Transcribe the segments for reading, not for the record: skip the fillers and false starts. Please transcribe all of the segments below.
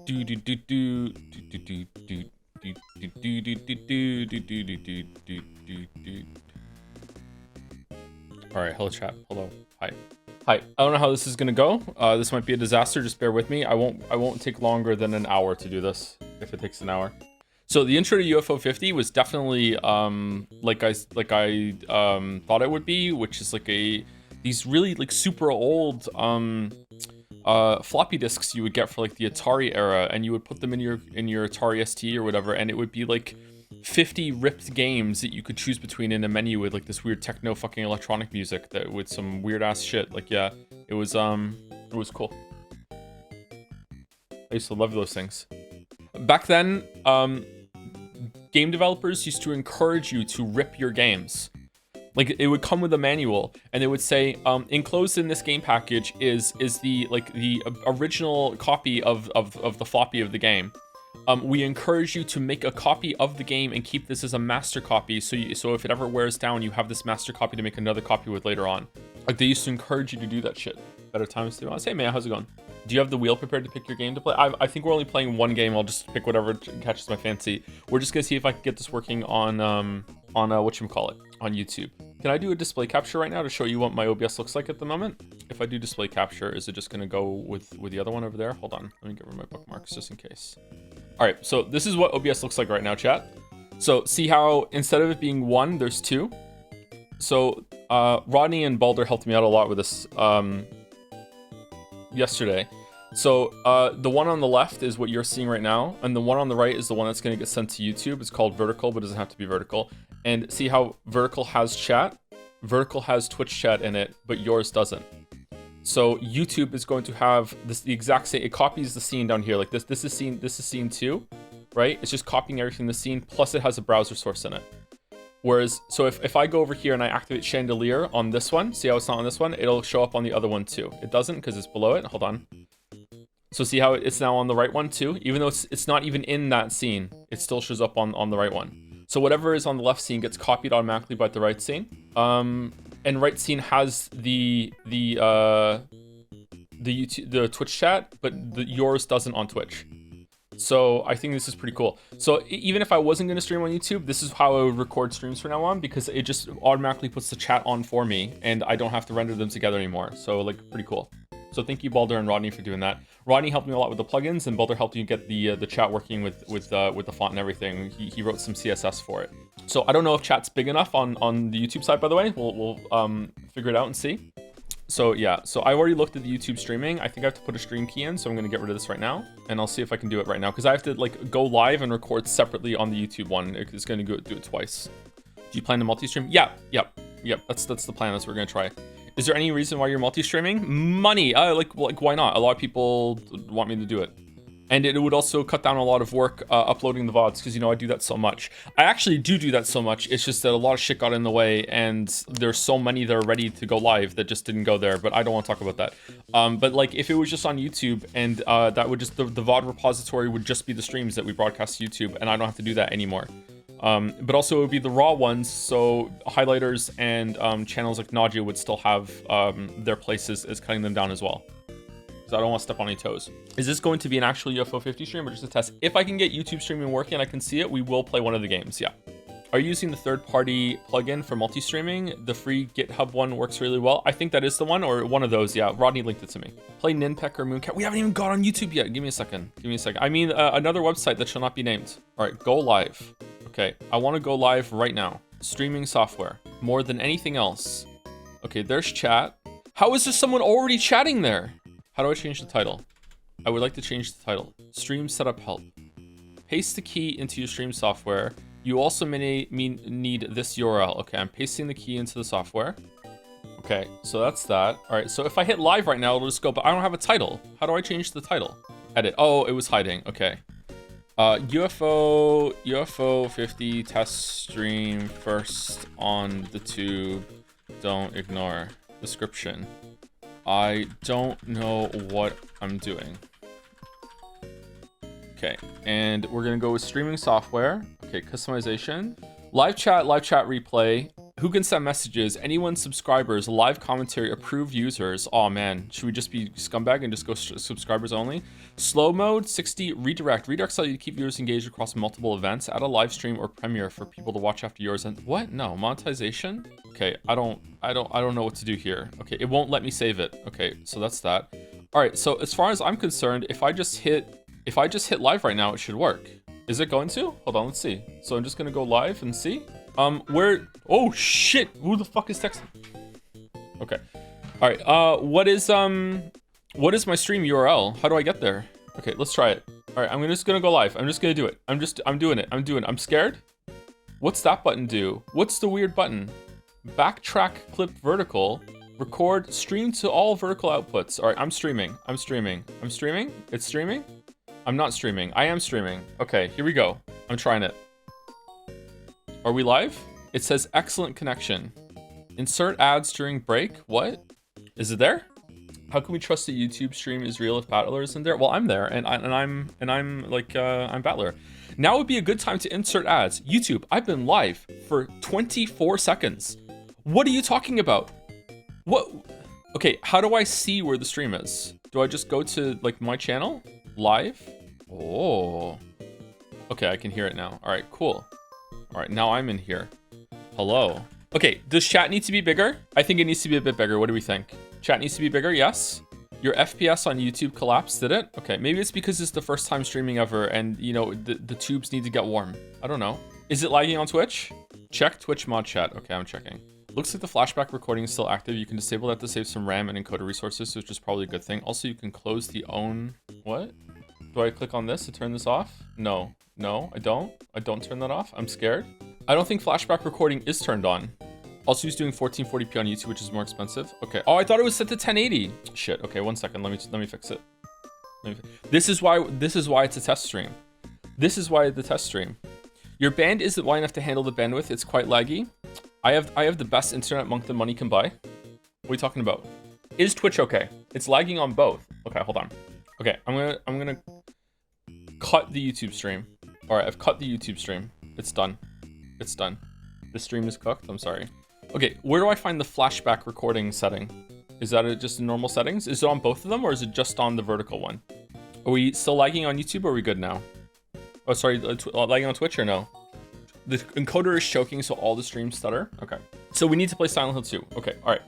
All right, hello chat. Hello. Hi. Hi. I don't know how this is gonna go. This might be a disaster. Just bear with me. I won't take longer than an hour to do this. If it takes an hour. So the intro to UFO50 was definitely like I thought it would be, which is like these really like super old floppy disks you would get for like the Atari era, and you would put them in your Atari ST or whatever, and it would be like 50 ripped games that you could choose between in a menu with like this weird techno fucking electronic music that with some weird ass shit. Like yeah, it was cool. I used to love those things. Back then, game developers used to encourage you to rip your games. Like it would come with a manual, and they would say, enclosed in this game package is the original copy of the floppy of the game. We encourage you to make a copy of the game and keep this as a master copy, so if it ever wears down, you have this master copy to make another copy with later on. Like they used to encourage you to do that shit. Better times to say, hey man, how's it going? Do you have the wheel prepared to pick your game to play? I think we're only playing one game. I'll just pick whatever catches my fancy. We're just gonna see if I can get this working on whatchamacallit, on YouTube. Can I do a display capture right now to show you what my OBS looks like at the moment? If I do display capture, is it just gonna go with the other one over there? Hold on, let me get rid of my bookmarks just in case. All right, so this is what OBS looks like right now, chat. So see how instead of it being one, there's two. So Rodney and Baldur helped me out a lot with this yesterday. So the one on the left is what you're seeing right now, and the one on the right is the one that's going to get sent to YouTube. It's called vertical, but it doesn't have to be vertical. And see how vertical has chat, vertical has Twitch chat in it, but yours doesn't. So YouTube is going to have the exact same. It copies the scene down here, like this. This is scene 2, right? It's just copying everything in the scene, plus it has a browser source in it. Whereas, so if I go over here and I activate chandelier on this one, see how it's not on this one? It'll show up on the other one too. It doesn't because it's below it. Hold on. So see how it's now on the right one too? Even though it's not even in that scene, it still shows up on the right one. So whatever is on the left scene gets copied automatically by the right scene. And right scene has the YouTube, the Twitch chat, but yours doesn't on Twitch. So I think this is pretty cool. So even if I wasn't going to stream on YouTube, this is how I would record streams from now on, because it just automatically puts the chat on for me and I don't have to render them together anymore. So like pretty cool. So thank you Baldur and Rodney for doing that. Rodney helped me a lot with the plugins, and Baldur helped me get the chat working with the font and everything. He wrote some CSS for it. So I don't know if chat's big enough on the YouTube side, by the way. We'll figure it out and see. So yeah, so I already looked at the YouTube streaming. I think I have to put a stream key in, so I'm gonna get rid of this right now, and I'll see if I can do it right now, because I have to like go live and record separately on the YouTube one. It's gonna do it twice. Do you plan to multi-stream? Yep. That's the plan. That's what we're gonna try. Is there any reason why you're multi-streaming? Money. Like why not? A lot of people want me to do it. And it would also cut down a lot of work uploading the VODs, because, you know, I do that so much. I actually do that so much. It's just that a lot of shit got in the way, and there's so many that are ready to go live that just didn't go there, but I don't want to talk about that. But, like, if it was just on YouTube, and that would just, the VOD repository would just be the streams that we broadcast to YouTube, and I don't have to do that anymore. But also it would be the raw ones, so highlighters and channels like Nadia would still have their places as cutting them down as well. So I don't want to step on any toes. Is this going to be an actual UFO50 stream or just a test? If I can get YouTube streaming working and I can see it, we will play one of the games, yeah. Are you using the third-party plugin for multi-streaming? The free GitHub one works really well. I think that is the one, or one of those, yeah. Rodney linked it to me. Play Ninpeck or Mooncat. We haven't even got on YouTube yet. Give me a second. I mean, another website that shall not be named. All right, go live. Okay, I want to go live right now. Streaming software. More than anything else. Okay, there's chat. How is there someone already chatting there? How do I change the title? I would like to change the title. Stream setup help. Paste the key into your stream software. You also may need this URL. Okay, I'm pasting the key into the software. Okay, so that's that. All right, so if I hit live right now, it'll just go, but I don't have a title. How do I change the title? Edit. Oh, it was hiding. Okay. UFO50 test stream first on the tube. Don't ignore. Description. I don't know what I'm doing. Okay, and we're gonna go with streaming software. Okay, customization. Live chat replay. Who can send messages? Anyone, subscribers, live commentary, approved users. Oh man, should we just be scumbag and just go subscribers only? Slow mode, 60, redirect. Redirects allow you to keep viewers engaged across multiple events. Add a live stream or premiere for people to watch after yours. And what? No, monetization? Okay, I don't know what to do here. Okay, it won't let me save it. Okay, so that's that. All right, so as far as I'm concerned, if I just hit live right now, it should work. Is it going to? Hold on, let's see. So I'm just gonna go live and see. Where? Oh shit! Who the fuck is texting? Okay. All right. What is my stream URL? How do I get there? Okay, let's try it. All right, I'm just gonna go live. I'm just gonna do it. I'm doing it. I'm scared. What's that button do? What's the weird button? Backtrack, clip vertical, record, stream to all vertical outputs. All right, I'm streaming. I'm streaming. It's streaming. I'm not streaming. I am streaming. Okay, here we go. I'm trying it. Are we live? It says excellent connection. Insert ads during break. What? Is it there? How can we trust a YouTube stream is real if Battler isn't there? Well, I'm there, and I'm Battler. Now would be a good time to insert ads. YouTube, I've been live for 24 seconds. What are you talking about? What? Okay, how do I see where the stream is? Do I just go to like my channel? Live? Oh. Okay, I can hear it now. All right, cool. All right, now I'm in here. Hello. Okay, does chat need to be bigger? I think it needs to be a bit bigger. What do we think? Chat needs to be bigger, yes? Your FPS on YouTube collapsed, did it? Okay, maybe it's because it's the first time streaming ever and, you know, the tubes need to get warm. I don't know. Is it lagging on Twitch? Check Twitch mod chat. Okay, I'm checking. Looks like the flashback recording is still active. You can disable that to save some RAM and encoder resources, which is probably a good thing. Also, you can close the own... What? Do I click on this to turn this off? No. No, I don't. I don't turn that off. I'm scared. I don't think flashback recording is turned on. Also, he's doing 1440p on YouTube, which is more expensive. Okay. Oh, I thought it was set to 1080. Shit. Okay, 1 second. Let me fix it. This is why it's a test stream. This is why the test stream. Your band isn't wide enough to handle the bandwidth. It's quite laggy. I have the best internet monk that money can buy. What are you talking about? Is Twitch okay? It's lagging on both. Okay, hold on. Okay, I'm gonna cut the YouTube stream. All right, I've cut the YouTube stream. It's done. It's done. The stream is cooked. I'm sorry. Okay, where do I find the flashback recording setting? Is that just in normal settings? Is it on both of them or is it just on the vertical one? Are we still lagging on YouTube or are we good now? Oh, sorry, lagging on Twitch or no? The encoder is choking, so all the streams stutter. Okay. So we need to play Silent Hill 2. Okay, all right.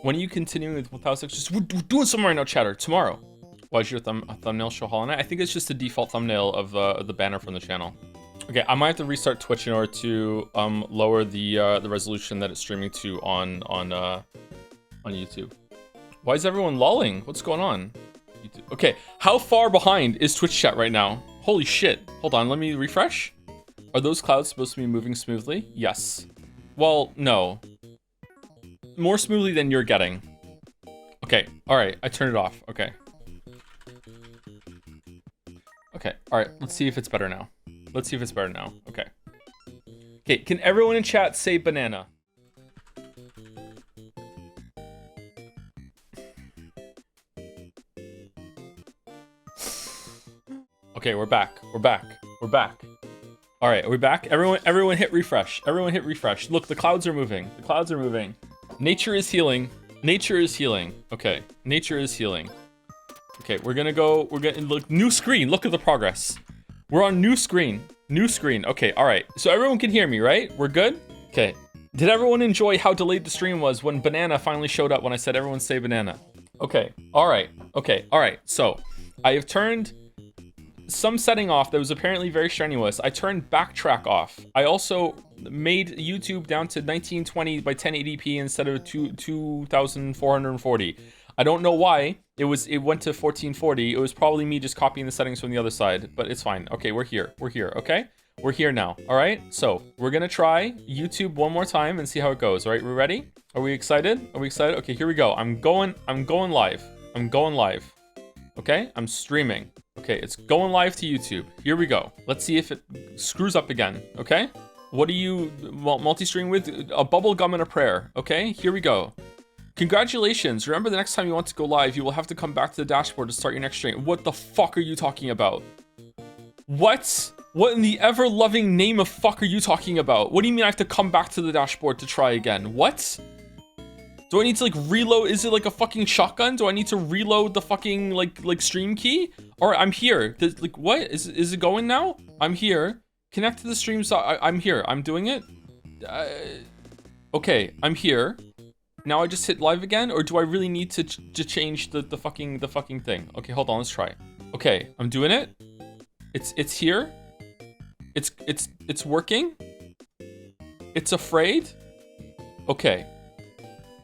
When are you continuing with 1006? We're doing something right now, chatter. Tomorrow. Why is your thumbnail show Hollow Knight? I think it's just the default thumbnail of the banner from the channel. Okay, I might have to restart Twitch in order to lower the resolution that it's streaming to on YouTube. Why is everyone lolling? What's going on? YouTube. Okay, how far behind is Twitch chat right now? Holy shit. Hold on, let me refresh. Are those clouds supposed to be moving smoothly? Yes. Well, no. More smoothly than you're getting. Okay, all right, I turned it off. Okay. Okay, all right, let's see if it's better now. Let's see if it's better now. Okay. Okay, can everyone in chat say banana? Okay, we're back. We're back. We're back. All right, are we back? Everyone hit refresh. Everyone hit refresh. Look, the clouds are moving. The clouds are moving. Nature is healing. Nature is healing. Okay, nature is healing. Okay, we're gonna look, new screen. Look at the progress. We're on new screen. New screen. Okay, all right. So everyone can hear me, right? We're good? Okay. Did everyone enjoy how delayed the stream was when banana finally showed up when I said everyone say banana? Okay, all right. Okay, all right. So I have turned some setting off that was apparently very strenuous. I turned backtrack off. I also made YouTube down to 1920 by 1080p instead of 2440. I don't know why it went to 1440. It was probably me just copying the settings from the other side, but it's fine. Okay, we're here. We're here, okay? We're here now, all right? So we're gonna try YouTube one more time and see how it goes, all right? We're ready? Are we excited? Are we excited? Okay, here we go. I'm going live. I'm going live. Okay, I'm streaming. Okay, it's going live to YouTube. Here we go. Let's see if it screws up again, okay? What do you multi-stream with? A bubble gum and a prayer, okay? Here we go. Congratulations. Remember, the next time you want to go live, you will have to come back to the dashboard to start your next stream. What the fuck are you talking about? What? What in the ever-loving name of fuck are you talking about? What do you mean I have to come back to the dashboard to try again? What? Do I need to like reload? Is it like a fucking shotgun? Do I need to reload the fucking like stream key? All right, I'm here. Like what? Is it going now? I'm here. Connect to the stream. So I'm here. I'm doing it. Okay, I'm here. Now I just hit live again, or do I really need to change the fucking thing? Okay, hold on. Let's try. Okay, I'm doing it. It's here. It's working. It's afraid. Okay.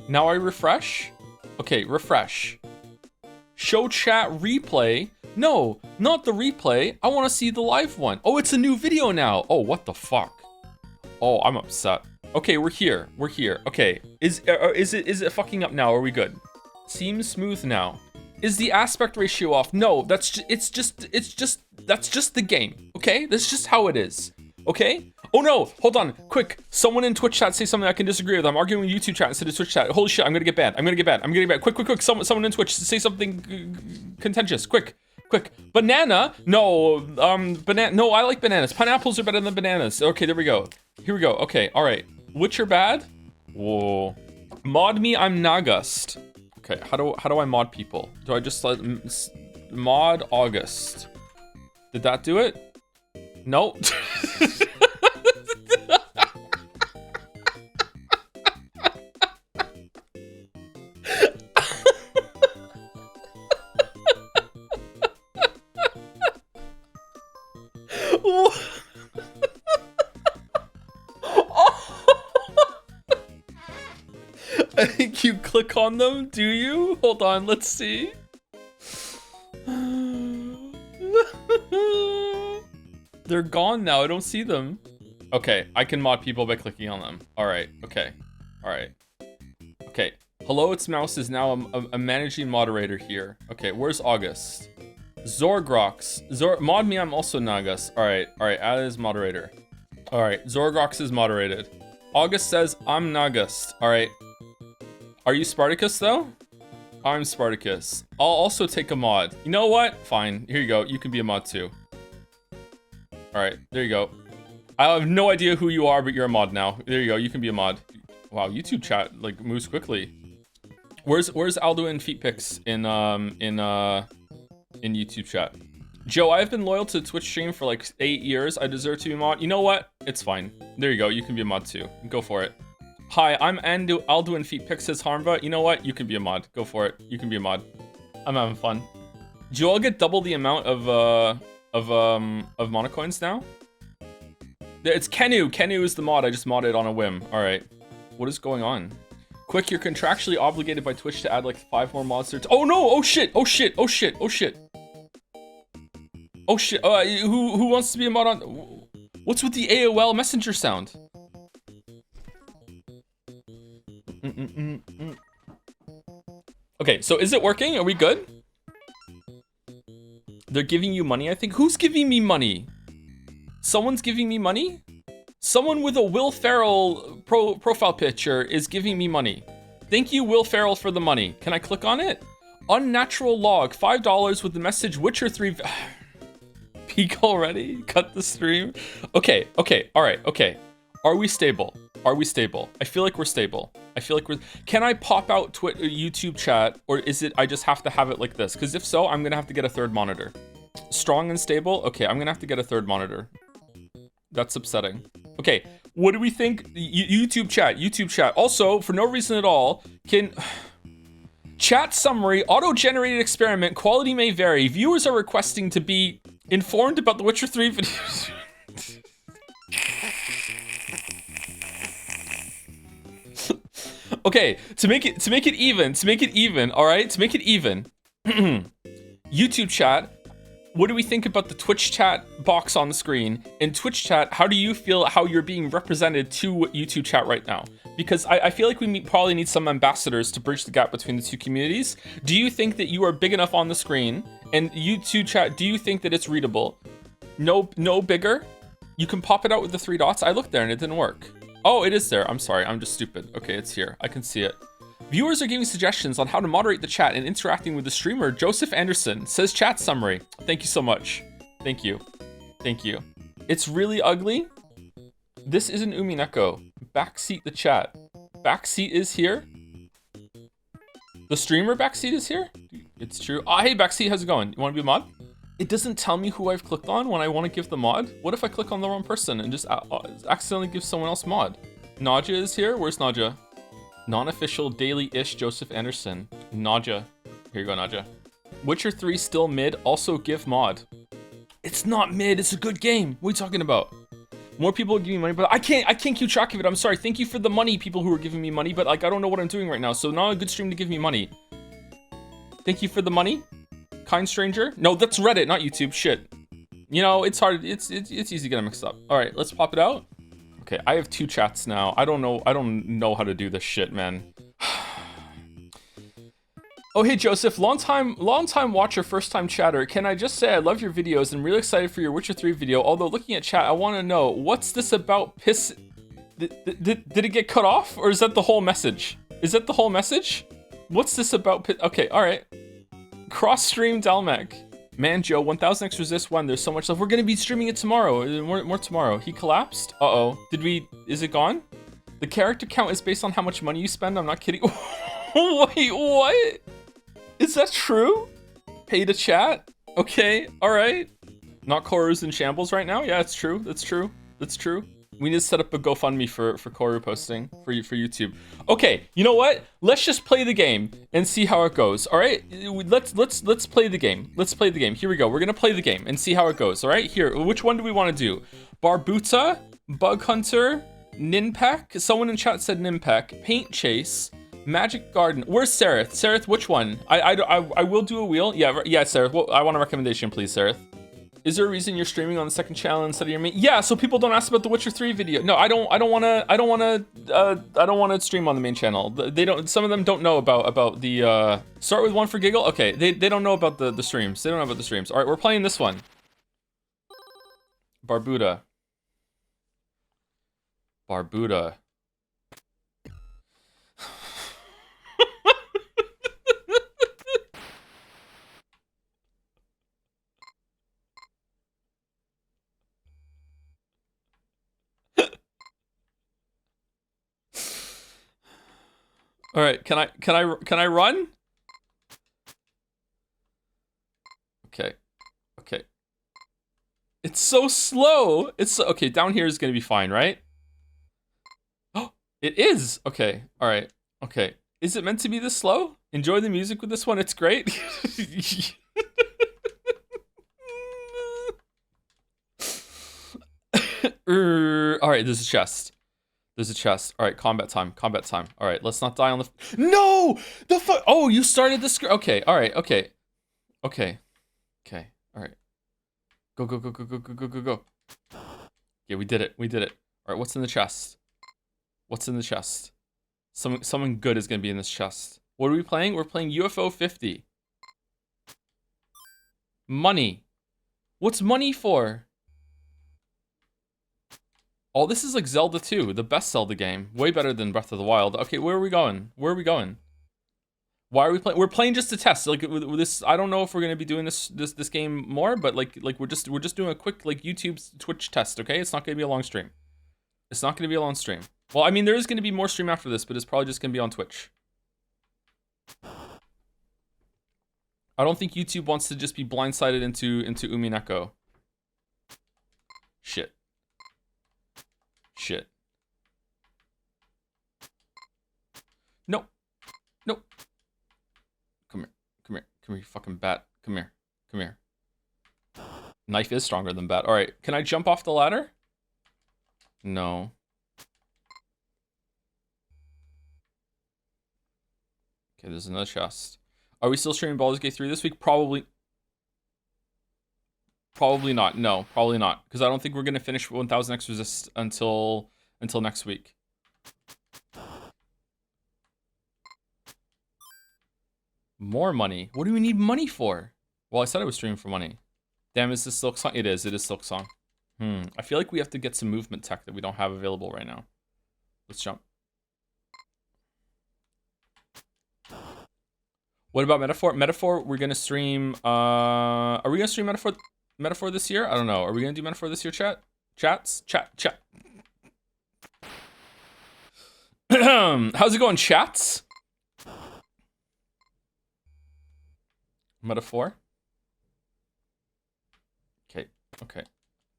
Now I refresh. Okay, refresh. Show chat replay. No, not the replay. I want to see the live one. Oh, it's a new video now. Oh, what the fuck? Oh, I'm upset. Okay, we're here. We're here. Okay, is it fucking up now? Are we good? Seems smooth now. Is the aspect ratio off? No, that's just the game. Okay, that's just how it is. Okay. Oh no, hold on, quick. Someone in Twitch chat say something I can disagree with. I'm arguing with YouTube chat instead of Twitch chat. Holy shit, I'm gonna get banned. I'm gonna get banned. I'm gonna get banned. Quick. Someone in Twitch say something contentious. Quick. Banana? No, banana. No, I like bananas. Pineapples are better than bananas. Okay, there we go. Here we go. Okay, all right. Which are bad? Whoa. Mod me, I'm Nagust. Okay, how do I mod people? Do I just let mod August? Did that do it? Nope. I think you click on them, do you? Hold on, let's see. They're gone now, I don't see them. Okay, I can mod people by clicking on them. All right, okay, all right. Okay, hello, it's Mouse is now a managing moderator here. Okay, where's August? Zorgrox, mod me, I'm also Nagus. All right, add as moderator. All right, Zorgrox is moderated. August says, I'm Nagus. All right. Are you Spartacus though? I'm Spartacus. I'll also take a mod. You know what? Fine, here you go. You can be a mod too. All right, there you go. I have no idea who you are, but you're a mod now. There you go, you can be a mod. Wow, YouTube chat like moves quickly. Where's Alduin feet pics in YouTube chat? Joe, I've been loyal to Twitch stream for like 8 years. I deserve to be a mod. You know what? It's fine. There you go, you can be a mod too. Go for it. Hi, I'm Alduin feet pics says Harmba. You know what? You can be a mod. Go for it. You can be a mod. I'm having fun. Do you all get double the amount of monocoins now? It's Kenu. Kenu is the mod. I just modded on a whim. All right. What is going on? Quick, you're contractually obligated by Twitch to add like 5 more mods. Oh no! Oh shit! Oh shit! Oh shit! Oh shit! Oh shit! Who wants to be a mod on? What's with the AOL Messenger sound? Okay, so is it working? Are we good? They're giving you money, I think. Who's giving me money? Someone's giving me money? Someone with a Will Ferrell profile picture is giving me money. Thank you, Will Ferrell, for the money. Can I click on it? Unnatural log, $5 with the message Witcher 3. Peak already? Cut the stream? Okay, all right, okay. Are we stable? Are we stable? I feel like we're stable. I feel like we're... Can I pop out YouTube chat, or is it I just have to have it like this? Because if so, I'm gonna have to get a third monitor. Strong and stable? Okay, I'm gonna have to get a third monitor. That's upsetting. Okay, what do we think? YouTube chat. Also, for no reason at all, can... Chat summary, auto-generated experiment, quality may vary. Viewers are requesting to be informed about the Witcher 3 videos. Okay, to make it even, all right? To make it even. YouTube chat, what do we think about the Twitch chat box on the screen? In Twitch chat, how do you feel how you're being represented to YouTube chat right now? Because I feel like we probably need some ambassadors to bridge the gap between the two communities. Do you think that you are big enough on the screen? And YouTube chat, do you think that it's readable? No bigger? You can pop it out with the 3 dots. I looked there and it didn't work. Oh, it is there. I'm sorry. I'm just stupid. Okay, it's here. I can see it. Viewers are giving suggestions on how to moderate the chat and interacting with the streamer. Joseph Anderson says chat summary. Thank you so much. Thank you. Thank you. It's really ugly. This isn't Umineko. Backseat the chat. Backseat is here. The streamer Backseat is here. It's true. Oh, hey Backseat, how's it going? You want to be a mod? It doesn't tell me who I've clicked on when I want to give the mod. What if I click on the wrong person and just accidentally give someone else mod? Naja is here. Where's Naja? Non-official daily-ish Joseph Anderson. Naja. Here you go, Naja. Witcher 3 still mid. Also give mod. It's not mid. It's a good game. What are you talking about? More people are giving me money, but I can't keep track of it. I'm sorry. Thank you for the money, people who are giving me money, but like I don't know what I'm doing right now. So not a good stream to give me money. Thank you for the money. Kind stranger? No, that's Reddit, not YouTube. Shit. You know, it's hard. It's easy to get them mixed up. All right, let's pop it out. Okay, I have 2 chats now. I don't know how to do this shit, man. Oh, hey Joseph, long time watcher, first time chatter. Can I just say I love your videos and really excited for your Witcher 3 video. Although looking at chat, I want to know what's this about piss? Did it get cut off, or is that the whole message? Is that the whole message? What's this about piss? Okay, all right. Cross stream Dalmec. Man, Joe, 1000 X resist 1. There's so much love. We're gonna be streaming it tomorrow. More tomorrow. He collapsed. Uh-oh. Is it gone? The character count is based on how much money you spend. I'm not kidding. Wait, what? Is that true? Pay to chat? Okay, all right. Not Koru's in shambles right now? Yeah, it's true. That's true. That's true. We need to set up a GoFundMe for Koru posting for YouTube. Okay, you know what? Let's just play the game and see how it goes. All right, let's play the game. Let's play the game. Here we go. We're gonna play the game and see how it goes. All right, here. Which one do we want to do? Barbuta, Bug Hunter, Ninpek. Someone in chat said Ninpek. Paint Chase, Magic Garden. Where's Sereth? Sereth, which one? I will do a wheel. Yeah, Sereth. Well, I want a recommendation, please, Sereth. Is there a reason you're streaming on the second channel instead of your main? Yeah, so people don't ask about the Witcher 3 video. No, I don't want to stream on the main channel. They don't. Some of them don't know about the. Start with one for giggle. Okay, they don't know about the streams. They don't know about the streams. All right, we're playing this one. Barbuda. All right, can I run? Okay. It's so slow. Okay, down here is gonna be fine, right? Oh, it is. Okay, all right. Okay, is it meant to be this slow? Enjoy the music with this one. It's great. All right, there's a chest. There's a chest. All right, combat time. All right, let's not die on the... No! The fuck? Oh, you started the script. Okay, all right, okay. All right. Go. Yeah, we did it. All right, what's in the chest? Someone good is gonna be in this chest. What are we playing? We're playing UFO50. Money. What's money for? Oh, this is like Zelda 2, the best Zelda game. Way better than Breath of the Wild. Okay, where are we going? Why are we playing? We're playing just to test. Like with this, I don't know if we're gonna be doing this game more, but like we're just doing a quick like YouTube Twitch test. Okay, it's not gonna be a long stream. Well, I mean, there is gonna be more stream after this, but it's probably just gonna be on Twitch. I don't think YouTube wants to just be blindsided into Umineko. Shit. No. Come here, you fucking bat. Come here. Knife is stronger than bat. All right, can I jump off the ladder? No. Okay, there's another chest. Are we still streaming Baldurs Gate 3 this week? Probably not. No, probably not. Because I don't think we're going to finish 1000 X resist until next week. More money? What do we need money for? Well, I said I was streaming for money. Damn, is this Silk Song? It is Silk Song. I feel like we have to get some movement tech that we don't have available right now. Let's jump. What about Metaphor? Metaphor, we're going to stream... are we going to stream Metaphor this year? I don't know. Are we going to do Metaphor this year, chat? Chats? Chat. How's it going, chats? Metaphor? Okay.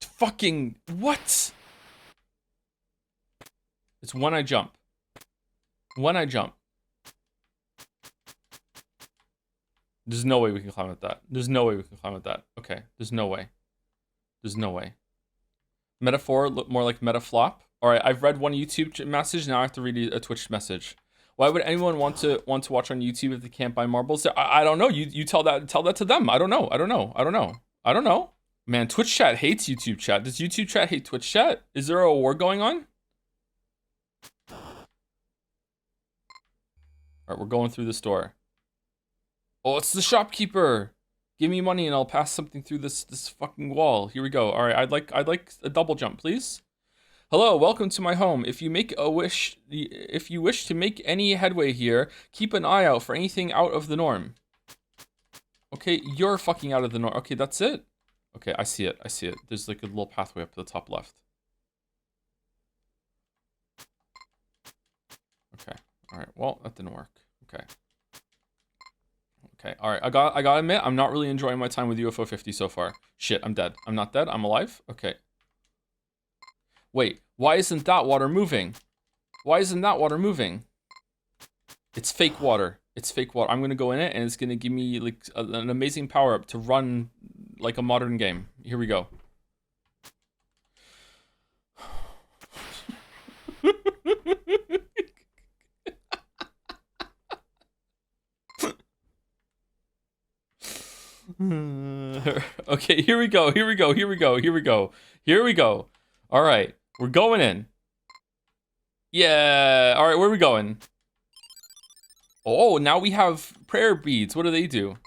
Fucking what? It's when I jump. There's no way we can climb with that. Okay, there's no way. Metaphor look more like metaflop. All right, I've read one YouTube message. Now I have to read a Twitch message. Why would anyone want to watch on YouTube if they can't buy marbles? I don't know. You tell that to them. I don't know. Man, Twitch chat hates YouTube chat. Does YouTube chat hate Twitch chat? Is there a war going on? All right, we're going through this door. Oh, it's the shopkeeper. Give me money and I'll pass something through this fucking wall. Here we go. All right, I'd like a double jump, please. Hello, welcome to my home. If you wish to make any headway here, keep an eye out for anything out of the norm. Okay, you're fucking out of the norm. Okay, that's it. Okay, I see it. There's like a little pathway up to the top left. Okay. All right. Well, that didn't work. Okay. All right. I gotta admit, I'm not really enjoying my time with UFO50 so far. Shit, I'm dead. I'm not dead. I'm alive. Okay. Wait. Why isn't that water moving? It's fake water. I'm gonna go in it, and it's gonna give me like an amazing power up to run like a modern game. Here we go. Okay, here we go. All right, we're going in. Yeah. All right, where are we going? Oh, now we have prayer beads. What do they do?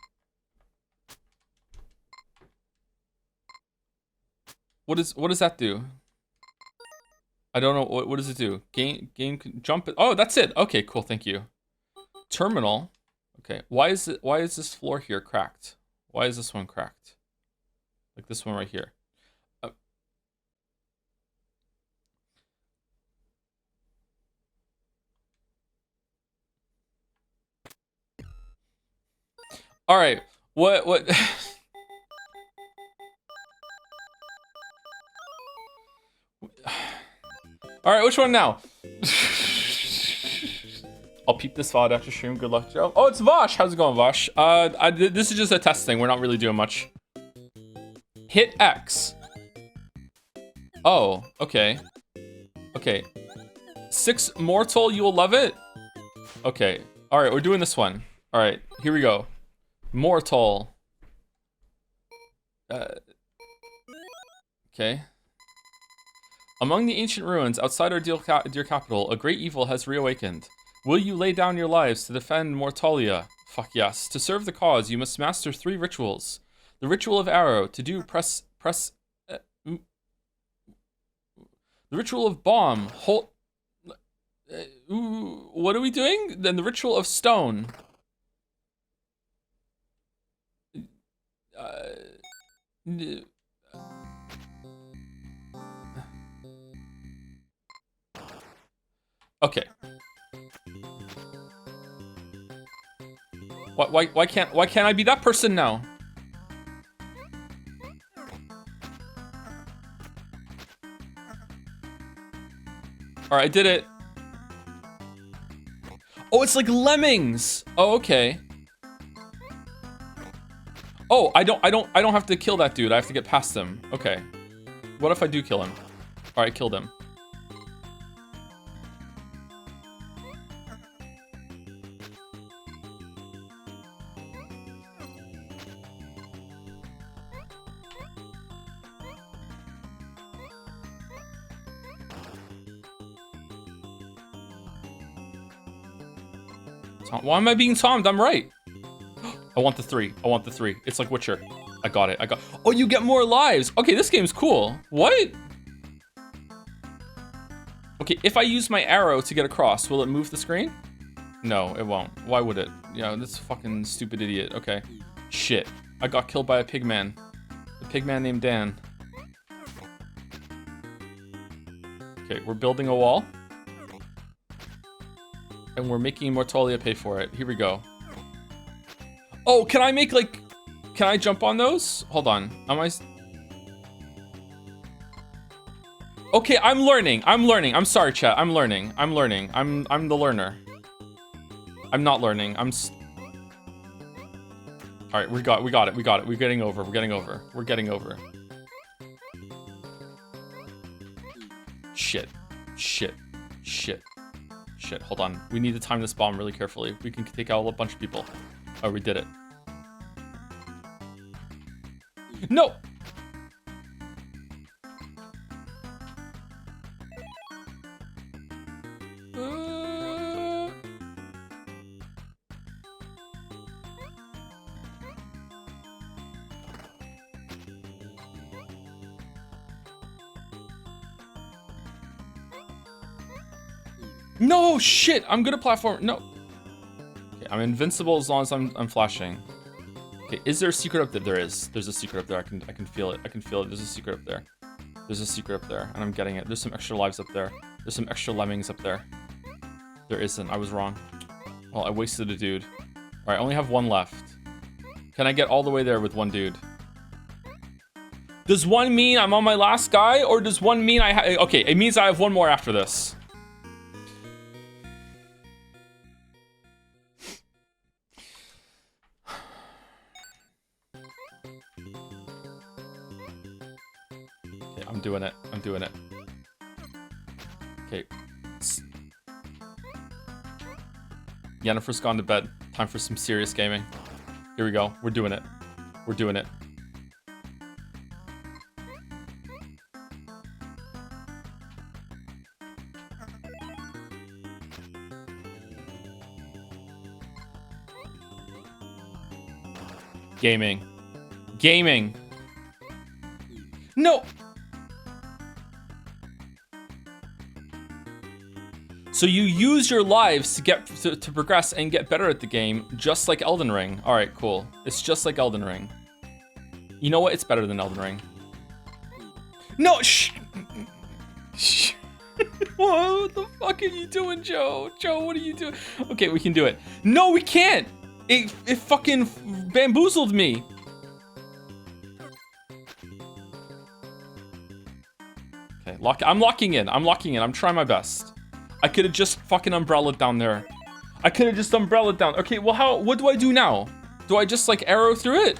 What does that do? I don't know. What does it do? Game jump it. Oh, that's it. Okay, cool. Thank you. Terminal. Okay. Why is this floor here cracked? Why is this one cracked? Like this one right here. All right. What? All right, which one now? I'll peep this VOD after stream. Good luck, Joe. Oh, it's Vosh. How's it going, Vosh? This is just a test thing. We're not really doing much. Hit X. Oh, okay. Okay. 6 mortal, you will love it? Okay. All right, we're doing this one. All right, here we go. Mortal. Okay. Among the ancient ruins outside our dear capital, a great evil has reawakened. Will you lay down your lives to defend Mortalia? Fuck yes. To serve the cause, you must master 3 rituals. The ritual of arrow. To do press. The ritual of bomb. Hold. What are we doing? Then the ritual of stone. Okay. Why can't I be that person now? All right, I did it. Oh, it's like lemmings. Oh, okay. Oh, I don't have to kill that dude. I have to get past him. Okay. What if I do kill him? All right, killed him. Why am I being Tommed? I'm right. I want the 3. It's like Witcher. I got it. Oh, you get more lives. Okay, this game's cool. What? Okay, if I use my arrow to get across, will it move the screen? No, it won't. Why would it? Yeah, this fucking stupid idiot. Okay. Shit. I got killed by a pigman. A pigman named Dan. Okay, we're building a wall. And we're making Mortolia pay for it. Here we go. Oh, can I make like... Can I jump on those? Hold on. Am I... Okay, I'm learning. I'm sorry, chat. I'm learning. I'm the learner. I'm not learning. All right, we got it. We're getting over. Shit. Hold on. We need to time this bomb really carefully. We can take out a bunch of people. Oh, we did it. No! No, shit! I'm good at platform. No. Okay, I'm invincible as long as I'm flashing. Okay, is there a secret up there? There is. There's a secret up there. I can feel it. There's a secret up there. And I'm getting it. There's some extra lives up there. There's some extra lemmings up there. There isn't. I was wrong. Well, I wasted a dude. All right, I only have one left. Can I get all the way there with one dude? Does one mean I'm on my last guy, or does one mean okay, it means I have one more after this. I'm doing it. Okay. Yennefer's gone to bed. Time for some serious gaming. Here we go. We're doing it. Gaming. No! So you use your lives to get to progress and get better at the game, just like Elden Ring. All right, cool. It's just like Elden Ring. You know what? It's better than Elden Ring. No, shh. What the fuck are you doing, Joe? Joe, what are you doing? Okay, we can do it. No, we can't. It fucking bamboozled me. Okay, I'm locking in. I'm trying my best. I could have just fucking umbrellaed down there. Okay, well, what do I do now? Do I just like arrow through it?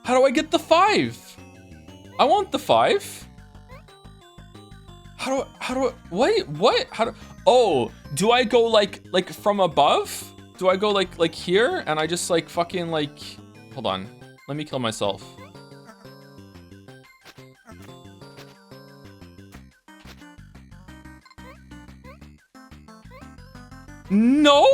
How do I get the 5? I want the 5. How do I, wait, what? Oh, do I go like from above? Do I go like here? And I just like fucking like, hold on. Let me kill myself. No?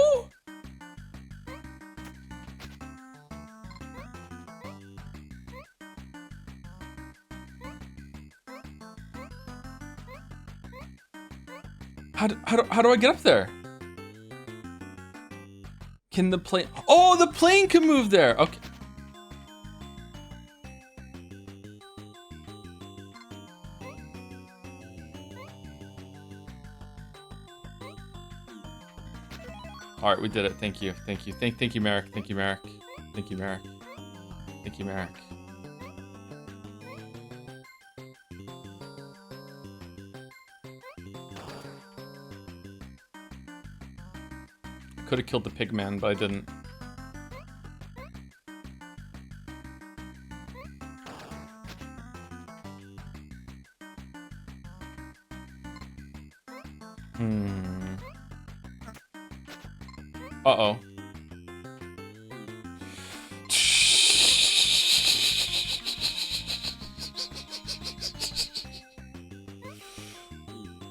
How do I get up there? Can the plane... Oh, the plane can move there! Okay. Alright, we did it. Thank you. Thank you, Merrick. Thank you, Merrick. Could have killed the pig man, but I didn't. Uh-oh.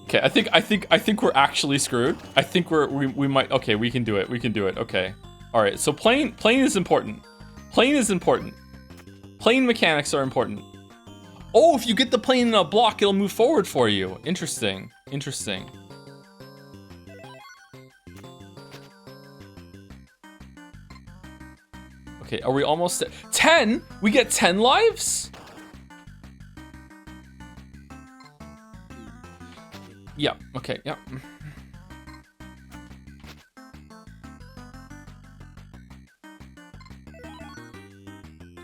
Okay, I think we're actually screwed. I think we might. Okay, we can do it. Okay. All right. So plane is important. Plane mechanics are important. Oh, if you get the plane in a block, it'll move forward for you. Interesting. Interesting. Okay, are we almost at 10? We get 10 lives? Yeah, okay, yeah.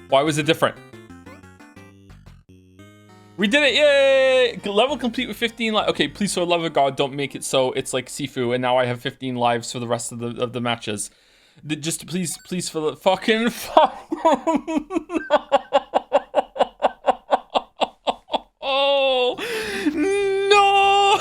Why was it different? We did it, yay! Level complete with 15 lives. Okay, please, for the love of God, don't make it so it's like Sifu, and now I have 15 lives for the rest of the matches. Just please, for the fucking oh no!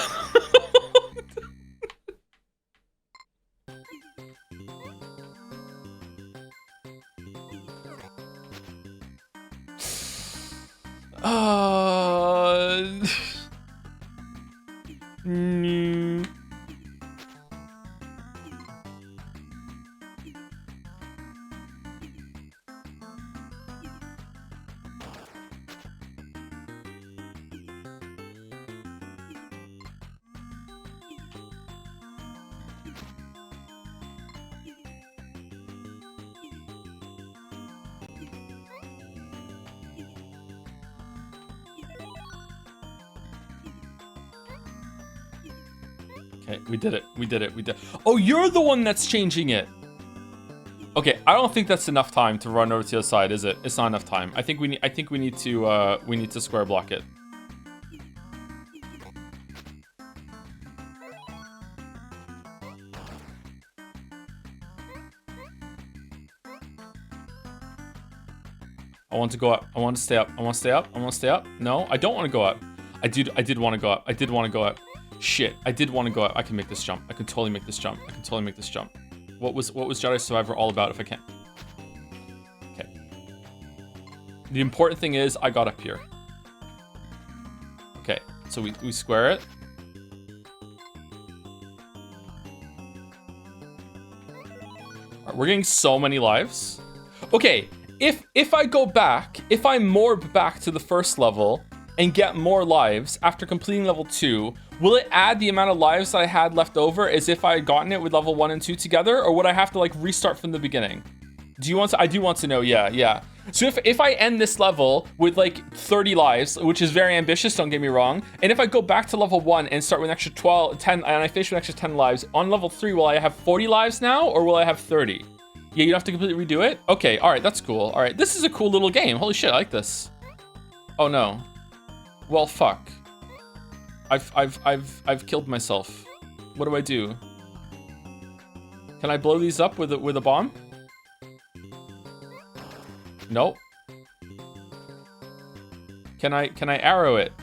Okay, we did it. Oh, you're the one that's changing it. Okay, I don't think that's enough time to run over to the other side, is it? It's not enough time. I think we need to square block it. I want to go up. I want to stay up. I want to stay up. I want to stay up. No, I don't want to go up. I did want to go up. I did want to go up. Shit, I did want to go up. I can make this jump. I can totally make this jump. What was Jedi Survivor all about if I can't? Okay. The important thing is I got up here. Okay, so we square it. Alright, we're getting so many lives. Okay, if I go back, if I morb back to the first level and get more lives after completing level 2, will it add the amount of lives that I had left over as if I had gotten it with level 1 and 2 together, or would I have to like restart from the beginning? Do you want to? I do want to know, yeah. So if I end this level with like 30 lives, which is very ambitious, don't get me wrong, and if I go back to level 1 and start with an extra 10, and I finish with an extra 10 lives, on level 3, will I have 40 lives now, or will I have 30? Yeah, you have to completely redo it? Okay, alright, that's cool. Alright, this is a cool little game. Holy shit, I like this. Oh no. Well, fuck. I've killed myself. What do I do? Can I blow these up with a bomb? Nope. Can I arrow it?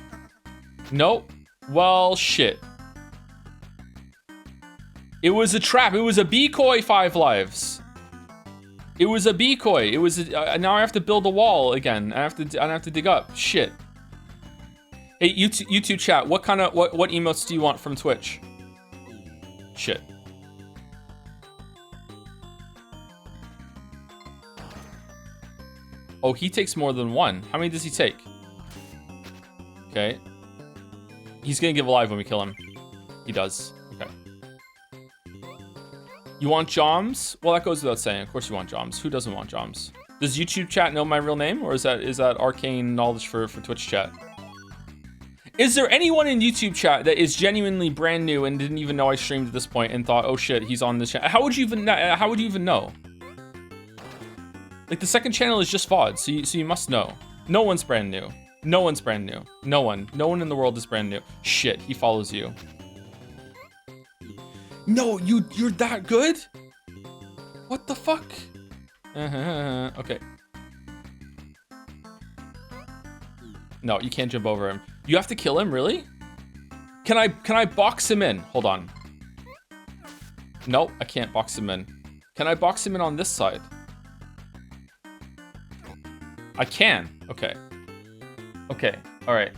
Nope. Well, shit. It was a trap. It was a decoy. 5 lives. It was a decoy. It was now I have to build a wall again. I have to dig up. Shit. Hey, YouTube chat, what emotes do you want from Twitch? Shit. Oh, he takes more than one. How many does he take? Okay. He's gonna give a live when we kill him. He does. Okay. You want Joms? Well, that goes without saying. Of course you want Joms. Who doesn't want Joms? Does YouTube chat know my real name, or is that arcane knowledge for Twitch chat? Is there anyone in YouTube chat that is genuinely brand new and didn't even know I streamed at this point and thought, oh shit, he's on this channel? How would you even know? Like, the second channel is just VOD, so you must know. No one's brand new. No one's brand new. No one in the world is brand new. Shit, he follows you. No, you're that good? What the fuck? Okay. No, you can't jump over him. You have to kill him, really? Can I box him in? Hold on. Nope, I can't box him in. Can I box him in on this side? I can. Okay. Okay. All right.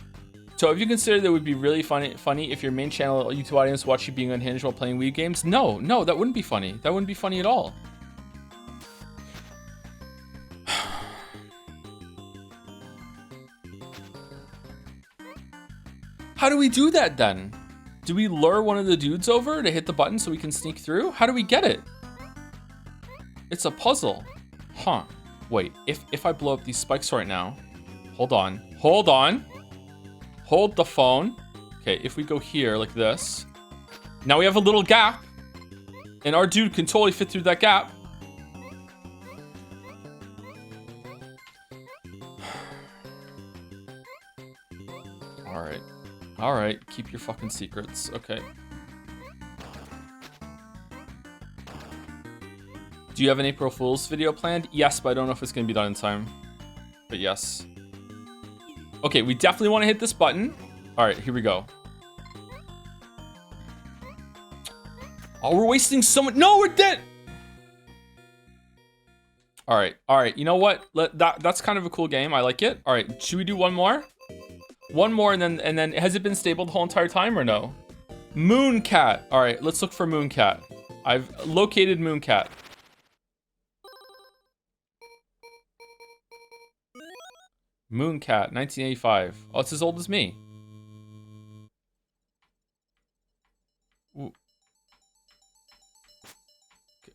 So if you consider that it would be really funny if your main channel YouTube audience watched you being unhinged while playing Wii games, no, that wouldn't be funny. That wouldn't be funny at all. How do we do that then? Do we lure one of the dudes over to hit the button so we can sneak through? How do we get it? It's a puzzle. Huh. Wait, if I blow up these spikes right now, hold on. Hold the phone. Okay, if we go here like this, now we have a little gap, and our dude can totally fit through that gap. All right, keep your fucking secrets. Okay. Do you have an April Fool's video planned? Yes, but I don't know if it's gonna be done in time. But yes. Okay, we definitely want to hit this button. All right, here we go. Oh, we're wasting so much. No, we're dead. All right. You know what? That's kind of a cool game. I like it. All right, should we do one more? One more, and then has it been stable the whole entire time or no? Mooncat. All right, let's look for Mooncat. I've located Mooncat. Mooncat, 1985. Oh, it's as old as me. Ooh.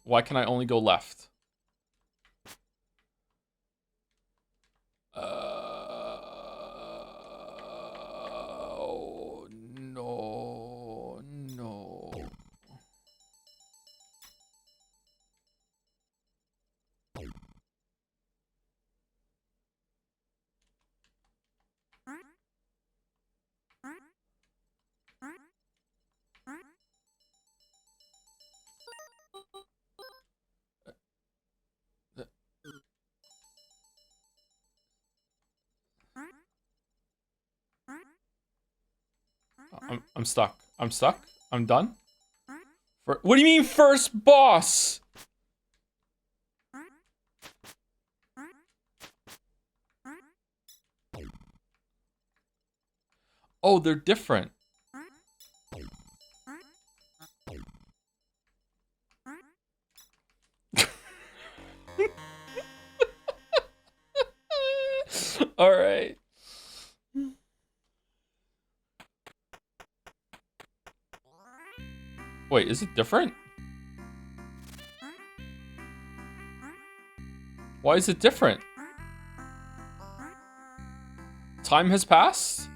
Why can I only go left? Oh, no. I'm stuck. I'm done. What do you mean first boss? Oh, they're different. All right. Wait, is it different? Why is it different? Time has passed?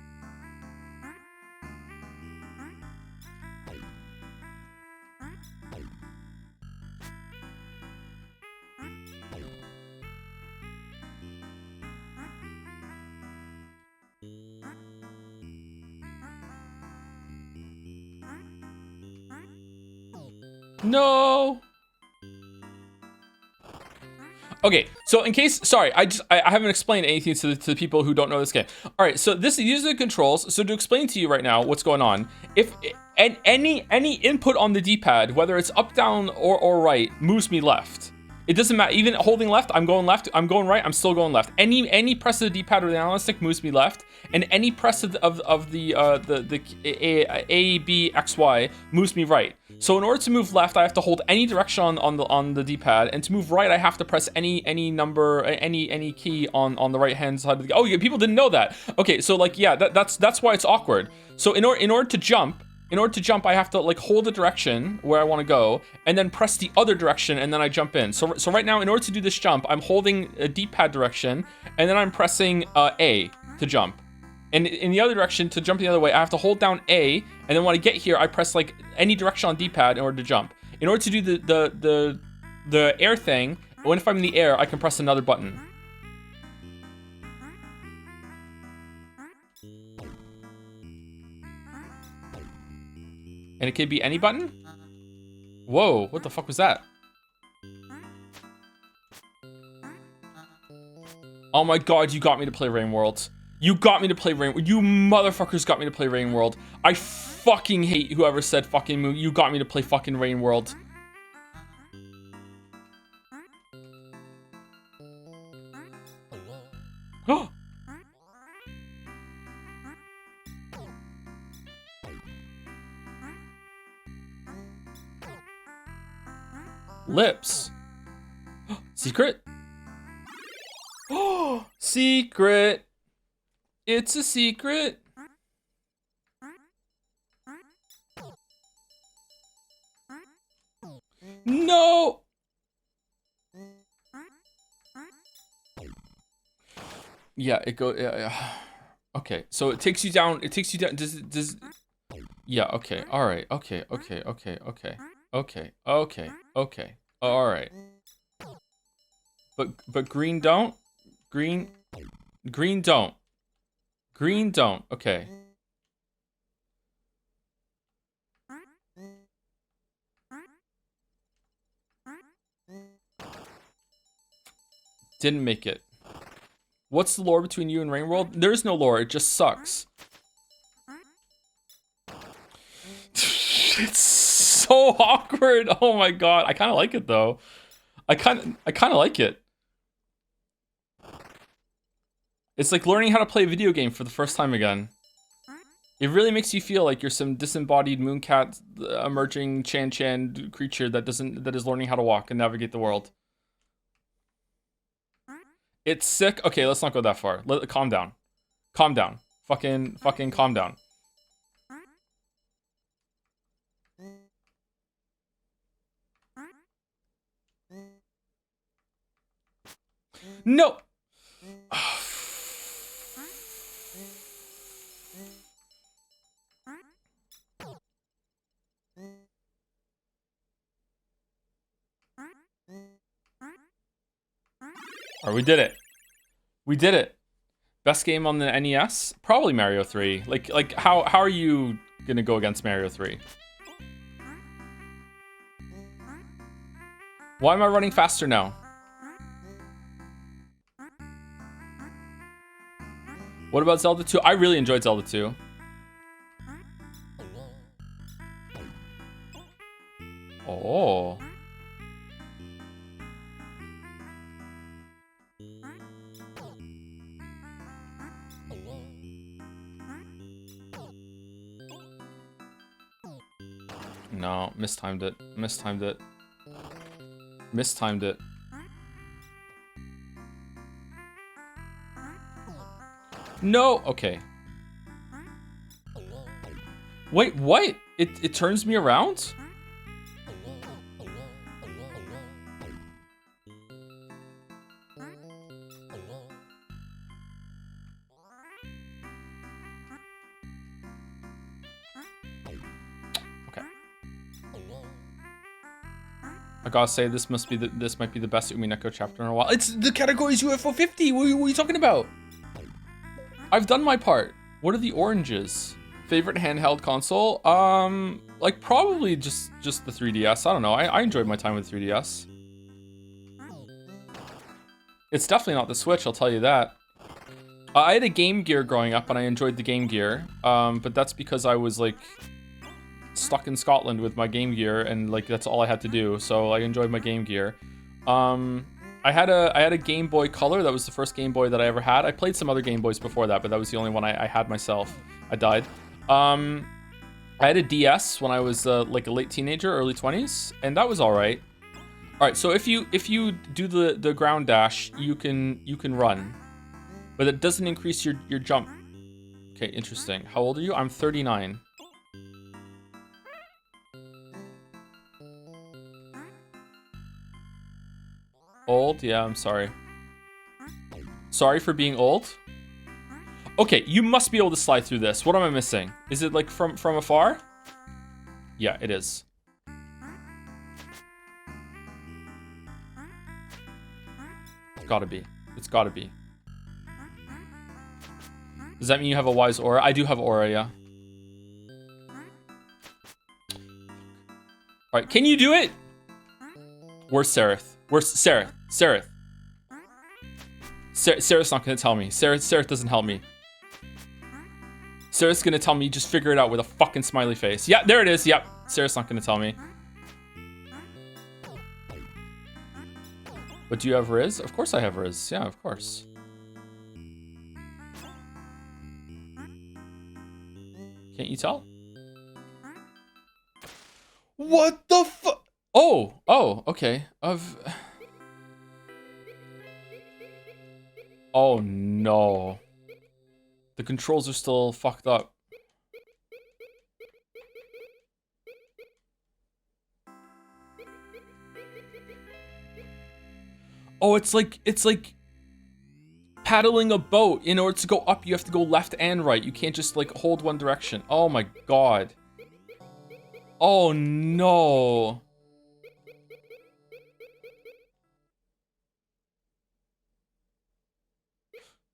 No. Okay, so in case, sorry, I haven't explained anything to the people who don't know this game. All right, so these are the controls. So to explain to you right now what's going on, if any input on the D-pad, whether it's up, down, or right, moves me left. It doesn't matter. Even holding left, I'm going left. I'm going right, I'm still going left. Any press of the D-pad or the analog stick moves me left, and any press of the A, B, X, Y moves me right. So in order to move left, I have to hold any direction on the D-pad, and to move right, I have to press any number, any key on the right hand side of the. Oh yeah, people didn't know that. Okay, so like yeah, that's why it's awkward. So in order to jump, I have to like hold the direction where I want to go, and then press the other direction, and then I jump in. So right now, in order to do this jump, I'm holding a D-pad direction, and then I'm pressing A to jump. And in the other direction, to jump the other way, I have to hold down A, and then when I get here, I press like any direction on D-pad in order to jump. In order to do the air thing, if I'm in the air, I can press another button. And it could be any button? Whoa, what the fuck was that? Oh my god, you got me to play Rain World. You got me to play Rain. You motherfuckers got me to play Rain World. I fucking hate whoever said fucking move. You got me to play fucking Rain World. Oh. Lips. Secret. Oh, secret. It's a secret. No! Yeah, it goes. Okay, so it takes you down. It takes you down. Does? Yeah. Okay. All right. Okay. Okay. Okay. Okay. Okay. Okay. Okay. All right. But green don't. Green don't. Green don't. Okay. Didn't make it. What's the lore between you and Rain World? There's no lore. It just sucks. It's so awkward. Oh my god. I kind of like it though. I kind of like it. It's like learning how to play a video game for the first time again. It really makes you feel like you're some disembodied Mooncat emerging Chan creature that is learning how to walk and navigate the world. It's sick. Okay, let's not go that far. Calm down. Calm down. Fucking calm down. No. Alright, we did it. We did it. Best game on the NES? Probably Mario 3. Like how are you gonna go against Mario 3? Why am I running faster now? What about Zelda 2? I really enjoyed Zelda 2. Oh. No, mistimed it. Mistimed it. Mistimed it. No! Okay. Wait, what? It turns me around? Okay. I gotta say, this might be the best Umineko chapter in a while. It's the category's UFO50. What are you talking about? I've done my part. What are the oranges? Favorite handheld console? Like probably just the 3DS. I don't know. I enjoyed my time with 3DS. It's definitely not the Switch, I'll tell you that. I had a Game Gear growing up and I enjoyed the Game Gear. But that's because I was like stuck in Scotland with my Game Gear and like that's all I had to do. So I enjoyed my Game Gear. I had a Game Boy Color. That was the first Game Boy that I ever had. I played some other Game Boys before that, but that was the only one I had myself. I died. I had a DS when I was like a late teenager, early 20s, and that was all right. All right, so if you do the ground dash, you can run, but it doesn't increase your jump. Okay, interesting. How old are you? I'm 39. Old? Yeah, I'm sorry. Sorry for being old? Okay, you must be able to slide through this. What am I missing? Is it like from afar? Yeah, it is. It's gotta be. It's gotta be. Does that mean you have a wise aura? I do have aura, yeah. Alright, can you do it? Where's Sereth? Where's Sereth? Sereth. Sereth's not gonna tell me. Sereth doesn't help me. Sereth's gonna tell me just figure it out with a fucking smiley face. Yeah, there it is. Yep. Sereth's not gonna tell me. But do you have Riz? Of course I have Riz. Yeah, of course. Can't you tell? What the fuck? Oh, okay. Oh no. The controls are still fucked up. Oh, it's like paddling a boat. In order to go up, you have to go left and right. You can't just like hold one direction. Oh my god. Oh no.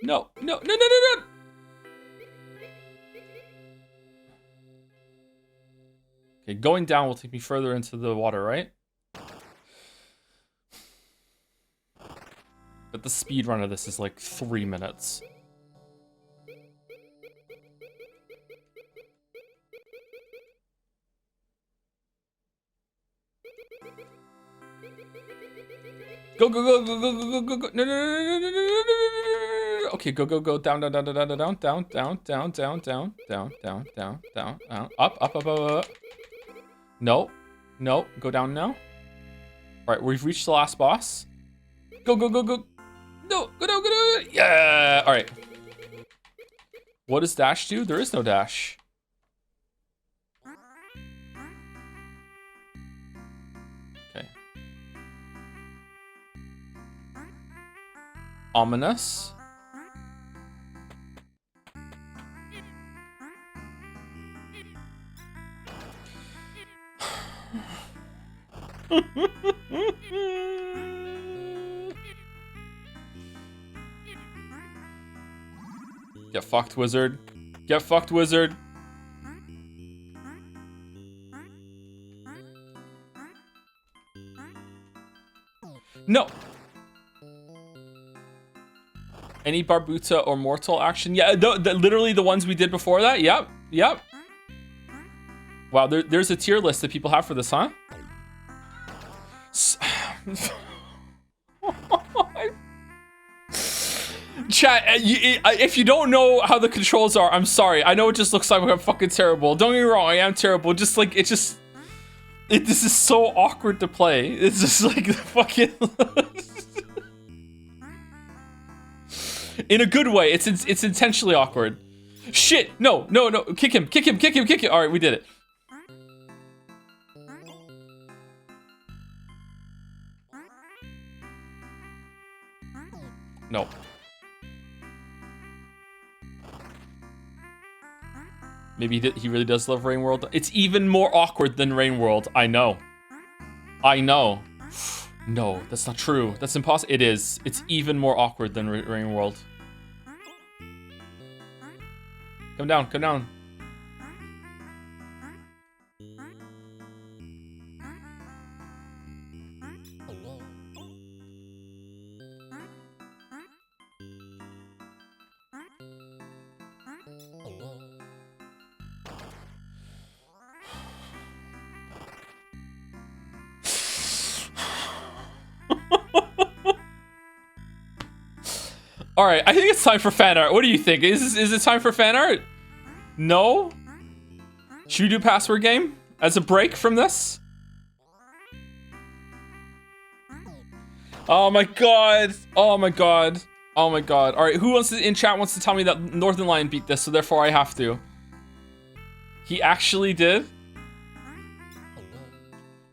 No, no, no, no, no, no. Okay, going down will take me further into the water, right? But the speed run of this is like 3 minutes. Go, go, go, go, go, go, go, go. No, no, no, no, no, no, no, no. Okay, go, go, go. Down, down, down, down, down, down, down, down, down, down, down, down, down, down, down, down. Up, up, up, up, up. No. No. Go down now. Alright, we've reached the last boss. Go, go, go, go. No, go down, go down. Yeah. Alright. What does dash do? There is no dash. Okay. Ominous. Get fucked, wizard. Get fucked, wizard. No. Any Barbuta or Mortal action? Yeah, literally the ones we did before that. Yep, yep. Wow, there's a tier list that people have for this, huh? Chat, if you don't know how the controls are, I'm sorry. I know it just looks like I'm fucking terrible. Don't get me wrong, I am terrible. Just like, this is so awkward to play. It's just like fucking... In a good way, it's intentionally awkward. Shit, no, no, no, kick him, kick him, kick him, kick him. All right, we did it. No. Maybe he really does love Rain World. It's even more awkward than Rain World. I know. I know. No, that's not true. That's impossible. It is. It's even more awkward than Rain World. Come down, come down. All right, I think it's time for fan art. What do you think? Is it time for fan art? No? Should we do password game as a break from this? Oh my god. Oh my god. Oh my god. All right, who wants to, in chat wants to tell me that Northern Lion beat this, so therefore I have to. He actually did?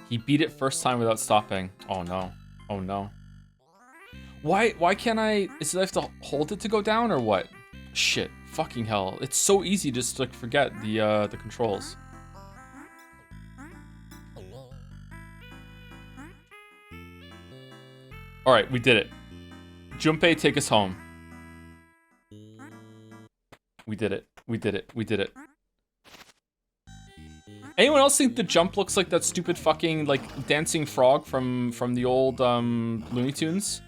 He beat it first time without stopping. Oh no. Oh no. Why can't I? Is it I have to hold it to go down or what? Shit, fucking hell! It's so easy just to like, forget the controls. All right, we did it. Junpei, take us home. We did it. We did it. We did it. Anyone else think the jump looks like that stupid fucking like dancing frog from the old Looney Tunes?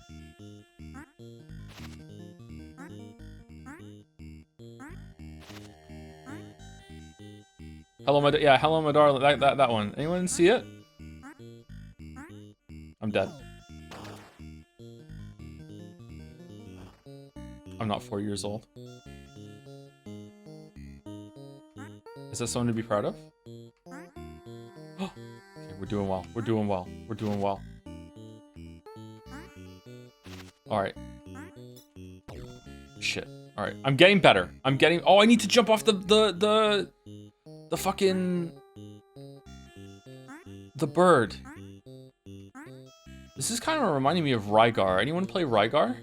Hello, my yeah. Hello, my darling. That one. Anyone see it? I'm dead. I'm not 4 years old. Is that something to be proud of? Okay, we're doing well. We're doing well. We're doing well. All right. Shit. All right. I'm getting better. I'm getting. Oh, I need to jump off the fucking... the bird. This is kind of reminding me of Rygar. Anyone play Rygar?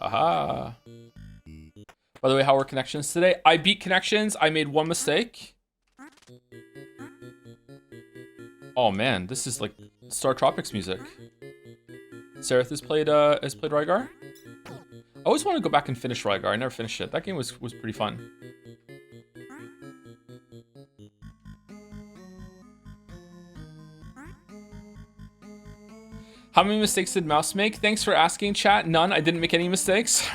Aha. By the way, how were connections today? I beat connections. I made one mistake. Oh man, this is like Star Tropics music. Sereth has played Rygar. I always want to go back and finish Rygar. I never finished it. That game was pretty fun. How many mistakes did Mouse make? Thanks for asking, chat. None. I didn't make any mistakes.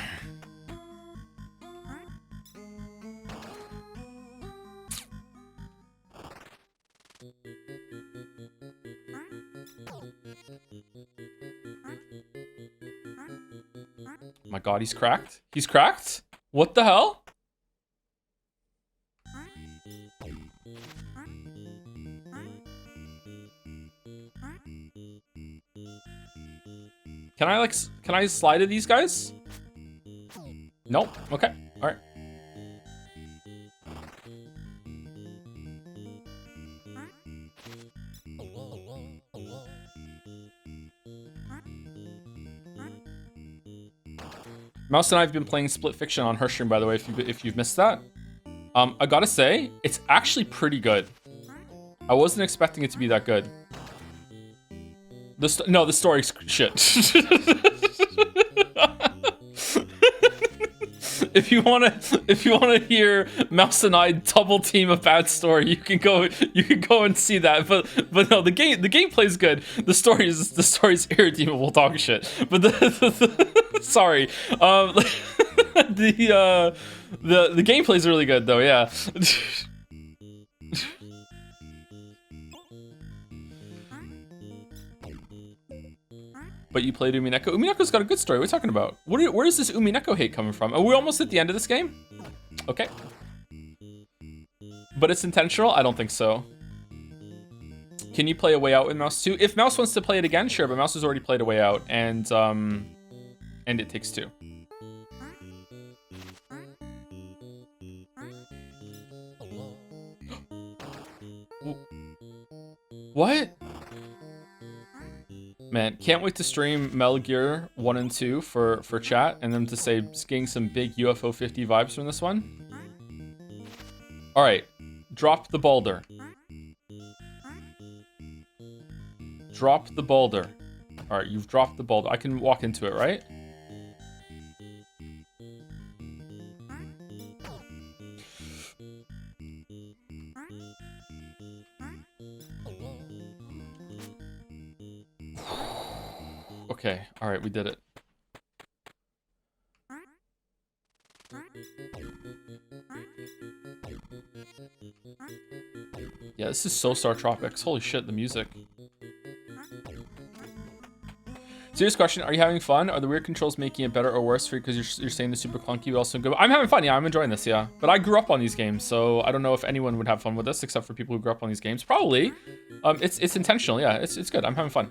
Oh my god, he's cracked. He's cracked? What the hell? Can I slide to these guys? Nope. Okay. All right. Mouse and I have been playing Split Fiction on her stream, by the way, if you've missed that. I gotta say, it's actually pretty good. I wasn't expecting it to be that good. No, the story's shit. If you wanna hear Mouse and I double team a bad story, you can go and see that. But no, the gameplay's good. The story's irredeemable dog shit. But sorry, the gameplay's really good though. Yeah. But you played Umineko. Umineko's got a good story. What are you talking about? Where is this Umineko hate coming from? Are we almost at the end of this game? Okay. But it's intentional? I don't think so. Can you play A Way Out with Mouse 2? If Mouse wants to play it again, sure, but Mouse has already played A Way Out, and It Takes Two. What? Man, can't wait to stream Metal Gear 1 and 2 for chat, and them to say getting some big UFO50 vibes from this one. All right, drop the Baldur. Drop the Baldur. All right, you've dropped the Baldur. I can walk into it, right? Okay, all right, we did it. Yeah, this is so Star Tropics. Holy shit, the music. Serious question, are you having fun? Are the weird controls making it better or worse for you because you're saying the super clunky but also good? I'm having fun, yeah, I'm enjoying this, yeah. But I grew up on these games, so I don't know if anyone would have fun with this except for people who grew up on these games. Probably. It's intentional, yeah, it's good. I'm having fun.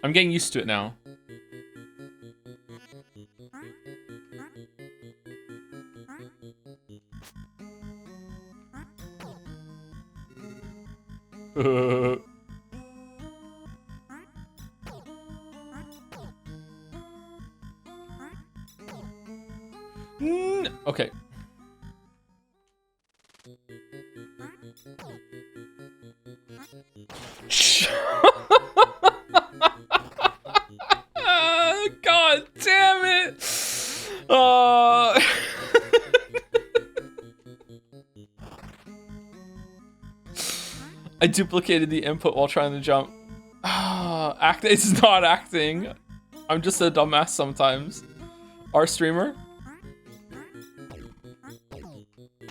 I'm getting used to it now. Okay. God damn it! I duplicated the input while trying to jump. It's not acting. I'm just a dumbass sometimes. Our streamer?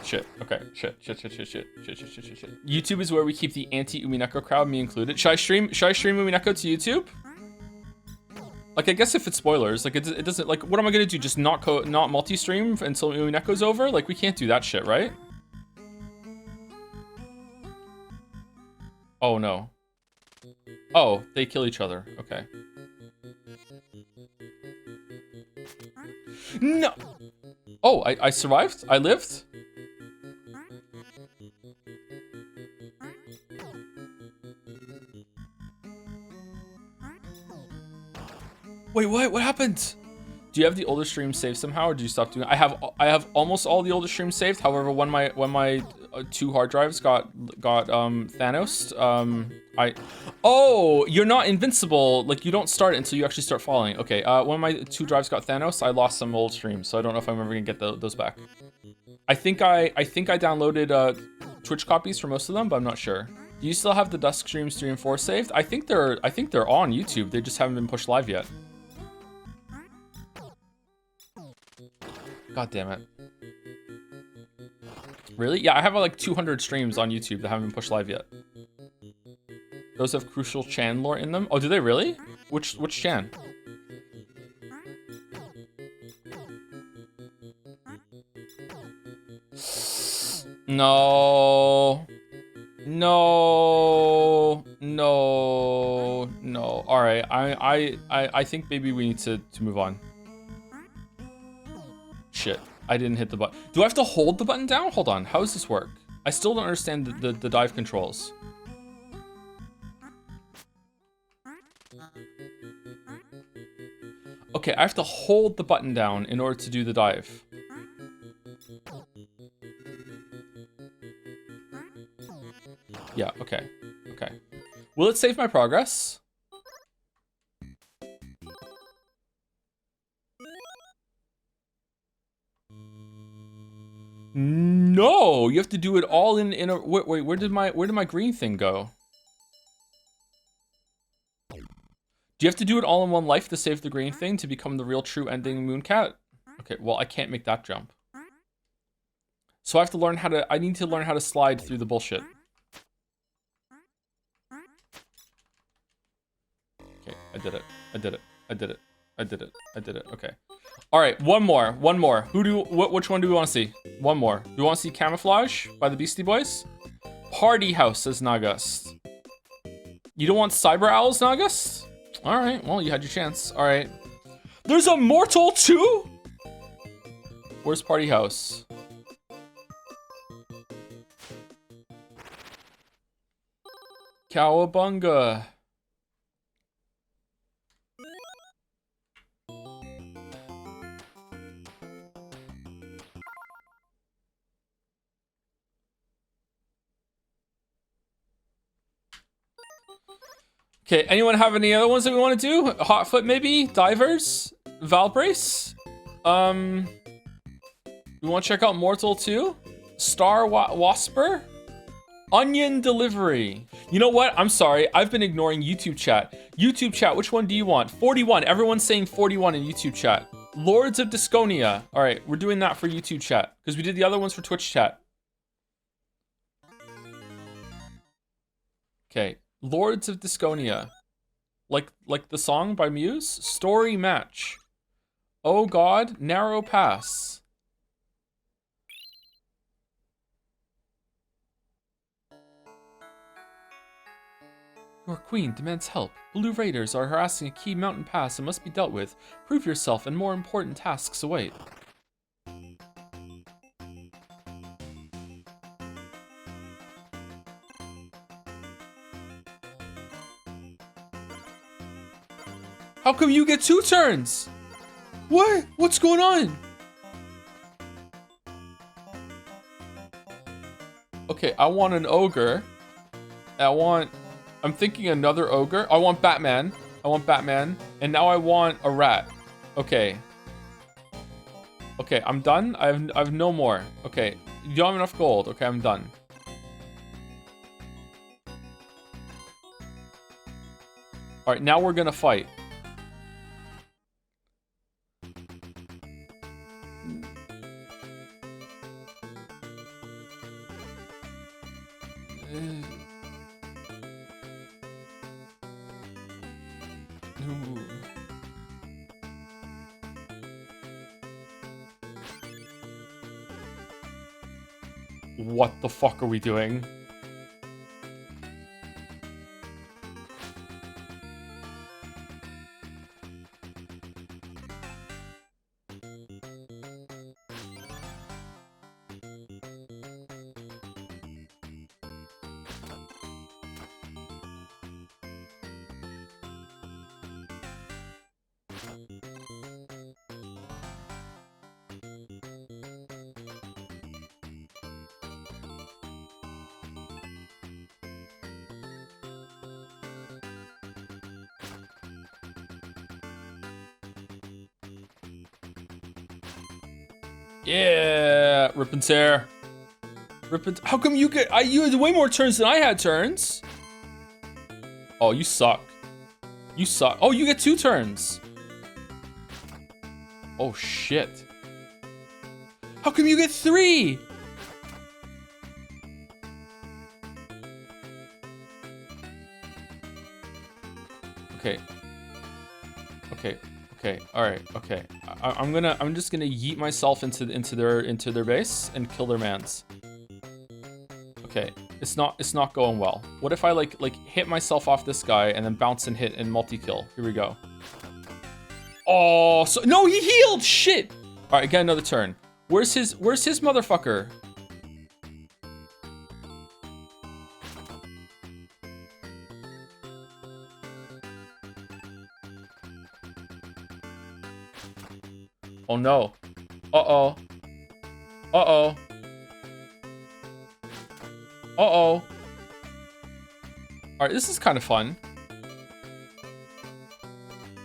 Shit. Okay. Shit. YouTube is where we keep the anti-Umineko crowd, me included. Should I stream Umineko to YouTube? Like, I guess if it's spoilers, like it doesn't, like, what am I gonna do? Just not multi-stream until Umineko's over? Like, we can't do that shit, right? Oh no. Oh, they kill each other. Okay. No. Oh, I survived? I lived? Wait, what? What happened? Do you have the older streams saved somehow, or did you stop doing it? I have almost all the older streams saved. However, when my 2 hard drives got Thanos, oh, you're not invincible. Like, you don't start it until you actually start falling. Okay, when my 2 drives got Thanos, I lost some old streams, so I don't know if I'm ever gonna get those back. I think I downloaded Twitch copies for most of them, but I'm not sure. Do you still have the Dusk streams 3 and 4 saved? I think they're on YouTube. They just haven't been pushed live yet. God damn it. Really? Yeah, I have like 200 streams on YouTube that haven't been pushed live yet. Those have crucial Chan lore in them. Oh, do they really? Which Chan? No. No. No. No. All right. I think maybe we need to move on. Shit, I didn't hit the button. Do I have to hold the button down? Hold on, how does this work? I still don't understand the dive controls. Okay, I have to hold the button down in order to do the dive. Yeah, okay, okay. Will it save my progress? No, you have to do it all in a wait, where did my green thing go? Do you have to do it all in one life to save the green thing to become the real true ending Mooncat? Okay, well, I can't make that jump. So I have to learn how to I need to learn how to slide through the bullshit. Okay, I did it. I did it. I did it. I did it. I did it. Okay. All right, one more. Which one do we want to see? One more. Do we want to see Camouflage by the Beastie Boys? Party House, says Nagust. You don't want Cyber Owls, Nagust? All right, well, you had your chance. All right. There's a Mortal too? Where's Party House? Cowabunga. Okay, anyone have any other ones that we want to do? Hotfoot maybe? Divers? Valbrace? We want to check out Mortal too? Star Wasper? Onion Delivery. You know what? I'm sorry. I've been ignoring YouTube chat. YouTube chat, which one do you want? 41. Everyone's saying 41 in YouTube chat. Lords of Diskonia. All right, we're doing that for YouTube chat because we did the other ones for Twitch chat. Okay. Lords of Diskonia. Like the song by Muse? Story match. Oh God, narrow pass. Your queen demands help. Blue raiders are harassing a key mountain pass and must be dealt with. Prove yourself and more important tasks await. How come you get 2 turns? What? What's going on? Okay, I want an ogre. I'm thinking another ogre. I want Batman. And now I want a rat. Okay. Okay, I'm done. I have no more. Okay, you don't have enough gold. Okay, I'm done. All right, now we're gonna fight. What the fuck are we doing? Yeah, Rippon's hair. Rippon's. How come you get? You had way more turns than I had turns. Oh, you suck. You suck. Oh, you get 2 turns. Oh shit. How come you get 3? Okay. Okay. Okay. All right. Okay. I'm just gonna yeet myself into their base and kill their mans. Okay. It's not going well. What if I like hit myself off this guy and then bounce and hit and multi-kill? Here we go. Oh, so no, he healed. Shit. All right, get another turn. Where's his motherfucker? Oh no. Uh-oh. Uh-oh. Uh-oh. All right, this is kind of fun.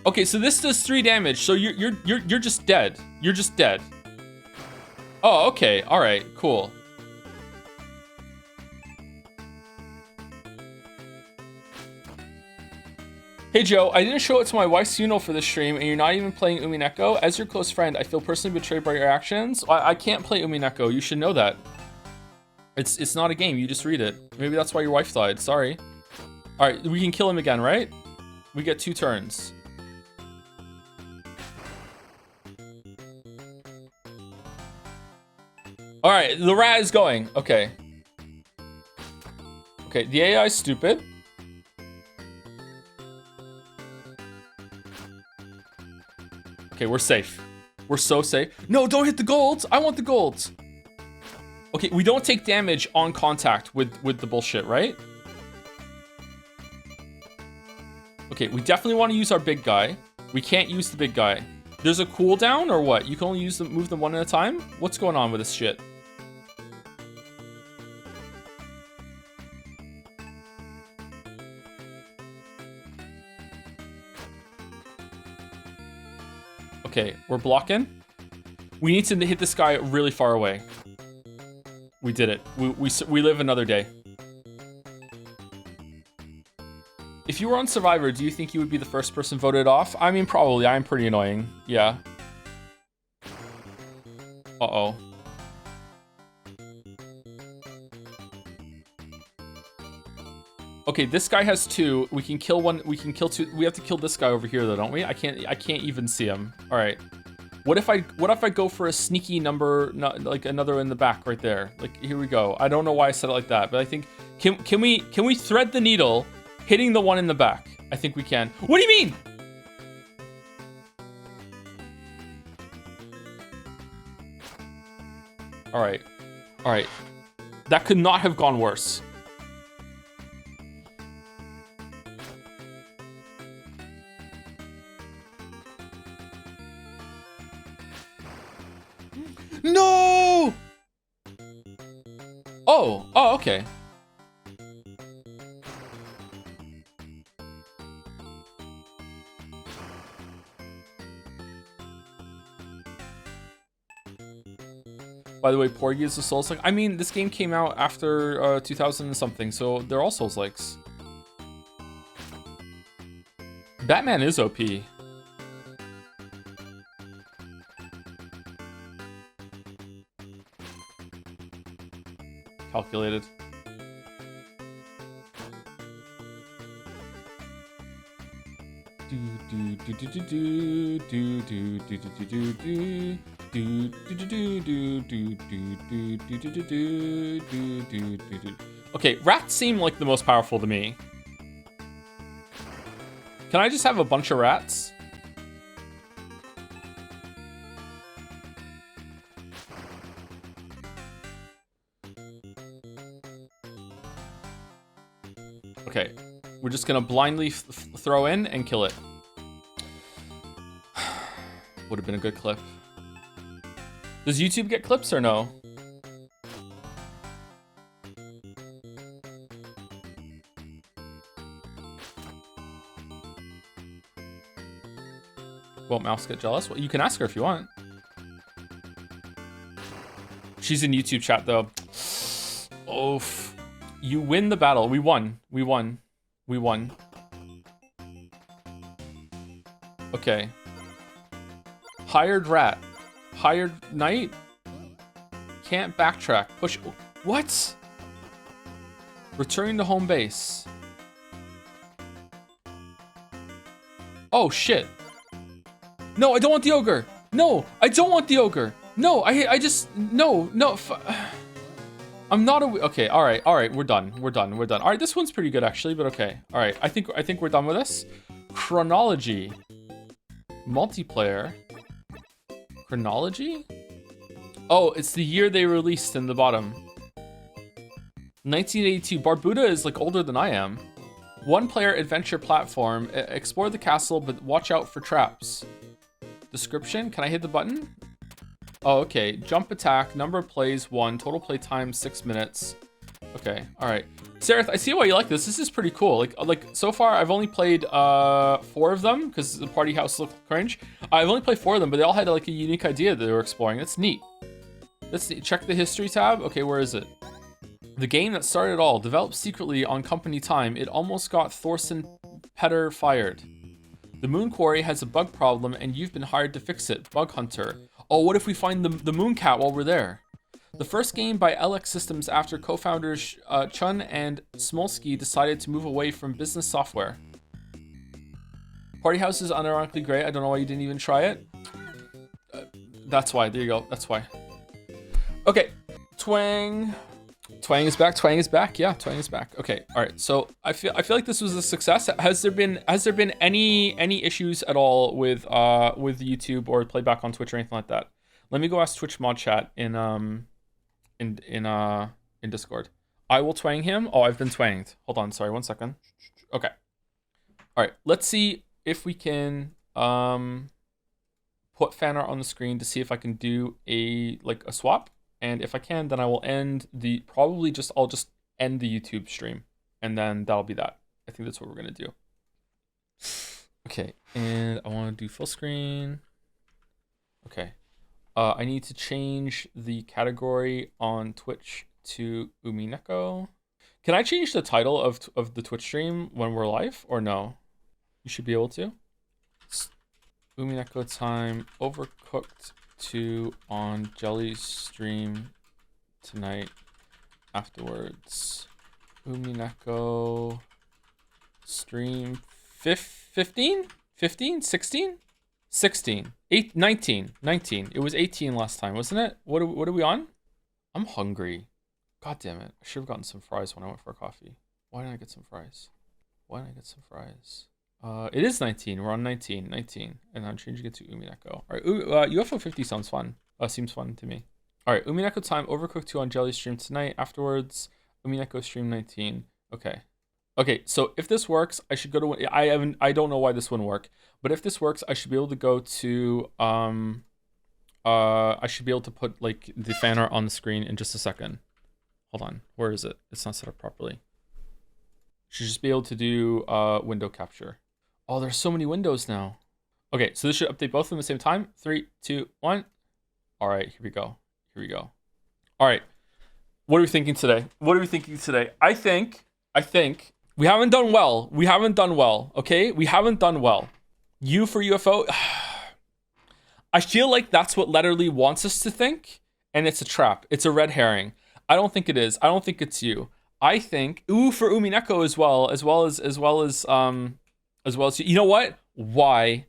Okay, so this does 3 damage. So you're just dead. You're just dead. Oh, okay. All right, cool. Hey Joe, I didn't show it to my wife's funeral for this stream, and you're not even playing Umineko. As your close friend, I feel personally betrayed by your actions. I can't play Umineko. You should know that. It's not a game. You just read it. Maybe that's why your wife died. Sorry. All right, we can kill him again, right? We get 2 turns. All right, the rat is going. Okay. Okay, the AI is stupid. Okay, we're safe. We're so safe. No, don't hit the golds. I want the golds. Okay, we don't take damage on contact with the bullshit, right? Okay, we definitely want to use our big guy. We can't use the big guy. There's a cooldown or what? You can only move them 1 at a time? What's going on with this shit? Okay, we're blocking. We need to hit this guy really far away. We did it. We live another day. If you were on Survivor, do you think you would be the first person voted off? I mean, probably. I'm pretty annoying. Yeah. Uh-oh. Okay, this guy has 2. We can kill 1. We can kill 2. We have to kill this guy over here, though, don't we? I can't even see him. All right. What if I go for a sneaky number, like another in the back right there? Like, here we go. I don't know why I said it like that, but I think can we thread the needle, hitting the one in the back? I think we can. What do you mean? All right. All right. That could not have gone worse. No! Oh, okay. By the way, Porgy is a Souls-like. I mean, this game came out after 2000 and something, so they're all Souls-likes. Batman is OP. Calculated. Okay, rats seem like the most powerful to me. Can I just have a bunch of rats? Okay, we're just gonna blindly throw in and kill it. Would have been a good clip. Does YouTube get clips or no? Won't Mouse get jealous? Well, you can ask her if you want. She's in YouTube chat though. Oh, you win the battle. We won. We won. We won. Okay. Hired rat. Hired knight. Can't backtrack. Push. What? Returning to home base. Oh shit. No, I don't want the ogre. No, I don't want the ogre. No, I just, no. I'm not a, okay, all right, we're done. All right, this one's pretty good actually, but okay. All right, I think we're done with this. Chronology. Multiplayer. Chronology? Oh, it's the year they released in the bottom. 1982. Barbuda is like older than I am. One player adventure platform. Explore the castle, but watch out for traps. Description, can I hit the button? Oh, okay. Jump attack, number of plays 1, total play time 6 minutes. Okay, all right. Sarah, I see why you like this. This is pretty cool. Like so far, I've only played 4 of them because the party house looked cringe. I've only played 4 of them, but they all had like a unique idea that they were exploring. That's neat. Let's see. Check the history tab. Okay, where is it? The game that started it all, developed secretly on company time. It almost got Thorsten Petter fired. The Moon Quarry has a bug problem, and you've been hired to fix it. Bug Hunter. Oh, what if we find the Mooncat while we're there? The first game by LX Systems after co-founders Chun and Smolsky decided to move away from business software. Party House is unironically great. I don't know why you didn't even try it. That's why. There you go. That's why. Okay. Twang. Twang is back. Twang is back. Yeah, Twang is back. Okay. All right. So I feel like this was a success. Has there been any issues at all with YouTube or playback on Twitch or anything like that? Let me go ask Twitch mod chat in Discord. I will twang him. Oh, I've been twanged. Hold on. Sorry. 1 second. Okay. All right. Let's see if we can put Fanart on the screen to see if I can do a swap. And if I can, then I will end I'll just end the YouTube stream. And then that'll be that. I think that's what we're going to do. Okay. And I want to do full screen. Okay. I need to change the category on Twitch to Umineko. Can I change the title of the Twitch stream when we're live or no? You should be able to. Umineko time, Overcooked 2 on Jelly's stream tonight afterwards. Umineko stream 15? 15? 16? 16. 19. It was 18 last time, wasn't it? What are we on? I'm hungry. God damn it. I should have gotten some fries when I went for coffee. Why didn't I get some fries? It is 19. We're on 19. And I'm changing it to Umineko. All right, UFO50 sounds fun. Seems fun to me. All right, Umineko time, Overcooked 2 on Jelly stream tonight. Afterwards, Umineko stream 19. Okay, so if this works, I should go to... I don't know why this wouldn't work. But if this works, I should be able to go to... I should be able to put, like, the fan art on the screen in just a second. Hold on. Where is it? It's not set up properly. Should just be able to do window capture. Oh, there's so many windows now. Okay, so this should update both of them at the same time. 3, 2, 1. All right, here we go. All right. What are we thinking today? I think we haven't done well. Okay? We haven't done well. U for UFO. I feel like that's what Letterly wants us to think, and it's a trap. It's a red herring. I don't think it is. I don't think it's you. I think ooh for Umineko as well as you know what? Why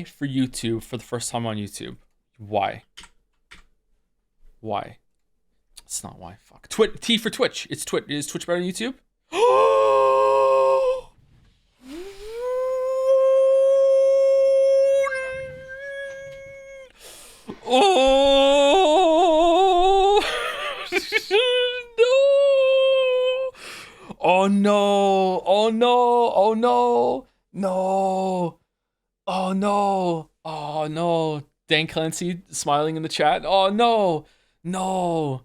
for YouTube for the first time on YouTube? Why? It's not why. Fuck. T for Twitch. It's Twitch. Is Twitch better than YouTube? Oh no! Oh no! Oh no! Oh no! No! Oh no! Oh no! Dan Clancy smiling in the chat. Oh no! No!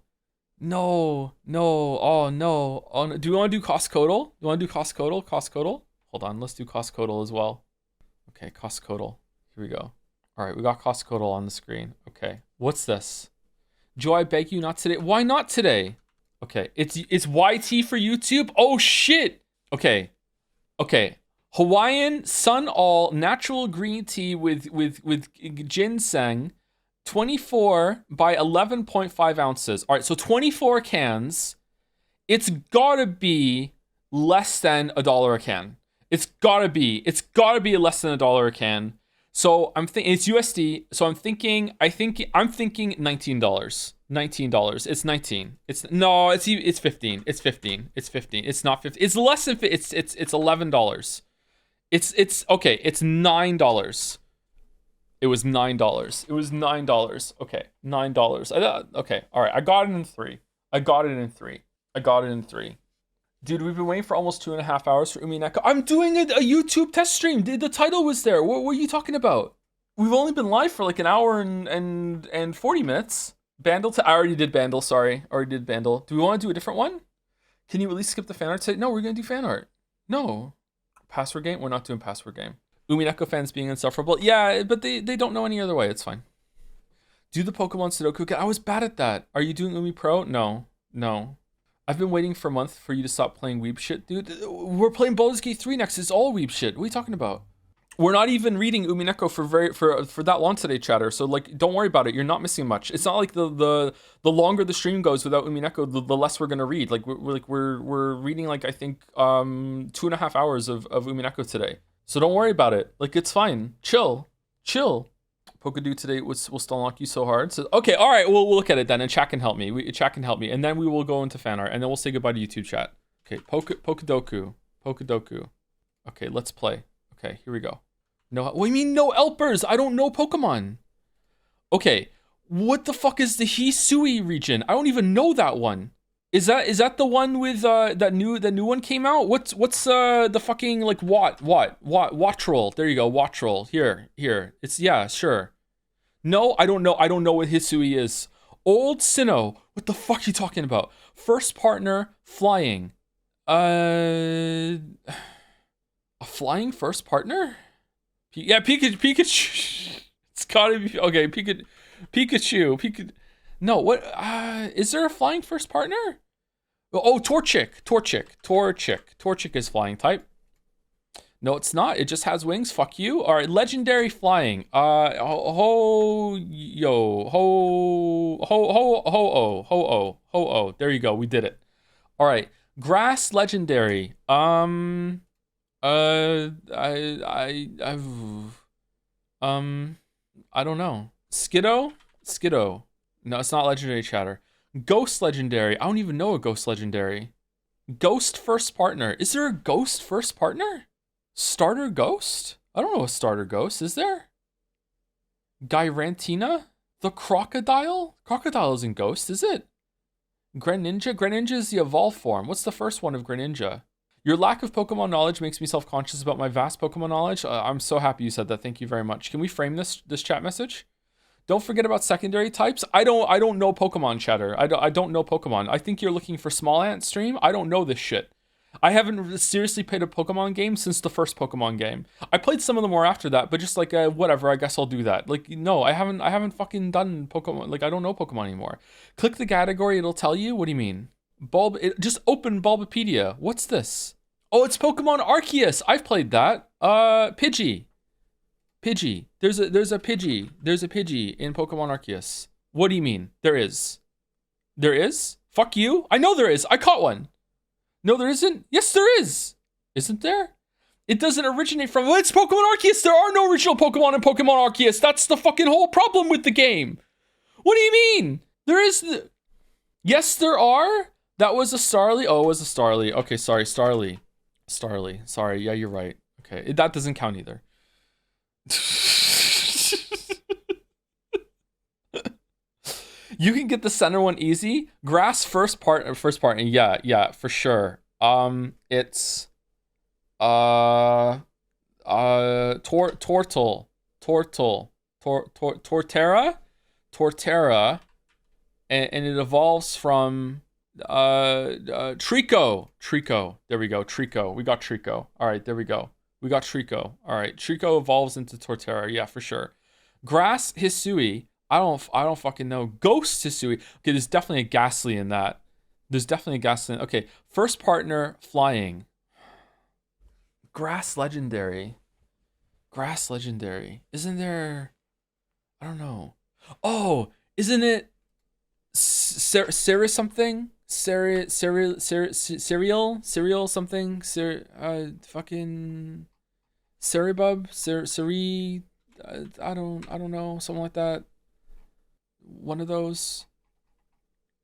No! No! Oh no! Oh no! Do we want to do cost codal? Cost codal? Hold on, let's do cost codal as well. Okay, cost codal. Here we go. All right, we got cost codal on the screen. Okay, what's this? Joe, I beg you not today. Why not today? Okay, it's YT for YouTube. Oh shit. Okay. Hawaiian Sun All natural green tea with ginseng, 24 by 11.5 ounces. All right, so 24 cans. It's gotta be less than $1 a can. It's gotta be less than $1 a can. So I'm thinking it's USD. So I'm thinking $19. $19. It's 19. It's 15. It's 15. It's 15. It's not 15. It's less than it's $11. It's okay. It's $9. It was $9. It was $9. Okay, $9. Okay, all right. I got it in 3. Dude, we've been waiting for almost 2.5 hours for Umineko. I'm doing a YouTube test stream. The title was there. What were you talking about? We've only been live for like an hour and 40 minutes. Bandle I already did Bandle, sorry. Already did Bandle. Do we want to do a different one? Can you at least skip the fan art today? No, we're going to do fan art. No. Password game? We're not doing password game. Umineko fans being insufferable. Yeah, but they don't know any other way. It's fine. Do the Pokemon Sudoku. I was bad at that. Are you doing Umi Pro? No. I've been waiting for a month for you to stop playing weeb shit, dude. We're playing Baldurs Gate 3 next. It's all weeb shit. What are you talking about? We're not even reading Umineko for that long today, chatter. So like, don't worry about it. You're not missing much. It's not like the longer the stream goes without Umineko, the less we're gonna read. Like we're reading like I think 2.5 hours of Umineko today. So don't worry about it. Like it's fine. Chill. Pokadu today will still knock you so hard. So okay, all right, we'll look at it then, and chat can help me. Chat can help me, and then we will go into fan art, and then we'll say goodbye to YouTube chat. Okay, Pokadoku. Okay, let's play. Okay, here we go. No, what do you mean no Elpers? I don't know Pokemon. Okay, what the fuck is the Hisui region? I don't even know that one. Is that the one with that new one came out? What's the fucking like Wattrol? There you go, Wattrol. Here. It's yeah, sure. No, I don't know what Hisui is. Old Sinnoh. What the fuck are you talking about? First partner flying. A flying first partner? Yeah, Pikachu. It's gotta be okay. Pikachu. No, what? Is there a flying first partner? Oh, Torchic. Torchic is flying type. No, it's not. It just has wings. Fuck you. All right, legendary flying. Ho. There you go. We did it. All right, grass legendary. I don't know. Skiddo. No, it's not legendary, chatter. Ghost legendary. I don't even know a ghost legendary. Ghost first partner. Is there a ghost first partner? Starter ghost? I don't know a starter ghost. Is there? Gyrantina? The crocodile? Crocodile isn't ghost, is it? Greninja? Greninja is the evolved form. What's the first one of Greninja? Your lack of Pokemon knowledge makes me self-conscious about my vast Pokemon knowledge. I'm so happy you said that. Thank you very much. Can we frame this chat message? Don't forget about secondary types. I don't know Pokemon, chatter. I don't know Pokemon. I think you're looking for Small Ant stream. I don't know this shit. I haven't seriously played a Pokemon game since the first Pokemon game. I played some of them more after that, but just like whatever, I guess I'll do that. Like no, I haven't fucking done Pokemon. Like I don't know Pokemon anymore. Click the category, it'll tell you. What do you mean? Just open Bulbapedia. What's this? Oh, it's Pokemon Arceus. I've played that. Pidgey. There's a Pidgey. There's a Pidgey in Pokemon Arceus. What do you mean? There is. Fuck you. I know there is. I caught one. No, there isn't. Yes, there is. Isn't there? It doesn't originate from... Well, it's Pokemon Arceus. There are no original Pokemon in Pokemon Arceus. That's the fucking whole problem with the game. What do you mean? There is... Yes, there are. That was a Starly. Oh, it was a Starly. Okay, sorry. Starly. Sorry. Yeah, you're right. Okay, that doesn't count either. You can get the center one easy. Grass first part. Yeah, for sure. It's Torterra, and it evolves from Trico. There we go. Trico. We got Trico. All right, there we go. We got Trico. All right, Trico evolves into Torterra. Yeah, for sure. Grass Hisui. I don't fucking know. Ghost Hisui. Okay, there's definitely a ghastly in that. There's definitely a ghastly. Okay, first partner flying. Grass legendary. Grass legendary. Isn't there? I don't know. Oh, isn't it Sarah something? Cereal something? Fucking Ceribub? Seri I don't know, something like that. One of those.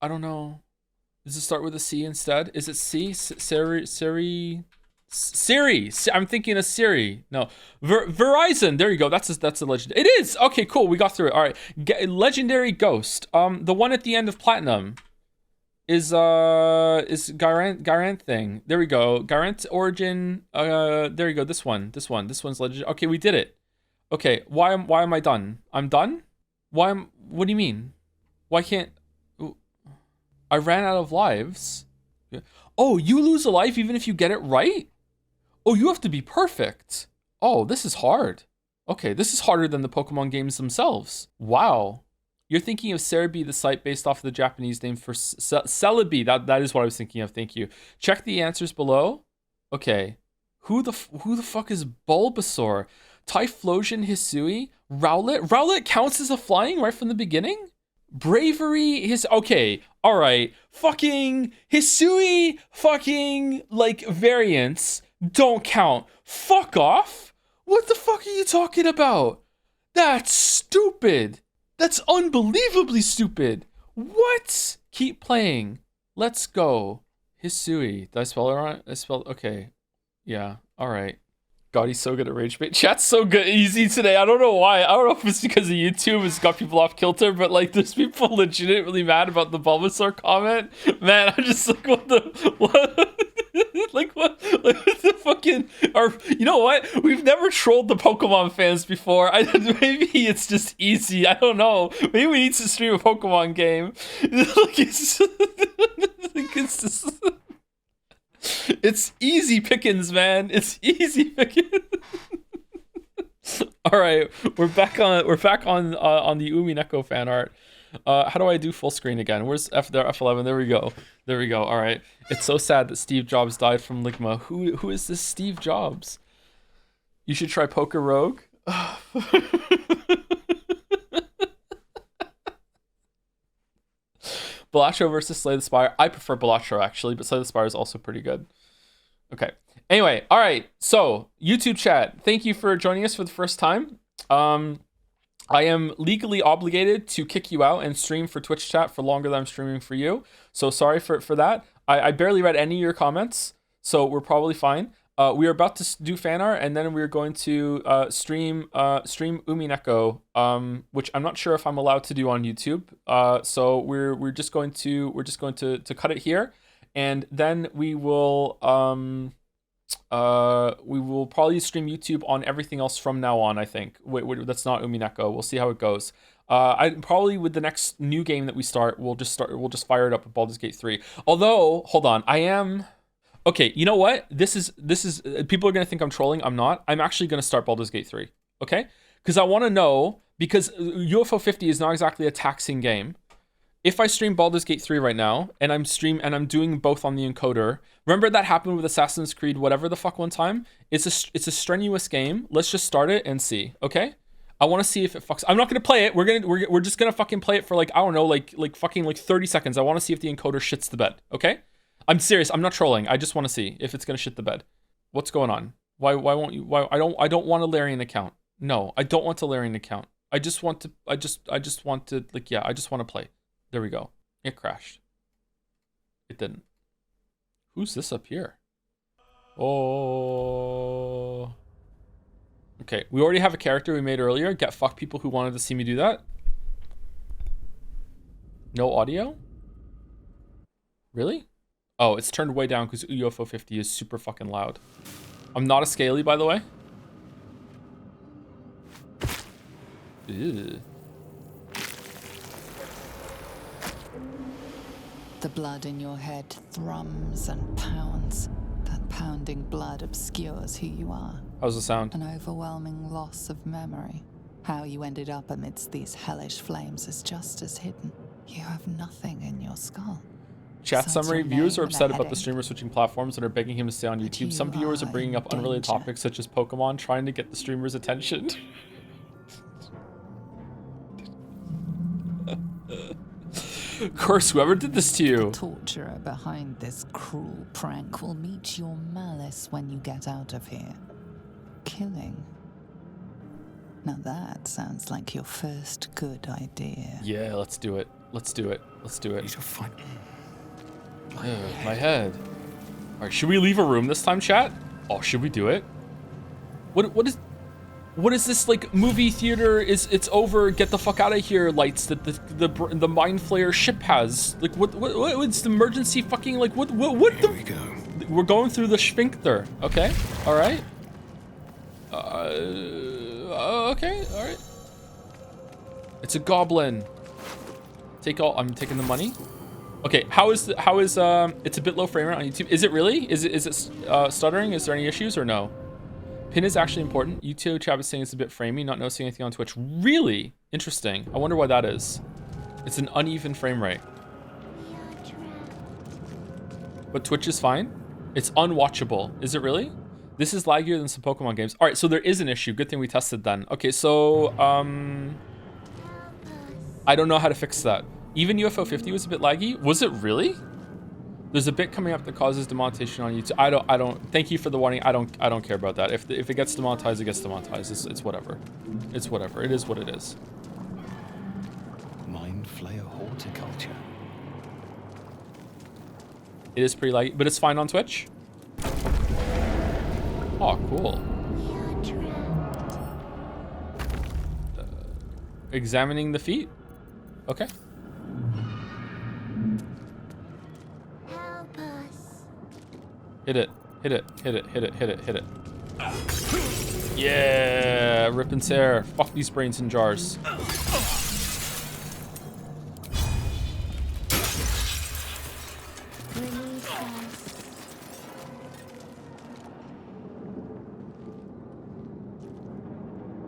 I don't know. Does it start with a C instead? Is it C? Siri. I'm thinking of Siri. No, Verizon. There you go. That's a legend. It is. Okay, cool. We got through it. All right. Legendary Ghost. The one at the end of Platinum is Garant thing. There we go. Garant origin. There you go. This one's legend. Okay, we did it. Okay. Why am I done? I'm done? What do you mean? Why can't I ran out of lives? Oh, you lose a life even if you get it right? Oh, you have to be perfect. Oh, this is hard. Okay, this is harder than the Pokemon games themselves. Wow. You're thinking of Cerebi, the site based off of the Japanese name for Celebi. That is what I was thinking of. Thank you. Check the answers below. Okay. Who the fuck is Bulbasaur? Typhlosion Hisui? Rowlet? Rowlet counts as a flying right from the beginning? Bravery, okay, all right, fucking Hisui, fucking like variants don't count. Fuck off. What the fuck are you talking about? That's stupid. That's unbelievably stupid. What? Keep playing. Let's go. Hisui. Did I spell it wrong? Okay. Yeah. All right. God, he's so good at rage bait. Chat's so good, easy today. I don't know why. I don't know if it's because of YouTube has got people off kilter, but like there's people legitimately mad about the Bulbasaur comment. Man, I'm just like, what? Like what the fucking you know what? We've never trolled the Pokemon fans before. Maybe it's just easy. I don't know. Maybe we need to stream a Pokemon game. Like it's just it's easy pickings, man. It's easy pickings. All right, we're back on the Umineko fan art. How do I do full screen again? Where's F11? There we go. All right. It's so sad that Steve Jobs died from Ligma. Who is this Steve Jobs? You should try Poker Rogue. Balatro versus Slay the Spire. I prefer Balatro actually, but Slay the Spire is also pretty good. Okay. Anyway, all right. So YouTube chat, thank you for joining us for the first time. I am legally obligated to kick you out and stream for Twitch chat for longer than I'm streaming for you. So sorry for that. I barely read any of your comments, so we're probably fine. We are about to do fan art, and then we're going to stream Umineko, which I'm not sure if I'm allowed to do on YouTube. So we're just going to cut it here, and then we will probably stream YouTube on everything else from now on. I think that's not Umineko. We'll see how it goes. I probably with the next new game that we start, we'll just fire it up with Baldurs Gate 3. Although, hold on, okay, you know what? This is people are gonna think I'm trolling. I'm not. I'm actually gonna start Baldur's Gate 3. Okay? Because I want to know, because UFO50 is not exactly a taxing game. If I stream Baldur's Gate 3 right now, and I'm doing both on the encoder. Remember that happened with Assassin's Creed whatever the fuck one time? It's a strenuous game. Let's just start it and see. Okay? I want to see if it fucks. I'm not gonna play it. We're just gonna fucking play it for like, I don't know, like fucking 30 seconds. I want to see if the encoder shits the bed. Okay? I'm serious. I'm not trolling. I just want to see if it's gonna shit the bed. What's going on? Why won't you? Why I don't want a Larian account. No, I don't want a Larian account. I just want to. I just want to like I just want to play. There we go. It crashed. It didn't. Who's this up here? Oh. Okay, we already have a character we made earlier. Get fuck people who wanted to see me do that. No audio? Really? Oh, it's turned way down because UFO50 is super fucking loud. I'm not a scaly, by the way. Ew. The blood in your head thrums and pounds. That pounding blood obscures who you are. How's the sound? An overwhelming loss of memory. How you ended up amidst these hellish flames is just as hidden. You have nothing in your skull. Chat Besides summary, your viewers are name and a upset about the heading. streamer switching platforms and are begging him to stay on YouTube. Some you viewers are are bringing in up unrelated danger. topics such as Pokemon, trying to get the streamer's attention. Of course, whoever did this to you. The torturer behind this cruel prank will meet your malice when you get out of here. Killing. Now that sounds like your first good idea. Yeah, let's do it. Let's do it. Let's do it. Need to find My head. All right, should we leave a room this time, chat? Oh, should we do it? What is this, like, movie theater? It's over, get the fuck out of here lights that the Mind Flayer ship has? Like, what's the emergency fucking, like, what Here we go. We're going through the sphincter. Okay, all right. Okay, all right. It's a goblin. I'm taking the money. Okay, how is it's a bit low frame rate on YouTube. Is it really? Is it stuttering? Is there any issues or no? Pin is actually important. YouTube chat is saying it's a bit framey, not noticing anything on Twitch. Really? Interesting. I wonder why that is. It's an uneven frame rate. But Twitch is fine. It's unwatchable. Is it really? This is laggier than some Pokemon games. All right, so there is an issue. Good thing we tested then. Okay, so I don't know how to fix that. Even UFO50 was a bit laggy. Was it really? There's a bit coming up that causes demonetization on YouTube. I don't. Thank you for the warning. I don't care about that. If it gets demonetized, it gets demonetized. It's whatever. It's whatever. It is what it is. Mind Flayer horticulture. It is pretty laggy, but it's fine on Twitch. Oh, cool. Examining the feet. Okay. Help us. Hit it. Hit it. Hit it. Hit it. Hit it. Hit it. Yeah. Rip and tear. Fuck these brains in jars. Release us.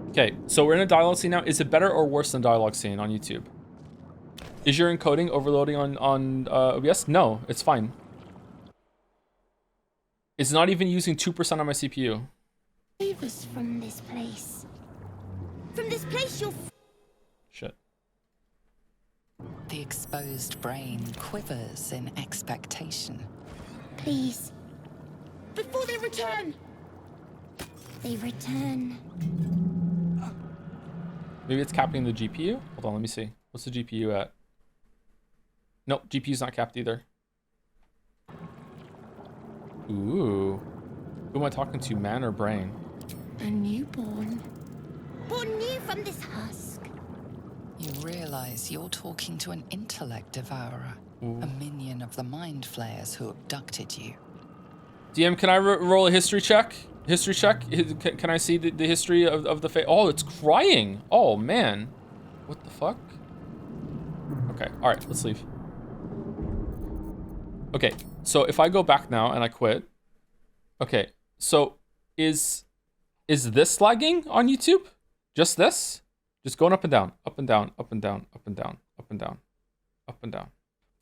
Okay, so we're in a dialogue scene now. Is it better or worse than dialogue scene on YouTube? Is your encoding overloading on OBS? No, it's fine. It's not even using 2% on my CPU. Save us from this place. From this place, you'll. Shit. The exposed brain quivers in expectation. Please. Before they return. They return. Maybe it's capping the GPU? Hold on, let me see. What's the GPU at? Nope, GPU's not capped either. Ooh. Who am I talking to, man or brain? A newborn. Born new from this husk. You realize you're talking to an intellect devourer, a minion of the Mind Flayers who abducted you. DM, can I roll a history check? History check? Can I see the history of the face? Oh, it's crying. Oh, man. What the fuck? Okay, all right, let's leave. Okay, so if I go back now and I quit. Okay, so is this lagging on YouTube? Just this? Just going up and down, up and down, up and down, up and down, up and down, up and down.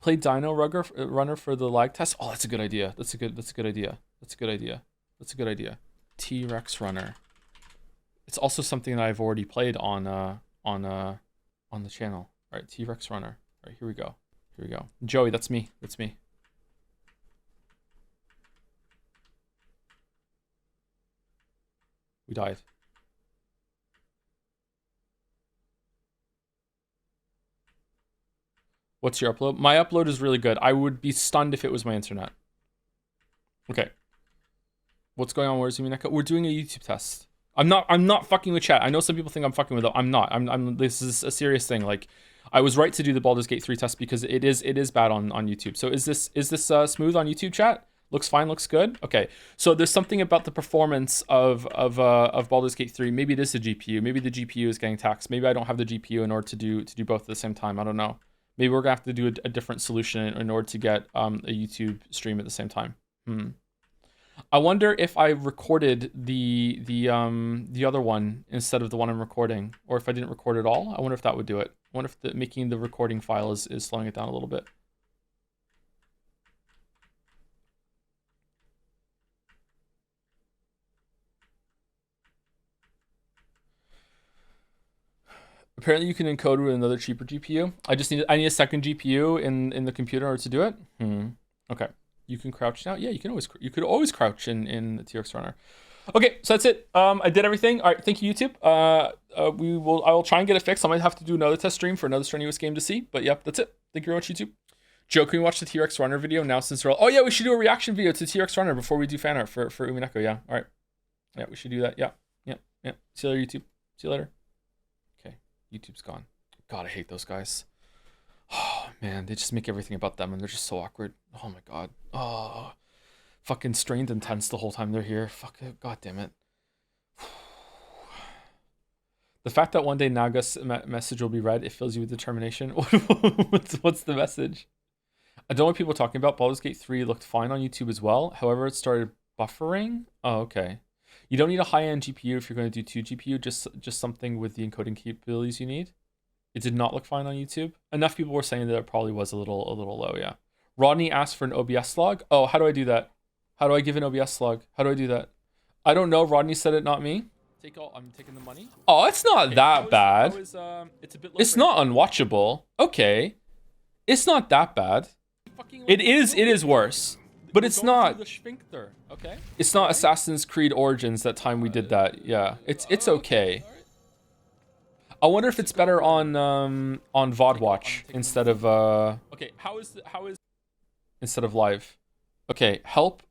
Play Dino Runner for the lag test. Oh, that's a good idea. That's a good idea. That's a good idea. That's a good idea. T-Rex Runner. It's also something that I've already played on the channel. All right, T-Rex Runner. All right, here we go. Here we go. Joey, that's me. That's me. We died. What's your upload? My upload is really good. I would be stunned if it was my internet. Okay. What's going on? Where's Umineko? We're doing a YouTube test. I'm not fucking with chat. I know some people think I'm fucking with it. I'm not. This is a serious thing. Like, I was right to do the Baldurs Gate 3 test because it is bad on YouTube. So is this smooth on YouTube, chat? Looks fine, looks good. Okay. So there's something about the performance of Baldurs Gate 3. Maybe it is the GPU. Maybe the GPU is getting taxed. Maybe I don't have the GPU in order to do both at the same time. I don't know. Maybe we're gonna have to do a different solution in order to get a YouTube stream at the same time. I wonder if I recorded the other one instead of the one I'm recording, or if I didn't record it all. I wonder if that would do it. I wonder if making the recording file is slowing it down a little bit. Apparently you can encode with another cheaper GPU. I need a second GPU in the computer in order to do it. Okay. You can crouch now. Yeah, you could always crouch in the T-Rex runner. Okay, so that's it. I did everything. All right, thank you, YouTube. I will try and get it fixed. I might have to do another test stream for another strenuous game to see. But yep, that's it. Thank you very much, YouTube. Joe, can we watch the T-Rex runner video now since we're all... Oh yeah, we should do a reaction video to T-Rex runner before we do fan art for Umineko. Yeah. All right. Yeah, we should do that. Yeah. See you later, YouTube. See you later. YouTube's gone. God, I hate those guys. Oh, man, they just make everything about them, and they're just so awkward. Oh, my God. Oh, fucking strained and tense the whole time they're here. Fuck it. God damn it. The fact that one day Naga's message will be read, it fills you with determination. What's the message? I don't know what people are talking about. Baldurs Gate 3 looked fine on YouTube as well. However, it started buffering. Oh, okay. You don't need a high-end GPU if you're going to do 2 GPU, just something with the encoding capabilities you need. It did not look fine on YouTube. Enough people were saying that it probably was a little low, yeah. Rodney asked for an OBS log. Oh, how do I do that? How do I give an OBS log? How do I do that? I don't know. Rodney said it, not me. I'm taking the money. Oh, it's not that bad. It's a bit low. It's not unwatchable. Okay. It's not that bad. It is worse. But it's not. Okay. It's not Assassin's Creed Origins that time we did that. Yeah. It's okay. I wonder if it's better on VOD watch instead of okay, how is instead of live. Okay, help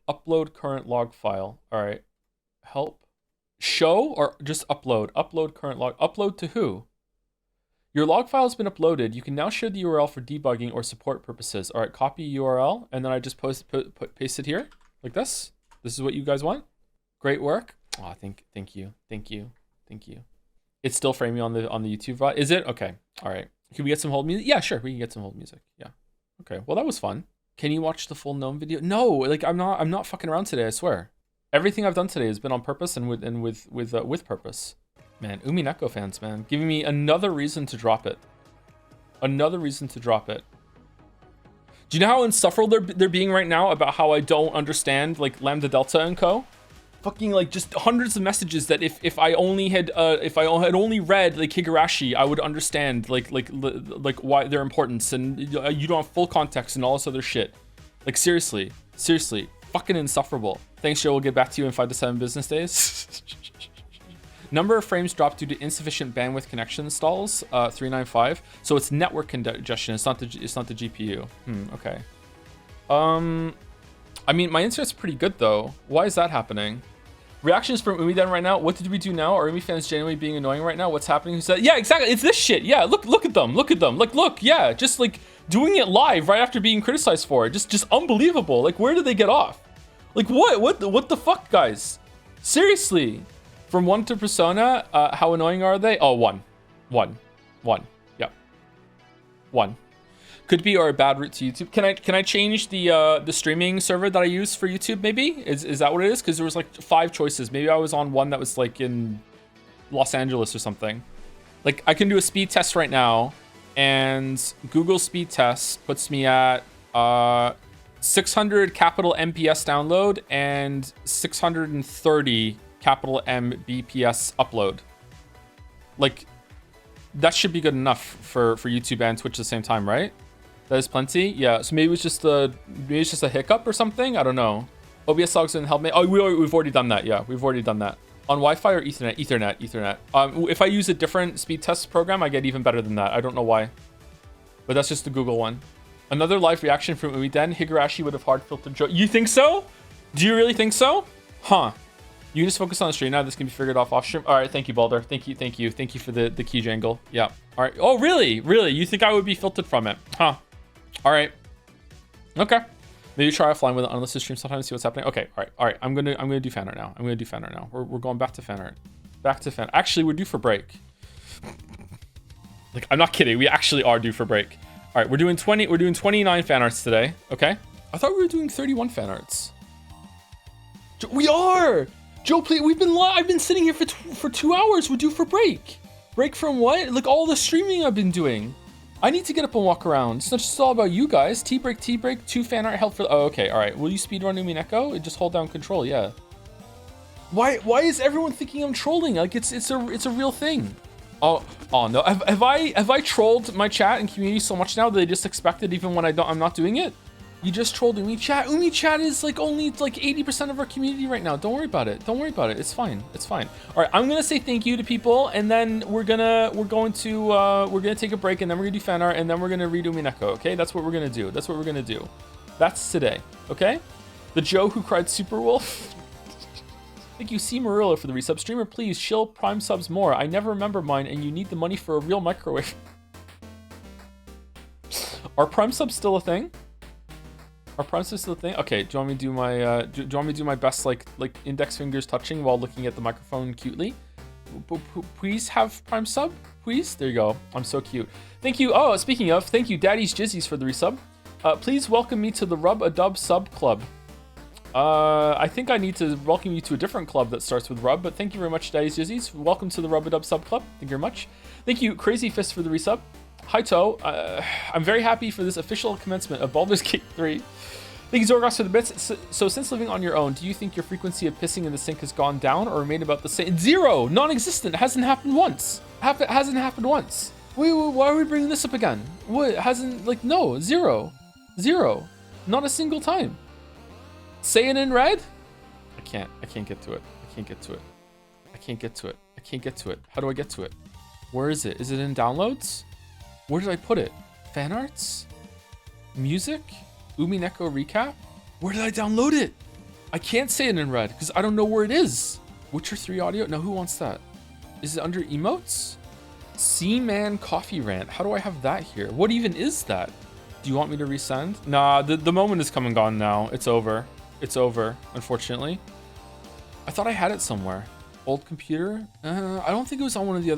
upload current log file. All right. Help show or just upload. Upload current log. Upload to who? Your log file has been uploaded. You can now share the URL for debugging or support purposes. All right, copy URL, and then I just paste it here like this. This is what you guys want. Great work. Oh, thank you. It's still framing on the YouTube VOD. Is it? Okay. All right. Can we get some hold music? Yeah, sure. We can get some hold music. Yeah. Okay. Well, that was fun. Can you watch the full gnome video? No, like I'm not fucking around today. I swear. Everything I've done today has been on purpose and with purpose. Man, Umineko fans, man, giving me another reason to drop it. Another reason to drop it. Do you know how insufferable they're being right now about how I don't understand like Lambda Delta and co? Fucking like just hundreds of messages that if I only had only read like Higurashi, I would understand like why their importance, and you don't have full context and all this other shit. Like seriously, fucking insufferable. Thanks, Joe. We'll get back to you in 5 to 7 business days. Number of frames dropped due to insufficient bandwidth connection stalls, 395. So it's network congestion. It's not the GPU. Okay. I mean, my internet's pretty good though. Why is that happening? Reactions from Umiden right now. What did we do now? Are Umi fans genuinely being annoying right now? What's happening? Who said? Yeah, exactly. It's this shit. Yeah, look at them. Like, look. Yeah, just like doing it live right after being criticized for it. Just unbelievable. Like, where did they get off? Like, what the fuck, guys? Seriously. From 1 to Persona, how annoying are they? Oh, 1. Yep. 1. Could be or a bad route to YouTube. Can I change the streaming server that I use for YouTube? Maybe is that what it is? Because there was like 5 choices. Maybe I was on one that was like in Los Angeles or something. Like I can do a speed test right now, and Google speed test puts me at 600 capital MPS download and 630 capital Mbps upload. Like that should be good enough for YouTube and Twitch at the same time, right? That is plenty. Yeah, so maybe it's just a hiccup or something. I don't know. OBS logs didn't help me. Oh, we've already done that. Yeah, we've already done that. On Wi-Fi or Ethernet? Ethernet. If I use a different speed test program, I get even better than that. I don't know why, but that's just the Google one. Another live reaction from Umiden. Higurashi would have hard filtered joke. You think so? Do you really think so? Huh? You can just focus on the stream now. This can be figured off off stream. All right, thank you, Baldur. Thank you for the key jangle. Yeah. All right. Oh, really? You think I would be filtered from it? Huh? All right. Okay. Maybe try offline with an unlisted stream sometime and see what's happening. Okay. All right. I'm gonna do fan art now. We're going back to fan art. Actually, we're due for break. Like, I'm not kidding. We actually are due for break. All right. We're doing 29 fan arts today. Okay. I thought we were doing 31 fan arts. We are! Joe, please, I've been sitting here for 2 hours. We're due for break. Break from what? Like all the streaming I've been doing. I need to get up and walk around. It's not just all about you guys. Tea break, 2 Fanart held for, oh, okay, all right. Will you speedrun Umineko? Just hold down control, yeah. Why is everyone thinking I'm trolling? Like it's a real thing. Oh no, have I trolled my chat and community so much now that they just expect it even when I'm not doing it? You just trolled UmiChat. UmiChat is like only like 80% of our community right now. Don't worry about it. Don't worry about it. It's fine. It's fine. All right, I'm gonna say thank you to people, and then we're gonna take a break, and then we're gonna do fan art, and then we're gonna read Umineko. Okay, that's what we're gonna do. That's what we're gonna do. That's today. Okay. The Joe who cried Super Wolf. Thank you, C. Marilla, for the resub. Streamer, please shill Prime subs more. I never remember mine, and you need the money for a real microwave. Are Prime subs still a thing? Are Prime subs still a thing? Okay, do you want me to do my do you want me to do my best like index fingers touching while looking at the microphone cutely? Please have Prime sub, please. There you go. I'm so cute. Thank you. Oh, speaking of, thank you, Daddy's Jizzies, for the resub. Please welcome me to the Rub a Dub sub club. I think I need to welcome you to a different club that starts with Rub, but thank you very much, Daddy's Jizzies. Welcome to the Rub a Dub sub club. Thank you very much. Thank you, Crazy Fist, for the resub. Hi, Toe. I'm very happy for this official commencement of Baldur's Gate 3. Thank you, Zorgos, for the bits. So since living on your own, do you think your frequency of pissing in the sink has gone down or remained about the same? Zero! Non-existent. It hasn't happened once. Hasn't happened once. Wait, why are we bringing this up again? What? Hasn't, like, no. Zero. Zero. Not a single time. Say it in red? I can't get to it. I can't get to it. I can't get to it. I can't get to it. How do I get to it? Where is it? Is it in downloads? Where did I put it? Fan arts? Music? Umineko recap? Where did I download it? I can't say it in red because I don't know where it is. Witcher 3 audio? No, who wants that? Is it under emotes? Seaman coffee rant. How do I have that here? What even is that? Do you want me to resend? Nah, the moment is come and gone now. It's over. It's over, unfortunately. I thought I had it somewhere. Old computer? I don't think it was on one of the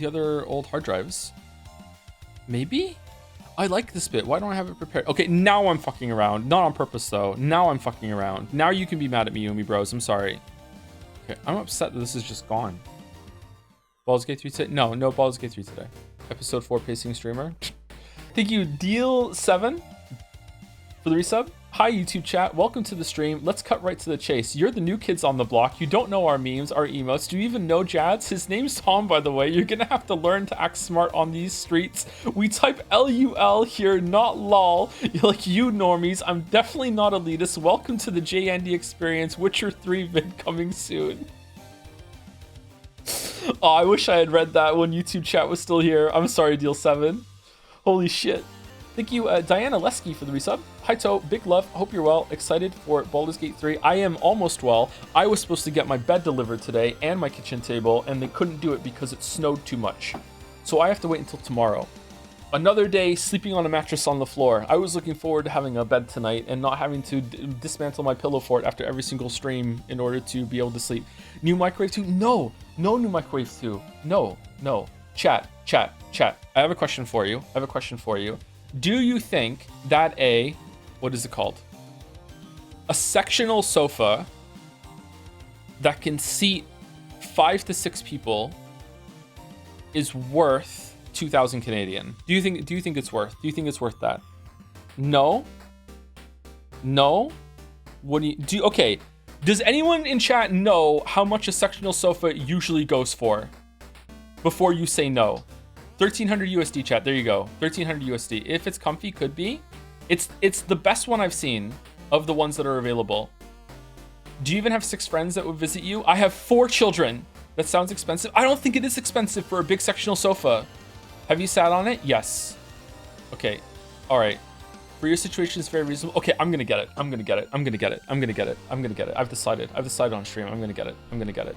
other old hard drives. Maybe? I like this bit. Why don't I have it prepared? Okay, now I'm fucking around. Not on purpose, though. Now I'm fucking around. Now you can be mad at me, Umi bros. I'm sorry. Okay, I'm upset that this is just gone. Baldurs Gate 3 today? No, Baldurs Gate 3 today. Episode 4 pacing streamer. Thank you, Deal7, for the resub. Hi, YouTube chat. Welcome to the stream. Let's cut right to the chase. You're the new kids on the block. You don't know our memes, our emotes. Do you even know Jads? His name's Tom, by the way. You're gonna have to learn to act smart on these streets. We type LUL here, not lol. You're like, you normies. I'm definitely not elitist. Welcome to the J Andy experience. Witcher 3 vid coming soon. Oh, I wish I had read that when YouTube chat was still here. I'm sorry, Deal7. Holy shit. Thank you, Diana Lesky, for the resub. Hi, Toe. Big love. Hope you're well. Excited for Baldur's Gate 3. I am almost well. I was supposed to get my bed delivered today and my kitchen table, and they couldn't do it because it snowed too much. So I have to wait until tomorrow. Another day sleeping on a mattress on the floor. I was looking forward to having a bed tonight and not having to dismantle my pillow fort after every single stream in order to be able to sleep. New microwave 2? No new microwave 2. No. Chat. I have a question for you. Do you think that what is it called? A sectional sofa that can seat 5 to 6 people is worth 2,000 Canadian? Do you think it's worth? Do you think it's worth that? No? What do you okay. Does anyone in chat know how much a sectional sofa usually goes for? Before you say no. 1,300 USD, chat. There you go. 1,300 USD. If it's comfy, could be. It's the best one I've seen of the ones that are available. Do you even have 6 friends that would visit you? I have 4 children. That sounds expensive. I don't think it is expensive for a big sectional sofa. Have you sat on it? Yes. Okay. All right. For your situation, it's very reasonable. Okay, I'm gonna get it. I've decided on stream. I'm gonna get it.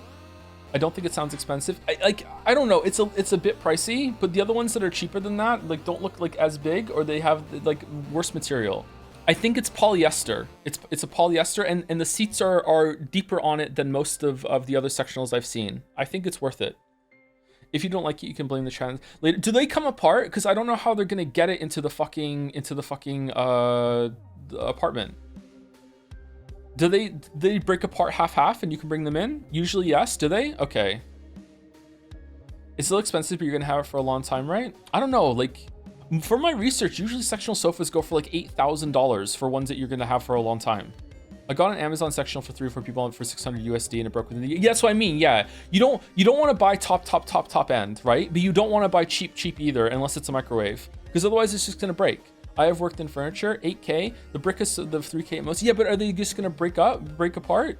I don't think it sounds expensive. I don't know. It's a bit pricey, but the other ones that are cheaper than that like don't look like as big, or they have like worse material. I think it's polyester. It's a polyester, and the seats are deeper on it than most of the other sectionals I've seen. I think it's worth it. If you don't like it, you can blame the channel later. Do they come apart? Because I don't know how they're gonna get it into the fucking apartment. Do they break apart half and you can bring them in? Usually yes. Do they? Okay. It's still expensive, but you're gonna have it for a long time, right? I don't know. Like, for my research, usually sectional sofas go for like $8,000 for ones that you're gonna have for a long time. I got an Amazon sectional for 3 or 4 people for 600 USD and it broke within the. Yeah, that's what I mean. Yeah, you don't want to buy top end, right? But you don't want to buy cheap either, unless it's a microwave, because otherwise it's just gonna break. I have worked in furniture, 8K. The brick is the 3K at most. Yeah, but are they just gonna break apart?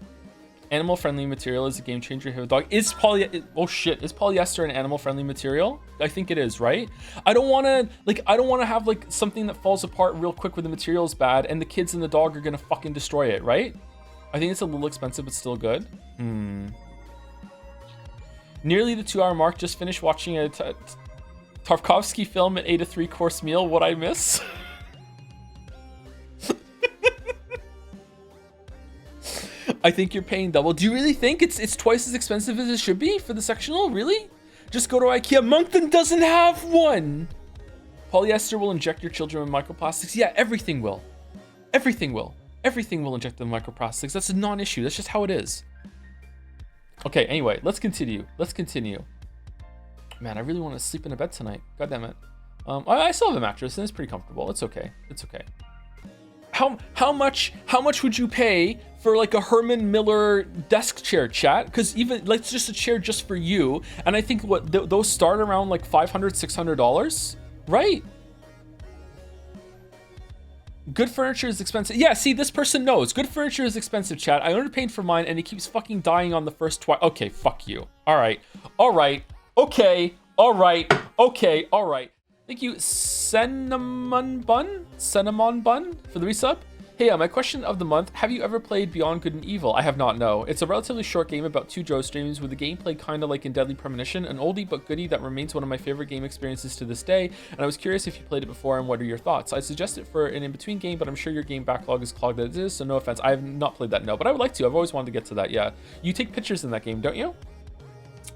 Animal friendly material is a game changer. Have a dog. Is polyester an animal friendly material? I think it is, right? I don't want to have like something that falls apart real quick when the material is bad and the kids and the dog are gonna fucking destroy it, right? I think it's a little expensive, but still good. Nearly the 2-hour mark. Just finished watching a Tarkovsky film and ate a 3-course meal. What I miss? I think you're paying double. Do you really think it's twice as expensive as it should be for the sectional? Really? Just go to IKEA. Moncton doesn't have one. Polyester will inject your children with microplastics. Yeah, everything will. Everything will inject them with microplastics. That's a non-issue. That's just how it is. Okay, anyway, let's continue. Man, I really want to sleep in a bed tonight. God damn it. I still have a mattress and it's pretty comfortable. It's okay. How much would you pay for like a Herman Miller desk chair, chat? Because even like it's just a chair just for you, and I think what those start around like $500-$600, right? Good furniture is expensive. Yeah, see, this person knows good furniture is expensive, chat. I underpaid for mine and it keeps fucking dying on the first twice. Okay, fuck you. All right, okay. Thank you, Cinnamon Bun, for the resub. Hey, my question of the month: have you ever played Beyond Good and Evil? I have not. No, it's a relatively short game about 2 Joe streams with the gameplay kind of like in Deadly Premonition, an oldie but goodie that remains one of my favorite game experiences to this day. And I was curious if you played it before and what are your thoughts. I suggest it for an in-between game, but I'm sure your game backlog is clogged as it is, so no offense. I have not played that, no, but I would like to. I've always wanted to get to that. Yeah, you take pictures in that game, don't you?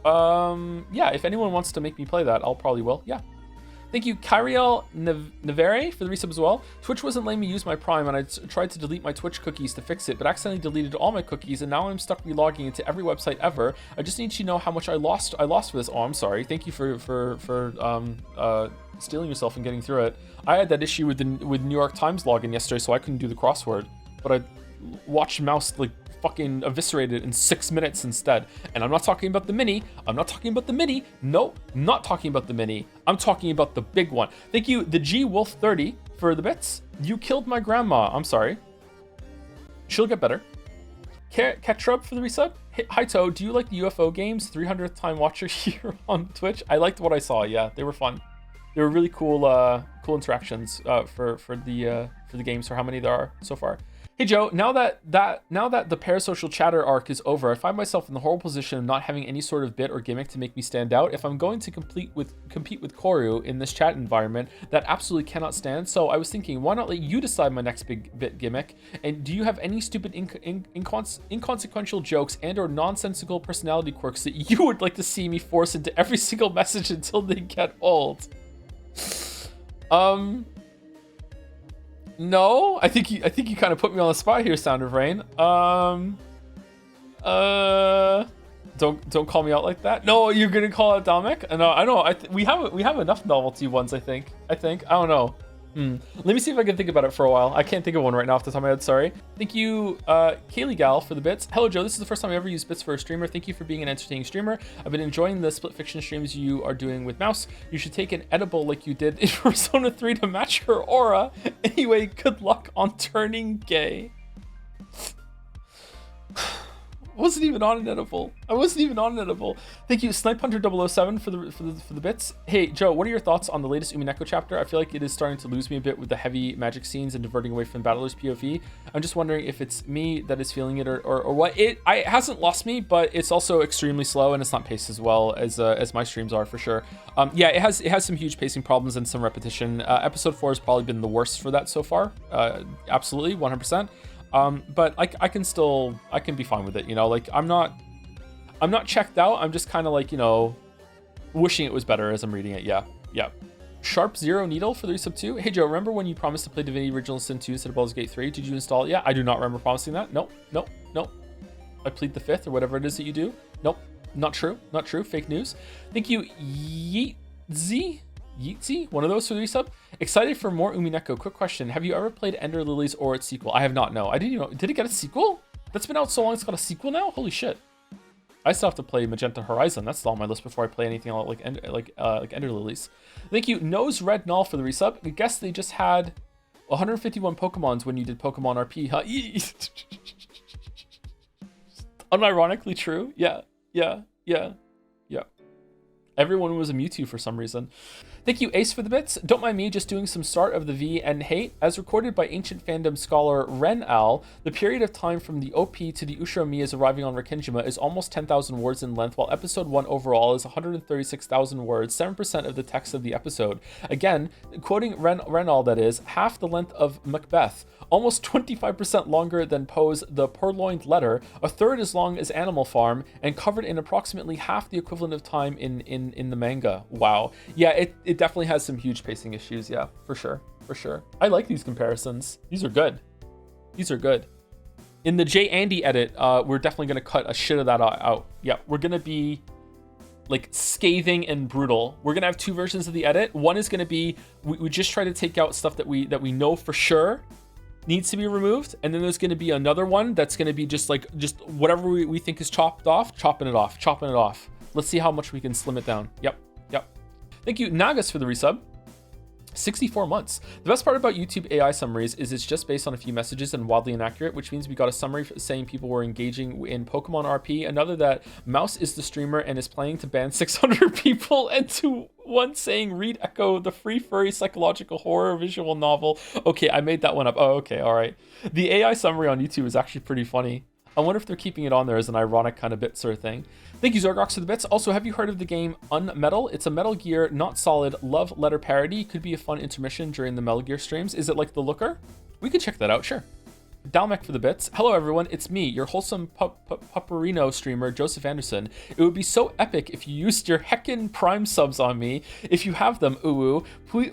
Yeah. If anyone wants to make me play that, I'll probably will. Yeah. Thank you, Kyriel Nevere, for the resub as well. Twitch wasn't letting me use my Prime, and I tried to delete my Twitch cookies to fix it, but accidentally deleted all my cookies, and now I'm stuck relogging into every website ever. I just need to know how much I lost for this. Oh, I'm sorry. Thank you for stealing yourself and getting through it. I had that issue with New York Times login yesterday, so I couldn't do the crossword, but I watched Mouse like fucking eviscerated in 6 minutes instead. And I'm not talking about the mini. No, not talking about the mini. I'm talking about the big one. Thank you, the G Wolf 30 for the bits. You killed my grandma. I'm sorry. She'll get better. Ketrub for the resub. Hi Toe, do you like the UFO games? 300th time watcher here on Twitch. I liked what I saw. Yeah, they were fun. They were really cool interactions for the games, for how many there are so far. Hey Joe, now that the parasocial chatter arc is over, I find myself in the horrible position of not having any sort of bit or gimmick to make me stand out. If I'm going to compete with Koru in this chat environment, that absolutely cannot stand. So I was thinking, why not let you decide my next big bit gimmick? And do you have any stupid inconsequential jokes and or nonsensical personality quirks that you would like to see me force into every single message until they get old? No, I think you kind of put me on the spot here, Sound of Rain. Don't call me out like that. No, you're gonna call out Dominic? No, I know. We have enough novelty ones. I think. I don't know. Let me see if I can think about it for a while. I can't think of one right now off the top of my head, sorry. Thank you, Kaylee Gal, for the bits. Hello, Joe. This is the first time I ever used bits for a streamer. Thank you for being an entertaining streamer. I've been enjoying the split fiction streams you are doing with Mouse. You should take an edible like you did in Persona 3 to match her aura. Anyway, good luck on turning gay. I wasn't even on an edible. Thank you, Snipe Hunter 007 for the bits. Hey Joe, what are your thoughts on the latest Umineko chapter? I feel like it is starting to lose me a bit with the heavy magic scenes and diverting away from Baldur's POV. I'm just wondering if it's me that is feeling it or what. It hasn't lost me, but it's also extremely slow and it's not paced as well as my streams are for sure. Yeah, it has some huge pacing problems and some repetition. Episode 4 has probably been the worst for that so far. Absolutely, 100%. But I can be fine with it, you know, like I'm not checked out. I'm just kind of like, you know, wishing it was better as I'm reading it. Yeah. Sharp Zero Needle for the resub 2. Hey Joe, remember when you promised to play Divinity Original Sin 2 instead of Baldur's Gate 3? Did you install it? Yeah, I do not remember promising that. Nope. I plead the fifth or whatever it is that you do. Nope, not true. Fake news. Thank you, Yeezy, one of those for the resub. Excited for more Umineko. Quick question: have you ever played Ender Lilies or its sequel? I have not. No, I didn't even know. Did it get a sequel? That's been out so long. It's got a sequel now. Holy shit! I still have to play Magenta Horizon. That's still on my list before I play anything like Ender Lilies. Thank you, Nose Red Null for the resub. I guess they just had 151 Pokemons when you did Pokemon RP, huh? Unironically true. Yeah. Everyone was a Mewtwo for some reason. Thank you, Ace, for the bits. Don't mind me just doing some start of the V and hate. As recorded by ancient fandom scholar Ren Al, the period of time from the OP to the Ushio Miya's arriving on Rakinjima is almost 10,000 words in length, while episode 1 overall is 136,000 words, 7% of the text of the episode. Again, quoting Ren Al, that is, half the length of Macbeth, almost 25% longer than Poe's The Purloined Letter, a third as long as Animal Farm, and covered in approximately half the equivalent of time in the manga. Wow. Yeah, it definitely has some huge pacing issues. Yeah, for sure. I like these comparisons. These are good. In the J Andy edit, we're definitely going to cut a shit of that out. Yeah, we're going to be like scathing and brutal. We're going to have two versions of the edit. One is going to be, we just try to take out stuff that we know for sure needs to be removed, and then there's going to be another one that's going to be just whatever we think is chopped off, chopping it off. Let's see how much we can slim it down. Yep. Thank you, Nagas, for the resub. 64 months. The best part about YouTube AI summaries is it's just based on a few messages and wildly inaccurate, which means we got a summary saying people were engaging in Pokemon RP, another that Mouse is the streamer and is planning to ban 600 people, and to one saying read Echo, the free furry psychological horror visual novel. Okay, I made that one up. Oh, okay, all right. The AI summary on YouTube is actually pretty funny. I wonder if they're keeping it on there as an ironic kind of bit sort of thing. Thank you, Zorgox, for the bits. Also, have you heard of the game Unmetal? It's a Metal Gear Not Solid love letter parody. Could be a fun intermission during the Metal Gear streams. Is it like The Looker? We could check that out, sure. Dalmec for the bits. Hello, everyone. It's me, your wholesome Pupperino streamer, Joseph Anderson. It would be so epic if you used your heckin' Prime subs on me. If you have them,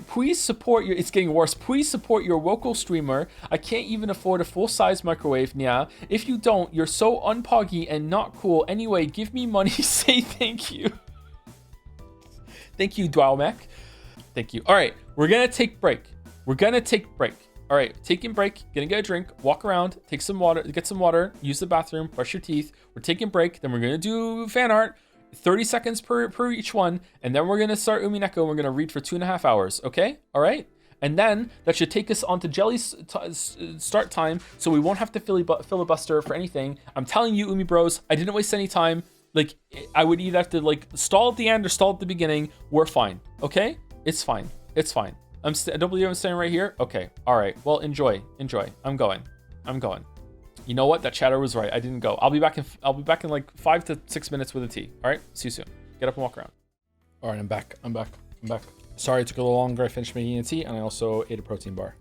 please support your... It's getting worse. Please support your local streamer. I can't even afford a full-size microwave, yeah. If you don't, you're so unpoggy and not cool. Anyway, give me money. Say thank you. Thank you, Dalmec. Thank you. All right, we're gonna take break. All right, taking break, gonna get a drink, walk around, take some water, get some water, use the bathroom, brush your teeth. We're taking break, then we're gonna do fan art, 30 seconds per each one, and then we're gonna start Umineko and we're gonna read for 2.5 hours, okay? All right? And then that should take us on to Jelly's start time, so we won't have to filibuster for anything. I'm telling you, Umi Bros, I didn't waste any time. Like, I would either have to like stall at the end or stall at the beginning. We're fine, okay? It's fine. I don't believe I'm staying right here. Okay. All right. Well, enjoy. I'm going. You know what? That chatter was right. I didn't go. I'll be back in like 5 to 6 minutes with a tea. All right. See you soon. Get up and walk around. All right. I'm back. Sorry, it took a little longer. I finished making a tea and I also ate a protein bar.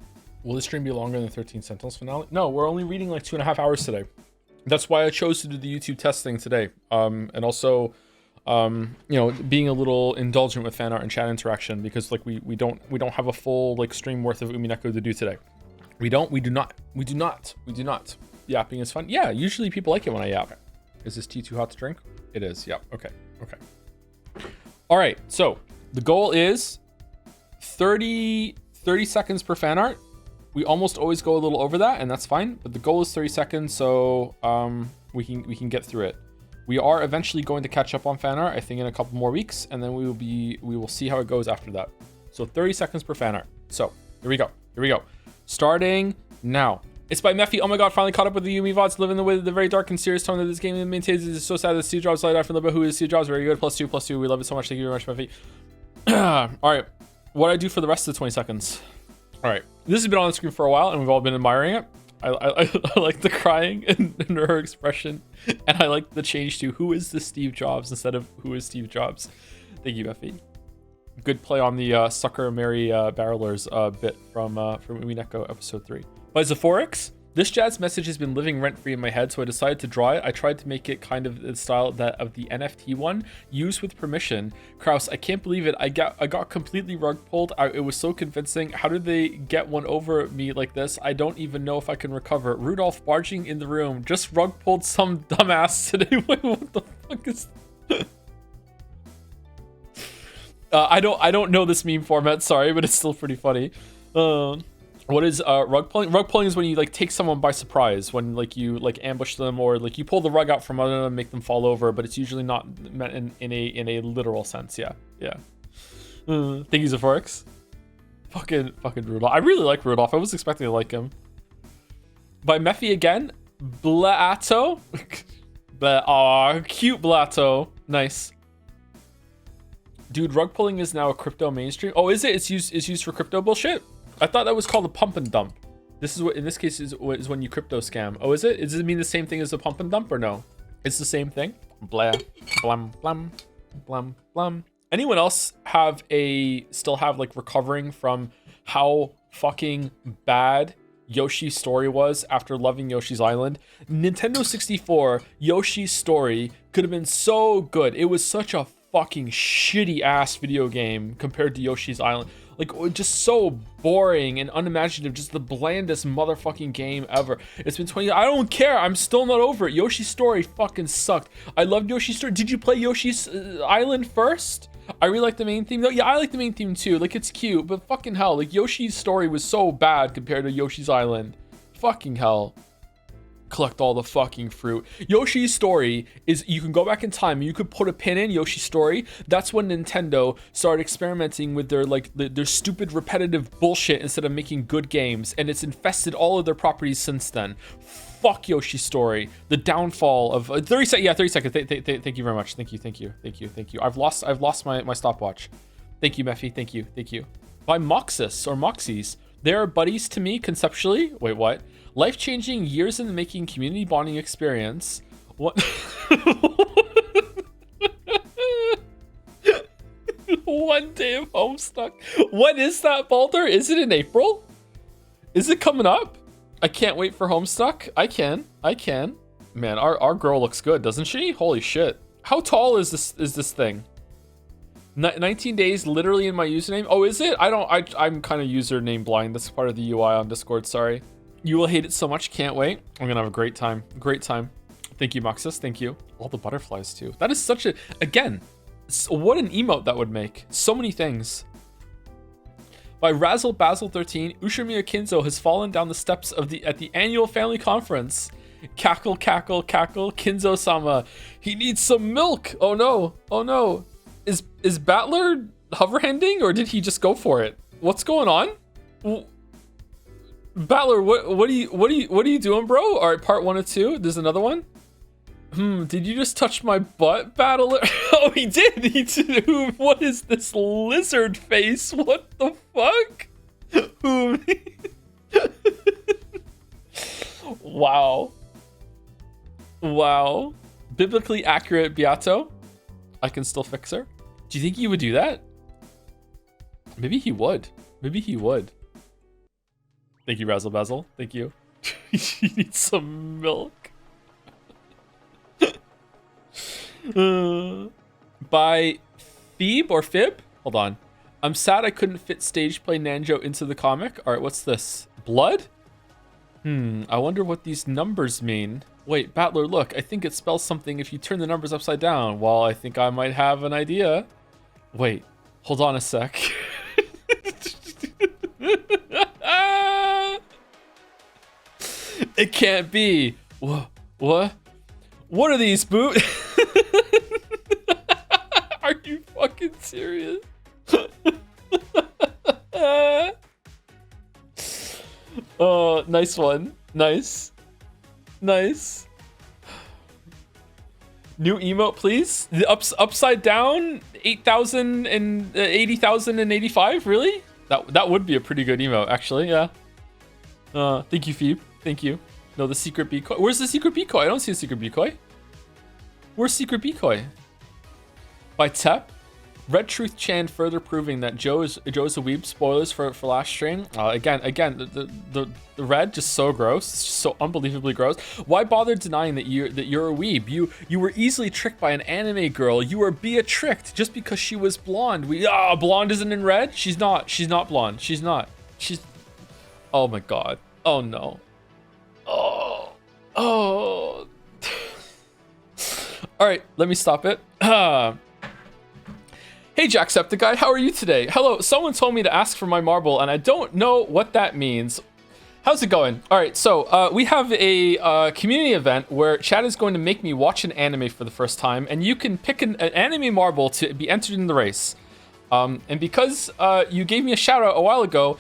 Will this stream be longer than 13 Sentinels finale? No, we're only reading like 2.5 hours today. That's why I chose to do the YouTube testing today. And also, being a little indulgent with fan art and chat interaction, because like we don't have a full like stream worth of Umineko to do today. We do not. Yapping is fun. Yeah, usually people like it when I yap. Is this tea too hot to drink? It is. Yeah. Okay. All right. So the goal is 30 seconds per fan art. We almost always go a little over that, and that's fine. But the goal is 30 seconds, so we can get through it. We are eventually going to catch up on fan art, I think in a couple more weeks, and then we will see how it goes after that. So 30 seconds per fan art. So here we go. Starting now. It's by Mephi. Oh my god, finally caught up with the Yumi VODs, living with the very dark and serious tone that this game maintains. It is so sad that Steve Jobs lied out from Liba, who is Steve Jobs. Very good. +2. We love it so much. Thank you very much, Mephi. All right. What do I do for the rest of the 20 seconds? All right. This has been on the screen for a while, and we've all been admiring it. I like the crying and her expression, and I like the change to who is the Steve Jobs instead of who is Steve Jobs. Thank you, Effie. Good play on the Sucker Mary Barrelers bit from Umineko episode 3. By Zephorix, This jazz message has been living rent-free in my head, so I decided to draw it. I tried to make it kind of the style that of the NFT one, used with permission. Kraus, I can't believe it. I got completely rug pulled. It was so convincing. How did they get one over me like this? I don't even know if I can recover. Rudolph barging in the room, just rug pulled some dumbass today. Wait, what the fuck is? I don't know this meme format. Sorry, but it's still pretty funny. What is rug pulling? Rug pulling is when you like take someone by surprise, when like you like ambush them or like you pull the rug out from under them, make them fall over, but it's usually not meant in a literal sense. Yeah. Thank you, Zephorix. Fucking Rudolph. I really like Rudolph. I was expecting to like him. By Mephi again. Blato. Aw, cute Blato. Nice. Dude, rug pulling is now a crypto mainstream. Oh, is it? It's used for crypto bullshit? I thought that was called a pump and dump. This is what, in this case, is when you crypto scam. Oh, is it? Does it mean the same thing as a pump and dump or no? It's the same thing. Blah, blum, blum, blum, blum. Anyone else still have like recovering from how fucking bad Yoshi's story was after loving Yoshi's Island? Nintendo 64, Yoshi's story could have been so good. It was such a fucking shitty ass video game compared to Yoshi's Island. Like, just so boring and unimaginative. Just the blandest motherfucking game ever. It's been 20 years. I don't care. I'm still not over it. Yoshi's Story fucking sucked. I loved Yoshi's Story. Did you play Yoshi's Island first? I really like the main theme. No, yeah, I like the main theme too. Like, it's cute, but fucking hell. Like, Yoshi's Story was so bad compared to Yoshi's Island. Fucking hell. Collect all the fucking fruit. Yoshi's Story is, you can go back in time and you could put a pin in Yoshi's Story. That's when Nintendo started experimenting with their stupid repetitive bullshit instead of making good games, and it's infested all of their properties since then. Fuck Yoshi's Story. The downfall of 30 seconds. Yeah, 30 seconds. Thank you very much. Thank you. I've lost my stopwatch. Thank you, Mephi. Thank you. By Moxus or Moxies. They are buddies to me conceptually. Wait, what? Life-changing, years in the making, community bonding experience. What? One day of Homestuck. When is that, Baldur? Is it in April? Is it coming up? I can't wait for Homestuck. I can. Man, our girl looks good, doesn't she? Holy shit. How tall is this thing? 19 days literally in my username. Oh, is it? I'm kind of username blind. That's part of the UI on Discord. Sorry. You will hate it so much. Can't wait. I'm gonna have a great time. Thank you, Moxus. Thank you. All the butterflies too. That is such a, again, what an emote that would make. So many things. By Razzle Basil 13, Ushimiya Kinzo has fallen down the steps at the annual family conference. Cackle, cackle, cackle. Kinzo-sama. He needs some milk. Oh no. Is Battler hoverhanding, or did he just go for it? What's going on? Battler, what are you doing, bro? All right, part 1 of 2. There's another one. Did you just touch my butt, Battler? Oh, he did. What is this lizard face? What the fuck? Wow. Biblically accurate, Beato. I can still fix her. Do you think he would do that? Maybe he would. Thank you, Razzle Basil. Thank you. She needs some milk. By Phoebe or Fib? Hold on. I'm sad I couldn't fit stage play Nanjo into the comic. All right, what's this? Blood? I wonder what these numbers mean. Wait, Battler, look. I think it spells something if you turn the numbers upside down. Well, I think I might have an idea. Wait, hold on a sec. It can't be. What? What are these, boot? Are you fucking serious? Oh, nice one. Nice. New emote, please. The upside down 8,000 and 80,085. Really? That would be a pretty good emote, actually. Yeah. Thank you, Phoebe. Thank you. No, the secret decoy. Where's the secret decoy? I don't see a secret decoy. Where's secret decoy? By Tep? Red Truth Chan further proving that Joe's a weeb. Spoilers for last stream. Again, the red just so gross. It's just so unbelievably gross. Why bother denying that you're a weeb? You were easily tricked by an anime girl. You were tricked just because she was blonde. Blonde isn't in red. She's not. She's not blonde. She's not. She's. Oh my god. Oh no. Oh. All right, let me stop it. Hey Jacksepticeye, how are you today? Hello, someone told me to ask for my marble and I don't know what that means. How's it going? All right, so we have a community event where chat is going to make me watch an anime for the first time, and you can pick an anime marble to be entered in the race. And because you gave me a shout out a while ago,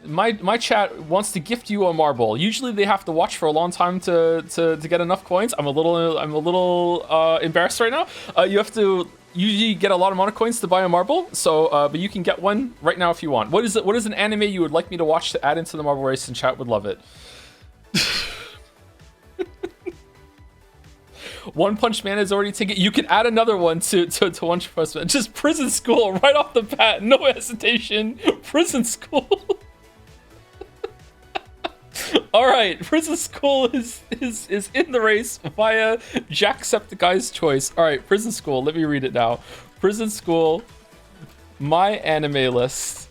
my chat wants to gift you a marble. Usually they have to watch for a long time to get enough coins. I'm a little embarrassed right now. You have to usually get a lot amount of coins to buy a marble. So, but you can get one right now if you want. What is an anime you would like me to watch to add into the marble race? And chat would love it. One Punch Man is already taken. You can add another one to One Punch Man. Just Prison School right off the bat. No hesitation. Prison School. All right, Prison School is in the race via Jacksepticeye's choice. All right, Prison School. Let me read it now. Prison School. My anime list.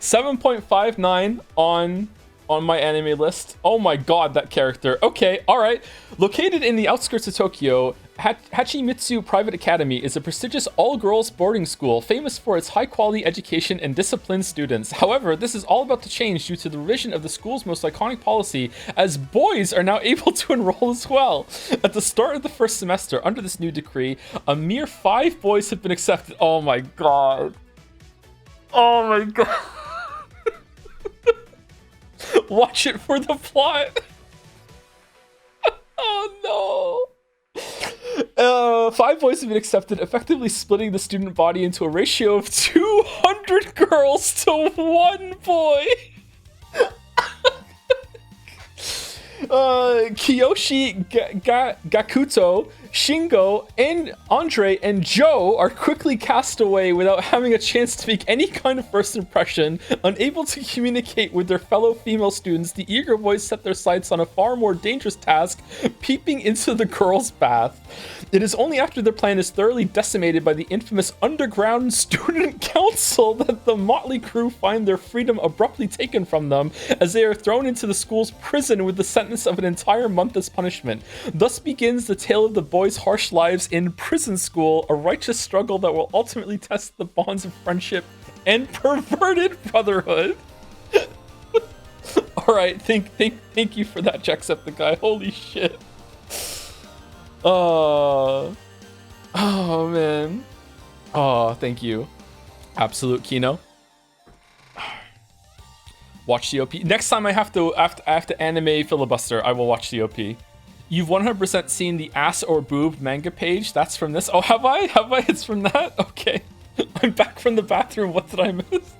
7.59 on my anime list. Oh my god, that character. Okay, all right. Located in the outskirts of Tokyo, Hachimitsu Private Academy is a prestigious all-girls boarding school famous for its high-quality education and disciplined students. However, this is all about to change due to the revision of the school's most iconic policy, as boys are now able to enroll as well. At the start of the first semester, under this new decree, a mere 5 boys have been accepted. Oh my god. Oh my god. Watch it for the plot. Oh no. 5 boys have been accepted, effectively splitting the student body into a ratio of 200 girls to 1 boy. Kiyoshi, Gakuto, Shingo, and Andre and Joe are quickly cast away without having a chance to make any kind of first impression. Unable to communicate with their fellow female students, the eager boys set their sights on a far more dangerous task, peeping into the girls' bath. It is only after their plan is thoroughly decimated by the infamous Underground Student Council that the motley crew find their freedom abruptly taken from them, as they are thrown into the school's prison with the sentence of an entire month as punishment. Thus begins the tale of the boys' harsh lives in prison school, a righteous struggle that will ultimately test the bonds of friendship and perverted brotherhood. All right, thank you for that, Jacksepticeye. Holy shit. Oh man. Oh, thank you. Absolute Kino. Watch the OP. Next time I have to anime filibuster, I will watch the OP. You've 100% seen the ass or boob manga page. That's from this. Oh, have I? It's from that? Okay. I'm back from the bathroom. What did I miss?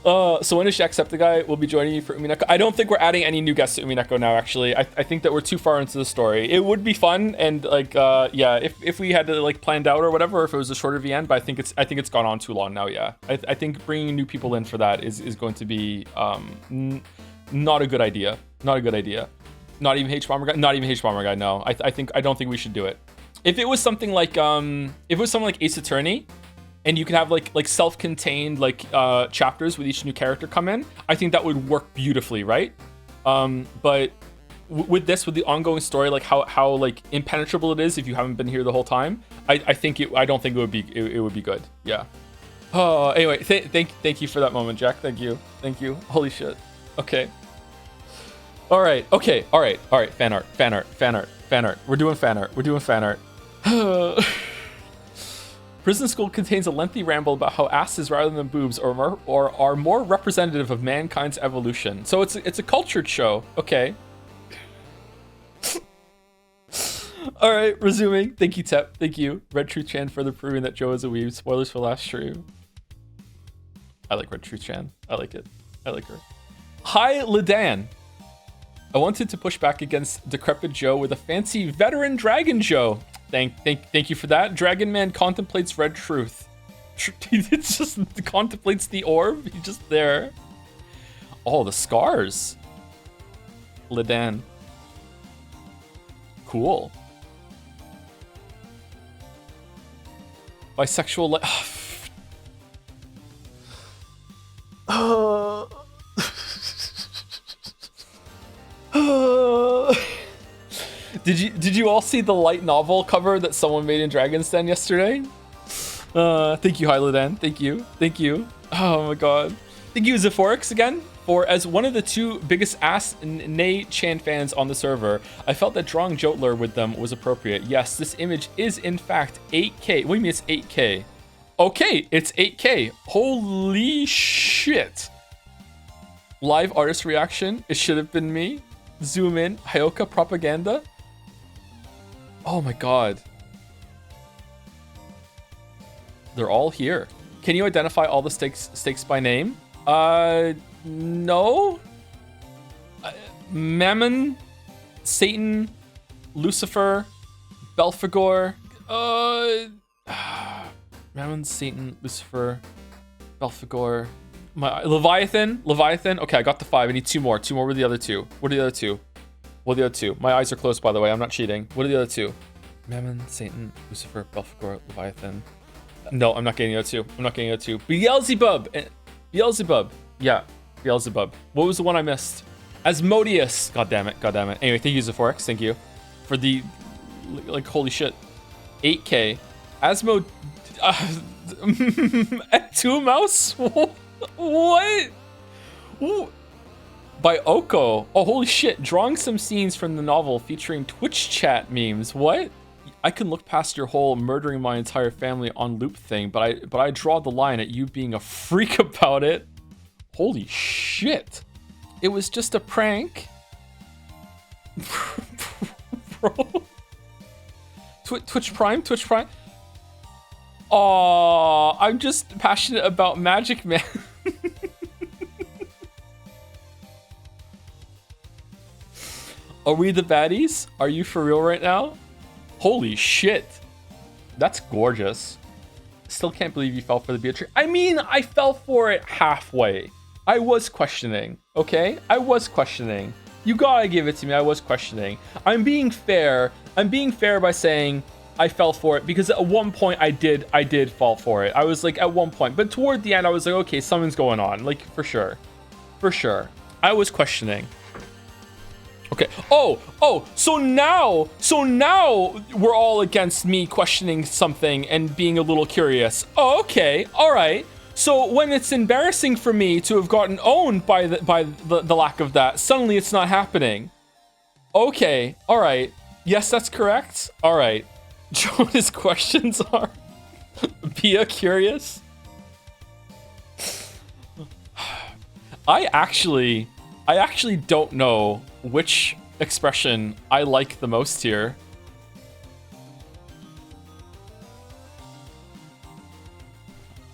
So when is Jacksepticeye will be joining you for Umineko? I don't think we're adding any new guests to Umineko now, actually. I think that we're too far into the story. It would be fun, and like, yeah, if we had to like planned out or whatever, or if it was a shorter VN, but I think it's gone on too long now, yeah. I think bringing new people in for that is going to be not a good idea. Not a good idea. Not even H-Bomber Guy? Not even H-Bomber Guy, no. I don't think we should do it. If it was something like, Ace Attorney, and you can have like self-contained like chapters with each new character come in, I think that would work beautifully, right? But with the ongoing story, like how like impenetrable it is if you haven't been here the whole time, I don't think it would be good. Yeah. Oh, anyway, thank you for that moment, Jack. Thank you. Holy shit. Okay. All right. Fan art. We're doing fan art. Prison School contains a lengthy ramble about how asses rather than boobs are more representative of mankind's evolution. So it's a cultured show. Okay. All right, resuming. Thank you, Tep. Thank you. Red Truth Chan further proving that Joe is a weeb. Spoilers for last stream. I like Red Truth Chan. I like it. I like her. Hi, Lidan. I wanted to push back against Decrepit Joe with a fancy veteran Dragon Joe. Thank you for that. Dragon Man contemplates red truth. It just contemplates the orb. He's just there. Oh, the scars. Lidan. Cool. Bisexual. Did you all see the light novel cover that someone made in Dragon's Den yesterday? Thank you, Hylidan. Thank you. Oh my god. Thank you, Zephorix, again. For as one of the two biggest ass Nay Chan fans on the server, I felt that drawing Jotler with them was appropriate. Yes, this image is in fact 8K. What do you mean it's 8K? Okay, it's 8K. Holy shit. Live artist reaction. It should have been me. Zoom in. Hyoka propaganda. Oh my god. They're all here. Can you identify all the stakes by name? No. Mammon, Satan, Lucifer, Belphegor. Mammon, Satan, Lucifer, Belphegor. Leviathan. Okay, I got the 5. I need 2 more. 2 more. What are the other 2? What are the other 2? My eyes are closed, by the way. I'm not cheating. What are the other 2? Mammon, Satan, Lucifer, Belphegor, Leviathan. No, I'm not getting the other 2. Beelzebub. Yeah, Beelzebub. What was the one I missed? Asmodeus. God damn it. Anyway, thank you, Zephorix. Thank you for the, like, holy shit. 8K. Asmo. 2 mouse? What? By Oko. Oh, holy shit. Drawing some scenes from the novel featuring Twitch chat memes. What? I can look past your whole murdering my entire family on loop thing, but I draw the line at you being a freak about it. Holy shit. It was just a prank. Bro. Twitch Prime? Aww, I'm just passionate about Magic Man. Are we the baddies? Are you for real right now? Holy shit. That's gorgeous. Still can't believe you fell for the Beatrix. I mean, I fell for it halfway. I was questioning, okay? I was questioning. You gotta give it to me. I was questioning. I'm being fair. By saying I fell for it because at one point I did fall for it. I was like at one point, but toward the end I was like, okay, something's going on, like for sure. I was questioning. Okay. Oh, so now we're all against me questioning something and being a little curious. Oh, okay. All right. So when it's embarrassing for me to have gotten owned by the lack of that, suddenly it's not happening. Okay. All right. Yes, that's correct. All right. Jonah's questions are Pia curious. I actually don't know which expression I like the most here.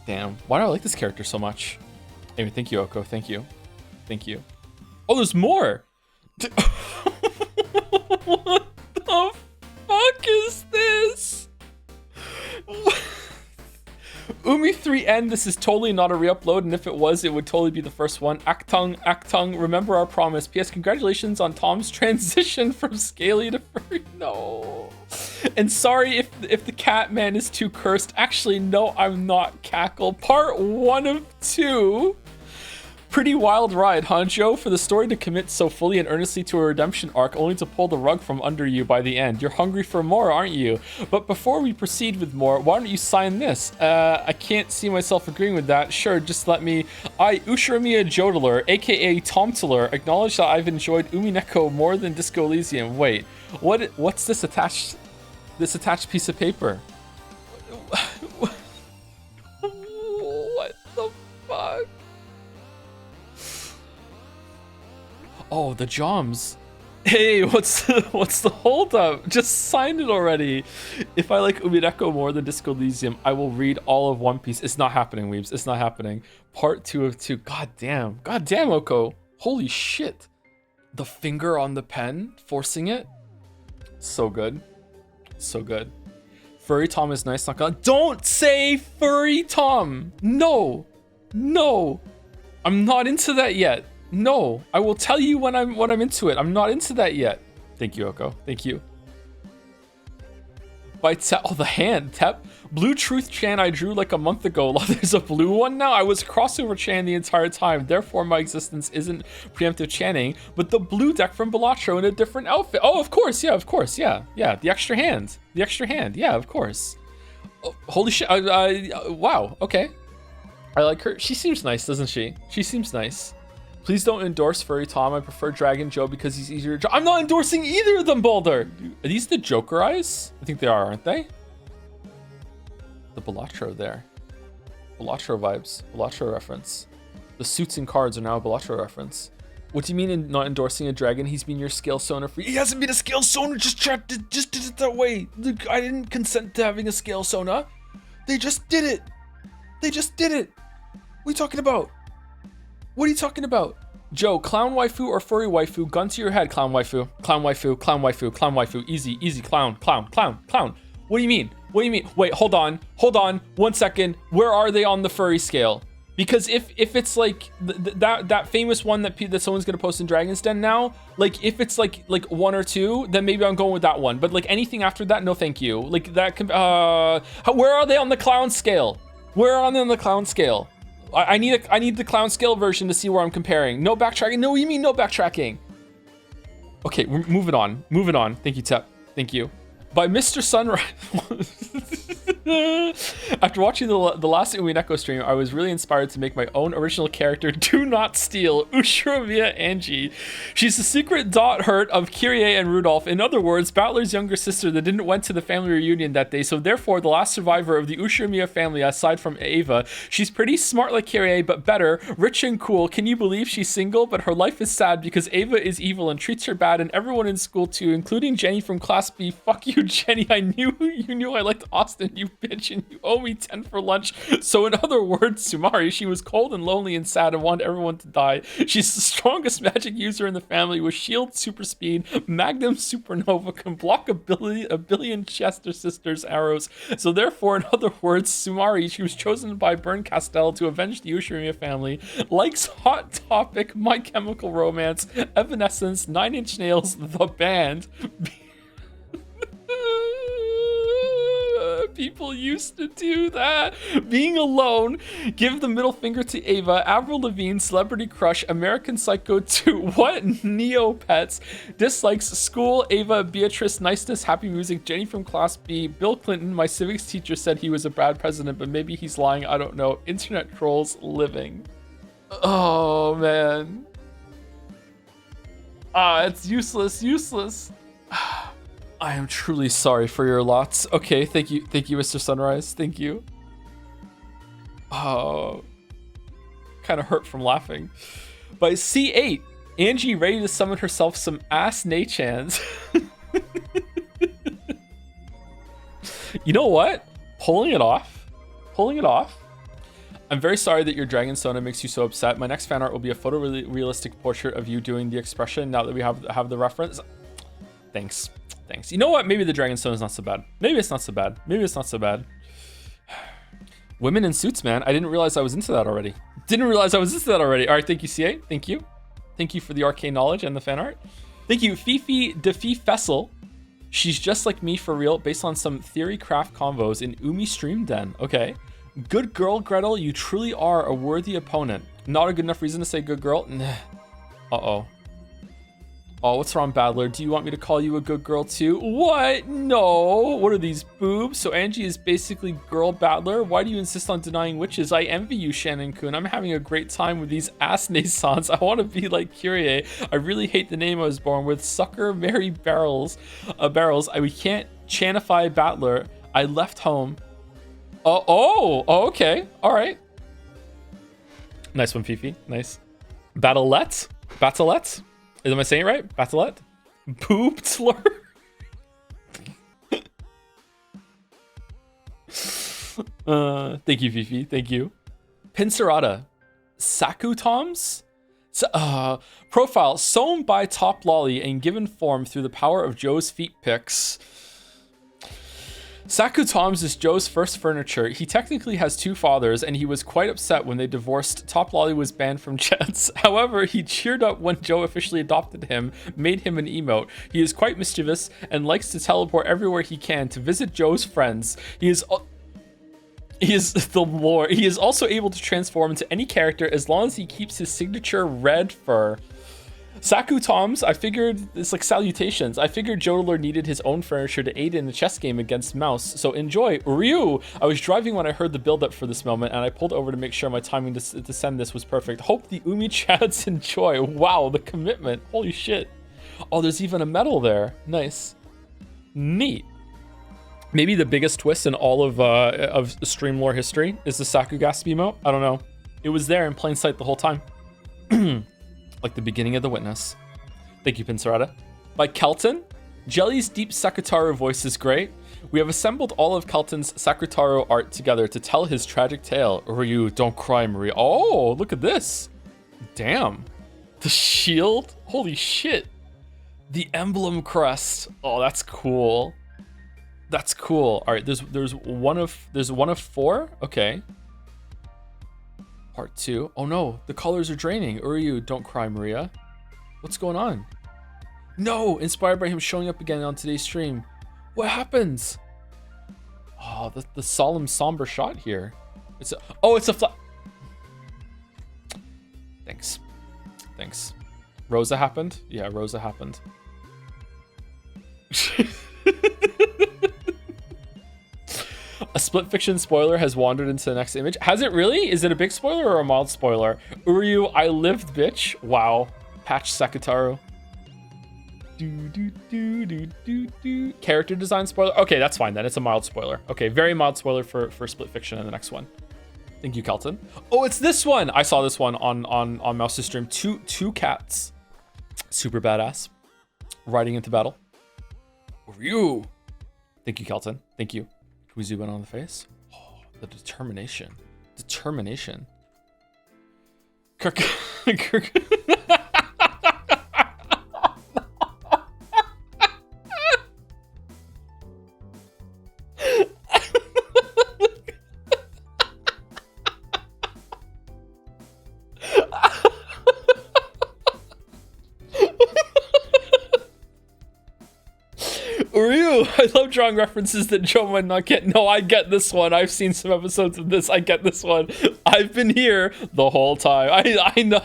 Damn, why do I like this character so much? Anyway, thank you, Oko. Thank you. Oh, there's more. What the fuck is this? Umi3N, this is totally not a re-upload, and if it was, it would totally be the first one. Actung, remember our promise. P.S. Congratulations on Tom's transition from scaly to furry. No. And sorry if the cat man is too cursed. Actually, no, I'm not. Cackle. Part 1 of 2. Pretty wild ride, huh, Joe? For the story to commit so fully and earnestly to a redemption arc, only to pull the rug from under you by the end. You're hungry for more, aren't you? But before we proceed with more, why don't you sign this? I can't see myself agreeing with that. Sure, just let me. I, Ushiramia Jodler, aka Tomtler, acknowledge that I've enjoyed Umineko more than Disco Elysium. Wait, what's this attached piece of paper? What the fuck? Oh, the Joms. Hey, what's the holdup? Just sign it already. If I like Umineko more than Disco Elysium, I will read all of One Piece. It's not happening, Weebs. It's not happening. Part 2 of 2. God damn, Oko. Holy shit. The finger on the pen, forcing it. So good. So good. Furry Tom is nice, not gonna. Don't say Furry Tom! No! No! I'm not into that yet. No. I will tell you when I'm into it. I'm not into that yet. Thank you, Oko. Thank you. By oh, the hand. Tep. Blue Truth Chan I drew like a month ago. There's a blue one now? I was crossover Chan the entire time. Therefore, my existence isn't preemptive Channing, but the blue deck from Balatro in a different outfit. Oh, of course. Yeah, of course. Yeah. Yeah. The extra hand. The extra hand. Yeah, of course. Oh, holy shit. Wow. Okay. I like her. She seems nice, doesn't she? She seems nice. Please don't endorse Furry Tom. I prefer Dragon Joe because he's easier to. I'm not endorsing either of them, Baldur. Are these the Joker eyes? I think they are, aren't they? The Balatro there. Balatro vibes. Balatro reference. The suits and cards are now a Balatro reference. What do you mean in not endorsing a dragon? He's been your scale sonar for. He hasn't been a scale sonar. Just did it that way. Look, I didn't consent to having a scale sonar. They just did it. They just did it. What are you talking about? What are you talking about? Joe, clown waifu or furry waifu? Gun to your head, clown waifu. Clown waifu, clown waifu, clown waifu. Easy, easy, clown, clown, clown, clown. What do you mean? What do you mean? Wait, hold on, 1 second. Where are they on the furry scale? Because if it's like that famous one that someone's gonna post in Dragon's Den now, like if it's like 1 or 2, then maybe I'm going with that one. But like anything after that, no thank you. Like that can where are they on the clown scale? Where are they on the clown scale? I need the clown scale version to see where I'm comparing. No backtracking. No, you mean no backtracking? Okay, we're moving on. Moving on. Thank you, Tep. Thank you. By Mr. Sunrise. After watching the last Umineko stream, I was really inspired to make my own original character. Do not steal Ushiromiya Angie. She's the secret dot hurt of Kyrie and Rudolph. In other words, Baldur's younger sister that didn't went to the family reunion that day. So therefore, the last survivor of the Ushiromiya family, aside from Ava. She's pretty smart like Kyrie, but better, rich and cool. Can you believe she's single? But her life is sad because Ava is evil and treats her bad, and everyone in school too, including Jenny from Class B. Fuck you, Jenny. I knew you knew I liked Austin, you bitch, and you owe me 10 for lunch. So in other words, Sumari, she was cold and lonely and sad and wanted everyone to die. She's the strongest magic user in the family with shield, super speed, magnum supernova, can block a billion Chester sisters arrows. So therefore, in other words, Sumari, she was chosen by Bern Castell to avenge the Ushiromiya family, likes Hot Topic, My Chemical Romance, Evanescence, 9 Inch Nails, the band. People used to do that. Being alone, give the middle finger to Ava, Avril Lavigne, Celebrity Crush, American Psycho 2, what? Neopets, dislikes school, Ava, Beatrice, niceness, happy music, Jenny from Class B, Bill Clinton, my civics teacher said he was a bad president, but maybe he's lying, I don't know, internet trolls, living. Oh, man. It's useless. I am truly sorry for your lots. Okay, thank you, Mr. Sunrise. Thank you. Oh, kind of hurt from laughing. By C8, Angie ready to summon herself some ass Nachans. You know what? Pulling it off. I'm very sorry that your Dragon Sona makes you so upset. My next fan art will be a photorealistic portrait of you doing the expression. Now that we have the reference. Thanks. You know what? Maybe the Dragon Stone is not so bad. Maybe it's not so bad. Women in suits, man. I didn't realize I was into that already. All right, thank you, C8. Thank you for the arcane knowledge and the fan art. Thank you, Fifi Defi Fessel. She's just like me for real, based on some theory craft convos in Umi Stream Den. Okay. Good girl, Gretel. You truly are a worthy opponent. Not a good enough reason to say good girl. Nah. Uh-oh. Oh, what's wrong, Baldur? Do you want me to call you a good girl too? What? No. What are these boobs? So Angie is basically girl Baldur? Why do you insist on denying witches? I envy you, Shannon-kun. I'm having a great time with these ass naissance. I want to be like Kyrie. I really hate the name I was born with. Sucker Mary Barrels. We can't chanify Baldur. I left home. Oh, okay. All right. Nice one, Fifi. Nice. Battlette? Am I saying it right? Battlette? Boob slur? Thank you, Fifi. Thank you. Pincerata. Saku Toms? Profile sewn by Top Lolly and given form through the power of Joe's feet pics. Saku Toms is Joe's first furniture. He technically has two fathers, and he was quite upset when they divorced. Top Lolly was banned from chats. However, he cheered up when Joe officially adopted him, made him an emote. He is quite mischievous and likes to teleport everywhere he can to visit Joe's friends. He is the lord. He is also able to transform into any character as long as he keeps his signature red fur. Saku Toms, I figured, it's like salutations. I figured Jodler needed his own furniture to aid in the chess game against Mouse, so enjoy. Ryu! I was driving when I heard the build-up for this moment, and I pulled over to make sure my timing to send this was perfect. Hope the Umi chads enjoy. Wow, the commitment. Holy shit. Oh, there's even a medal there. Nice. Neat. Maybe the biggest twist in all of stream lore history is the Sakugasp emote. I don't know. It was there in plain sight the whole time. Like the beginning of The Witness. Thank you, Pinsarada. By Kelton. Jelly's deep Sakutaro voice is great. We have assembled all of Kelton's Sakutaro art together to tell his tragic tale. Ryu, don't cry, Maria. Oh, look at this. Damn. The shield. Holy shit. The emblem crest. Oh, that's cool. That's cool. All right, there's one of four. Okay. Part 2. Oh no, the colors are draining. Uryu, don't cry, Maria. What's going on? No, inspired by him showing up again on today's stream. What happens? Oh, the solemn, somber shot here. It's a flat. Thanks. Rosa happened? Yeah, Rosa happened. A split fiction spoiler has wandered into the next image. Has it really? Is it a big spoiler or a mild spoiler? Uryu, I lived, bitch. Wow. Patch Sakutaro. Character design spoiler. Okay, that's fine then. It's a mild spoiler. Okay, very mild spoiler for split fiction in the next one. Thank you, Kelton. Oh, it's this one. I saw this one on Mouse's stream. Two cats. Super badass. Riding into battle. Uryu. Thank you, Kelton. Thank you. Can we zoom in on the face? Oh, the determination. Determination. Kirk. Ryu, I love drawing references that Joe might not get. No, I get this one. I've seen some episodes of this. I get this one. I've been here the whole time. I know.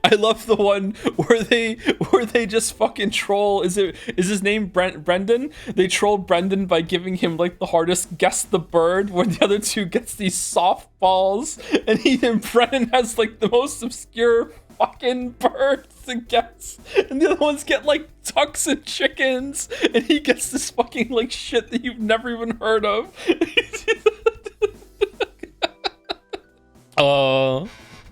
I love the one where they just fucking troll. Is his name Brendan? They troll Brendan by giving him like the hardest guess the bird, where the other two gets these softballs, and Brendan has like the most obscure fucking birds to guess, and the other ones get like ducks and chickens, and he gets this fucking like shit that you've never even heard of.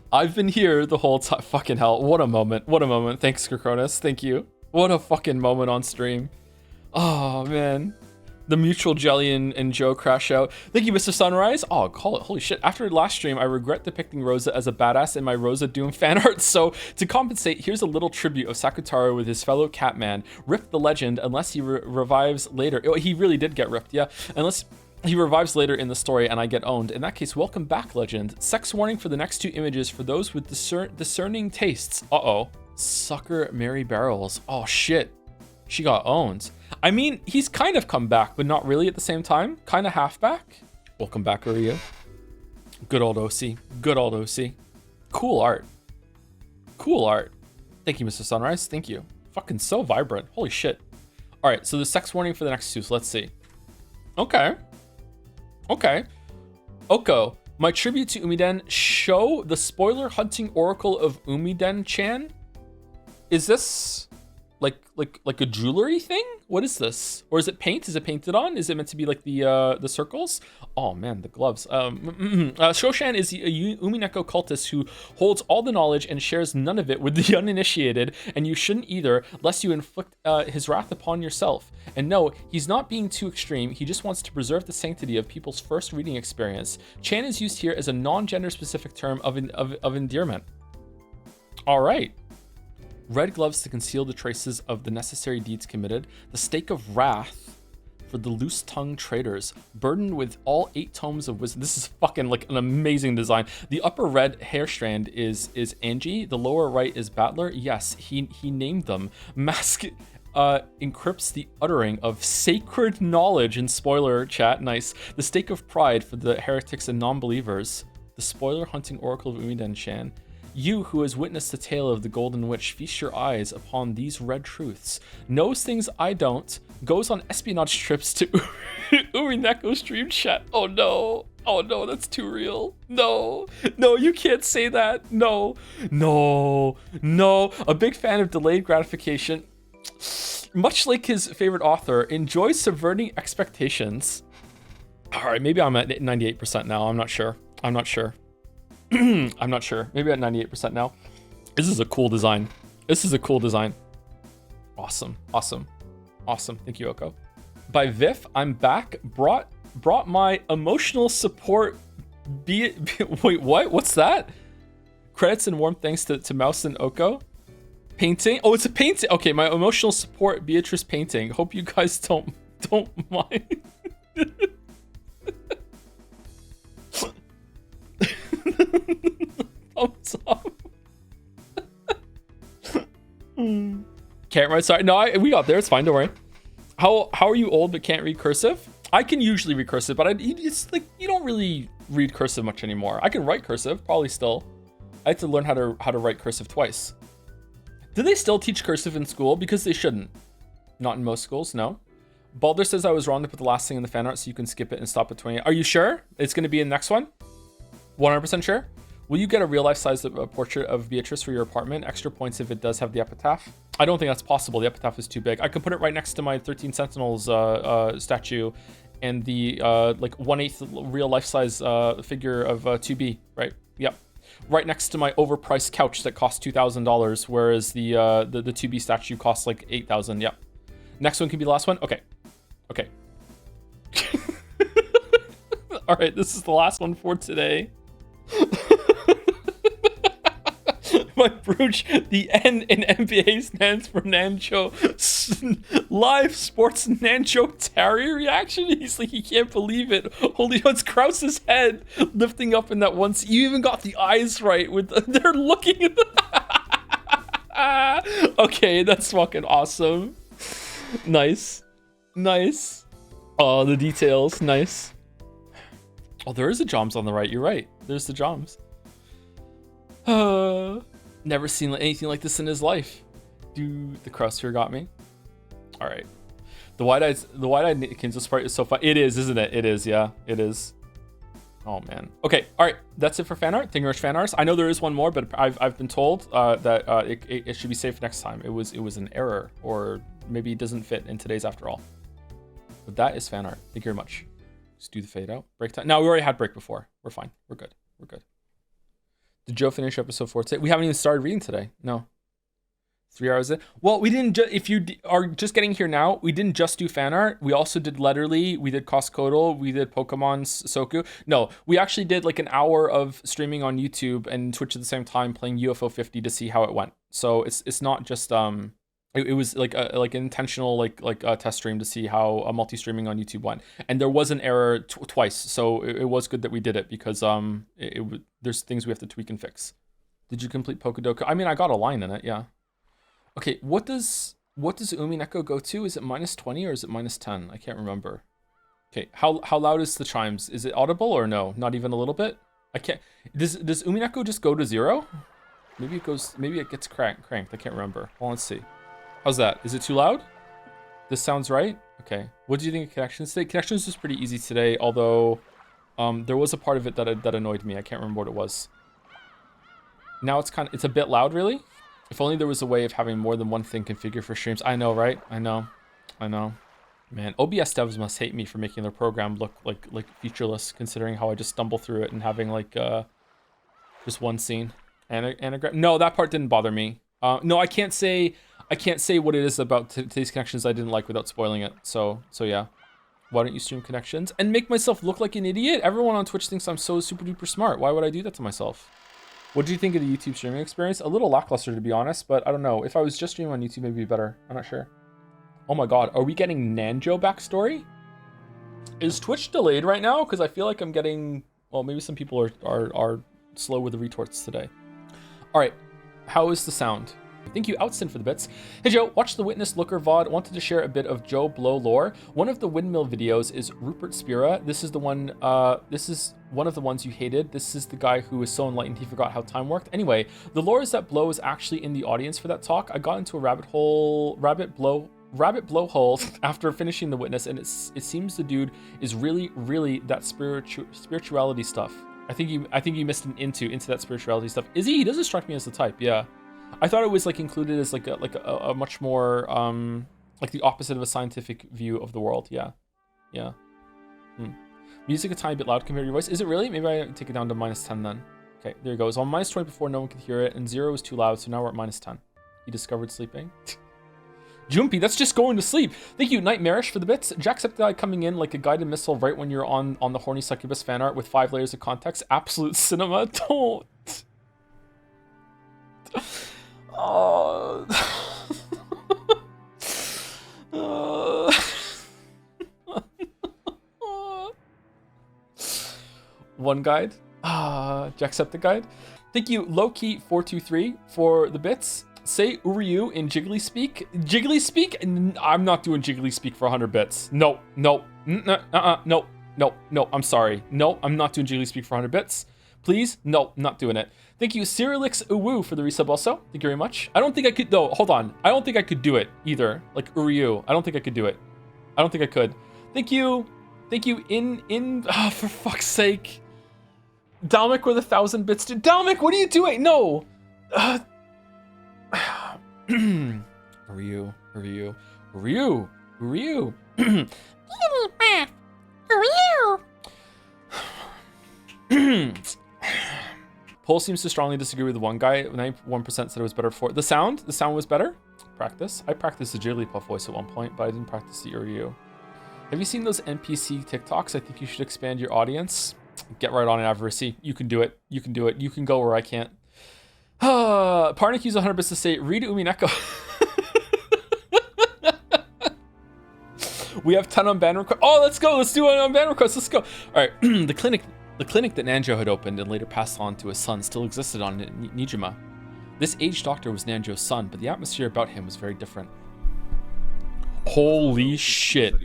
I've been here the whole time. Fucking hell. What a moment. What a moment. Thanks, Krakonis. Thank you. What a fucking moment on stream. Oh, man. The mutual Jelly and Joe crash out. Thank you, Mr. Sunrise. Oh, call it. Holy shit. After last stream, I regret depicting Rosa as a badass in my Rosa Doom fan art. So, to compensate, here's a little tribute of Sakutaro with his fellow Catman. Rip the legend unless he revives later. Oh, he really did get ripped, yeah. Unless he revives later in the story and I get owned. In that case, welcome back, legend. Sex warning for the next two images for those with discerning tastes. Uh-oh. Sucker Mary Barrels. Oh, shit. She got owned. I mean, he's kind of come back, but not really at the same time. Kind of half back. Welcome back, Uryu. Good old OC. Good old OC. Cool art. Cool art. Thank you, Mr. Sunrise. Thank you. Fucking so vibrant. Holy shit. All right, so the sex warning for the next two. So let's see. Okay. Okay. Oko, my tribute to Umiden, show the spoiler hunting oracle of Umiden-chan. Is this like a jewelry thing? What is this? Or is it paint? Is it painted on? Is it meant to be like the circles? Oh man, the gloves. Shoshan is a Umineko cultist who holds all the knowledge and shares none of it with the uninitiated, and you shouldn't either, lest you inflict his wrath upon yourself. And no, he's not being too extreme. He just wants to preserve the sanctity of people's first reading experience. Chan is used here as a non-gender specific term of endearment. All right. Red gloves to conceal the traces of the necessary deeds committed. The stake of wrath for the loose-tongued traitors, burdened with all 8 tomes of wisdom. This is fucking like an amazing design. The upper red hair strand is Angie. The lower right is Battler. Yes, he named them. Mask encrypts the uttering of sacred knowledge in spoiler chat. Nice. The stake of pride for the heretics and non-believers. The spoiler hunting oracle of Umiden-chan. You who has witnessed the tale of the Golden Witch, feast your eyes upon these red truths. Knows things I don't. Goes on espionage trips to Umineko stream chat. Oh no. Oh no, that's too real. No. No, you can't say that. No. No. No. A big fan of delayed gratification. Much like his favorite author, enjoys subverting expectations. All right, maybe I'm at 98% now. I'm not sure. I'm not sure. Maybe at 98% now. This is a cool design. Awesome. Thank you, Oko. By Viff, I'm back. Brought my emotional support. Wait, what? What's that? Credits and warm thanks to Mouse and Oko. Painting. Oh, it's a painting. Okay, my emotional support, Beatrice painting. Hope you guys don't mind. Thumbs up. Can't write. Sorry, no, we got there. It's fine. Don't worry. How are you old but can't read cursive? I can usually read cursive, but it's like you don't really read cursive much anymore. I can write cursive, probably still. I had to learn how to write cursive twice. Do they still teach cursive in school? Because they shouldn't. Not in most schools. No. Baldur says I was wrong to put the last thing in the fan art, so you can skip it and stop at 28. Are you sure it's going to be in the next one? 100% sure? Will you get a real life size portrait of Beatrice for your apartment? Extra points if it does have the epitaph. I don't think that's possible. The epitaph is too big. I can put it right next to my 13 Sentinels statue and the like 1/8 real life size figure of 2B, right? Yep. Right next to my overpriced couch that costs $2,000, whereas the 2B statue costs like $8,000. Yep. Next one can be the last one. Okay. All right, this is the last one for today. My brooch, the N in NBA stands for Nancho. Live sports Nancho Terry reaction. He's like, he can't believe it. Holy, it's Krause's head lifting up in that one. You even got the eyes right. They're looking at the. Okay, that's fucking awesome. Nice. Oh, the details, nice. Oh, there is a Joms on the right. You're right. There's the Joms. Never seen anything like this in his life. Dude, the Cruster got me. All right. The wide-eyed Kinzo sprite is so fun. It is, isn't it? It is, yeah. It is. Oh, man. Okay, all right. That's it for fan art. Thank you very much, fan arts. I know there is one more, but I've been told that it should be saved next time. It was an error, or maybe it doesn't fit in today's after all. But that is fan art. Thank you very much. Just do the fade out. Break time. No, we already had break before. We're fine. We're good. Did Joe finish episode 4 today? We haven't even started reading today. No. 3 hours in. Well, we didn't if you are just getting here now, we didn't just do fan art. We also did Letterly. We did Coscodal. We did Pokemon Soku. No, we actually did like an hour of streaming on YouTube and Twitch at the same time, playing UFO50 to see how it went. So it's not just it was like an intentional test stream to see how multi-streaming on YouTube went, and there was an error twice, so it was good that we did it because there's things we have to tweak and fix. Did you complete Pokedoku? I mean, I got a line in it, yeah. Okay, what does Umineko go to? Is it -20 or is it -10? I can't remember. Okay, how loud is the chimes? Is it audible or no? Not even a little bit? I can't. Does Umineko just go to 0? Maybe it gets cranked. I can't remember. Well, let's see. How's that? Is it too loud? This sounds right? Okay. What do you think of Connections today? Connections was pretty easy today, although there was a part of it that annoyed me. I can't remember what it was. Now it's a bit loud, really? If only there was a way of having more than one thing configured for streams. I know, right? I know. Man, OBS devs must hate me for making their program look like featureless, considering how I just stumble through it and having like just one scene. Anagram. No, that part didn't bother me. No, I can't say what it is about today's connections I didn't like without spoiling it. So yeah. Why don't you stream connections and make myself look like an idiot? Everyone on Twitch thinks I'm so super duper smart. Why would I do that to myself? What did you think of the YouTube streaming experience? A little lackluster, to be honest, but I don't know. If I was just streaming on YouTube, maybe it'd be better. I'm not sure. Oh my god, are we getting Nanjo backstory? Is Twitch delayed right now? Because I feel like I'm getting... Well, maybe some people are slow with the retorts today. All right, how is the sound? Thank you, Outston, for the bits. Hey, Joe, watch the Witness Looker VOD. Wanted to share a bit of Joe Blow lore. One of the windmill videos is Rupert Spira. This is the one, this is one of the ones you hated. This is the guy who was so enlightened he forgot how time worked. Anyway, the lore is that Blow is actually in the audience for that talk. I got into a rabbit blowhole after finishing The Witness, and it seems the dude is really that spirituality stuff. I think you missed him into that spirituality stuff. Is he? He doesn't strike me as the type. Yeah. I thought it was like included as like a much more like the opposite of a scientific view of the world. Yeah. Music a tiny bit loud compared to your voice. Is it really? Maybe I take it down to -10 then. Okay, there you go. So on -20 before, no one could hear it, and 0 was too loud, so now we're at -10. He discovered sleeping. Jumpy, that's just going to sleep. Thank you, Nightmarish, for the bits. Jacksepticeye coming in like a guided missile right when you're on the horny succubus fan art with 5 layers of context. Absolute cinema. Don't. Oh. One guide. Jacksepticeye. Thank you, Lowkey423, for the bits. Say Uryu in Jiggly Speak. Jiggly Speak? I'm not doing Jiggly Speak for 100 bits. No. I'm sorry. No, I'm not doing Jiggly Speak for 100 bits. Please? No, not doing it. Thank you, Cyrilix Uwu, for the resub also. Thank you very much. I don't think I could, though. Hold on. I don't think I could do it either. Like Uryu. I don't think I could do it. I don't think I could. Thank you. Oh, for fuck's sake. Dalmic with 1,000 bits. Dalmic, what are you doing? No. Ryu. Poll seems to strongly disagree with one guy. 91% said it was better for the sound. The sound was better. Practice. I practiced the Jigglypuff voice at one point, but I didn't practice the Ryu. Have you seen those NPC TikToks? I think you should expand your audience. Get right on it, Avarice. You can do it. You can go where I can't. Parnik used 100 bits to say, read Umineko. We have 10 on ban request. Oh, let's go. Let's do it on ban request. Let's go. All right. The clinic that Nanjo had opened and later passed on to his son still existed on Nijima. This aged doctor was Nanjo's son, but the atmosphere about him was very different. Holy shit.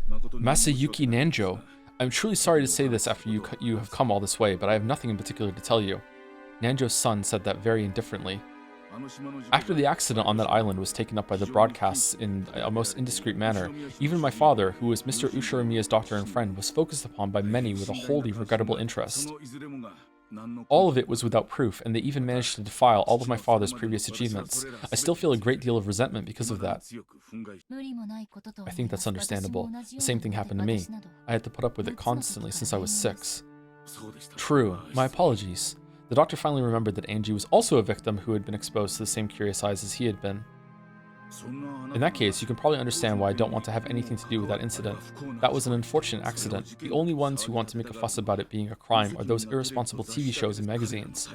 Masayuki Nanjo. I'm truly sorry to say this after you have come all this way, but I have nothing in particular to tell you. Nanjo's son said that very indifferently. After the accident on that island was taken up by the broadcasts in a most indiscreet manner, even my father, who was Mr. Ushiromiya's doctor and friend, was focused upon by many with a wholly regrettable interest. All of it was without proof, and they even managed to defile all of my father's previous achievements. I still feel a great deal of resentment because of that. I think that's understandable. The same thing happened to me. I had to put up with it constantly since I was 6. True. My apologies. The doctor finally remembered that Angie was also a victim who had been exposed to the same curious eyes as he had been. In that case, you can probably understand why I don't want to have anything to do with that incident. That was an unfortunate accident. The only ones who want to make a fuss about it being a crime are those irresponsible TV shows and magazines.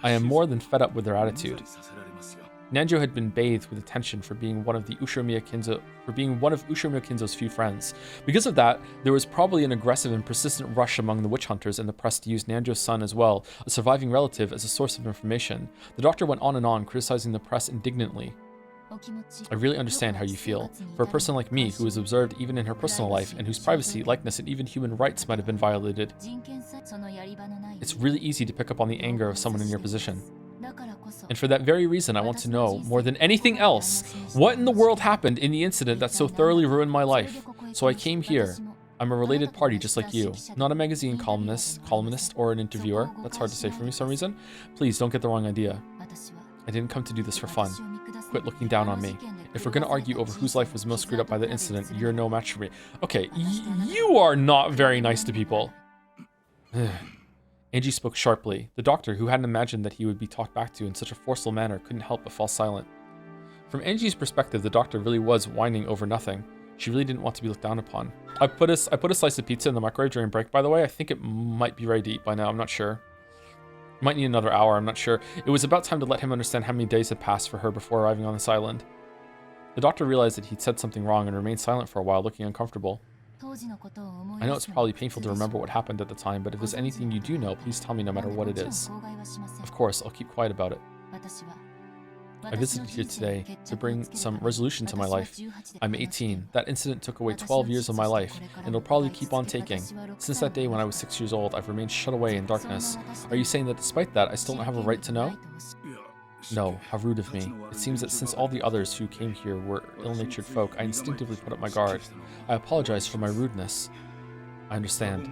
I am more than fed up with their attitude. Nanjo had been bathed with attention for being one of Ushiromiya Kinzo's few friends. Because of that, there was probably an aggressive and persistent rush among the witch hunters and the press to use Nanjo's son as well, a surviving relative, as a source of information. The doctor went on, criticizing the press indignantly. I really understand how you feel. For a person like me, who is observed even in her personal life, and whose privacy, likeness, and even human rights might have been violated, it's really easy to pick up on the anger of someone in your position. And for that very reason, I want to know, more than anything else, what in the world happened in the incident that so thoroughly ruined my life. So I came here. I'm a related party just like you, not a magazine columnist or an interviewer. That's hard to say for me for some reason. Please don't get the wrong idea. I didn't come to do this for fun. Quit looking down on me. If we're gonna argue over whose life was most screwed up by the incident, you're no match for me. Okay, you are not very nice to people. Angie spoke sharply. The doctor, who hadn't imagined that he would be talked back to in such a forceful manner, couldn't help but fall silent. From Angie's perspective, the doctor really was whining over nothing. She really didn't want to be looked down upon. I put a slice of pizza in the microwave during break, by the way. I think it might be ready to eat by now. I'm not sure. Might need another hour. I'm not sure. It was about time to let him understand how many days had passed for her before arriving on this island. The doctor realized that he'd said something wrong and remained silent for a while, looking uncomfortable. I know it's probably painful to remember what happened at the time, but if there's anything you do know, please tell me no matter what it is. Of course, I'll keep quiet about it. I visited here today to bring some resolution to my life. I'm 18. That incident took away 12 years of my life, and it'll probably keep on taking. Since that day when I was 6 years old, I've remained shut away in darkness. Are you saying that despite that, I still don't have a right to know? No, how rude of me. It seems that since all the others who came here were ill-natured folk, I instinctively put up my guard. I apologize for my rudeness. I understand.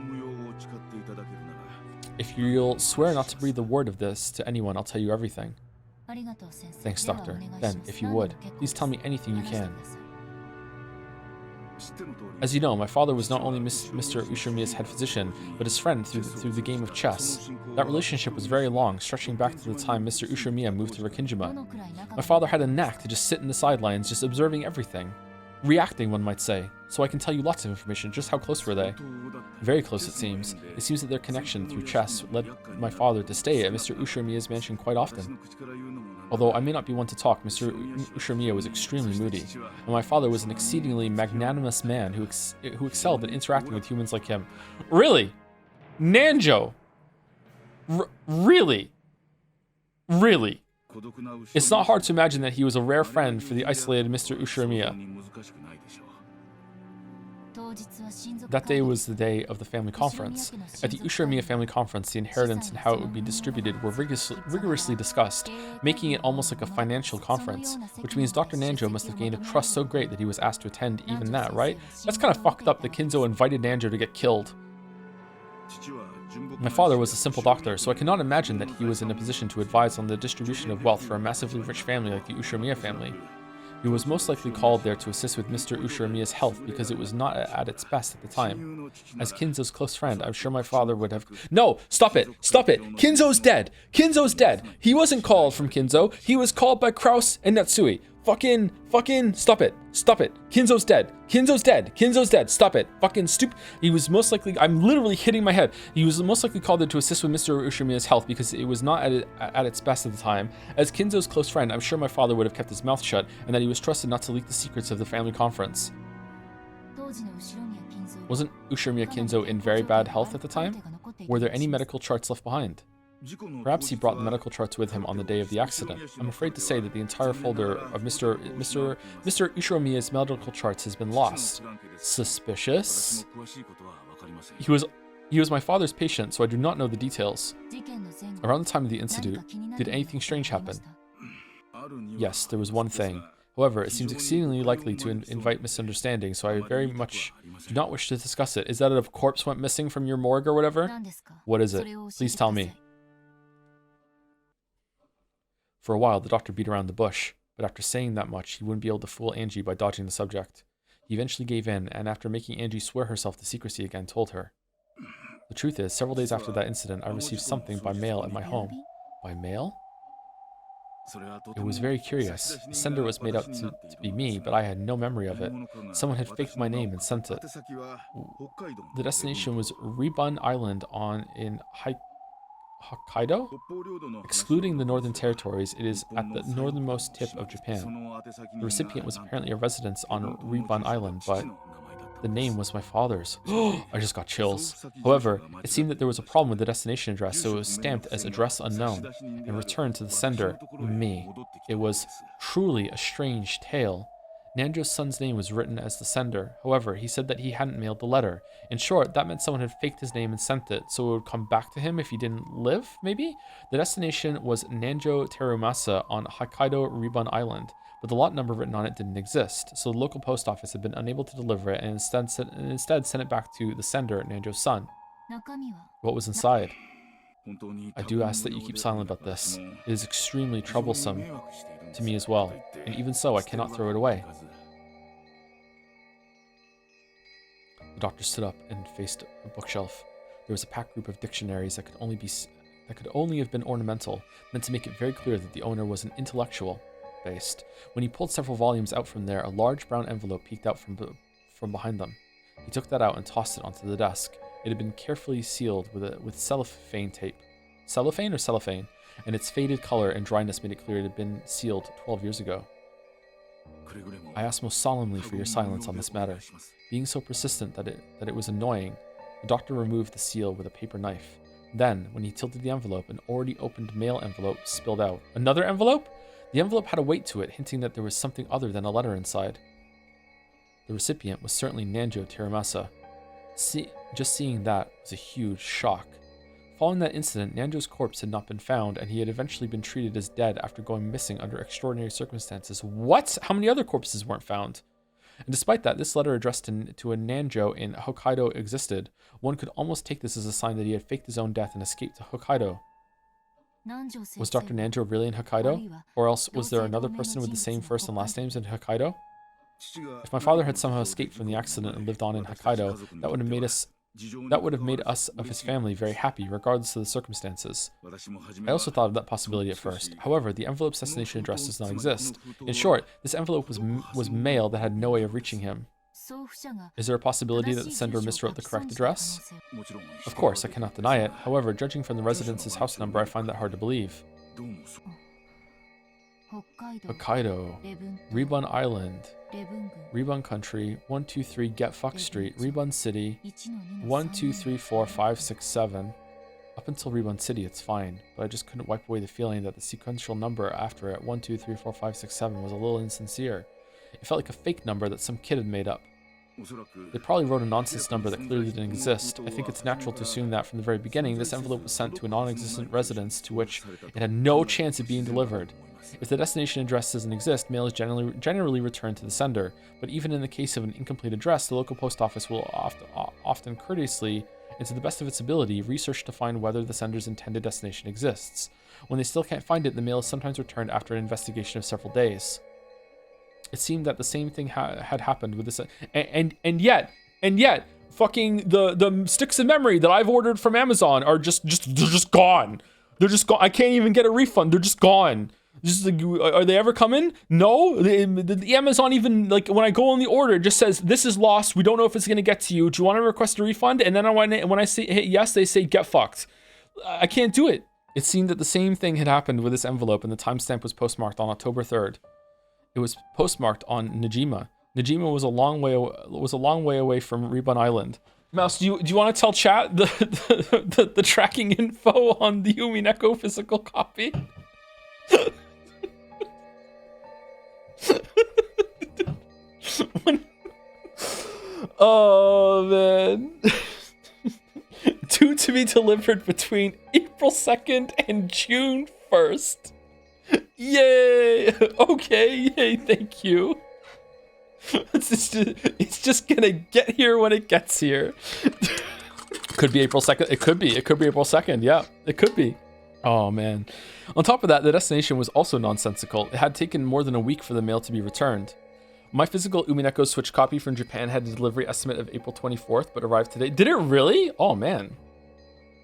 If you'll swear not to breathe a word of this to anyone, I'll tell you everything. Thanks, Doctor. Then, if you would, please tell me anything you can. As you know, my father was not only Mr. Ushirmiya's head physician, but his friend through the game of chess. That relationship was very long, stretching back to the time Mr. Ushirmiya moved to Rakinjima. My father had a knack to just sit in the sidelines, just observing everything. Reacting, one might say. So I can tell you lots of information. Just how close were they? Very close, it seems. It seems that their connection through chess led my father to stay at Mr. Ushirmiya's mansion quite often. Although I may not be one to talk, Mr. Ushirmiya was extremely moody, and my father was an exceedingly magnanimous man who excelled at interacting with humans like him. Really? Nanjo? Really? Really? It's not hard to imagine that he was a rare friend for the isolated Mr. Ushirmiya. That day was the day of the family conference. At the Ushirmiya family conference, the inheritance and how it would be distributed were rigorously discussed, making it almost like a financial conference, which means Dr. Nanjo must have gained a trust so great that he was asked to attend even that, right? That's kind of fucked up that Kinzo invited Nanjo to get killed. My father was a simple doctor, so I cannot imagine that he was in a position to advise on the distribution of wealth for a massively rich family like the Ushirmiya family. He was most likely called there to assist with Mr. Ushirmiya's health because it was not at its best at the time. As Kinzo's close friend, I'm sure my father would have... No! Stop it! Stop it! Kinzo's dead! Kinzo's dead! He wasn't called from Kinzo. He was called by Kraus and Natsui. Fucking, stop it. Stop it. Kinzo's dead. Kinzo's dead. Kinzo's dead. Stop it. Fucking stupid. He was most likely, I'm literally hitting my head. He was most likely called there to assist with Mr. Ushirmiya's health because it was not at its best at the time. As Kinzo's close friend, I'm sure my father would have kept his mouth shut and that he was trusted not to leak the secrets of the family conference. Wasn't Ushirmiya Kinzo in very bad health at the time? Were there any medical charts left behind? Perhaps he brought the medical charts with him on the day of the accident. I'm afraid to say that the entire folder of Mr. Ushirmiya's medical charts has been lost. Suspicious? He was my father's patient, so I do not know the details. Around the time of the incident, did anything strange happen? Yes, there was one thing. However, it seems exceedingly likely to invite misunderstanding, so I very much do not wish to discuss it. Is that a corpse went missing from your morgue or whatever? What is it? Please tell me. For a while, the doctor beat around the bush, but after saying that much, he wouldn't be able to fool Angie by dodging the subject. He eventually gave in, and after making Angie swear herself to secrecy again, told her. The truth is, several days after that incident, I received something by mail at my home. By mail? It was very curious. The sender was made out to be me, but I had no memory of it. Someone had faked my name and sent it. The destination was Ribun Island in Hokkaido? Excluding the northern territories, it is at the northernmost tip of Japan. The recipient was apparently a resident on Ribun Island, but the name was my father's. I just got chills. However, it seemed that there was a problem with the destination address, so it was stamped as address unknown and returned to the sender, me. It was truly a strange tale. Nanjo's son's name was written as the sender. However, he said that he hadn't mailed the letter. In short, that meant someone had faked his name and sent it, so it would come back to him if he didn't live, maybe? The destination was Nanjo Terumasa on Hokkaido Ribun Island, but the lot number written on it didn't exist, so the local post office had been unable to deliver it and instead sent it back to the sender, Nanjo's son. What was inside? I do ask that you keep silent about this. It is extremely troublesome to me as well, and even so, I cannot throw it away. The doctor stood up and faced a bookshelf. There was a packed group of dictionaries that could only have been ornamental, meant to make it very clear that the owner was an intellectual based. When he pulled several volumes out from there, a large brown envelope peeked out from behind them. He took that out and tossed it onto the desk. It had been carefully sealed with cellophane tape. Cellophane or cellophane? And its faded color and dryness made it clear it had been sealed 12 years ago. I ask most solemnly for your silence on this matter. Being so persistent that it was annoying, the doctor removed the seal with a paper knife. Then, when he tilted the envelope, an already opened mail envelope spilled out. Another envelope? The envelope had a weight to it, hinting that there was something other than a letter inside. The recipient was certainly Nanjo Tiramasa. Just seeing that was a huge shock. Following that incident, Nanjo's corpse had not been found, and he had eventually been treated as dead after going missing under extraordinary circumstances. What? How many other corpses weren't found? And despite that, this letter addressed to a Nanjo in Hokkaido existed. One could almost take this as a sign that he had faked his own death and escaped to Hokkaido. Was Dr. Nanjo really in Hokkaido? Or else was there another person with the same first and last names in Hokkaido? If my father had somehow escaped from the accident and lived on in Hokkaido, that would have made us of his family very happy, regardless of the circumstances. I also thought of that possibility at first. However, the envelope's destination address does not exist. In short, this envelope was mail that had no way of reaching him. Is there a possibility that the sender miswrote the correct address? Of course, I cannot deny it. However, judging from the residence's house number, I find that hard to believe. Hokkaido, Ribun Island, Ribun Country, 123 Get Fuck Street, Ribun City, 1, 2, 3, 4, 5, 6, 7. Up until Ribun City, it's fine, but I just couldn't wipe away the feeling that the sequential number after it, 1, 2, 3, 4, 5, 6, 7, was a little insincere. It felt like a fake number that some kid had made up. They probably wrote a nonsense number that clearly didn't exist. I think it's natural to assume that from the very beginning, this envelope was sent to a non-existent residence to which it had no chance of being delivered. If the destination address doesn't exist, mail is generally returned to the sender, but even in the case of an incomplete address, the local post office will often courteously, and to the best of its ability, research to find whether the sender's intended destination exists. When they still can't find it, the mail is sometimes returned after an investigation of several days. It seemed that the same thing had happened with this, and yet, fucking the sticks of memory that I've ordered from Amazon are they're just gone. They're just gone. I can't even get a refund. They're just gone. Just like, are they ever coming? No. The Amazon even, like, when I go on the order, it just says this is lost. We don't know if it's gonna get to you. Do you want to request a refund? And then when I say hit yes, they say get fucked. I can't do it. It seemed that the same thing had happened with this envelope, and the timestamp was postmarked on October 3rd. It was postmarked on Najima. Najima was a long way away from Ribun Island. Mouse, do you want to tell chat the tracking info on the Umineko physical copy? Oh man. Due to be delivered between April 2nd and June 1st. Yay! Okay, yay, thank you. It's just gonna get here when it gets here. Could be April 2nd. It could be April 2nd. Yeah, it could be. Oh man. On top of that, the destination was also nonsensical. It had taken more than a week for the mail to be returned. My physical Umineko Switch copy from Japan had a delivery estimate of April 24th, but arrived today. Did it really? Oh man.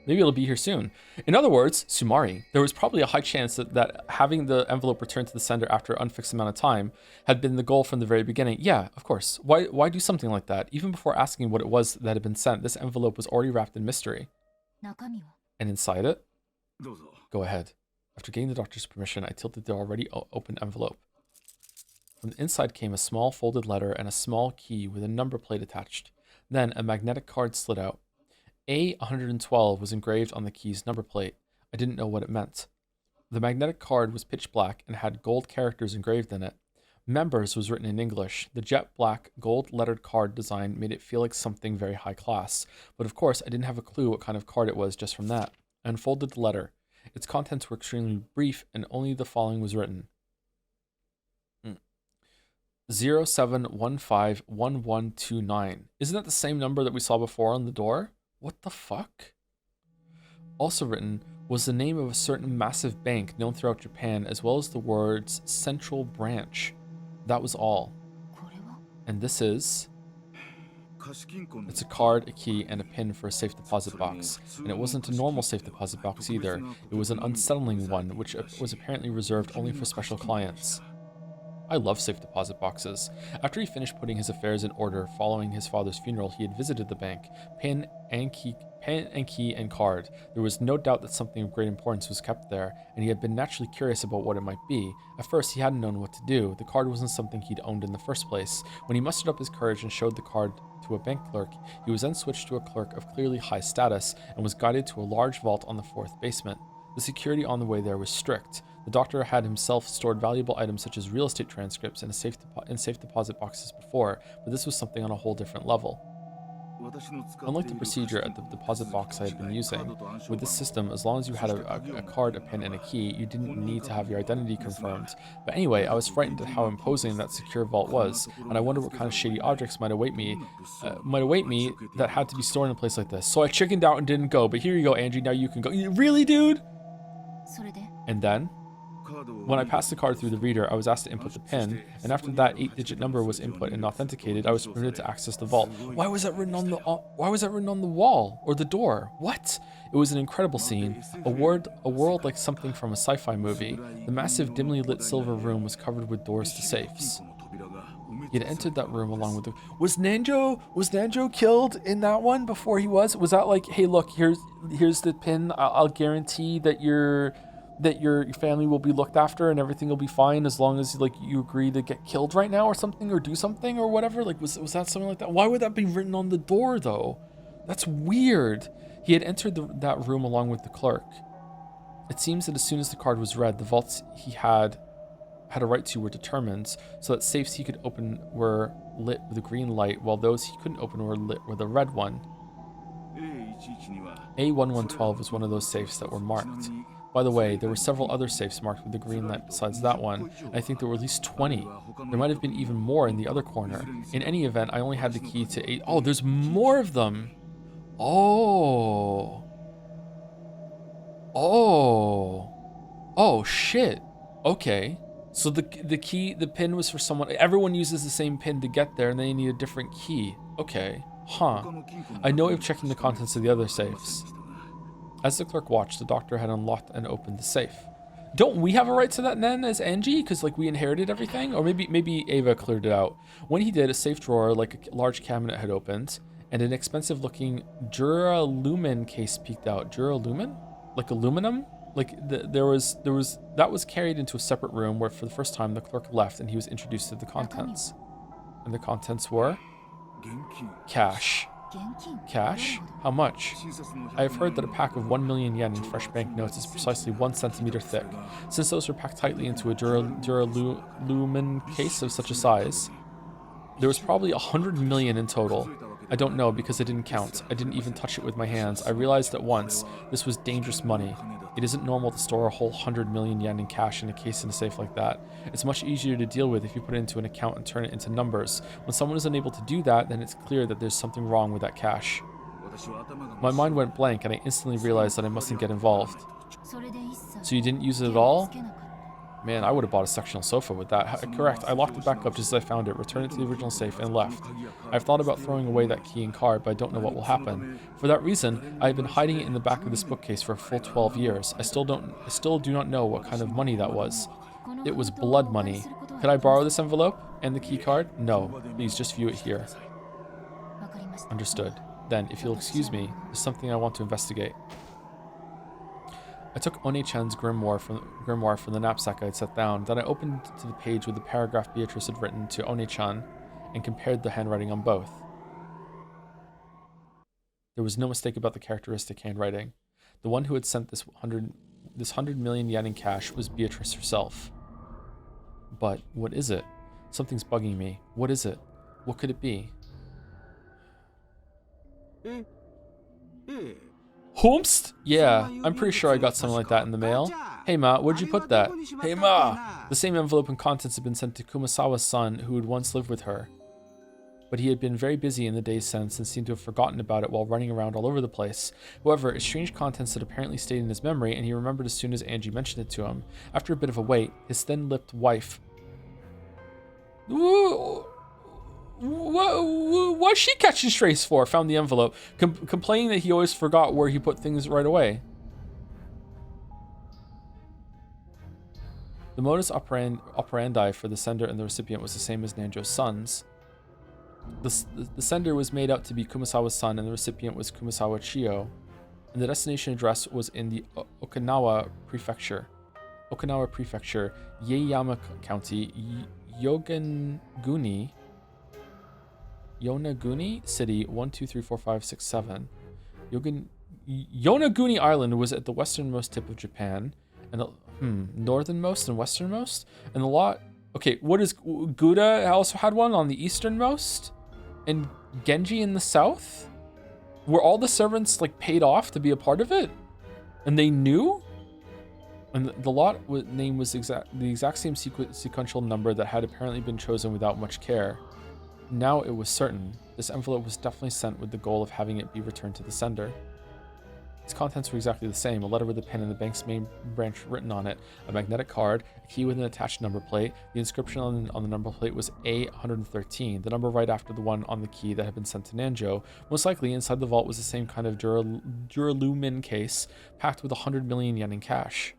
Maybe it'll be here soon. In other words, Sumari, there was probably a high chance that having the envelope returned to the sender after an unfixed amount of time had been the goal from the very beginning. Yeah, of course. Why do something like that? Even before asking what it was that had been sent, this envelope was already wrapped in mystery. And inside it? Go ahead. After getting the doctor's permission, I tilted the already open envelope. From the inside came a small folded letter and a small key with a number plate attached. Then a magnetic card slid out. A112 was engraved on the key's number plate. I didn't know what it meant. The magnetic card was pitch black and had gold characters engraved in it. Members was written in English. The jet black gold lettered card design made it feel like something very high class. But of course, I didn't have a clue what kind of card it was just from that. I unfolded the letter. Its contents were extremely brief and only the following was written. 07151129. Isn't that the same number that we saw before on the door? What the fuck? Also written, was the name of a certain massive bank known throughout Japan, as well as the words Central Branch. That was all. And this is... It's a card, a key, and a pin for a safe deposit box. And it wasn't a normal safe deposit box either. It was an unsettling one, which was apparently reserved only for special clients. I love safe deposit boxes. After he finished putting his affairs in order following his father's funeral, he had visited the bank. Pin and key and card. There was no doubt that something of great importance was kept there, and he had been naturally curious about what it might be. At first, he hadn't known what to do. The card wasn't something he'd owned in the first place. When he mustered up his courage and showed the card to a bank clerk, he was then switched to a clerk of clearly high status and was guided to a large vault on the 4th basement. The security on the way there was strict. The doctor had himself stored valuable items such as real estate transcripts in safe deposit boxes before, but this was something on a whole different level. Unlike the procedure at the deposit box I had been using, with this system, as long as you had a card, a pin, and a key, you didn't need to have your identity confirmed. But anyway, I was frightened at how imposing that secure vault was, and I wondered what kind of shady objects might await me that had to be stored in a place like this. So I chickened out and didn't go, but here you go, Angie, now you can go. Really, dude? And then, when I passed the card through the reader, I was asked to input the PIN, and after that 8-digit number was input and authenticated, I was permitted to access the vault. Why was that written on the wall or the door? What? It was an incredible scene, a world like something from a sci-fi movie. The massive, dimly lit silver room was covered with doors to safes. He had entered that room along with the... Was Nanjo killed in that one before he was? Was that like, hey, look, here's the PIN. I'll guarantee that your family will be looked after and everything will be fine as long as like you agree to get killed right now or something or do something or whatever. Like was that something like that? Why would that be written on the door though? That's weird. He had entered that room along with the clerk. It seems that as soon as the card was read, the vaults he had a right to were determined, so that safes he could open were lit with a green light, while those he couldn't open were lit with a red one. A1112 was one of those safes that were marked. By the way, there were several other safes marked with the green light besides that one, and I think there were at least 20. There might have been even more in the other corner. In any event, I only had the key to 8. Oh, there's more of them! Oh, shit. Okay. So the pin was for someone. Everyone uses the same pin to get there, and they need a different key. Okay. Huh. I know of checking the contents of the other safes. As the clerk watched, the doctor had unlocked and opened the safe. Don't we have a right to that then as Angie? Because like we inherited everything? Or maybe Ava cleared it out. When he did, a safe drawer like a large cabinet had opened, and an expensive looking Duralumin case peeked out. Duralumin? Like aluminum? Like that was carried into a separate room where for the first time the clerk left and he was introduced to the contents. And the contents were cash. Cash? How much? I have heard that a pack of 1 million yen in fresh banknotes is precisely 1 centimeter thick. Since those were packed tightly into a Duralumin case of such a size, there was probably 100 million in total. I don't know because I didn't count. I didn't even touch it with my hands. I realized at once this was dangerous money. It isn't normal to store a whole 100 million yen in cash in a case in a safe like that. It's much easier to deal with if you put it into an account and turn it into numbers. When someone is unable to do that, then it's clear that there's something wrong with that cash. My mind went blank and I instantly realized that I mustn't get involved. So you didn't use it at all? Man, I would have bought a sectional sofa with that. Correct, I locked it back up just as I found it, returned it to the original safe, and left. I've thought about throwing away that key and card, but I don't know what will happen. For that reason, I have been hiding it in the back of this bookcase for a full 12 years. I still do not know what kind of money that was. It was blood money. Could I borrow this envelope? And the key card? No. Please, just view it here. Understood. Then, if you'll excuse me, there's something I want to investigate. I took One-chan's grimoire from the knapsack I had set down. Then I opened to the page with the paragraph Beatrice had written to One-chan and compared the handwriting on both. There was no mistake about the characteristic handwriting. The one who had sent this 100 million yen in cash was Beatrice herself. But what is it? Something's bugging me. What is it? What could it be? Whomst? Yeah, I'm pretty sure I got something like that in the mail. Hey Ma, where'd you put that? Hey Ma! The same envelope and contents had been sent to Kumasawa's son, who had once lived with her. but he had been very busy in the days since and seemed to have forgotten about it while running around all over the place. However, its strange contents had apparently stayed in his memory, and he remembered as soon as Angie mentioned it to him. After a bit of a wait, his thin-lipped wife... What's she catching strays for? Found the envelope, complaining that he always forgot where he put things right away. The modus operandi for the sender and the recipient was the same as Nanjo's son's. The sender was made out to be Kumasawa's son, and the recipient was Kumasawa Chiyo. And the destination address was in the Okinawa Prefecture, Yeiyama County, Yonaguni City, 1, 2, 3, 4, 5, 6, 7. Yonaguni Island was at the westernmost tip of Japan, and the northernmost and westernmost, and the lot. Okay, what is Gouda also had one on the easternmost, and Genji in the south? Were all the servants like paid off to be a part of it, and they knew? And the lot name was the exact same sequential number that had apparently been chosen without much care. Now it was certain. This envelope was definitely sent with the goal of having it be returned to the sender. Its contents were exactly the same: a letter with a pen and the bank's main branch written on it, a magnetic card, a key with an attached number plate. The inscription on the number plate was A113, the number right after the one on the key that had been sent to Nanjo. Most likely, inside the vault was the same kind of duralumin case, packed with 100 million yen in cash.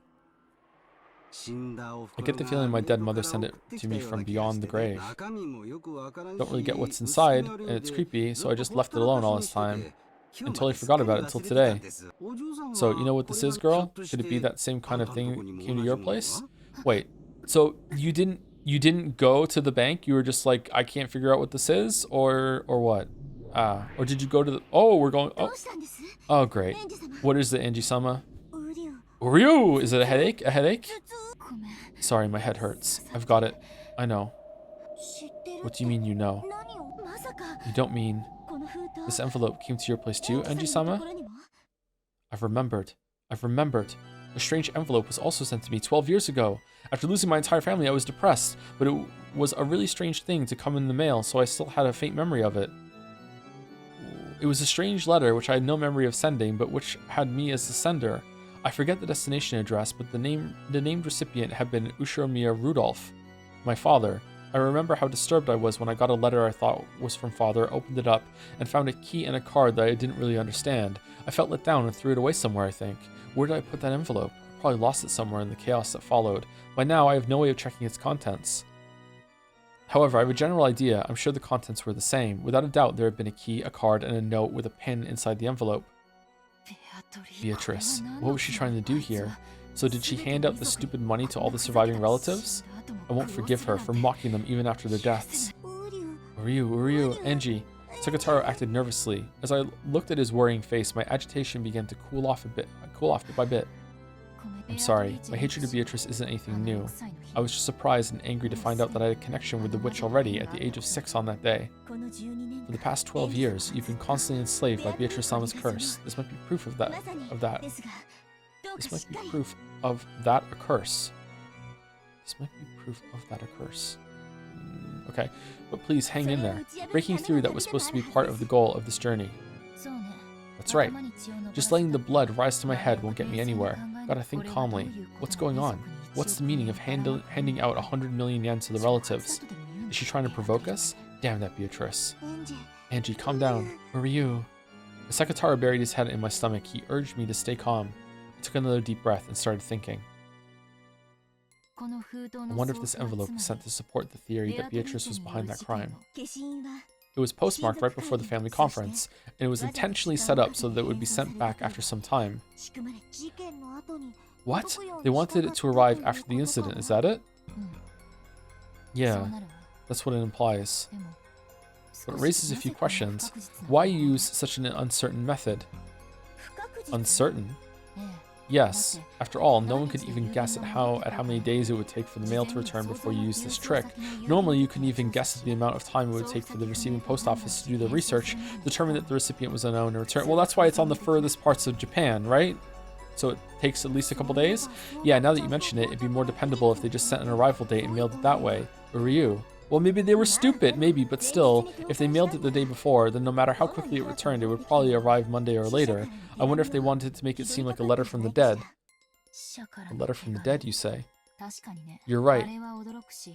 I get the feeling my dead mother sent it to me from beyond the grave. Don't really get what's inside, and it's creepy, so I just left it alone all this time. And totally forgot about it until today. So, you know what this is, girl? Could it be that same kind of thing came to your place? Wait, so you didn't go to the bank? You were just like, I can't figure out what this is? Or what? Or did you go to the... Oh, we're going... Oh, great. What is it, Angie-sama? Ryu! Is it a headache? A headache? Sorry, my head hurts. I've got it. I know. What do you mean you know? You don't mean... This envelope came to your place too, Angie-sama? I've remembered. A strange envelope was also sent to me 12 years ago. After losing my entire family, I was depressed, but it was a really strange thing to come in the mail, so I still had a faint memory of it. It was a strange letter which I had no memory of sending, but which had me as the sender. I forget the destination address, but the named recipient had been Ushiromiya Rudolph, my father. I remember how disturbed I was when I got a letter I thought was from father, opened it up, and found a key and a card that I didn't really understand. I felt let down and threw it away somewhere, I think. Where did I put that envelope? I probably lost it somewhere in the chaos that followed. By now, I have no way of checking its contents. However, I have a general idea. I'm sure the contents were the same. Without a doubt, there had been a key, a card, and a note with a pin inside the envelope. Beatrice. What was she trying to do here? So did she hand out the stupid money to all the surviving relatives? I won't forgive her for mocking them even after their deaths. Uryu, Angie. Sugitaro acted nervously. As I looked at his worrying face, my agitation began to cool off bit by bit. I'm sorry, my hatred of Beatrice isn't anything new. I was just surprised and angry to find out that I had a connection with the witch already at the age of 6 on that day. For the past 12 years, you've been constantly enslaved by Beatrice-sama's curse. This might be proof of that. This might be proof of that a curse. Okay, but please hang in there. Breaking through that was supposed to be part of the goal of this journey. That's right. Just letting the blood rise to my head won't get me anywhere. Gotta think calmly. What's going on? What's the meaning of handing out 100 million yen to the relatives? Is she trying to provoke us? Damn that Beatrice. Angie, calm down. Where are you? As Sakatara buried his head in my stomach, he urged me to stay calm. I took another deep breath and started thinking. I wonder if this envelope was sent to support the theory that Beatrice was behind that crime. It was postmarked right before the family conference, and it was intentionally set up so that it would be sent back after some time. What? They wanted it to arrive after the incident, is that it? Yeah, that's what it implies. But it raises a few questions. Why use such an uncertain method? Uncertain? Yes. After all, no one could even guess at how many days it would take for the mail to return before you use this trick. Normally, you couldn't even guess at the amount of time it would take for the receiving post office to do their research, determine that the recipient was unknown, and return. Well, that's why it's on the furthest parts of Japan, right? So it takes at least a couple days? Yeah, now that you mention it, it'd be more dependable if they just sent an arrival date and mailed it that way. Uryu. Well, maybe they were stupid, maybe, but still, if they mailed it the day before, then no matter how quickly it returned, it would probably arrive Monday or later. I wonder if they wanted to make it seem like a letter from the dead. A letter from the dead, you say? You're right.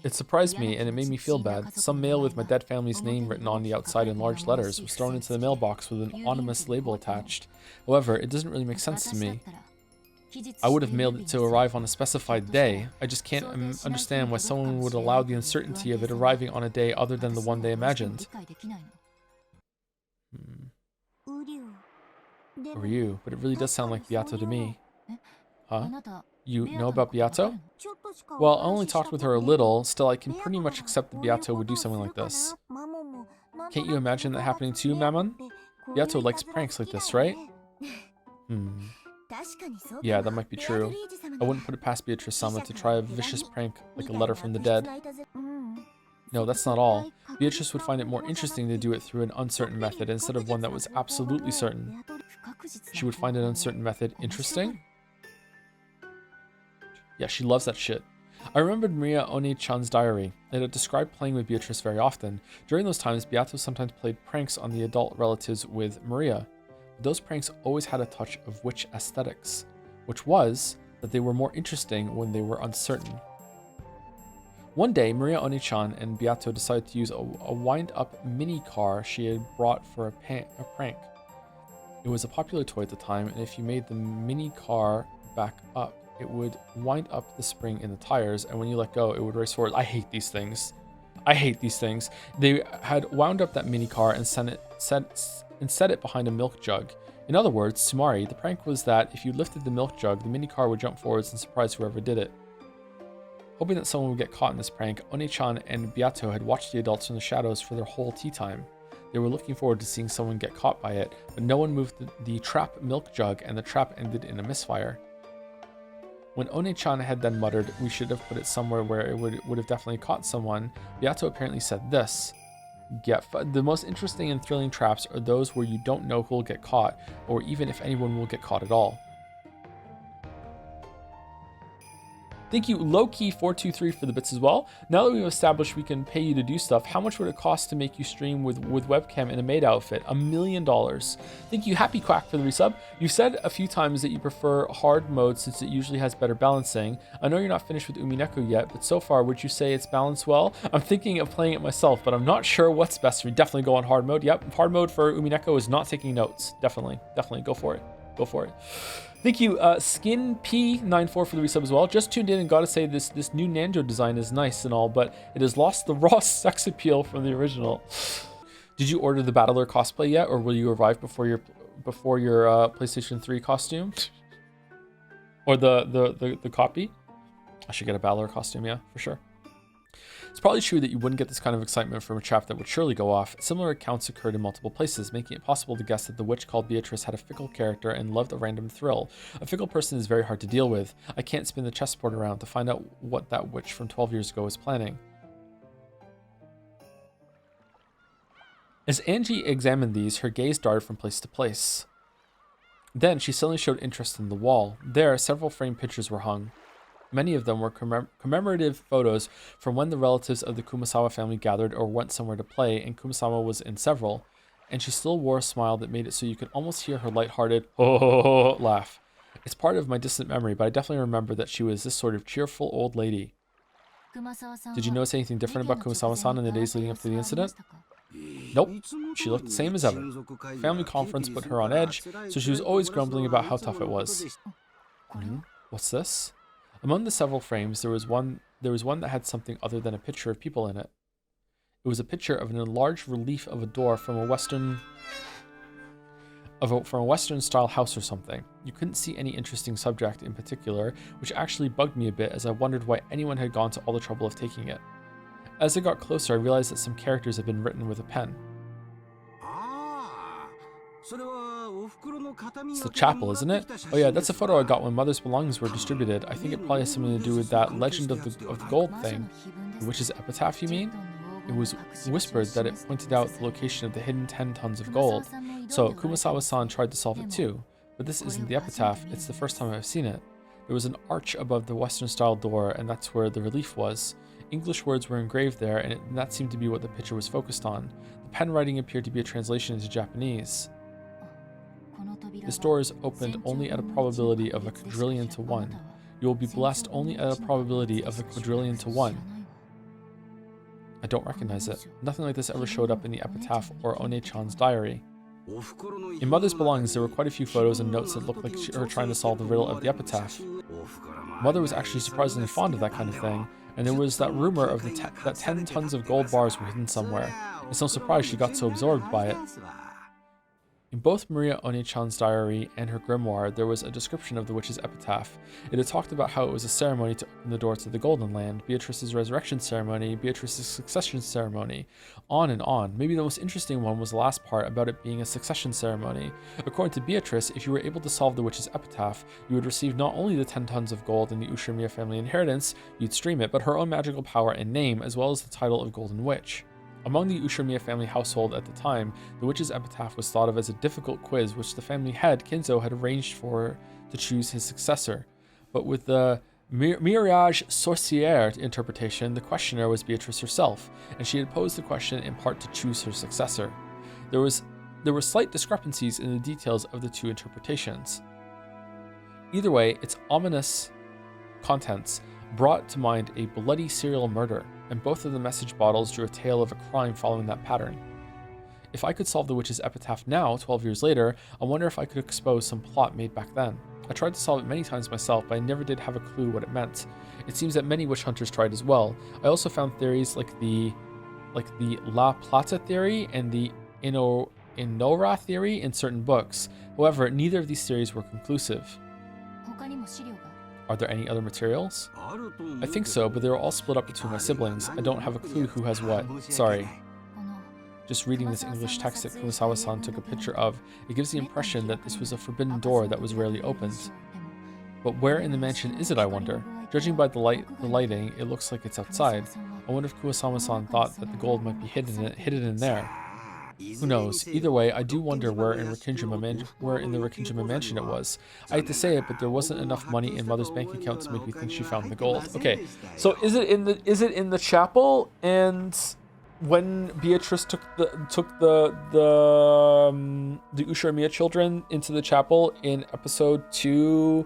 It surprised me, and it made me feel bad. Some mail with my dead family's name written on the outside in large letters was thrown into the mailbox with an anonymous label attached. However, it doesn't really make sense to me. I would have mailed it to arrive on a specified day. I just can't understand why someone would allow the uncertainty of it arriving on a day other than the one they imagined. Or you, but it really does sound like Beato to me. Huh? You know about Beato? Well, I only talked with her a little, still I can pretty much accept that Beato would do something like this. Can't you imagine that happening to you, Mammon? Beato likes pranks like this, right? Yeah, that might be true. I wouldn't put it past Beatrice-sama to try a vicious prank like a letter from the dead. No, that's not all. Beatrice would find it more interesting to do it through an uncertain method instead of one that was absolutely certain. She would find an uncertain method interesting? Yeah, she loves that shit. I remembered Maria One-chan's diary. It had described playing with Beatrice very often. During those times, Beato sometimes played pranks on the adult relatives with Maria. But those pranks always had a touch of witch aesthetics, which was that they were more interesting when they were uncertain. One day, Maria One-chan and Beato decided to use a wind-up mini car she had brought for a prank. It was a popular toy at the time, and if you made the mini car back up, it would wind up the spring in the tires, and when you let go, it would race forward. I hate these things. I hate these things. They had wound up that mini car and set it behind a milk jug. In other words, Sumari, the prank was that if you lifted the milk jug, the mini car would jump forwards and surprise whoever did it. Hoping that someone would get caught in this prank, One-chan and Beato had watched the adults from the shadows for their whole tea time. They were looking forward to seeing someone get caught by it, but no one moved the trap milk jug, and the trap ended in a misfire. When One-chan had then muttered, "We should have put it somewhere where it would have definitely caught someone," Beato apparently said this. The most interesting and thrilling traps are those where you don't know who will get caught, or even if anyone will get caught at all. Thank you, Lowkey423, for the bits as well. Now that we've established we can pay you to do stuff, how much would it cost to make you stream with webcam in a maid outfit? $1 million. Thank you, Happy Quack, for the resub. You said a few times that you prefer hard mode since it usually has better balancing. I know you're not finished with Umineko yet, but so far, would you say it's balanced well? I'm thinking of playing it myself, but I'm not sure what's best for me. Definitely go on hard mode. Yep, hard mode for Umineko is not taking notes. Definitely, go for it. Go for it. Thank you, SkinP94 for the resub as well. Just tuned in and gotta say this new Nanjo design is nice and all, but it has lost the raw sex appeal from the original. Did you order the Baldur cosplay yet, or will you arrive before your PlayStation 3 costume? Or the copy? I should get a Baldur costume, yeah, for sure. It's probably true that you wouldn't get this kind of excitement from a trap that would surely go off. Similar accounts occurred in multiple places, making it possible to guess that the witch called Beatrice had a fickle character and loved a random thrill. A fickle person is very hard to deal with. I can't spin the chessboard around to find out what that witch from 12 years ago was planning. As Angie examined these, her gaze darted from place to place. Then she suddenly showed interest in the wall. There, several framed pictures were hung. Many of them were commemorative photos from when the relatives of the Kumasawa family gathered or went somewhere to play, and Kumasawa was in several. And she still wore a smile that made it so you could almost hear her lighthearted laugh. It's part of my distant memory, but I definitely remember that she was this sort of cheerful old lady. Did you notice anything different about Kumasawa-san in the days leading up to the incident? Nope, she looked the same as ever. Family conference put her on edge, so she was always grumbling about how tough it was. What's this? Among the several frames, there was one that had something other than a picture of people in it. It was a picture of an enlarged relief of a door from a Western style house or something. You couldn't see any interesting subject in particular, which actually bugged me a bit as I wondered why anyone had gone to all the trouble of taking it. As I got closer, I realized that some characters had been written with a pen. It's the chapel, isn't it? Oh yeah, that's a photo I got when Mother's belongings were distributed. I think it probably has something to do with that legend of the gold thing. The witch's epitaph, you mean? It was whispered that it pointed out the location of the hidden 10 tons of gold. So Kumasawa-san tried to solve it too. But this isn't the epitaph, it's the first time I've seen it. There was an arch above the Western-style door, and that's where the relief was. English words were engraved there, and that seemed to be what the picture was focused on. The pen writing appeared to be a translation into Japanese. This door is opened only at a probability of a quadrillion to 1. You will be blessed only at a probability of a quadrillion to 1. I don't recognize it. Nothing like this ever showed up in the epitaph or One-chan's diary. In Mother's belongings, there were quite a few photos and notes that looked like her trying to solve the riddle of the epitaph. Mother was actually surprisingly fond of that kind of thing, and there was that rumor of that 10 tons of gold bars were hidden somewhere. It's no surprise she got so absorbed by it. In both Maria One-chan's diary and her grimoire, there was a description of the witch's epitaph. It had talked about how it was a ceremony to open the door to the Golden Land, Beatrice's resurrection ceremony, Beatrice's succession ceremony, on and on. Maybe the most interesting one was the last part about it being a succession ceremony. According to Beatrice, if you were able to solve the witch's epitaph, you would receive not only the 10 tons of gold and the Ushirmiya family inheritance, you'd stream it, but her own magical power and name, as well as the title of Golden Witch. Among the Ushirmiya family household at the time, the witch's epitaph was thought of as a difficult quiz which the family head, Kinzo, had arranged for to choose his successor. But with the Mirage Sorcière interpretation, the questioner was Beatrice herself, and she had posed the question in part to choose her successor. There were slight discrepancies in the details of the two interpretations. Either way, its ominous contents brought to mind a bloody serial murder, and both of the message bottles drew a tale of a crime following that pattern. If I could solve the witch's epitaph now, 12 years later, I wonder if I could expose some plot made back then. I tried to solve it many times myself, but I never did have a clue what it meant. It seems that many witch hunters tried as well. I also found theories like the La Plata theory and the Inora theory in certain books. However, neither of these theories were conclusive. Are there any other materials? I think so, but they were all split up between my siblings. I don't have a clue who has what. Sorry. Just reading this English text that Kurosawa-san took a picture of, it gives the impression that this was a forbidden door that was rarely opened. But where in the mansion is it, I wonder? Judging by the lighting, it looks like it's outside. I wonder if Kurosawa-san thought that the gold might be hidden in there. Who knows? Either way, I do wonder where in the Rikkinjima mansion it was. I hate to say it, but there wasn't enough money in Mother's bank account to make me think she found the gold. Okay, so is it in the chapel? And when Beatrice took the Ushirmiya children into the chapel in episode 2,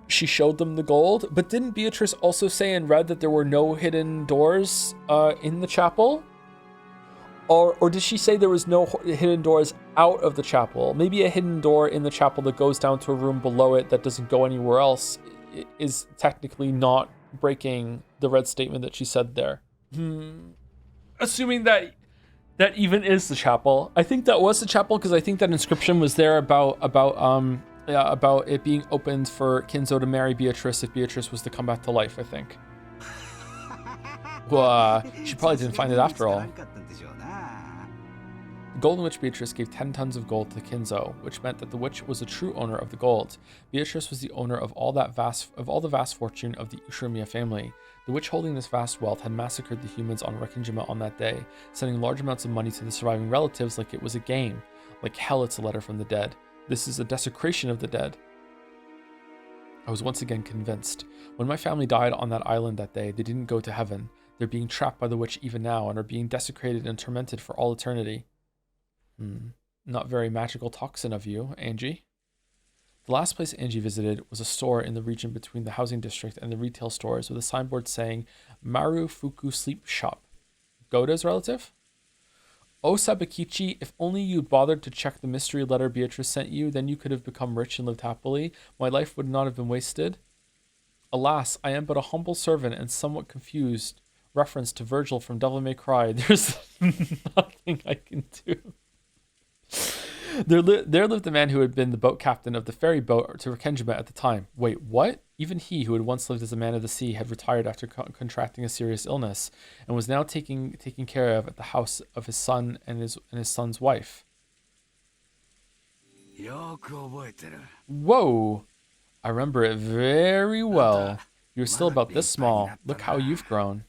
she showed them the gold. But didn't Beatrice also say in red that there were no hidden doors in the chapel? Or did she say there was no hidden doors out of the chapel? Maybe a hidden door in the chapel that goes down to a room below it that doesn't go anywhere else is technically not breaking the red statement that she said there. Assuming that even is the chapel. I think that was the chapel because I think that inscription was there about it being opened for Kinzo to marry Beatrice if Beatrice was to come back to life, I think. Well, she probably didn't find it after all. The Golden Witch Beatrice gave 10 tons of gold to Kinzo, which meant that the witch was the true owner of the gold. Beatrice was the owner of all the vast fortune of the Ushirmiya family. The witch holding this vast wealth had massacred the humans on Rikkinjima on that day, sending large amounts of money to the surviving relatives like it was a game. Like hell, it's a letter from the dead. This is a desecration of the dead. I was once again convinced. When my family died on that island that day, they didn't go to heaven. They're being trapped by the witch even now and are being desecrated and tormented for all eternity. Not very magical toxin of you, Angie. The last place Angie visited was a store in the region between the housing district and the retail stores with a signboard saying Marufuku Sleep Shop. Goda's relative? Oh, Sabakichi, if only you'd bothered to check the mystery letter Beatrice sent you, then you could have become rich and lived happily. My life would not have been wasted. Alas, I am but a humble servant and somewhat confused. Reference to Virgil from Devil May Cry. There's nothing I can do. There lived the man who had been the boat captain of the ferry boat to Rikkinjima at the time. Wait, what? Even he, who had once lived as a man of the sea, had retired after contracting a serious illness, and was now taken care of at the house of his son and his son's wife. Whoa! I remember it very well. You're still about this small. Look how you've grown.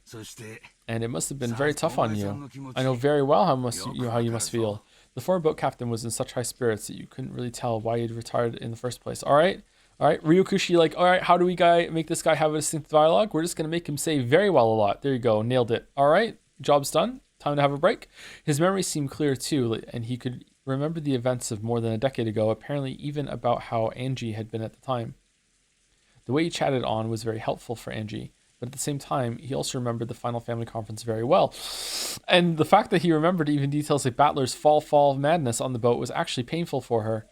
And it must have been very tough on you. I know very well how you must feel. The former boat captain was in such high spirits that you couldn't really tell why he'd retired in the first place. All right, All right, Ryukushi like, all right, how do we make this guy have a distinct dialogue? We're just going to make him say very well a lot. There you go, nailed it. All right, job's done. Time to have a break. His memory seemed clear too, and he could remember the events of more than a decade ago, apparently even about how Angie had been at the time. The way he chatted on was very helpful for Angie, but at the same time, he also remembered the final family conference very well. And the fact that he remembered even details like Battler's fall madness on the boat was actually painful for her.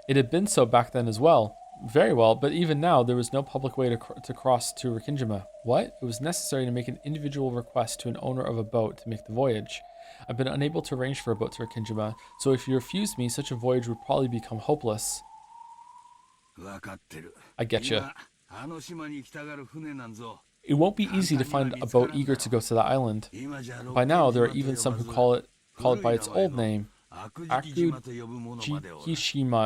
It had been so back then as well. Very well, but even now, there was no public way to cross to Rikingima. What? It was necessary to make an individual request to an owner of a boat to make the voyage. I've been unable to arrange for a boat to Rikingima, so if you refused me, such a voyage would probably become hopeless. I get you. It won't be easy to find a boat eager to go to that island. By now, there are even some who call it by its old name, Akujishima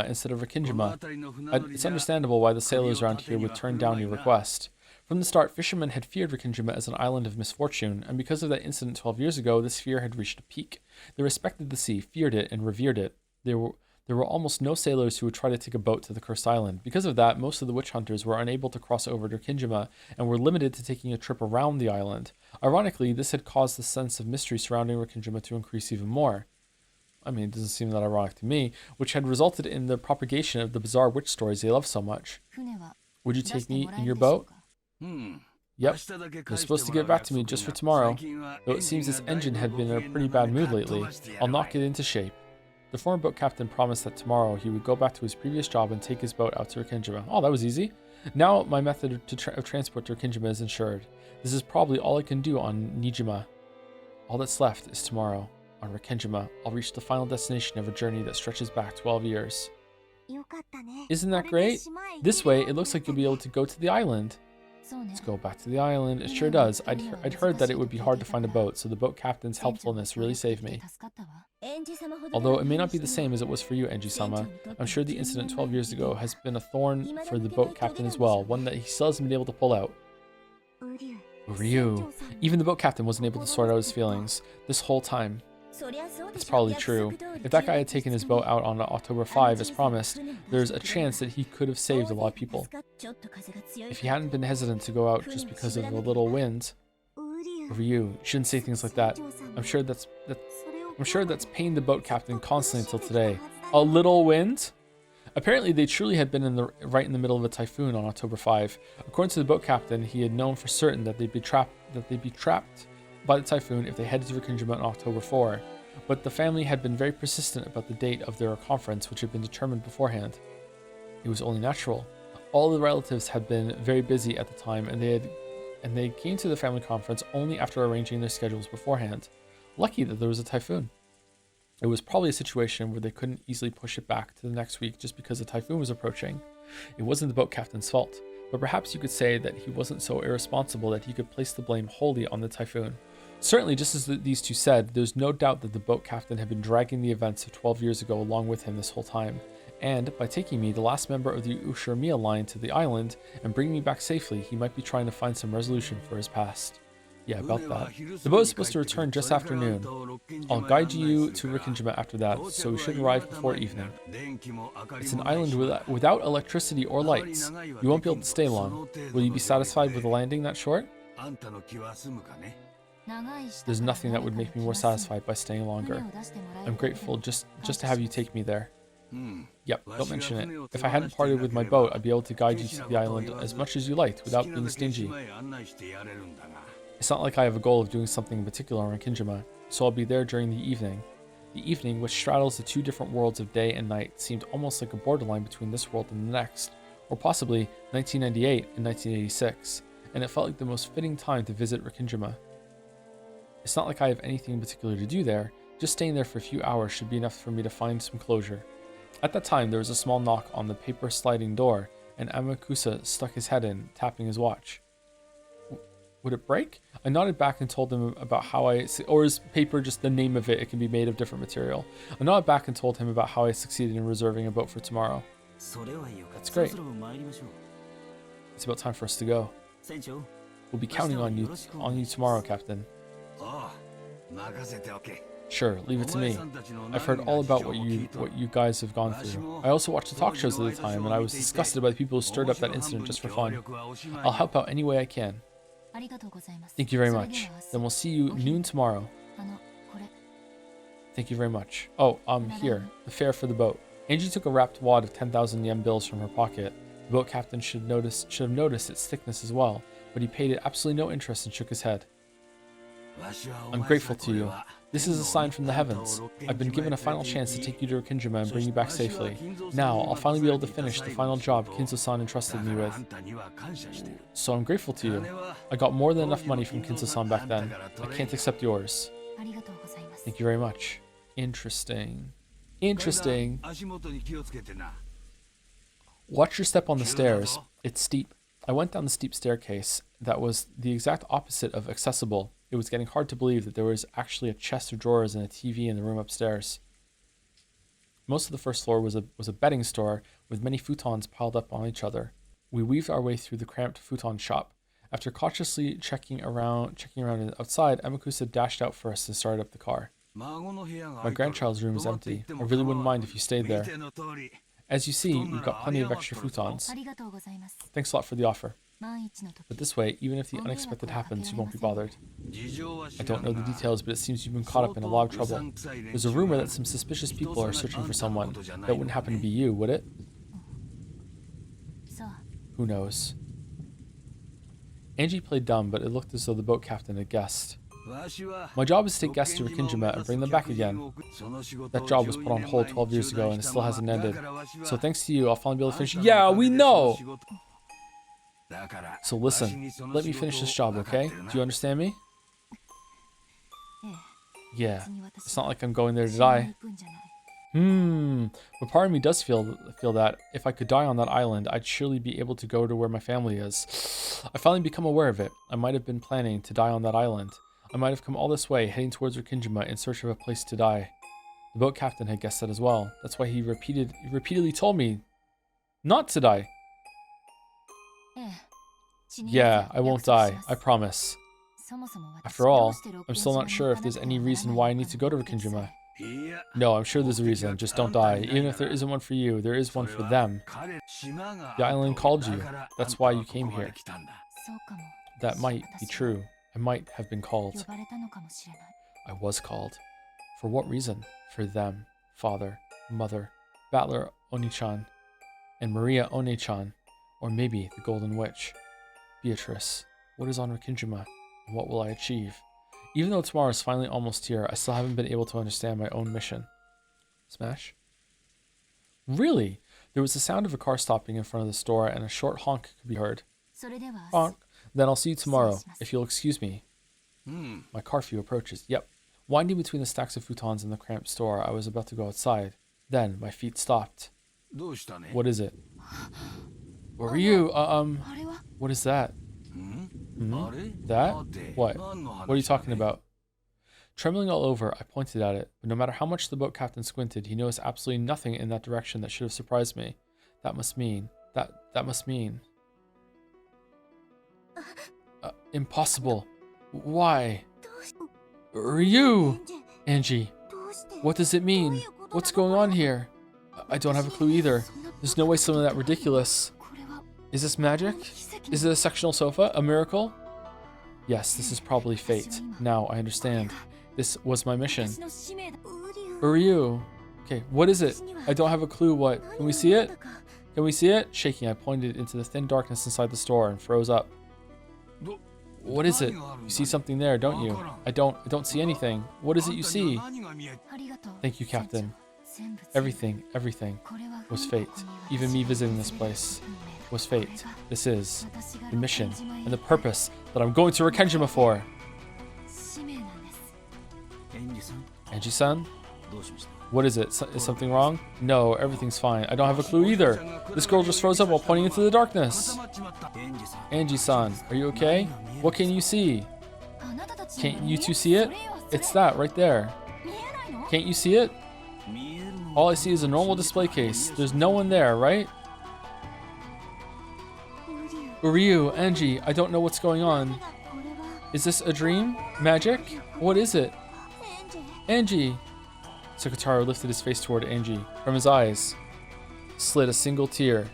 instead of Rikingima. It's understandable why the sailors around here would turn down your request. From the start, fishermen had feared Rikingima as an island of misfortune, and because of that incident 12 years ago, this fear had reached a peak. They respected the sea, feared it, and revered it. There were almost no sailors who would try to take a boat to the cursed island. Because of that, most of the witch hunters were unable to cross over to Rikingima and were limited to taking a trip around the island. Ironically, this had caused the sense of mystery surrounding Rikingima to increase even more. I mean, it doesn't seem that ironic to me, which had resulted in the propagation of the bizarre witch stories they love so much. Would you take me in your boat? Yep, they're supposed to get back to me just for tomorrow, though it seems this engine had been in a pretty bad mood lately. I'll knock it into shape. The former boat captain promised that tomorrow he would go back to his previous job and take his boat out to Rikingima. Oh, that was easy. Now my method of transport to Rikingima is ensured. This is probably all I can do on Nijima. All that's left is tomorrow. On Rikingima, I'll reach the final destination of a journey that stretches back 12 years. Isn't that great? This way, it looks like you'll be able to go to the island. Let's go back to the island. It sure does. I'd heard that it would be hard to find a boat, so the boat captain's helpfulness really saved me. Although it may not be the same as it was for you, Enji-sama, I'm sure the incident 12 years ago has been a thorn for the boat captain as well, one that he still hasn't been able to pull out. Ryu. Even the boat captain wasn't able to sort out his feelings this whole time. It's probably true. If that guy had taken his boat out on October 5 as promised, there's a chance that he could have saved a lot of people. If he hadn't been hesitant to go out just because of the little wind. Ryu, you shouldn't say things like that. I'm sure that's pained the boat captain constantly until today. A little wind? Apparently they truly had been right in the middle of a typhoon on October 5. According to the boat captain, he had known for certain that they'd be trapped by the typhoon if they headed to Rikingima on October 4, but the family had been very persistent about the date of their conference, which had been determined beforehand. It was only natural. All the relatives had been very busy at the time, and they came to the family conference only after arranging their schedules beforehand. Lucky that there was a typhoon. It was probably a situation where they couldn't easily push it back to the next week just because the typhoon was approaching. It wasn't the boat captain's fault, but perhaps you could say that he wasn't so irresponsible that he could place the blame wholly on the typhoon. Certainly, just as these two said, there's no doubt that the boat captain had been dragging the events of 12 years ago along with him this whole time. And by taking me, the last member of the Ushiramiya line, to the island and bringing me back safely, he might be trying to find some resolution for his past. Yeah, about that. The boat is supposed to return just after noon. I'll guide you to Rikingima after that, so we should arrive before evening. It's an island without electricity or lights. You won't be able to stay long. Will you be satisfied with a landing that short? There's nothing that would make me more satisfied by staying longer. I'm grateful just to have you take me there. Yep, don't mention it. If I hadn't parted with my boat, I'd be able to guide you to the island as much as you liked without being stingy. It's not like I have a goal of doing something in particular on Rikingima, so I'll be there during the evening. The evening, which straddles the two different worlds of day and night, seemed almost like a borderline between this world and the next, or possibly 1998 and 1986, and it felt like the most fitting time to visit Rikingima. It's not like I have anything in particular to do there, just staying there for a few hours should be enough for me to find some closure. At that time, there was a small knock on the paper sliding door, and Amakusa stuck his head in, tapping his watch. Would it break? I nodded back and told him about how or is paper just the name of it? It can be made of different material. I nodded back and told him about how I succeeded in reserving a boat for tomorrow. That's great. It's about time for us to go. We'll be counting on you tomorrow, Captain. Sure, leave it to me. I've heard all about what you guys have gone through. I also watched the talk shows at the time, and I was disgusted by the people who stirred up that incident just for fun. I'll help out any way I can. Thank you very much. Then we'll see you noon tomorrow. Thank you very much. Oh, here, the fare for the boat. Angie took a wrapped wad of 10,000 yen bills from her pocket. The boat captain should have noticed its thickness as well, but he paid it absolutely no interest and shook his head. I'm grateful to you. This is a sign from the heavens. I've been given a final chance to take you to Rikinjima and bring you back safely. Now, I'll finally be able to finish the final job Kinzo-san entrusted me with. So I'm grateful to you. I got more than enough money from Kinzo-san back then. I can't accept yours. Thank you very much. Interesting. Interesting. Watch your step on the stairs. It's steep. I went down the steep staircase that was the exact opposite of accessible. It was getting hard to believe that there was actually a chest of drawers and a TV in the room upstairs. Most of the first floor was a bedding store with many futons piled up on each other. We weaved our way through the cramped futon shop. After cautiously checking around outside, Amakusa dashed out for us to start up the car. My grandchild's room is empty. I really wouldn't mind if you stayed there. As you see, we've got plenty of extra futons. Thanks a lot for the offer. But this way, even if the unexpected happens, you won't be bothered. I don't know the details, but it seems you've been caught up in a lot of trouble. There's a rumor that some suspicious people are searching for someone. That wouldn't happen to be you, would it? Who knows? Angie played dumb, but it looked as though the boat captain had guessed. My job is to take guests to Rikinjima and bring them back again. That job was put on hold 12 years ago and it still hasn't ended. So thanks to you, I'll finally be able to finish. Yeah, we know! So listen, let me finish this job, okay? Do you understand me? Yeah, it's not like I'm going there to die. But part of me does feel that if I could die on that island, I'd surely be able to go to where my family is. I finally become aware of it. I might have been planning to die on that island. I might have come all this way, heading towards Rikinjima in search of a place to die. The boat captain had guessed that as well. That's why he repeatedly told me not to die. Yeah, I won't die. I promise. After all, I'm still not sure if there's any reason why I need to go to Rikinjima. No, I'm sure there's a reason. Just don't die. Even if there isn't one for you, there is one for them. The island called you. That's why you came here. That might be true. I might have been called. I was called. For what reason? For them, father, mother, Battler Oni-chan, and Maria One-chan, or maybe the Golden Witch. Beatrice, what is on Rikinjima, and what will I achieve? Even though tomorrow is finally almost here, I still haven't been able to understand my own mission. Smash? Really? There was the sound of a car stopping in front of the store, and a short honk could be heard. Honk. Then I'll see you tomorrow, if you'll excuse me. My curfew approaches. Yep. Winding between the stacks of futons in the cramped store, I was about to go outside. Then my feet stopped. What is it? Where are you? What is that? That? What? What are you talking about? Trembling all over, I pointed at it, but no matter how much the boat captain squinted, he noticed absolutely nothing in that direction that should have surprised me. That must mean... That must mean... impossible. Why? Ryu! Angie, what does it mean? What's going on here? I don't have a clue either. There's no way something that ridiculous. Is this magic? Is it a sectional sofa? A miracle? Yes, this is probably fate. Now I understand. This was my mission. Ryu. Okay, what is it? I don't have a clue what. Can we see it? Can we see it? Shaking, I pointed into the thin darkness inside the store and froze up. What is it? You see something there, don't you? I don't see anything. What is it you see? Thank you, Captain. Everything was fate. Even me visiting this place was fate. This is the mission and the purpose that I'm going to Rikinjima for. Angie-san? What is it? Is something wrong? No, everything's fine. I don't have a clue either. This girl just froze up while pointing into the darkness. Angie-san, are you okay? What can you see? Can't you two see it? It's that right there. Can't you see it? All I see is a normal display case. There's no one there, right? Ryu, Angie, I don't know what's going on. Is this a dream? Magic? What is it? Angie! Sekataro lifted his face toward Angie. From his eyes slid a single tear.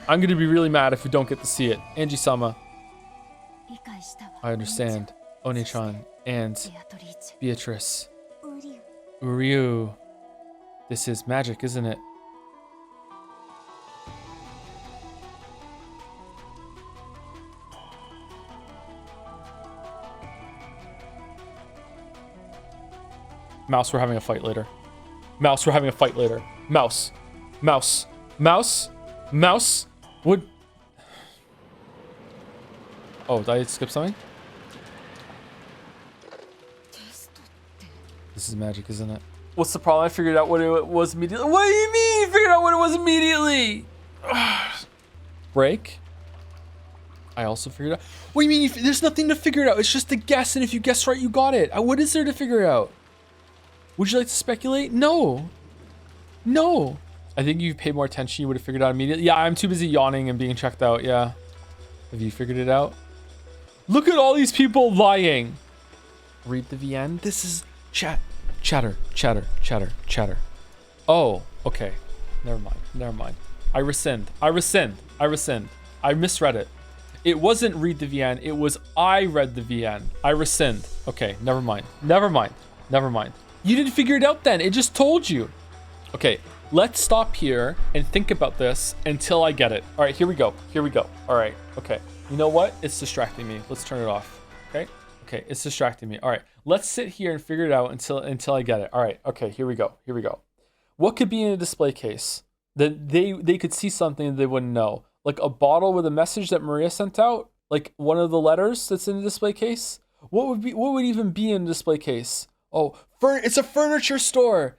I'm gonna be really mad if we don't get to see it. Angie-sama. I understand. Oni-chan and Beatrice. Uryu. This is magic, isn't it? Mouse, we're having a fight later. Mouse, we're having a fight later. Mouse. Mouse. Mouse. Mouse. What? Oh, did I skip something? This is magic, isn't it? What's the problem? I figured out what it was immediately. What do you mean you figured out what it was immediately? Break. I also figured out. What do you mean? There's nothing to figure it out. It's just a guess, and if you guess right, you got it. What is there to figure out? Would you like to speculate? No. No. I think if you paid more attention, you would have figured it out immediately. Yeah, I'm too busy yawning and being checked out. Yeah. Have you figured it out? Look at all these people lying. Read the VN. This is chatter. Oh, okay. Never mind. I rescind. I misread it. It wasn't read the VN. It was I read the VN. I rescind. Okay, never mind. You didn't figure it out then. It just told you. Okay, let's stop here and think about this until I get it. All right, here we go. All right, okay. You know what? It's distracting me. Let's turn it off. Okay, it's distracting me. All right, let's sit here and figure it out until I get it. All right, okay, here we go. What could be in a display case that they could see something they wouldn't know? Like a bottle with a message that Maria sent out? Like one of the letters that's in the display case? What would even be in a display case? Oh, it's a furniture store.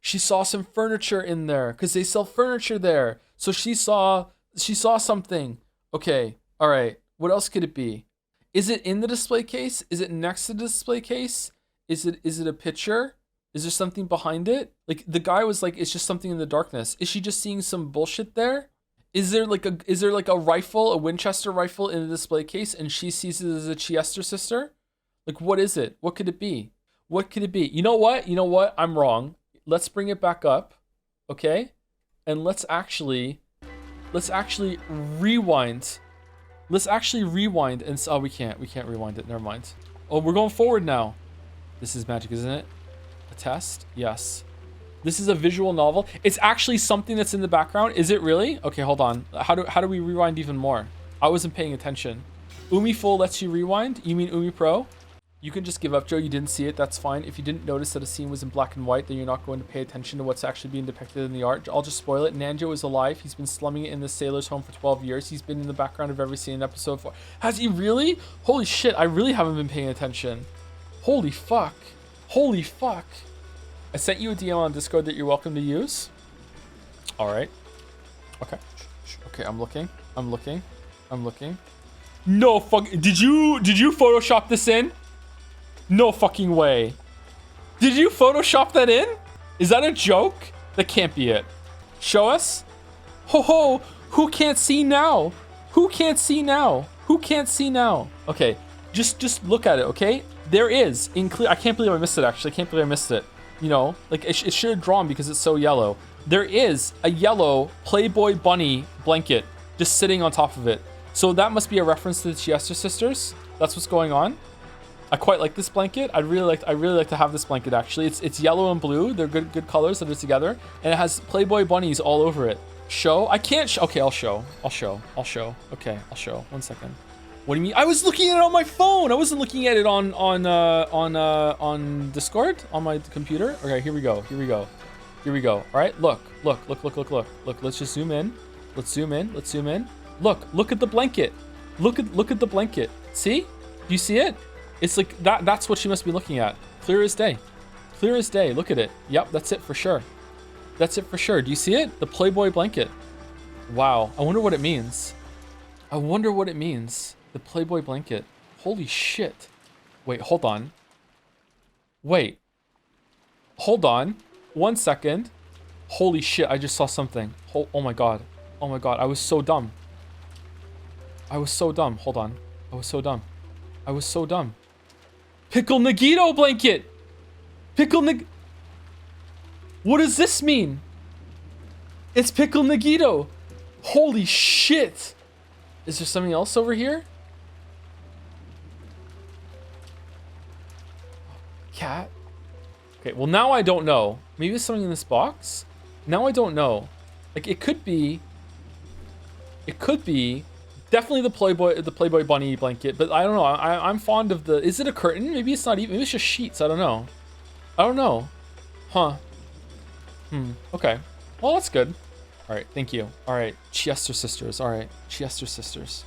She saw some furniture in there because they sell furniture there. So she saw something. Okay, all right. What else could it be? Is it in the display case? Is it next to the display case? Is it a picture? Is there something behind it? Like the guy was like, it's just something in the darkness. Is she just seeing some bullshit there? Is there like a rifle, a Winchester rifle in the display case, and she sees it as a Chiester sister? Like, what is it? What could it be? You know what? I'm wrong. Let's bring it back up, okay? And let's actually rewind. And oh, we can't rewind it. Never mind. Oh, we're going forward now. This is magic, isn't it? A test? Yes. This is a visual novel. It's actually something that's in the background. Is it really? Okay, hold on. How do we rewind even more? I wasn't paying attention. Umi Full lets you rewind? You mean Umi Pro? You can just give up, Joe. You didn't see it. That's fine. If you didn't notice that a scene was in black and white, then you're not going to pay attention to what's actually being depicted in the art. I'll just spoil it. Nanjo is alive. He's been slumming it in the sailor's home for 12 years. He's been in the background of every scene in episode 4. Has he really? Holy shit. I really haven't been paying attention. Holy fuck. I sent you a DM on Discord that you're welcome to use. All right. Okay, I'm looking. No fuck. Did you Photoshop this in? No fucking way. Did you Photoshop that in? Is that a joke? That can't be it. Show us. Ho, who can't see now? Okay, just look at it, okay? There is, in clear, I can't believe I missed it actually. You know, like it should have drawn because it's so yellow. There is a yellow Playboy bunny blanket just sitting on top of it. So that must be a reference to the Chiester sisters. That's what's going on. I quite like this blanket. I'd really like to have this blanket actually. It's yellow and blue. They're good colors that are together, and it has Playboy bunnies all over it. Show? I can't show. Okay, I'll show. Okay, I'll show. 1 second. What do you mean? I was looking at it on my phone. I wasn't looking at it on Discord on my computer. Okay, here we go. All right, look. Let's just zoom in. Let's zoom in. Look at the blanket. Look at the blanket. See? Do you see it? It's like that's what she must be looking at. Clear as day. Look at it. Yep, that's it for sure. Do you see it? The Playboy blanket. Wow. I wonder what it means. The Playboy blanket. Holy shit. Wait, hold on. 1 second. Holy shit, I just saw something. Oh my god. I was so dumb. Hold on. I was so dumb. Pickle Nagito blanket. What does this mean? It's Pickle Nagito. Holy shit. Is there something else over here? Cat? Okay, well now I don't know. Maybe there's something in this box? Now I don't know. Like it could be definitely the Playboy bunny blanket, but I don't know. I'm fond of the, is it a curtain? Maybe it's not even, maybe it's just sheets. I don't know. Huh. Okay. Well, that's good. All right, thank you. All right, Chester sisters. All right, Chester sisters.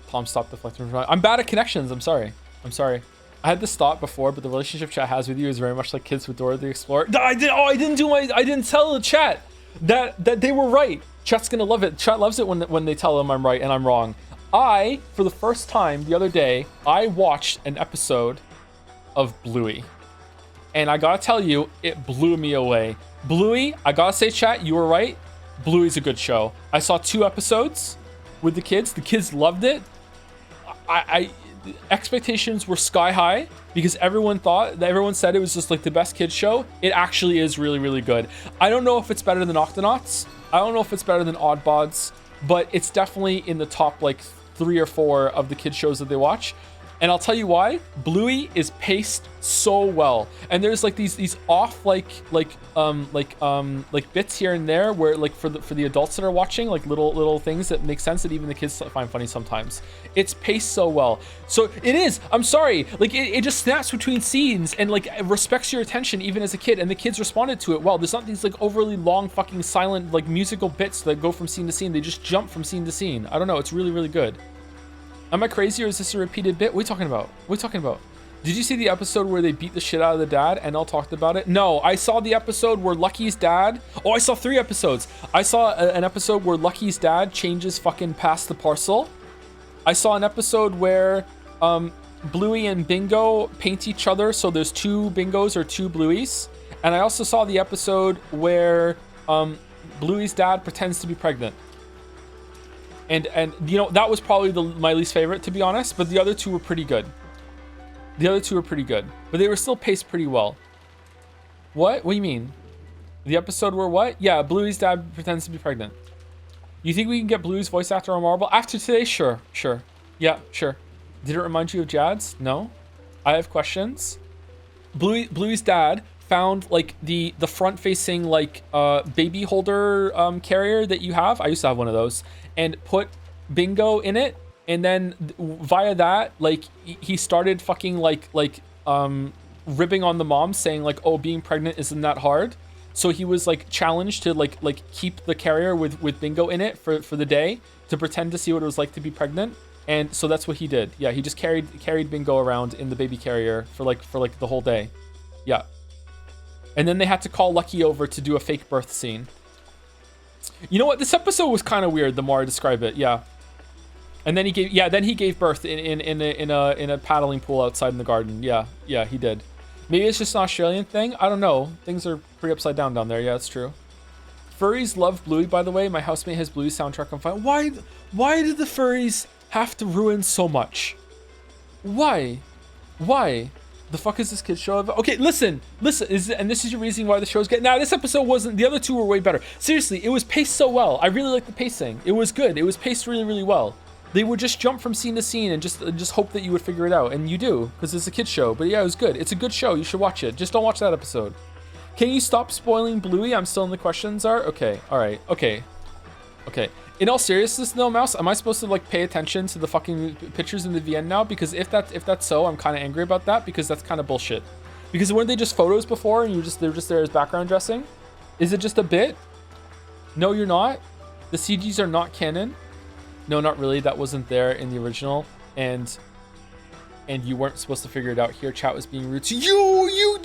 Tom, stop deflecting. I'm bad at connections. I'm sorry. I had this thought before, but the relationship chat has with you is very much like kids with Dora the Explorer. I didn't tell the chat that they were right. Chat's gonna love it. Chat loves it when they tell them I'm right and I'm wrong. For the first time the other day, I watched an episode of Bluey. And I gotta tell you, it blew me away. Bluey, I gotta say, chat, you were right. Bluey's a good show. I saw 2 episodes with the kids. The kids loved it. Expectations were sky high because everyone said it was just like the best kids show. It actually is really, really good. I don't know if it's better than Octonauts. I don't know if it's better than Oddbods, but it's definitely in the top like 3 or 4 of the kids shows that they watch. And I'll tell you why. Bluey is paced so well, and there's like these off like bits here and there where like for the adults that are watching, like little things that make sense that even the kids find funny sometimes. It's paced so well. So it is. I'm sorry. Like it just snaps between scenes and like respects your attention even as a kid, and the kids responded to it well. There's not these like overly long fucking silent like musical bits that go from scene to scene. They just jump from scene to scene. I don't know. It's really, really good. Am I crazy or is this a repeated bit? What are you talking about? Did you see the episode where they beat the shit out of the dad? And NL talked about it. No, I saw the episode where Lucky's dad. Oh, I saw 3 episodes. I saw an episode where Lucky's dad changes fucking past the parcel. I saw an episode where Bluey and Bingo paint each other. So there's 2 Bingos or 2 Blueys. And I also saw the episode where Bluey's dad pretends to be pregnant. And you know, that was probably my least favorite, to be honest, but the other 2 were pretty good. But they were still paced pretty well. What do you mean? The episode where what? Yeah, Bluey's dad pretends to be pregnant. You think we can get Bluey's voice actor on ARbor? After today? Sure. Yeah, sure. Did it remind you of Jad's? No? I have questions. Bluey's dad found like the front facing like baby holder carrier that you have. I used to have one of those, and put Bingo in it, and then via that like he started fucking like ribbing on the mom, saying like, oh, being pregnant isn't that hard. So he was like challenged to like keep the carrier with Bingo in it for the day to pretend to see what it was like to be pregnant. And so that's what he did. Yeah, he just carried Bingo around in the baby carrier for like the whole day. Yeah. And then they had to call Lucky over to do a fake birth scene. You know what? This episode was kind of weird the more I describe it. Yeah. And then he gave birth in a paddling pool outside in the garden. Yeah, he did. Maybe it's just an Australian thing. I don't know. Things are pretty upside down there. Yeah, it's true. Furries love Bluey, by the way. My housemate has Bluey's soundtrack on file. Why did the furries have to ruin so much? Why? The fuck is this kid's show about? Okay, listen. And this is your reason why the show's getting. Now, this episode wasn't. The other 2 were way better. Seriously, it was paced so well. I really like the pacing. It was good. It was paced really, really well. They would just jump from scene to scene and just hope that you would figure it out, and you do because it's a kid's show. But yeah, it was good. It's a good show. You should watch it. Just don't watch that episode. Can you stop spoiling Bluey? I'm still in the questions. Okay. All right. Okay. In all seriousness, though, Mouse, am I supposed to like pay attention to the fucking pictures in the VN now? Because if that's so, I'm kind of angry about that because that's kind of bullshit. Because weren't they just photos before and they're just there as background dressing? Is it just a bit? No, you're not. The CGs are not canon. No, not really. That wasn't there in the original, and you weren't supposed to figure it out here. Chat was being rude to you.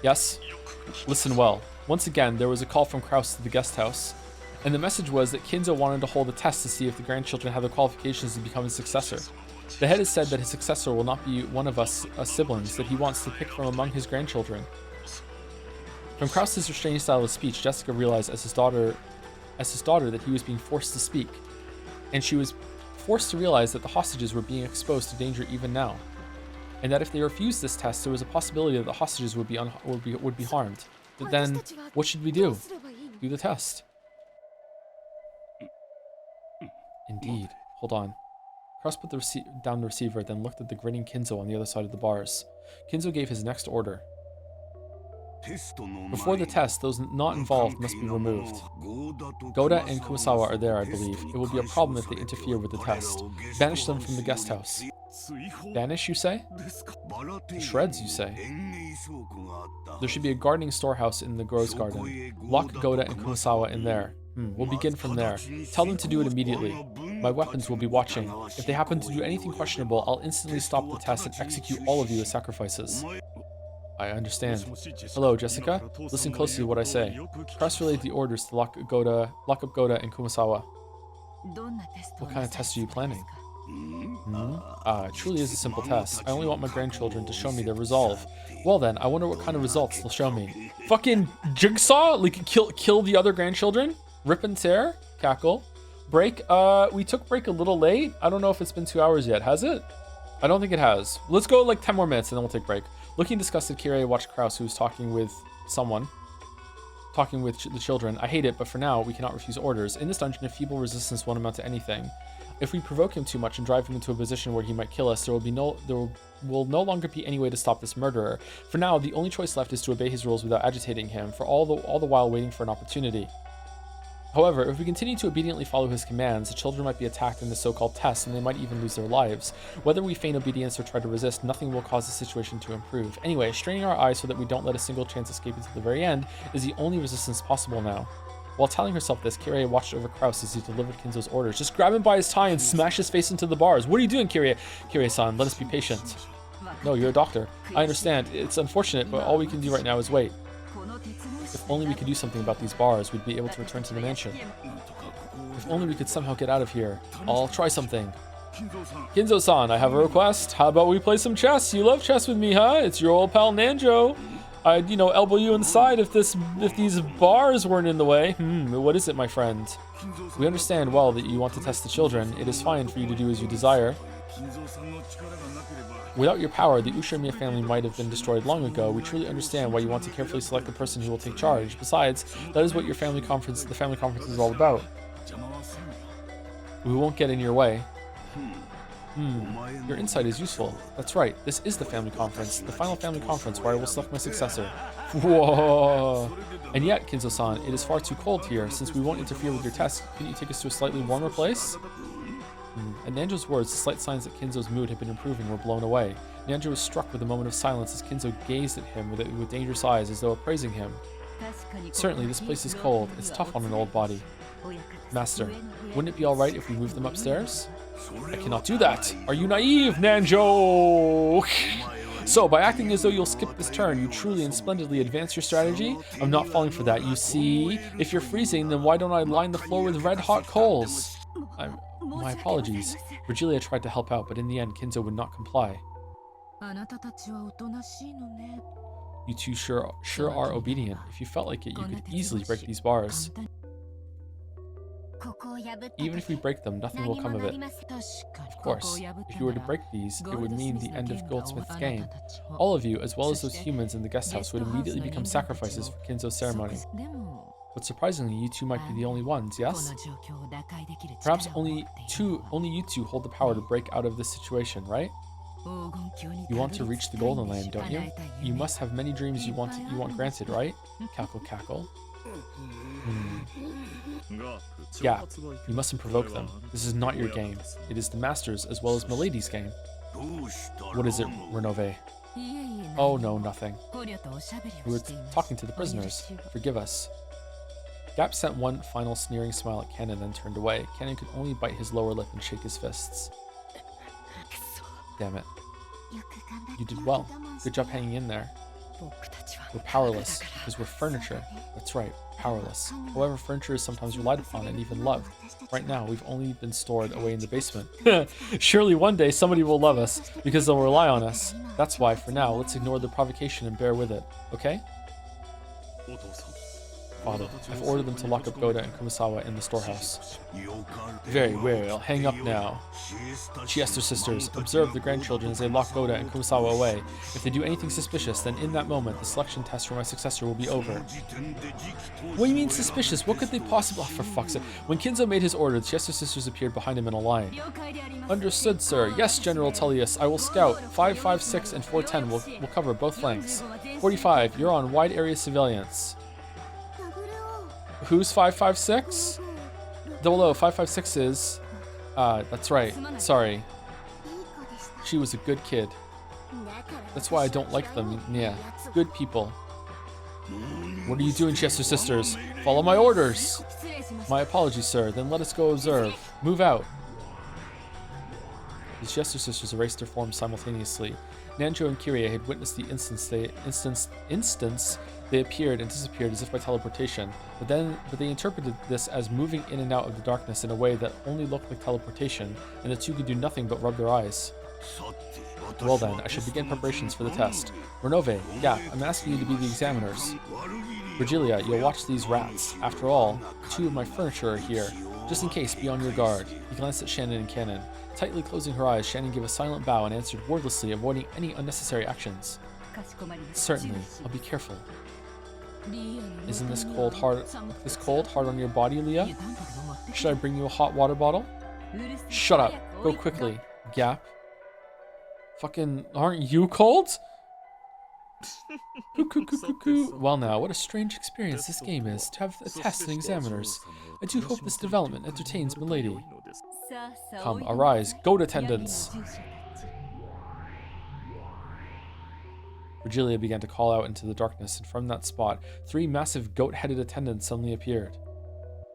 Yes. Listen well. Once again, there was a call from Kraus to the guest house. And the message was that Kinzo wanted to hold a test to see if the grandchildren have the qualifications to become his successor. The head has said that his successor will not be one of us siblings, that he wants to pick from among his grandchildren. From Kraus's restrained style of speech, Jessica realized as his daughter that he was being forced to speak. And she was forced to realize that the hostages were being exposed to danger even now, and that if they refused this test, there was a possibility that the hostages would be harmed. But then, what should we do? Do the test. Indeed. Hold on. Cross put down the receiver, then looked at the grinning Kinzo on the other side of the bars. Kinzo gave his next order. Before the test, those not involved must be removed. Goda and Kumasawa are there, I believe. It will be a problem if they interfere with the test. Banish them from the guest house. Banish, you say? The shreds, you say? There should be a gardening storehouse in the Rose Garden. Lock Goda and Kumasawa in there. We'll begin from there. Tell them to do it immediately. My weapons will be watching. If they happen to do anything questionable, I'll instantly stop the test and execute all of you as sacrifices. I understand. Hello, Jessica. Listen closely to what I say. Cross-relate the orders to lock up Goda and Kumasawa. What kind of test are you planning? It truly is a simple test. I only want my grandchildren to show me their resolve. Well then, I wonder what kind of results they'll show me. Fucking Jigsaw? Like, kill the other grandchildren? Rip and tear? Cackle. Break? We took break a little late. I don't know if it's been 2 hours yet. Has it? I don't think it has. Let's go like 10 more minutes and then we'll take break. Looking disgusted, Kirie watched Kraus, who was talking with someone. Talking with the children. I hate it, but for now, we cannot refuse orders. In this dungeon, a feeble resistance won't amount to anything. If we provoke him too much and drive him into a position where he might kill us, there will no longer be any way to stop this murderer. For now, the only choice left is to obey his rules without agitating him, for all the while waiting for an opportunity. However, if we continue to obediently follow his commands, the children might be attacked in the so-called test, and they might even lose their lives. Whether we feign obedience or try to resist, nothing will cause the situation to improve. Anyway, straining our eyes so that we don't let a single chance escape until the very end is the only resistance possible now. While telling herself this, Kirie watched over Kraus as he delivered Kinzo's orders. Just grab him by his tie and smash his face into the bars. What are you doing, Kirie? Kirie-san, let us be patient. No, you're a doctor. I understand. It's unfortunate, but all we can do right now is wait. If only we could do something about these bars, we'd be able to return to the mansion. If only we could somehow get out of here. I'll try something. Kinzo-san, I have a request. How about we play some chess? You love chess with me, huh? It's your old pal Nanjo. I'd, elbow you inside if these bars weren't in the way. What is it, my friend? We understand well that you want to test the children. It is fine for you to do as you desire. Without your power, the Ushimiya family might have been destroyed long ago. We truly understand why you want to carefully select the person who will take charge. Besides, that is what the family conference is all about. We won't get in your way. Your insight is useful. That's right, this is the family conference, the final family conference where I will select my successor. Whoa! And yet, Kinzo-san, it is far too cold here. Since we won't interfere with your test, can you take us to a slightly warmer place? At Nanjo's words, the slight signs that Kinzo's mood had been improving were blown away. Nanjo was struck with a moment of silence as Kinzo gazed at him with dangerous eyes as though appraising him. Certainly, this place is cold. It's tough on an old body. Master, wouldn't it be alright if we moved them upstairs? I cannot do that. Are you naive, Nanjo? So, by acting as though you'll skip this turn, you truly and splendidly advance your strategy? I'm not falling for that, you see? If you're freezing, then why don't I line the floor with red-hot coals? My apologies. Virgilia tried to help out, but in the end, Kinzo would not comply. You two sure are obedient. If you felt like it, you could easily break these bars. Even if we break them, nothing will come of it. Of course, if you were to break these, it would mean the end of Goldsmith's game. All of you, as well as those humans in the guest house, would immediately become sacrifices for Kinzo's ceremony. But surprisingly, you two might be the only ones, yes? Perhaps only you two hold the power to break out of this situation, right? You want to reach the Golden Land, don't you? You must have many dreams you want granted, right? Cackle, cackle. Yeah, you mustn't provoke them. This is not your game. It is the Master's as well as Milady's game. What is it, Renove? Oh no, nothing. We were talking to the prisoners. Forgive us. Gap sent one final sneering smile at Ken and then turned away. Ken could only bite his lower lip and shake his fists. Damn it. You did well. Good job hanging in there. We're powerless, because we're furniture. That's right, powerless. However, furniture is sometimes relied upon and even loved. Right now, we've only been stored away in the basement. Surely one day somebody will love us, because they'll rely on us. That's why, for now, let's ignore the provocation and bear with it, okay? Father, I've ordered them to lock up Goda and Kumasawa in the storehouse. Very well, hang up now. Chiester sisters, observe the grandchildren as they lock Goda and Kumasawa away. If they do anything suspicious, then in that moment, the selection test for my successor will be over. What do you mean suspicious? What could they possibly... Oh, for fuck's sake. When Kinzo made his order, the Chiester sisters appeared behind him in a line. Understood, sir. Yes, General Tullius. I will scout. 556 and 410 will cover both flanks. 45, you're on wide area surveillance. Who's 556? 556 is... that's right. Sorry. She was a good kid. That's why I don't like them. Yeah, good people. What are you doing, Chester sisters? Follow my orders. My apologies, sir. Then let us go observe. Move out. The Chester sisters erased their forms simultaneously. Nanjo and Kirie had witnessed the instance they appeared and disappeared as if by teleportation, but they interpreted this as moving in and out of the darkness in a way that only looked like teleportation, and the two could do nothing but rub their eyes. Well then, I should begin preparations for the test. Renove, Gap, I'm asking you to be the examiners. Virgilia, you'll watch these rats. After all, 2 of my furniture are here. Just in case, be on your guard. He glanced at Shannon and Cannon. Tightly closing her eyes, Shannon gave a silent bow and answered wordlessly, avoiding any unnecessary actions. Certainly, I'll be careful. Isn't this cold hard on your body, Leah? Should I bring you a hot water bottle? Shut up. Go quickly. Gap. Fucking, aren't you cold? Well now, what a strange experience this game is, to have a test and examiners. I do hope this development entertains milady. Come, arise, goat attendants! Virgilia began to call out into the darkness, and from that spot, 3 massive goat-headed attendants suddenly appeared.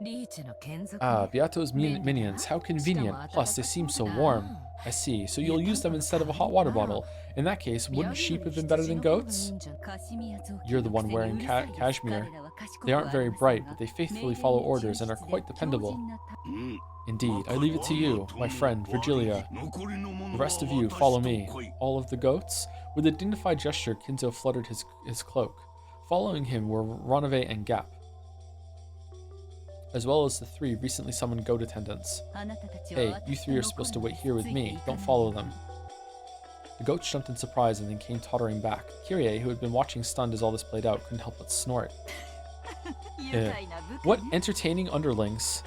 Beato's minions, how convenient, plus they seem so warm. I see, so you'll use them instead of a hot water bottle. In that case, wouldn't sheep have been better than goats? You're the one wearing cashmere. They aren't very bright, but they faithfully follow orders and are quite dependable. Indeed, I leave it to you, my friend, Virgilia. The rest of you, follow me. All of the goats? With a dignified gesture, Kinzo fluttered his cloak. Following him were Ronave and Gap, as well as the 3 recently summoned goat attendants. Hey, you 3 are supposed to wait here with me. Don't follow them. The goats jumped in surprise and then came tottering back. Kirie, who had been watching stunned as all this played out, couldn't help but snort. What entertaining underlings.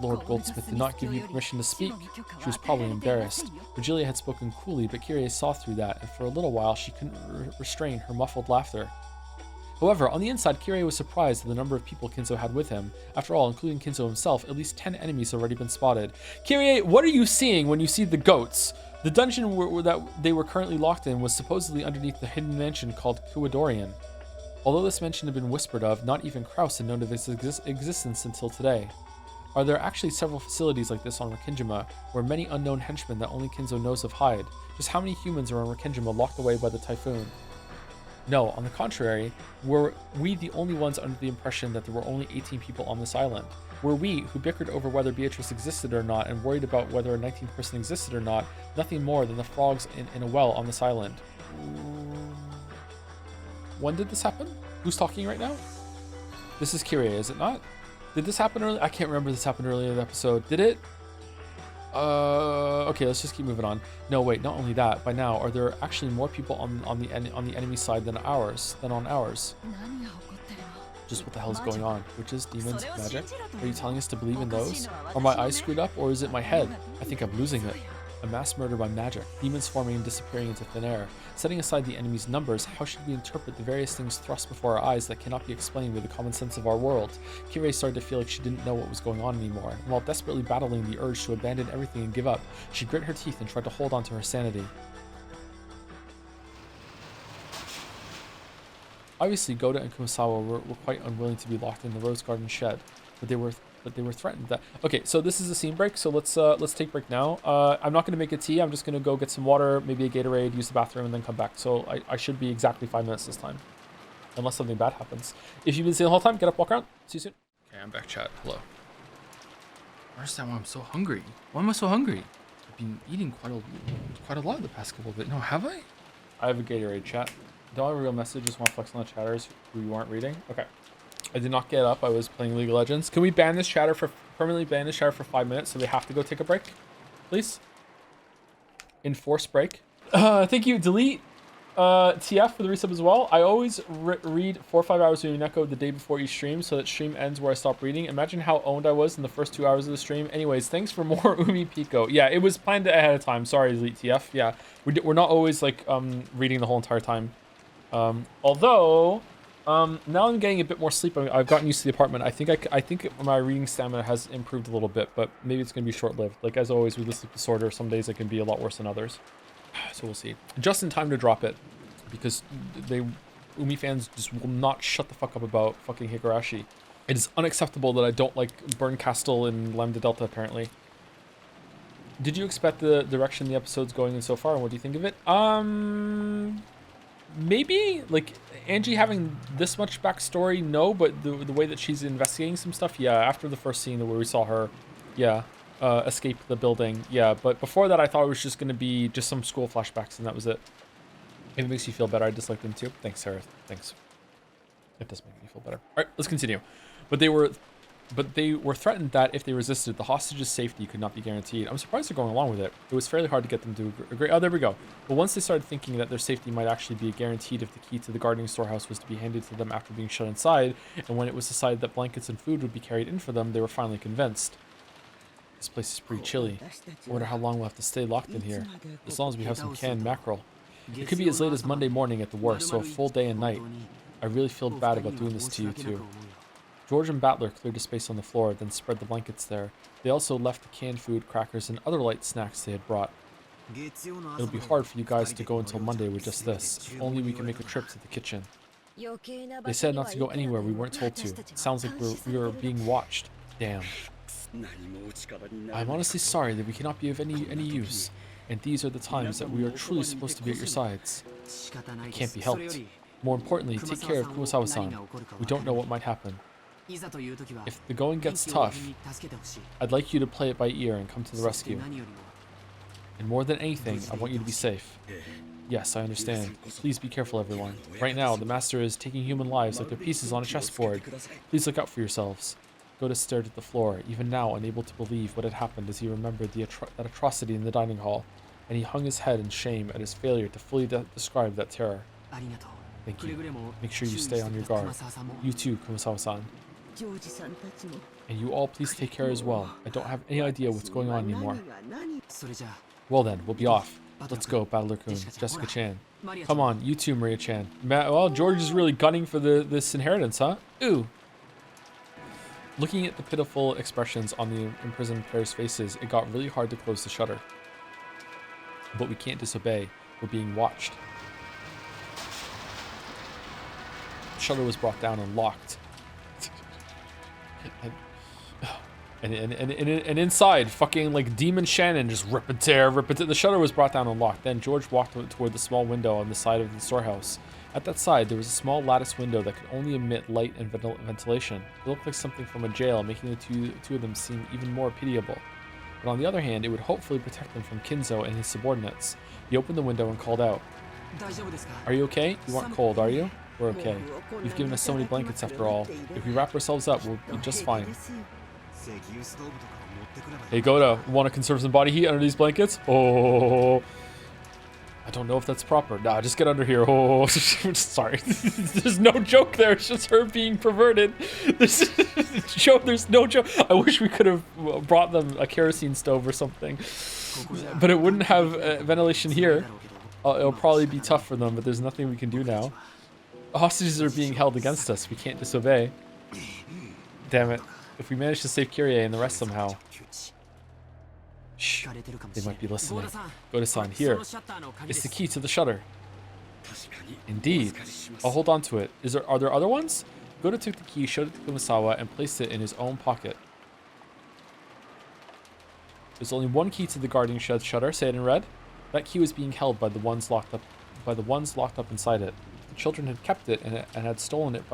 Lord Goldsmith did not give you permission to speak. She was probably embarrassed. Virgilia had spoken coolly, but Kirie saw through that, and for a little while she couldn't restrain her muffled laughter. However, on the inside, Kirie was surprised at the number of people Kinzo had with him. After all, including Kinzo himself, at least 10 enemies had already been spotted. Kirie, what are you seeing when you see the goats? The dungeon that they were currently locked in was supposedly underneath the hidden mansion called Kuadorian. Although this mansion had been whispered of, not even Kraus had known of its existence until today. Are there actually several facilities like this on Rikingima, where many unknown henchmen that only Kinzo knows of hide? Just how many humans are on Rikingima locked away by the typhoon? No, on the contrary, were we the only ones under the impression that there were only 18 people on this island? Were we, who bickered over whether Beatrice existed or not and worried about whether a 19th person existed or not, nothing more than the frogs in a well on this island? When did this happen? Who's talking right now? This is Kirie, is it not? Did this happen earlier? I can't remember if this happened earlier in the episode. Did it? Okay, let's just keep moving on. No, wait, not only that. By now, are there actually more people on the enemy side than on ours? Just what the hell is going on? Witches, demons, magic? Are you telling us to believe in those? Are my eyes screwed up, or is it my head? I think I'm losing it. A mass murder by magic, demons forming and disappearing into thin air. Setting aside the enemy's numbers, how should we interpret the various things thrust before our eyes that cannot be explained with the common sense of our world? Kirie started to feel like she didn't know what was going on anymore, and while desperately battling the urge to abandon everything and give up, she grit her teeth and tried to hold on to her sanity. Obviously, Goda and Kumasawa were quite unwilling to be locked in the Rose Garden shed, but they were threatened that. Okay, so this is a scene break, so let's take break now. I'm not going to make a tea. I'm just going to go get some water, maybe a Gatorade, use the bathroom, and then come back. So I should be exactly 5 minutes this time, unless something bad happens. If you've been seeing the whole time, get up, walk around. See you soon. Okay, I'm back, chat. Hello. I understand why I'm so hungry. Why am I so hungry? I've been eating quite a lot the past couple of days. No, have I? I have a Gatorade, chat. Don't have a real message. Just want to flex on the chatters who you aren't reading. Okay. I did not get up. I was playing League of Legends. Can we ban this chatter for permanently ban this chatter for 5 minutes so they have to go take a break, please? Enforce break. Thank you. Delete TF for the resub as well. I always read 4 or 5 hours of Umineko the day before each stream so that stream ends where I stop reading. Imagine how owned I was in the first 2 hours of the stream. Anyways, thanks for more Umi Pico. Yeah, it was planned ahead of time. Sorry, Delete TF. Yeah, we're not always like reading the whole entire time. Although now I'm getting a bit more sleep. I've gotten used to the apartment. I think my reading stamina has improved a little bit, but maybe it's gonna be short-lived. Like as always with the sleep disorder, some days it can be a lot worse than others. So we'll see. Just in time to drop it, because Umi fans just will not shut the fuck up about fucking Higurashi. It is unacceptable that I don't like Burn Castle in Lambda Delta, apparently. Did you expect the direction the episode's going in so far, and what do you think of it? Maybe? Like, Angie having this much backstory, no, but the way that she's investigating some stuff, yeah, after the first scene where we saw her, yeah, escape the building, yeah, but before that I thought it was just going to be just some school flashbacks, and that was it. If it makes you feel better, I dislike them too. Thanks, Sarah. Thanks. It does make me feel better. All right, let's continue. But they were threatened that if they resisted, the hostages' safety could not be guaranteed. I'm surprised they're going along with it. It was fairly hard to get them to agree. Oh, there we go. But once they started thinking that their safety might actually be guaranteed if the key to the guarding storehouse was to be handed to them after being shut inside, and when it was decided that blankets and food would be carried in for them, they were finally convinced. This place is pretty chilly. I wonder how long we'll have to stay locked in here. As long as we have some canned mackerel. It could be as late as Monday morning at the worst, so a full day and night. I really feel bad about doing this to you too. George and Battler cleared a space on the floor, then spread the blankets there. They also left the canned food, crackers, and other light snacks they had brought. It'll be hard for you guys to go until Monday with just this. If only we can make a trip to the kitchen. They said not to go anywhere we weren't told to. It sounds like we were being watched. Damn. I'm honestly sorry that we cannot be of any use. And these are the times that we are truly supposed to be at your sides. It can't be helped. More importantly, take care of Kurosawa-san. We don't know what might happen. If the going gets tough, I'd like you to play it by ear and come to the rescue. And more than anything, I want you to be safe. Yes, I understand. Please be careful, everyone. Right now, the Master is taking human lives like they're pieces on a chessboard. Please look out for yourselves. Goda stared at the floor, even now unable to believe what had happened as he remembered that atrocity in the dining hall, and he hung his head in shame at his failure to fully describe that terror. Thank you. Make sure you stay on your guard. You too, Kurosawa-san. And you all please take care as well. I don't have any idea what's going on anymore. Well then, we'll be off. Let's go, Battler-kun, Jessica-chan. Come on, you too, Maria-chan. Well, George is really gunning for this inheritance, huh? Ooh. Looking at the pitiful expressions on the imprisoned pairs' faces, it got really hard to close the shutter. But we can't disobey. We're being watched. The shutter was brought down and locked. And inside, fucking like Demon Shannon just rip and tear. The shutter was brought down and locked. Then George walked toward the small window on the side of the storehouse. At that side, there was a small lattice window that could only emit light and ventilation. It looked like something from a jail, making the two of them seem even more pitiable. But on the other hand, it would hopefully protect them from Kinzo and his subordinates. He opened the window and called out. Are you okay? You aren't cold, are you? We're okay. You've given us so many blankets after all. If we wrap ourselves up, we'll be just fine. Hey Goda, want to conserve some body heat under these blankets? Oh, I don't know if that's proper. Nah, just get under here. Oh, sorry. There's no joke there. It's just her being perverted. There's no joke. I wish we could have brought them a kerosene stove or something. But it wouldn't have ventilation here. It'll probably be tough for them, but there's nothing we can do now. Hostages are being held against us. We can't disobey. Damn it. If we manage to save Kyrie and the rest somehow. Shh, they might be listening. Goda-san, here. It's the key to the shutter. Indeed. I'll hold on to it. Are there other ones? Goda took the key, showed it to Kumasawa, and placed it in his own pocket. There's only one key to the guarding shutter, say it in red. That key was being held by the ones locked up inside it. The children had kept it and had stolen it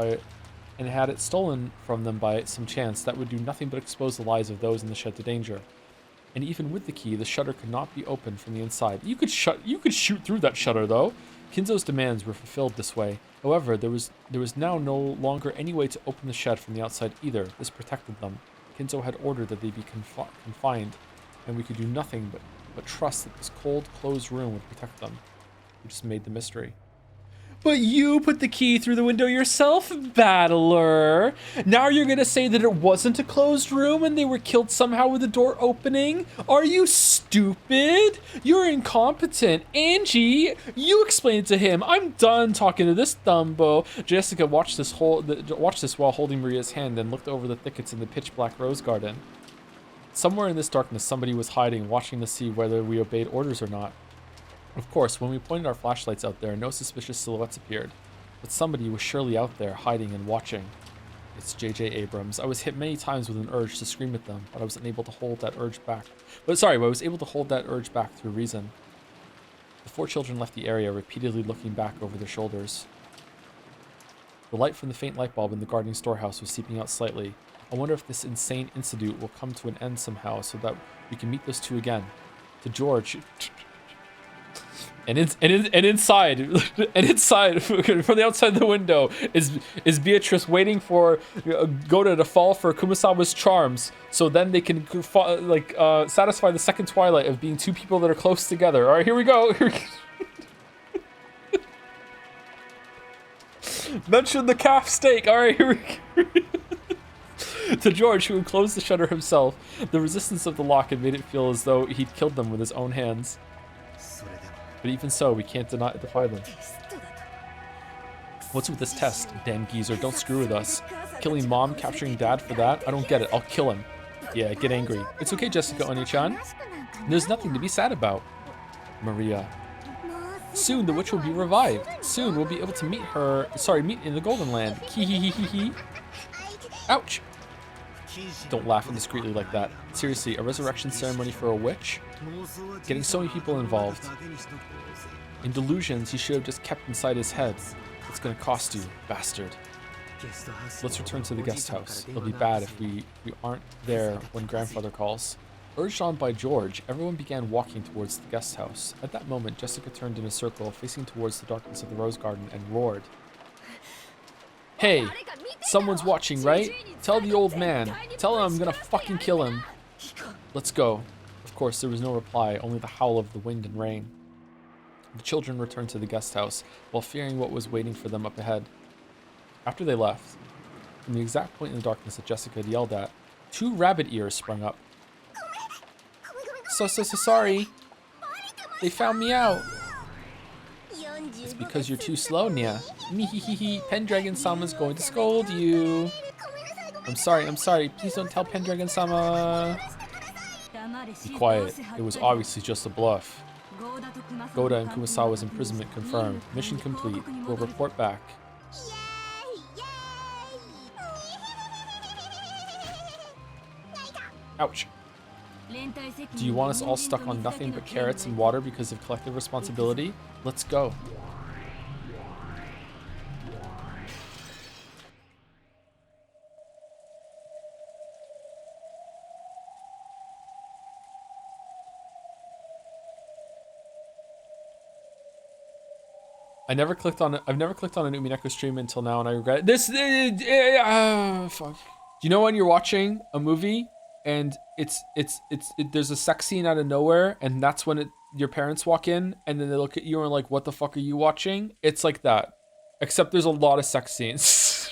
had it stolen from them by some chance, that would do nothing but expose the lives of those in the shed to danger. And even with the key, the shutter could not be opened from the inside. You could shoot through that shutter, though. Kinzo's demands were fulfilled this way. However, there was now no longer any way to open the shed from the outside either. This protected them. Kinzo had ordered that they be confined, and we could do nothing but trust that this cold, closed room would protect them. We just made the mystery. But you put the key through the window yourself, Battler. Now you're gonna say that it wasn't a closed room and they were killed somehow with the door opening? Are you stupid? You're incompetent. Angie, you explain it to him. I'm done talking to this Dumbo. Jessica watched this while holding Maria's hand and looked over the thickets in the pitch black rose garden. Somewhere in this darkness, somebody was hiding, watching to see whether we obeyed orders or not. Of course, when we pointed our flashlights out there, no suspicious silhouettes appeared. But somebody was surely out there, hiding and watching. It's J.J. Abrams. I was hit many times with an urge to scream at them, but I was unable to hold that urge back. I was able to hold that urge back through reason. The 4 children left the area, repeatedly looking back over their shoulders. The light from the faint light bulb in the guarding storehouse was seeping out slightly. I wonder if this insane incident will come to an end somehow, so that we can meet those 2 again. To George... And inside from the outside the window is Beatrice waiting for Goda to fall for Kumasawa's charms, so then they can satisfy the second twilight of being 2 people that are close together. All right, here we go. Mention the calf steak. All right, here we go. To George, who closed the shutter himself, the resistance of the lock had made it feel as though he'd killed them with his own hands. But even so, we can't defy them. What's with this test? Damn geezer, don't screw with us. Killing Mom, capturing Dad for that? I don't get it. I'll kill him. Yeah, get angry. It's okay, Jessica Oni-chan. There's nothing to be sad about. Maria. Soon the witch will be revived. Soon we'll be able to meet in the Golden Land. Hee. Ouch. Don't laugh indiscreetly like that. Seriously, a resurrection ceremony for a witch? Getting so many people involved. In delusions, he should have just kept inside his head. It's gonna cost you, bastard. Let's return to the guest house. It'll be bad if we aren't there when grandfather calls. Urged on by George, everyone began walking towards the guest house. At that moment, Jessica turned in a circle, facing towards the darkness of the rose garden, and roared. Hey, someone's watching, right? Tell the old man. Tell him I'm gonna fucking kill him. Let's go. Of course, there was no reply, only the howl of the wind and rain. The children returned to the guest house, while fearing what was waiting for them up ahead. After they left, from the exact point in the darkness that Jessica had yelled at, 2 rabbit ears sprung up. So sorry. They found me out. It's because you're too slow, Nya. Mihihihi, Pendragon-sama's going to scold you. I'm sorry. Please don't tell Pendragon-sama. Be quiet. It was obviously just a bluff. Goda and Kumasawa's imprisonment confirmed. Mission complete. We'll report back. Ouch. Do you want us all stuck on nothing but carrots and water because of collective responsibility? Let's go. I've never clicked on an Umineko stream until now, and I regret it. Fuck. Do you know when you're watching a movie and there's a sex scene out of nowhere, and that's when your parents walk in, and then they look at you and are like, "What the fuck are you watching?" It's like that, except there's a lot of sex scenes.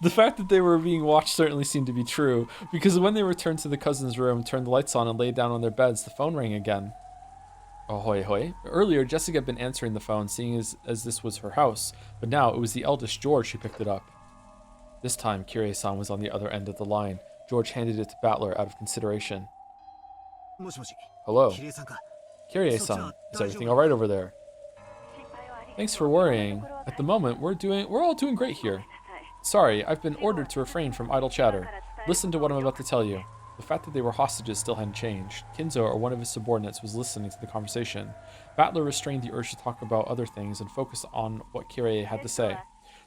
The fact that they were being watched certainly seemed to be true, because when they returned to the cousin's room, turned the lights on, and laid down on their beds, the phone rang again. Ahoy hoy. Earlier, Jessica had been answering the phone, seeing as this was her house, but now it was the eldest George who picked it up. This time, Kirie-san was on the other end of the line. George handed it to Battler out of consideration. Hello. Kirie-san, is everything alright over there? Thanks for worrying. At the moment, we're all doing great here. Sorry, I've been ordered to refrain from idle chatter. Listen to what I'm about to tell you. The fact that they were hostages still hadn't changed. Kinzo, or one of his subordinates, was listening to the conversation. Battler restrained the urge to talk about other things and focused on what Kirie had to say.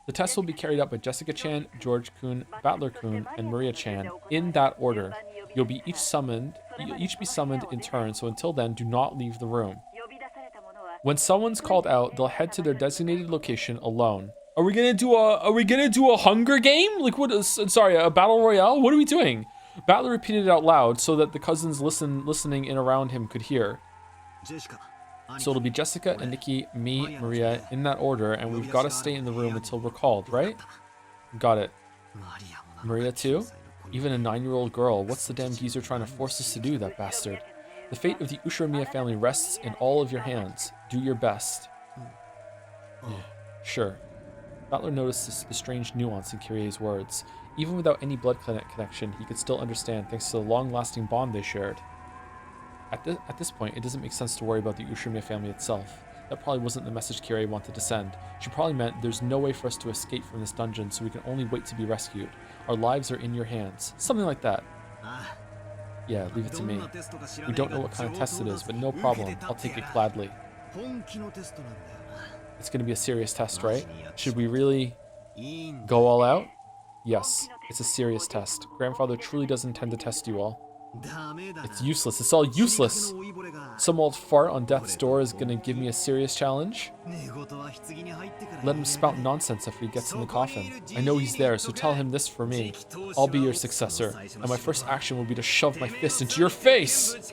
The test will be carried out by Jessica-chan, George-kun, Battler-kun, and Maria-chan, in that order. You'll each be summoned in turn, so until then, do not leave the room. When someone's called out, they'll head to their designated location alone. Are we gonna do a Hunger Game? Like what? Sorry, a battle royale? What are we doing? Baldur repeated it out loud so that the cousins listening in around him could hear. So it'll be Jessica and Nikki, me, Maria, in that order, and we've got to stay in the room until we're called, right? Got it. Maria too? Even a 9-year-old girl. What's the damn geezer trying to force us to do, that bastard? The fate of the Ushiramiya family rests in all of your hands. Do your best. Yeah, sure. Baldur noticed the strange nuance in Kyrie's words. Even without any blood connection, he could still understand thanks to the long-lasting bond they shared. At this point, it doesn't make sense to worry about the Ushiramiya family itself. That probably wasn't the message Kyrie wanted to send. She probably meant there's no way for us to escape from this dungeon, so we can only wait to be rescued. Our lives are in your hands. Something like that. Yeah, leave it to me. We don't know what kind of test it is, but no problem. I'll take it gladly. It's going to be a serious test, right? Should we really go all out? Yes, it's a serious test. Grandfather truly does intend to test you all. It's useless. It's all useless. Some old fart on death's door is going to give me a serious challenge. Let him spout nonsense after he gets in the coffin. I know he's there, so tell him this for me. I'll be your successor, and my first action will be to shove my fist into your face!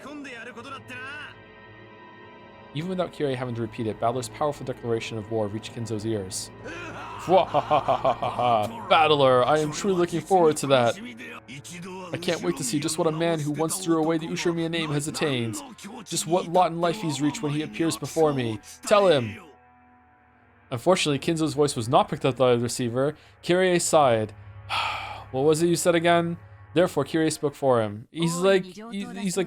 Even without Kyrie having to repeat it, Baldur's powerful declaration of war reached Kinzo's ears. Battler, I am truly looking forward to that. I can't wait to see just what a man who once threw away the Ushiramiya name has attained. Just what lot in life he's reached when he appears before me. Tell him! Unfortunately, Kinzo's voice was not picked up by the receiver. Kyrie sighed. What was it you said again? Therefore, Kyrie spoke for him. He's like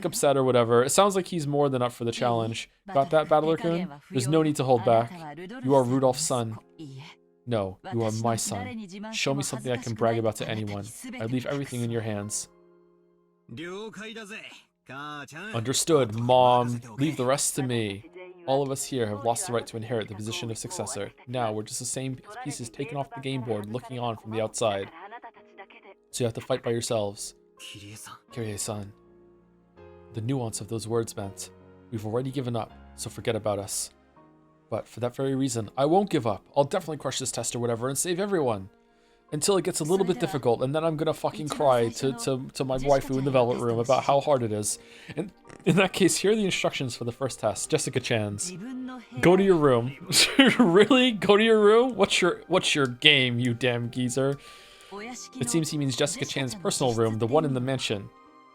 upset or whatever. It sounds like he's more than up for the challenge. Got that, Battler-kun? There's no need to hold back. You are Rudolph's son. No, you are my son. Show me something I can brag about to anyone. I leave everything in your hands. Understood, Mom. Leave the rest to me. All of us here have lost the right to inherit the position of successor. Now we're just the same pieces taken off the game board, looking on from the outside. So you have to fight by yourselves. Kyrie-san. The nuance of those words meant, we've already given up, so forget about us. But for that very reason, I won't give up. I'll definitely crush this test or whatever and save everyone. Until it gets a little bit difficult, and then I'm gonna fucking cry to my waifu in the Velvet Room about how hard it is. And in that case, here are the instructions for the first test. Jessica-chan's. Go to your room. Really? Go to your room? What's your game, you damn geezer? It seems he means Jessica-chan's personal room, the one in the mansion.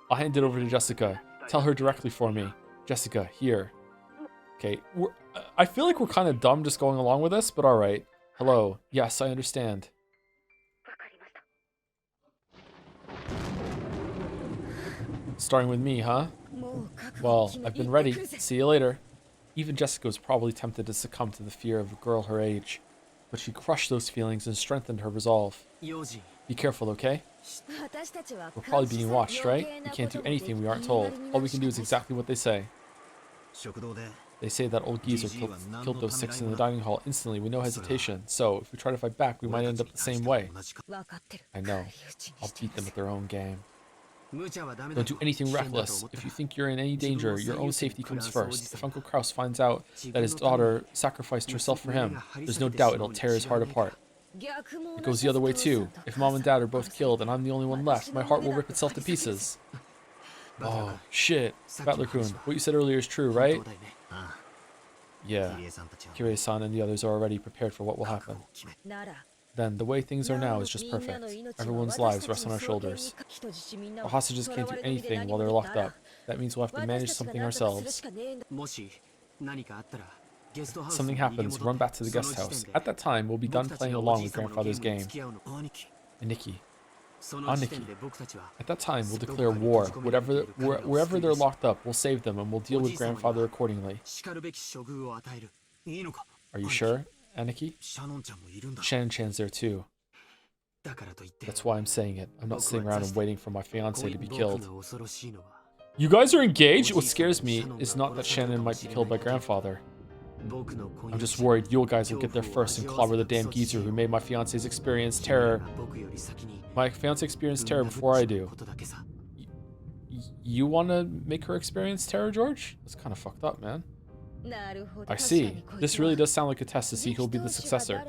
I'll hand it over to Jessica. Tell her directly for me. Jessica, here. Okay, I feel like we're kind of dumb just going along with this, but alright. Hello. Yes, I understand. Starting with me, huh? Well, I've been ready. See you later. Even Jessica was probably tempted to succumb to the fear of a girl her age, but she crushed those feelings and strengthened her resolve. Be careful, okay? We're probably being watched, right? We can't do anything we aren't told. All we can do is exactly what they say. They say that old geezer killed those 6 in the dining hall instantly with no hesitation, so if we try to fight back, we might end up the same way. I know. I'll beat them at their own game. Don't do anything reckless. If you think you're in any danger, your own safety comes first. If Uncle Kraus finds out that his daughter sacrificed herself for him, there's no doubt it'll tear his heart apart. It goes the other way too. If Mom and Dad are both killed and I'm the only one left, my heart will rip itself to pieces. Oh, shit. Battler-kun, what you said earlier is true, right? Yeah. Kyrie-san and the others are already prepared for what will happen. Then, the way things are now is just perfect. Everyone's lives rest on our shoulders. Our hostages can't do anything while they're locked up. That means we'll have to manage something ourselves. Something happens, run back to the guest house. At that time, we'll be done playing along with Grandfather's game. And Nikki. On Nikki. At that time, we'll declare war. Wherever they're locked up, we'll save them and we'll deal with Grandfather accordingly. Are you sure, Aniki? Shan-chan's there too. That's why I'm saying it. I'm not sitting around and waiting for my fiancé to be killed. You guys are engaged? What scares me is not that Shannon might be killed by Grandfather. I'm just worried you guys will get there first and clobber the damn geezer who made my fiancé's experience terror. My fiancé experienced terror before I do. You want to make her experience terror, George? That's kind of fucked up, man. I see. This really does sound like a test to see who will be the successor.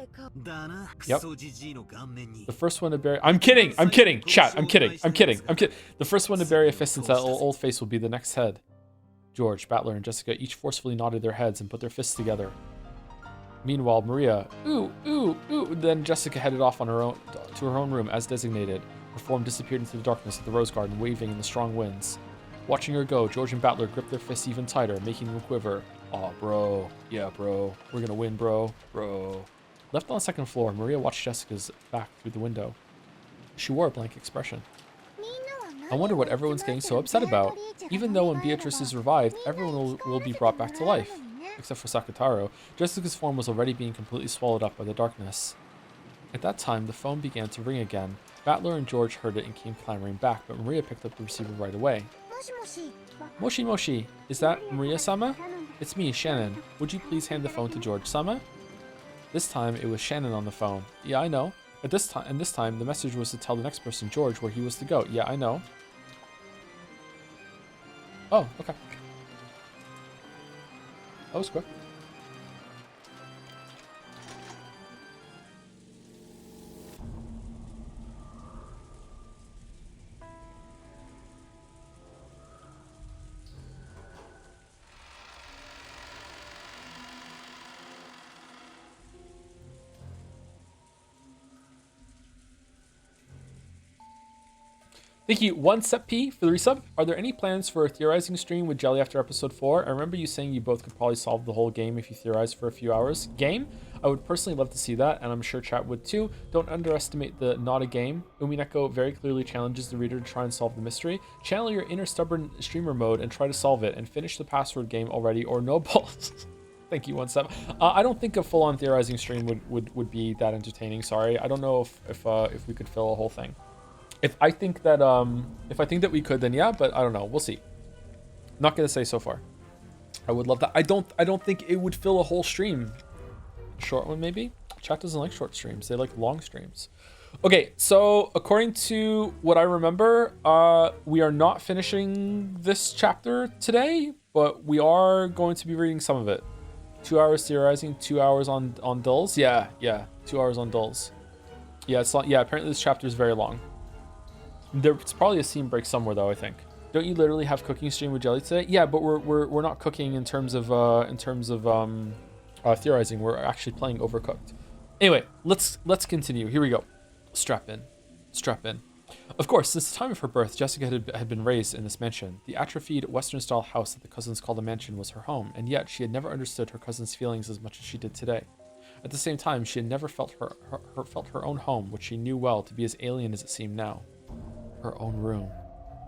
Yep. The first one to bury... I'm kidding! I'm kidding! Chat, I'm kidding! I'm kidding! I'm kidding! The first one to bury a fist into that old face will be the next head. George, Battler, and Jessica each forcefully nodded their heads and put their fists together. Meanwhile, Maria, ooh, ooh, ooh. Then Jessica headed off on her own to her own room as designated. Her form disappeared into the darkness of the rose garden, waving in the strong winds. Watching her go, George and Battler gripped their fists even tighter, making them quiver. Aw, bro. Yeah, bro. We're gonna win, bro. Bro. Left on the second floor, Maria watched Jessica's back through the window. She wore a blank expression. I wonder what everyone's getting so upset about. Even though when Beatrice is revived, everyone will be brought back to life. Except for Sakataro, Jessica's form was already being completely swallowed up by the darkness. At that time, the phone began to ring again. Battler and George heard it and came clamoring back, but Maria picked up the receiver right away. Moshi Moshi, is that Maria-sama? It's me, Shannon. Would you please hand the phone to George-sama? This time, it was Shannon on the phone. Yeah, I know. This time, the message was to tell the next person, George, where he was to go. Yeah, I know. Oh, okay. That was quick. Thank you, 1SEP for the resub. Are there any plans for a theorizing stream with Jelly after episode 4? I remember you saying you both could probably solve the whole game if you theorized for a few hours. Game? I would personally love to see that, and I'm sure chat would too. Don't underestimate the not a game. Umineko very clearly challenges the reader to try and solve the mystery. Channel your inner stubborn streamer mode and try to solve it, and finish the password game already, or no balls. Thank you, 1SEP. I don't think a full-on theorizing stream would be that entertaining. Sorry, I don't know if we could fill a whole thing. If I think that we could, then yeah, but I don't know. We'll see. Not gonna say so far. I would love that. I don't think it would fill a whole stream. Short one maybe. Chat doesn't like short streams. They like long streams. Okay, so according to what I remember, we are not finishing this chapter today, but we are going to be reading some of it. 2 hours theorizing, 2 hours on dulls. Yeah, 2 hours on dulls. Yeah, it's not. Yeah, apparently this chapter is very long. There's probably a scene break somewhere though, I think. Don't you literally have cooking stream with Jelly today? Yeah, but we're not cooking in terms of theorizing. We're actually playing Overcooked. Anyway, let's continue. Here we go. Strap in. Of course, since the time of her birth, Jessica had been raised in this mansion. The atrophied Western-style house that the cousins called a mansion was her home, and yet she had never understood her cousin's feelings as much as she did today. At the same time, she had never felt her own home, which she knew well to be as alien as it seemed now. Her own room.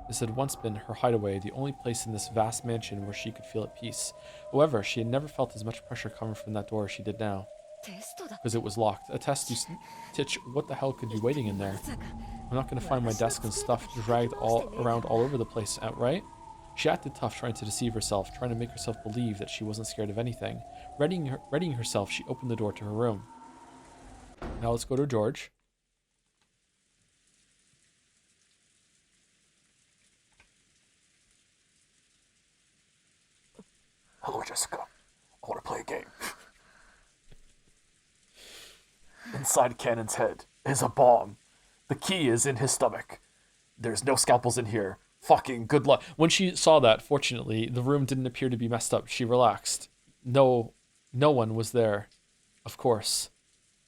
This had once been her hideaway, the only place in this vast mansion where she could feel at peace. However, she had never felt as much pressure coming from that door as she did now. Because it was locked. A test, you Titch, what the hell could be waiting in there? I'm not going to find my desk and stuff dragged around all over the place, right? She acted tough, trying to deceive herself, trying to make herself believe that she wasn't scared of anything. Readying herself, she opened the door to her room. Now let's go to George. Hello, Jessica. I want to play a game. Inside Cannon's head is a bomb. The key is in his stomach. There's no scalpels in here. Fucking good luck. When she saw that, fortunately, the room didn't appear to be messed up. She relaxed. No one was there. Of course.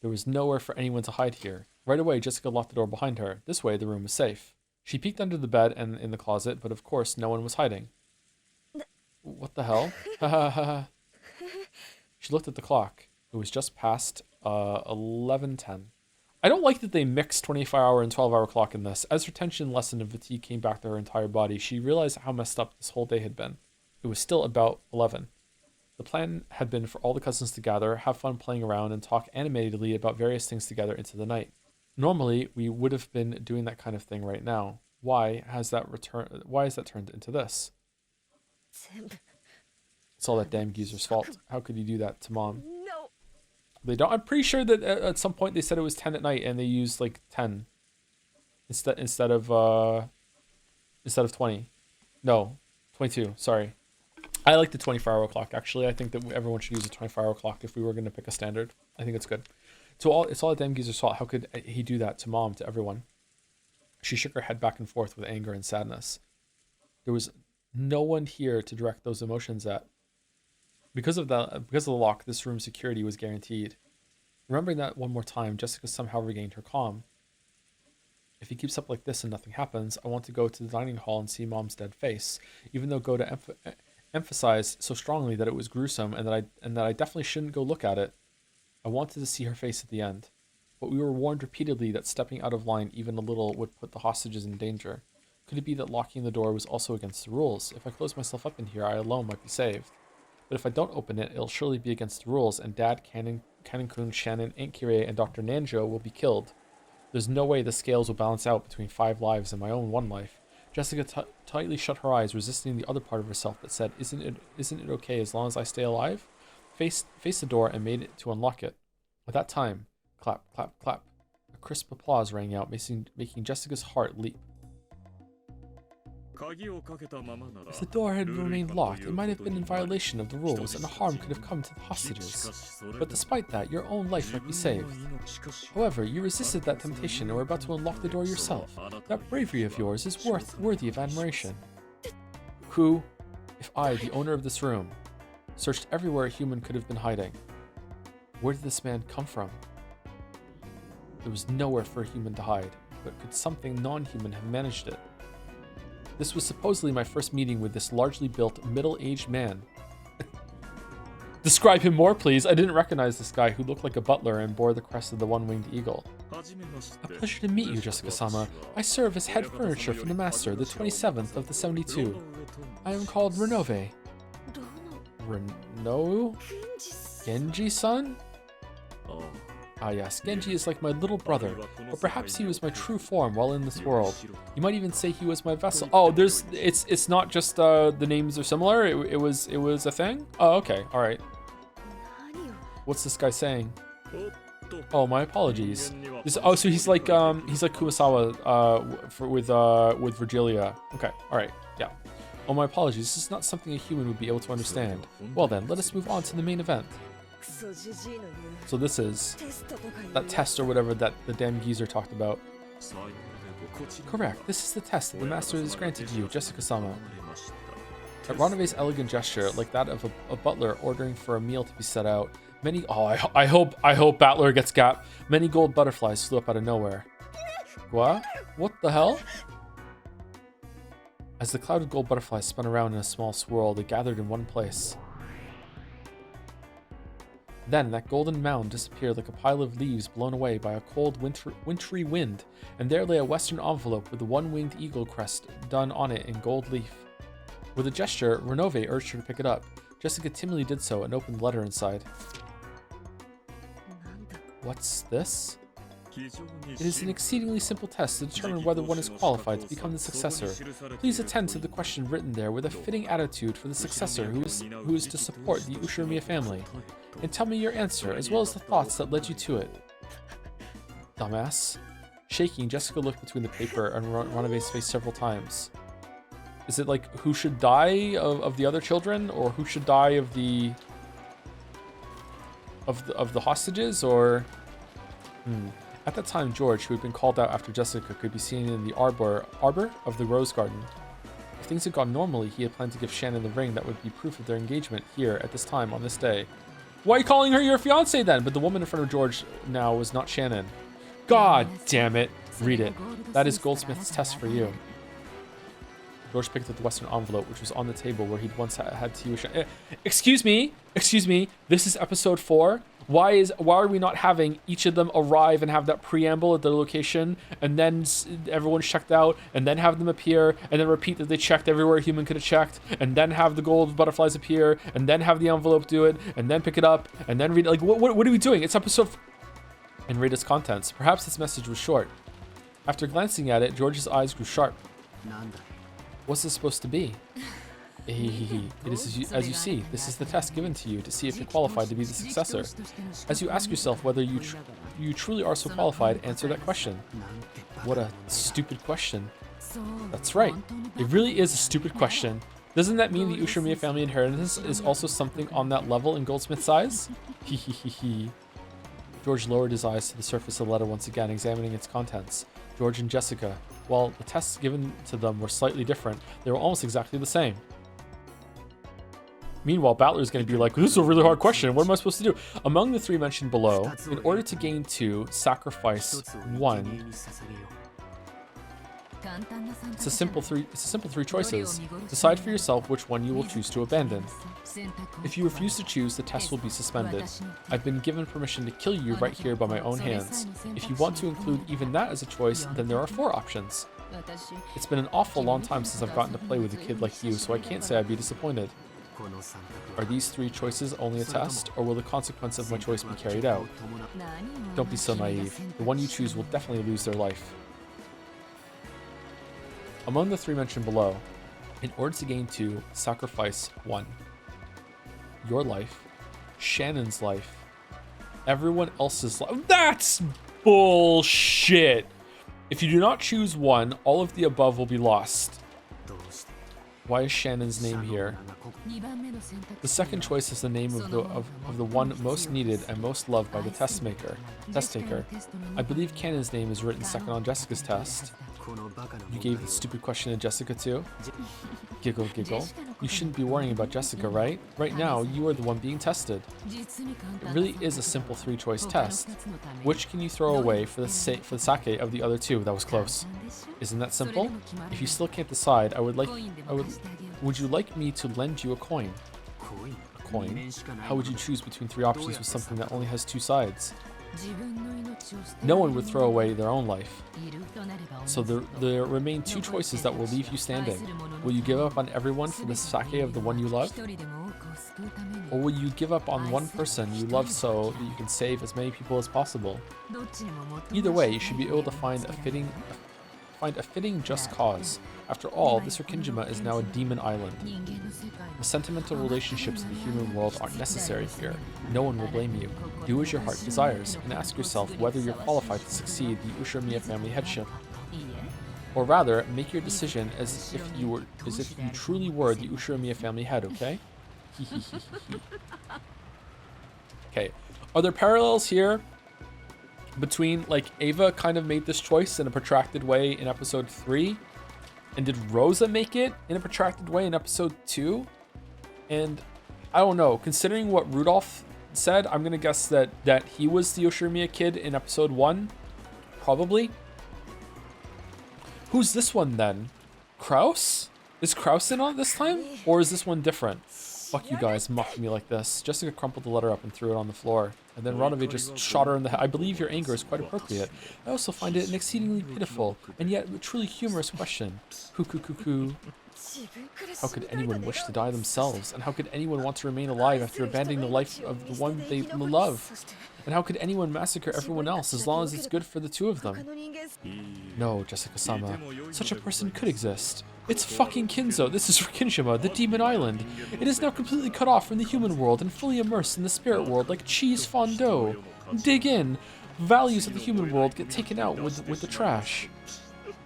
There was nowhere for anyone to hide here. Right away, Jessica locked the door behind her. This way, the room was safe. She peeked under the bed and in the closet, but of course, no one was hiding. What the hell? She looked at the clock. It was just past 11:10. I don't like that they mixed 24-hour and 12-hour clock in this. As her tension lessened and fatigue came back to her entire body, she realized how messed up this whole day had been. It was still about 11. The plan had been for all the cousins to gather, have fun playing around, and talk animatedly about various things together into the night. Normally, we would have been doing that kind of thing right now. Why has that turned into this? It's all that damn geezer's fault. How could you do that to Mom? No. They don't. I'm pretty sure that at some point they said it was 10 at night and they used like 10 instead of 20. No, 22. Sorry. I like the 24-hour clock, actually. I think that everyone should use a 24-hour clock if we were going to pick a standard. I think it's good. It's all a damn geezer's fault. How could he do that to Mom, to everyone? She shook her head back and forth with anger and sadness. There was no one here to direct those emotions at. Because of the lock, this room's security was guaranteed. Remembering that one more time, Jessica somehow regained her calm. If he keeps up like this and nothing happens, I want to go to the dining hall and see Mom's dead face, even though Goda emphasized so strongly that it was gruesome and that I definitely shouldn't go look at it. I wanted to see her face at the end, but we were warned repeatedly that stepping out of line even a little would put the hostages in danger. Could it be that locking the door was also against the rules? If I close myself up in here, I alone might be saved. But if I don't open it, it'll surely be against the rules, and Dad, Kanen-kun, Shannon, Aunt Kyrie, and Dr. Nanjo will be killed. There's no way the scales will balance out between 5 lives and my own 1 life. Jessica tightly shut her eyes, resisting the other part of herself that said, Isn't it okay as long as I stay alive? Faced the door and made it to unlock it. At that time, clap, clap, clap. A crisp applause rang out, making Jessica's heart leap. If the door had remained locked, it might have been in violation of the rules and harm could have come to the hostages. But despite that, your own life might be saved. However, you resisted that temptation and were about to unlock the door yourself. That bravery of yours is worthy of admiration. Who, if I, the owner of this room, searched everywhere a human could have been hiding? Where did this man come from? There was nowhere for a human to hide, but could something non-human have managed it? This was supposedly my first meeting with this largely built, middle-aged man. Describe him more, please. I didn't recognize this guy who looked like a butler and bore the crest of the one-winged eagle. A pleasure to meet you, Jessica-sama. I serve as head furniture for the master, the 27th of the 72. I am called Renove. Reno? Genji-san? Ah yes, Genji is like my little brother, but perhaps he was my true form while in this world. You might even say he was my vessel. Oh, it's not just the names are similar. It was a thing. Oh, okay, all right. What's this guy saying? Oh, my apologies. So he's like Kurosawa with Virgilia. Okay, all right, yeah. Oh, my apologies. This is not something a human would be able to understand. Well then, let us move on to the main event. So this is that test or whatever that the damn geezer talked about. Correct. This is the test that the master has granted you, Jessica-sama. At Renove's elegant gesture, like that of a butler ordering for a meal to be set out, I hope Battler gets gap. Many gold butterflies flew up out of nowhere. What? What the hell? As the cloud of gold butterflies spun around in a small swirl, they gathered in one place. Then that golden mound disappeared like a pile of leaves blown away by a cold wintry wind, and there lay a western envelope with the one-winged eagle crest done on it in gold leaf. With a gesture, Renove urged her to pick it up. Jessica timidly did so and opened the letter inside. What's this? It is an exceedingly simple test to determine whether one is qualified to become the successor. Please attend to the question written there with a fitting attitude for the successor who is to support the Ushiromiya family. And tell me your answer, as well as the thoughts that led you to it. Dumbass. Shaking, Jessica looked between the paper and Renove's face several times. Is it like who should die of the other children, or who should die of the hostages, or At that time, George, who had been called out after Jessica, could be seen in the arbor of the rose garden. If things had gone normally, he had planned to give Shannon the ring that would be proof of their engagement here at this time on this day. Why are you calling her your fiancée then? But the woman in front of George now was not Shannon. God damn it. Read it. That is Goldsmith's test for you. George picked up the western envelope, which was on the table where he'd once had tea with Shannon. Excuse me. This is episode 4. Why are we not having each of them arrive and have that preamble at their location, and then everyone's checked out, and then have them appear, and then repeat that they checked everywhere a human could have checked, and then have the gold butterflies appear, and then have the envelope do it, and then pick it up, and then read it? Like, what are we doing? It's episode and read its contents. Perhaps this message was short. After glancing at it, George's eyes grew sharp. What's this supposed to be? It is, as you see, this is the test given to you to see if you're qualified to be the successor. As you ask yourself whether you truly are so qualified, answer that question. What a stupid question. That's right. It really is a stupid question. Doesn't that mean the Ushiromiya family inheritance is also something on that level in Goldsmith's eyes? He. George lowered his eyes to the surface of the letter once again, examining its contents. George and Jessica. While the tests given to them were slightly different, they were almost exactly the same. Meanwhile, Baldur's going to be like, this is a really hard question. What am I supposed to do? Among the 3 mentioned below, in order to gain 2, sacrifice 1. It's a simple three choices. Decide for yourself which one you will choose to abandon. If you refuse to choose, the test will be suspended. I've been given permission to kill you right here by my own hands. If you want to include even that as a choice, then there are 4 options. It's been an awful long time since I've gotten to play with a kid like you, so I can't say I'd be disappointed. Are these 3 choices only a test, or will the consequence of my choice be carried out? Don't be so naive. The one you choose will definitely lose their life. Among the 3 mentioned below, in order to gain 2, sacrifice 1. Your life, Shannon's life, everyone else's life. That's bullshit! If you do not choose 1, all of the above will be lost. Why is Shannon's name here? The second choice is the name of the one most needed and most loved by the test taker. I believe Cannon's name is written second on Jessica's test. You gave the stupid question to Jessica too? Giggle, giggle. You shouldn't be worrying about Jessica, right? Right now, you are the one being tested. It really is a simple 3-choice test. Which can you throw away for the sake of the other 2? That was close. Isn't that simple? If you still can't decide, would you like me to lend you a coin? A coin? How would you choose between 3 options with something that only has 2 sides? No one would throw away their own life. So there remain 2 choices that will leave you standing. Will you give up on everyone for the sake of the one you love? Or will you give up on one person you love so that you can save as many people as possible? Either way, you should be able to find a fitting just cause. After all, this Rikkinjima is now a demon island. The sentimental relationships of the human world aren't necessary here. No one will blame you. Do as your heart desires, and ask yourself whether you're qualified to succeed the Ushiromiya family headship. Or rather, make your decision as if you truly were the Ushiromiya family head, okay? Okay. Are there parallels here between, like, Ava kind of made this choice in a protracted way in episode 3? And did Rosa make it in a protracted way in episode 2? And I don't know, considering what Rudolph said, I'm gonna guess that he was the Ushiromiya kid in episode 1. Probably. Who's this one then? Kraus? Is Kraus in on this time? Or is this one different? Fuck you guys mocking me like this. Jessica crumpled the letter up and threw it on the floor. And then Ranove just shot her in the head. I believe your anger is quite appropriate. I also find it an exceedingly pitiful, and yet a truly humorous question. Hoo. How could anyone wish to die themselves? And how could anyone want to remain alive after abandoning the life of the one they love? And how could anyone massacre everyone else as long as it's good for the 2 of them? No, Jessica-sama. Such a person could exist. It's fucking Kinzo. This is Rikkinjima, the demon island. It is now completely cut off from the human world and fully immersed in the spirit world like cheese fondue. Dig in. Values of the human world get taken out with the trash.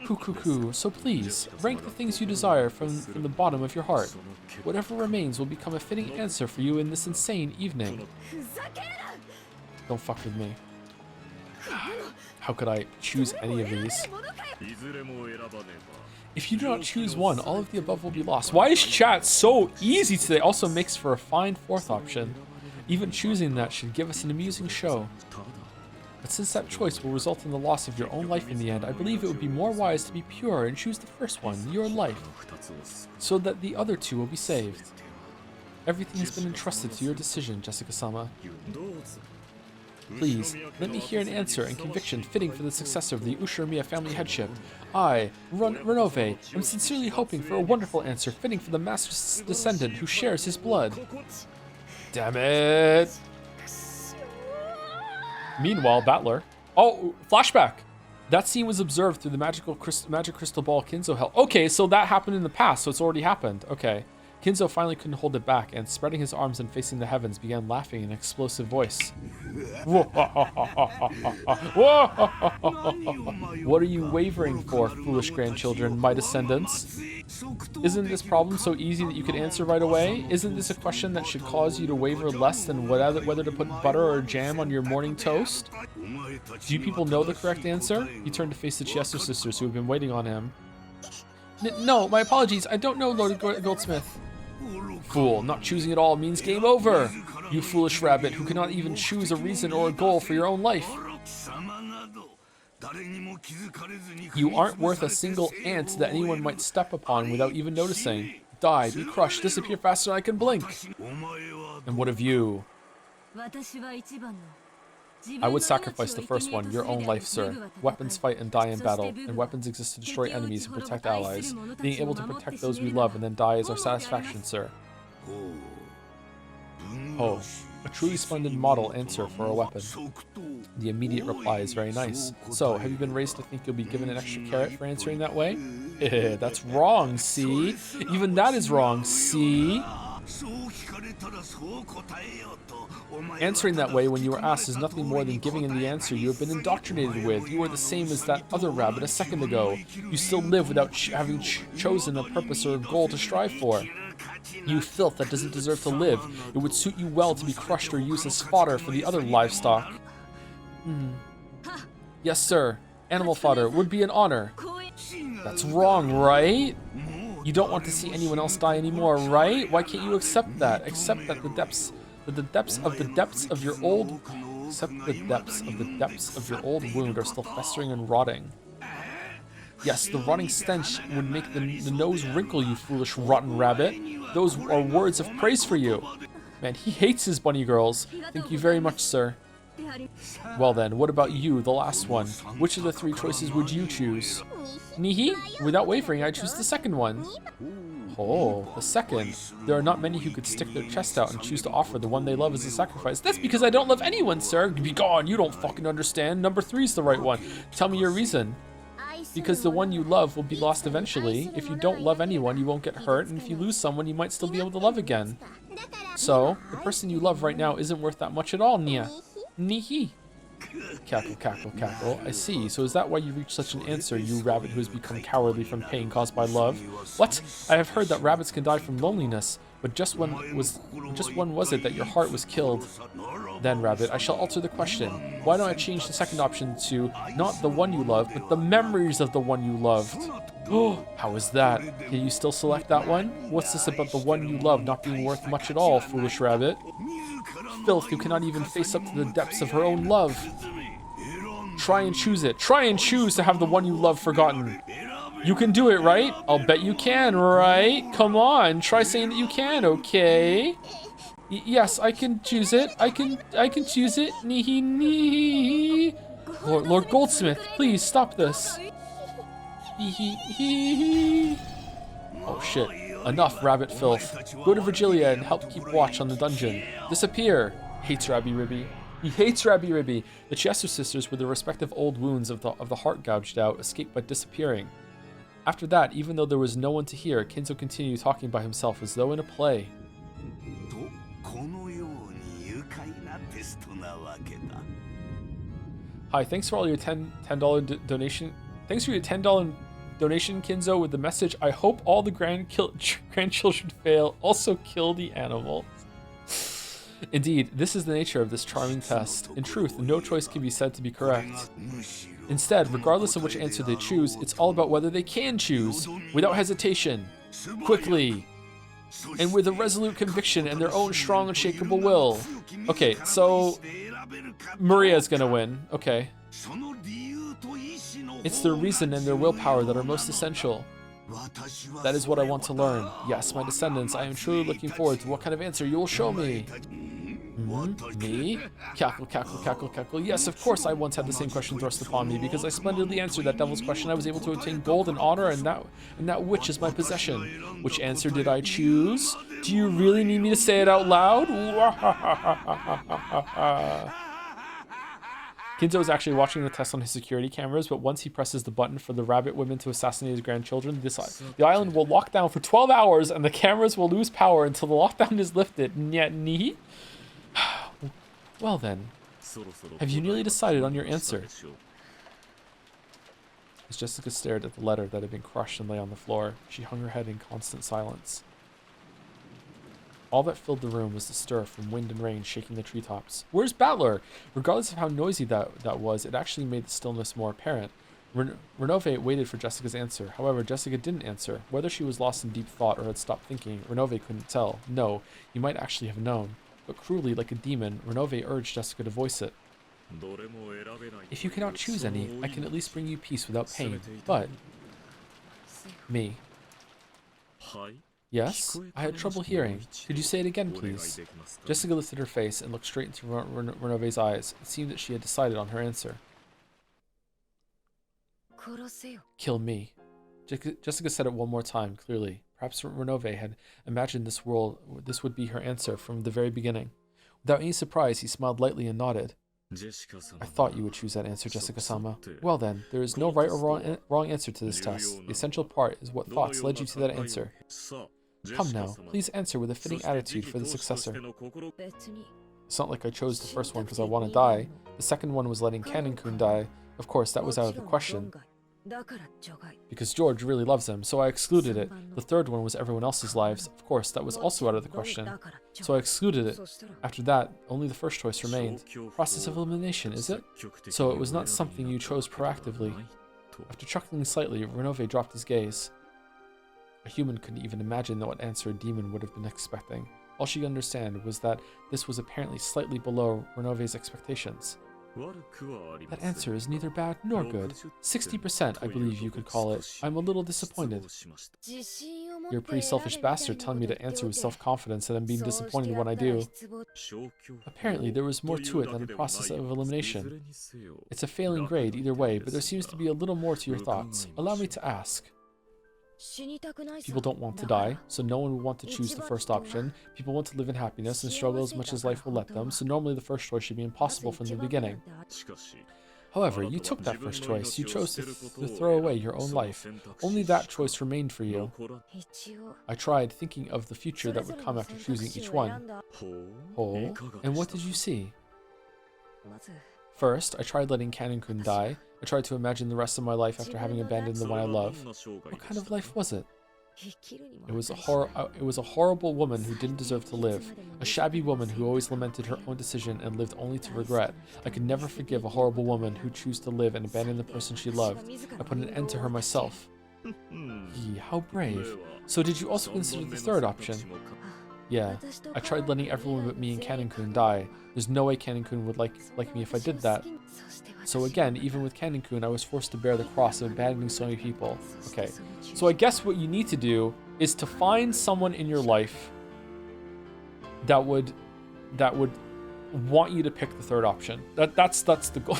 Hoo. So please, rank the things you desire from the bottom of your heart. Whatever remains will become a fitting answer for you in this insane evening. Don't fuck with me. How could I choose any of these? If you do not choose one, all of the above will be lost. Why is chat so easy today? Also makes for a fine 4th option. Even choosing that should give us an amusing show. But since that choice will result in the loss of your own life in the end, I believe it would be more wise to be pure and choose the first one, your life, so that the other 2 will be saved. Everything has been entrusted to your decision, Jessica-sama. Please, let me hear an answer and conviction fitting for the successor of the Ushiromiya family headship. I, Ranove, am sincerely hoping for a wonderful answer fitting for the master's descendant who shares his blood. Damn it! Meanwhile, Baldur. Oh, flashback! That scene was observed through the magic crystal ball Kinzo held. Okay, so that happened in the past, so it's already happened. Okay. Kinzo finally couldn't hold it back, and spreading his arms and facing the heavens, began laughing in an explosive voice. What are you wavering for, foolish grandchildren, my descendants? Isn't this problem so easy that you could answer right away? Isn't this a question that should cause you to waver less than whether to put butter or jam on your morning toast? Do you people know the correct answer? He turned to face the Chiesto sisters who have been waiting on him. No, my apologies. I don't know, Lord Goldsmith. Fool, not choosing at all means game over. You foolish rabbit who cannot even choose a reason or a goal for your own life. You aren't worth a single ant that anyone might step upon without even noticing. Die, be crushed, disappear faster than I can blink. And what of you? I would sacrifice the first one, your own life, sir. Weapons fight and die in battle, and weapons exist to destroy enemies and protect allies. Being able to protect those we love and then die is our satisfaction, sir. Oh, a truly splendid model answer for a weapon. The immediate reply is very nice. So, have you been raised to think you'll be given an extra carrot for answering that way? That's wrong, see? Even that is wrong, see? Answering that way when you were asked is nothing more than giving in the answer you have been indoctrinated with. You are the same as that other rabbit a second ago. You still live without having chosen a purpose or a goal to strive for. You filth that doesn't deserve to live. It would suit you well to be crushed or used as fodder for the other livestock. Yes, sir. Animal fodder would be an honor. That's wrong, right? You don't want to see anyone else die anymore, right? Why can't you accept that? Accept that the depths of your old wound are still festering and rotting. Yes, the rotting stench would make the nose wrinkle, you foolish rotten rabbit. Those are words of praise for you. Man, he hates his bunny girls. Thank you very much, sir. Well then, what about you, the last one? Which of the three choices would you choose? Nihi? Without wavering, I choose the second one. Oh, the second. There are not many who could stick their chest out and choose to offer the one they love as a sacrifice. That's because I don't love anyone, sir. Be gone, you don't fucking understand. Number 3's the right one. Tell me your reason. Because the one you love will be lost eventually. If you don't love anyone, you won't get hurt, and if you lose someone, you might still be able to love again. So, the person you love right now isn't worth that much at all, Nia. Nihi. Cackle, cackle, cackle. I see. So is that why you reached such an answer, you rabbit who has become cowardly from pain caused by love? What? I have heard that rabbits can die from loneliness, but just when was it that your heart was killed? Then, rabbit, I shall alter the question. Why don't I change the second option to not the one you love, but the memories of the one you loved? Oh, how is that? Can you still select that one? What's this about the one you love not being worth much at all, foolish rabbit? Filth who cannot even face up to the depths of her own love. Try and choose it. Try and choose to have the one you love forgotten. You can do it, right? I'll bet you can, right? Come on, try saying that you can, okay? Yes, I can choose it. I can choose it. Nihi nihi. Lord Goldsmith, please stop this. Oh shit. Enough, rabbit filth. Go to Virgilia and help keep watch on the dungeon. Disappear. Hates Rabbi Ribby. He hates Rabbi Ribby. The Chiesto sisters, with their respective old wounds of the heart gouged out, escaped by disappearing. After that, even though there was no one to hear, Kinzo continued talking by himself as though in a play. Hi, thanks for all your $10 donation. Thanks for your $10 donation, Kinzo, with the message, I hope all the grandchildren fail. Also kill the animal. Indeed, this is the nature of this charming test. In truth, no choice can be said to be correct. Instead, regardless of which answer they choose, it's all about whether they can choose, without hesitation, quickly, and with a resolute conviction and their own strong, unshakable will. Okay, so Maria's gonna win. Okay. It's their reason and their willpower that are most essential. That is what I want to learn. Yes, my descendants, I am truly looking forward to what kind of answer you will show me. Me? Cackle, cackle, cackle, cackle. Yes, of course I once had the same question thrust upon me. Because I splendidly answered that devil's question, I was able to obtain gold and honor, and that which is my possession. Which answer did I choose? Do you really need me to say it out loud? Kinzo is actually watching the test on his security cameras, but once he presses the button for the rabbit women to assassinate his grandchildren, the island will lock down for 12 hours and the cameras will lose power until the lockdown is lifted. Nyat. Well then, have you nearly decided on your answer? As Jessica stared at the letter that had been crushed and lay on the floor, she hung her head in constant silence. All that filled the room was the stir from wind and rain shaking the treetops. Where's Baldur? Regardless of how noisy that was, it actually made the stillness more apparent. Renove waited for Jessica's answer. However, Jessica didn't answer. Whether she was lost in deep thought or had stopped thinking, Renove couldn't tell. No, you might actually have known. But cruelly, like a demon, Renove urged Jessica to voice it. If you cannot choose any, I can at least bring you peace without pain. But... Me. Yes? I had trouble hearing. Could you say it again, please? Jessica lifted her face and looked straight into Renove's eyes. It seemed that she had decided on her answer. Kill me. Jessica said it one more time, clearly. Perhaps Renove had imagined this would be her answer from the very beginning. Without any surprise, he smiled lightly and nodded. I thought you would choose that answer, Jessica-sama. Well then, there is no right or wrong answer to this test. The essential part is what thoughts led you to that answer. Come now, please answer with a fitting attitude for the successor. It's not like I chose the first one because I want to die. The second one was letting Canon-kun die. Of course, that was out of the question. Because George really loves him, so I excluded it. The third one was everyone else's lives. Of course, that was also out of the question. So I excluded it. After that, only the first choice remained. Process of elimination, is it? So it was not something you chose proactively. After chuckling slightly, Renove dropped his gaze. A human couldn't even imagine what answer a demon would have been expecting. All she could understand was that this was apparently slightly below Renove's expectations. That answer is neither bad nor good. 60%, I believe you could call it. I'm a little disappointed. You're a pretty selfish bastard telling me to answer with self-confidence and then being disappointed when I do. Apparently, there was more to it than the process of elimination. It's a failing grade either way, but there seems to be a little more to your thoughts. Allow me to ask. People don't want to die, so no one would want to choose the first option. People want to live in happiness and struggle as much as life will let them, so normally the first choice should be impossible from the beginning. However, you took that first choice. You chose to throw away your own life. Only that choice remained for you. I tried thinking of the future that would come after choosing each one. Oh, and what did you see? First, I tried letting Canon-kun die. I tried to imagine the rest of my life after having abandoned the one I love. What kind of life was it? It was a horrible woman who didn't deserve to live. A shabby woman who always lamented her own decision and lived only to regret. I could never forgive a horrible woman who chose to live and abandon the person she loved. I put an end to her myself. How brave. So did you also consider the third option? Yeah, I tried letting everyone but me and Canon-kun die. There's no way Canon-kun would like me if I did that. So again, even with Canon-kun, I was forced to bear the cross of abandoning so many people. Okay, so I guess what you need to do is to find someone in your life that would want you to pick the third option. That's the goal.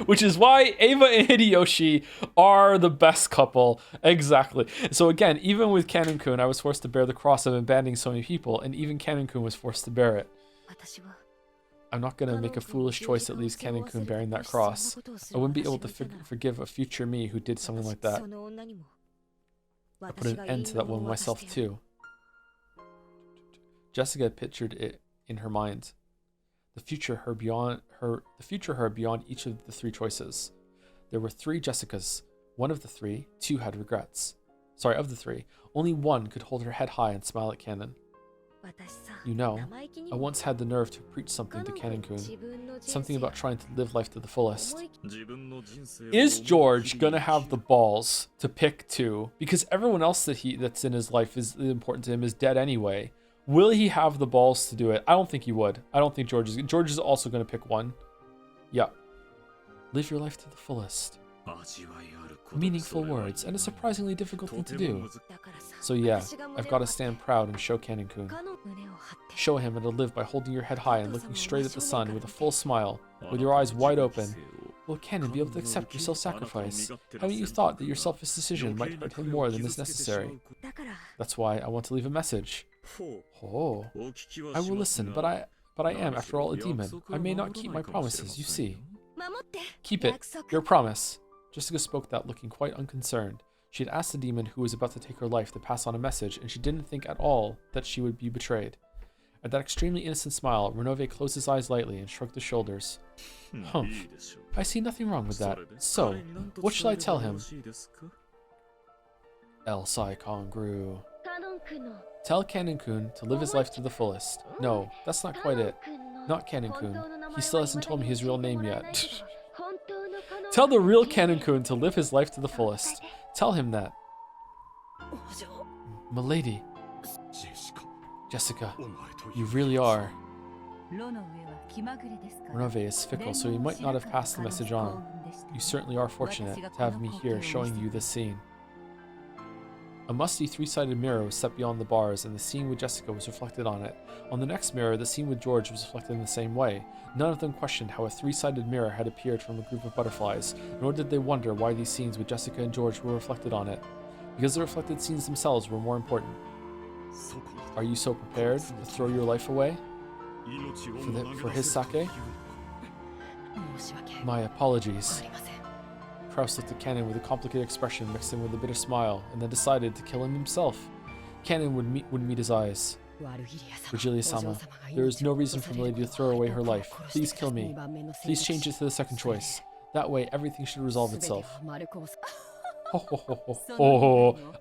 Which is why Ava and Hideyoshi are the best couple. Exactly. So again, even with Canon-kun, I was forced to bear the cross of abandoning so many people, and even Canon-kun was forced to bear it. I'm not going to make a foolish choice that leaves Canon-kun bearing that cross. I wouldn't be able to forgive a future me who did something like that. I put an end to that one myself too. Jessica pictured it in her mind. The future her beyond each of the three choices. There were three Jessicas. One of the three, two had regrets. Sorry, of the three, only one could hold her head high and smile at Canon. You know, I once had the nerve to preach something to Canon-kun. Something about trying to live life to the fullest. Is George gonna have the balls to pick two? Because everyone else that's in his life is important to him is dead anyway. Will he have the balls to do it? I don't think he would. I don't think George is also going to pick one. Yeah. Live your life to the fullest. Meaningful words, and a surprisingly difficult thing to do. So yeah, I've got to stand proud and show Canon-kun. Show him how to live by holding your head high and looking straight at the sun with a full smile, with your eyes wide open. Will Canon be able to accept your self-sacrifice? Haven't you thought that your selfish decision might hurt him more than is necessary? That's why I want to leave a message. Oh, I will listen, but I am, after all, a demon. I may not keep my promises, you see. Keep it, your promise. Jessica spoke that looking quite unconcerned. She had asked the demon who was about to take her life to pass on a message, and she didn't think at all that she would be betrayed. At that extremely innocent smile, Renove closed his eyes lightly and shrugged his shoulders. Humph. I see nothing wrong with that. So, what shall I tell him? El Sai Kongru. Tell Canon-kun to live his life to the fullest. No, that's not quite it. Not Canon-kun. He still hasn't told me his real name yet. Tell the real Canon-kun to live his life to the fullest. Tell him that. Milady. Jessica, you really are. Renove is fickle, so he might not have passed the message on. You certainly are fortunate to have me here showing you this scene. A musty three-sided mirror was set beyond the bars, and the scene with Jessica was reflected on it. On the next mirror, the scene with George was reflected in the same way. None of them questioned how a three-sided mirror had appeared from a group of butterflies, nor did they wonder why these scenes with Jessica and George were reflected on it. Because the reflected scenes themselves were more important. Are you so prepared to throw your life away? For his sake? My apologies. Kraus looked at Canon with a complicated expression mixed in with a bitter smile, and then decided to kill him himself. Canon wouldn't meet his eyes. Virgilia-sama, there is no reason for Milady to throw away her life. Please kill me. Please change it to the second choice. That way, everything should resolve itself. I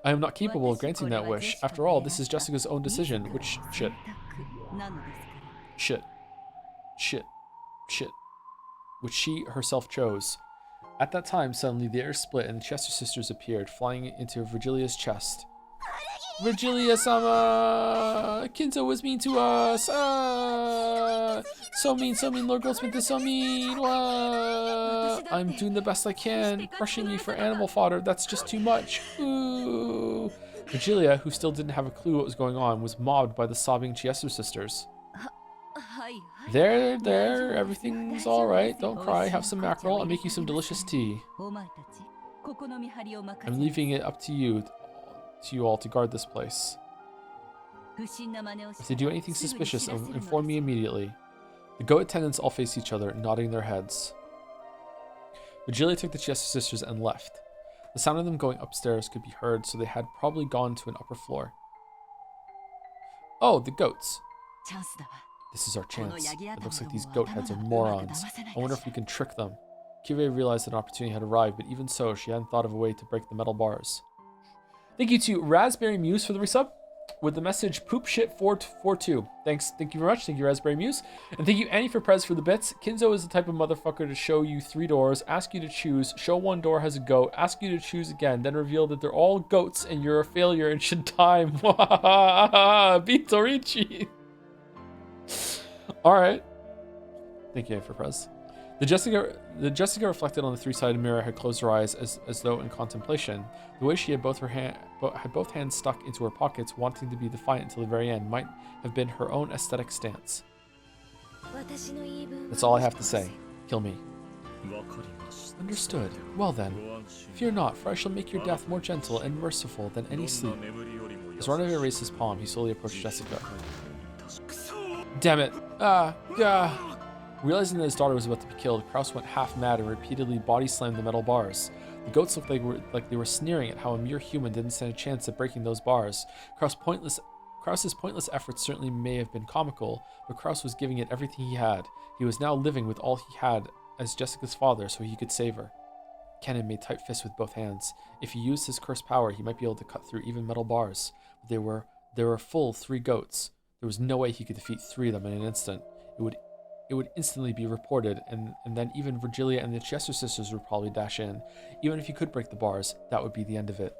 am not capable of granting that wish. After all, this is Jessica's own decision, which... Shit. Which she herself chose. At that time, suddenly the air split and the Chester sisters appeared, flying into Virgilia's chest. Virgilia-sama! Kinzo was mean to us! So mean, Lord Goldsmith is so mean! I'm doing the best I can, crushing me for animal fodder, that's just too much! Ooh! Virgilia, who still didn't have a clue what was going on, was mobbed by the sobbing Chester sisters. There, everything's alright, don't cry, have some mackerel, I'll make you some delicious tea. I'm leaving it up to you all to guard this place. If they do anything suspicious, inform me immediately. The goat attendants all faced each other, nodding their heads. Virgilia took the Chester sisters and left. The sound of them going upstairs could be heard, so they had probably gone to an upper floor. Oh, the goats. This is our chance. It looks like these goat heads are morons. I wonder if we can trick them. Kirei realized that an opportunity had arrived, but even so, she hadn't thought of a way to break the metal bars. Thank you to Raspberry Muse for the resub with the message poopshit442. Thank you very much. Thank you, Raspberry Muse. And thank you, Annie, for Prez for the bits. Kinzo is the type of motherfucker to show you 3 doors, ask you to choose, show one door has a goat, ask you to choose again, then reveal that they're all goats and you're a failure and should die. Beat Torichi. Alright. Thank you for Prez. The Jessica reflected on the three-sided mirror had closed her eyes as though in contemplation. The way she had both hands stuck into her pockets, wanting to be defiant until the very end, might have been her own aesthetic stance. That's all I have to say. Kill me. Understood. Well then, fear not, for I shall make your death more gentle and merciful than any sleep. As Renove raised his palm, he slowly approached Jessica. Damn it. Realizing that his daughter was about to be killed, Kraus went half mad and repeatedly body slammed the metal bars. The goats looked like they were sneering at how a mere human didn't stand a chance at breaking those bars. Kraus's pointless efforts certainly may have been comical, but Kraus was giving it everything he had. He was now living with all he had as Jessica's father so he could save her. Kennen made tight fists with both hands. If he used his cursed power, he might be able to cut through even metal bars. But there were full 3 goats. There was no way he could defeat 3 of them in an instant. It would instantly be reported, and then even Virgilia and the Chester sisters would probably dash in. Even if he could break the bars, that would be the end of it.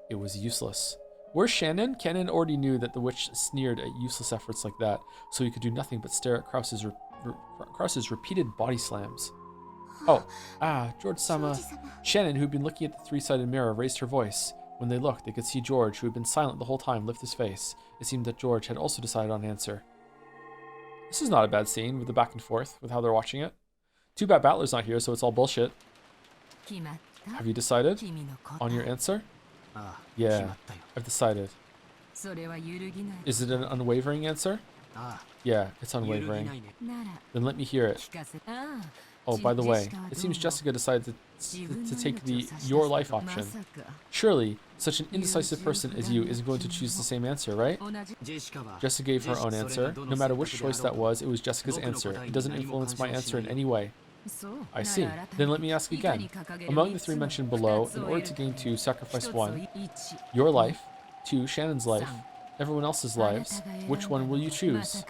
It was useless. Where's Shannon? Cannon already knew that the witch sneered at useless efforts like that, so he could do nothing but stare at Kraus's repeated body slams. George-sama. Shannon, who'd been looking at the 3-sided mirror, raised her voice. When they looked, they could see George, who had been silent the whole time, lift his face. It seemed that George had also decided on an answer. This is not a bad scene with the back and forth with how they're watching it. Too bad Battler's not here, so it's all bullshit. Have you decided on your answer? Yeah, I've decided. Is it an unwavering answer? Yeah, it's unwavering. Then let me hear it. Oh, by the way, it seems Jessica decided to take the your life option. Surely, such an indecisive person as you isn't going to choose the same answer, right? Jessica gave her own answer. No matter which choice that was, it was Jessica's answer. It doesn't influence my answer in any way. I see. Then let me ask again. Among the three mentioned below, in order to gain 2, sacrifice 1. Your life. 2, Shannon's life. Everyone else's lives. Which one will you choose?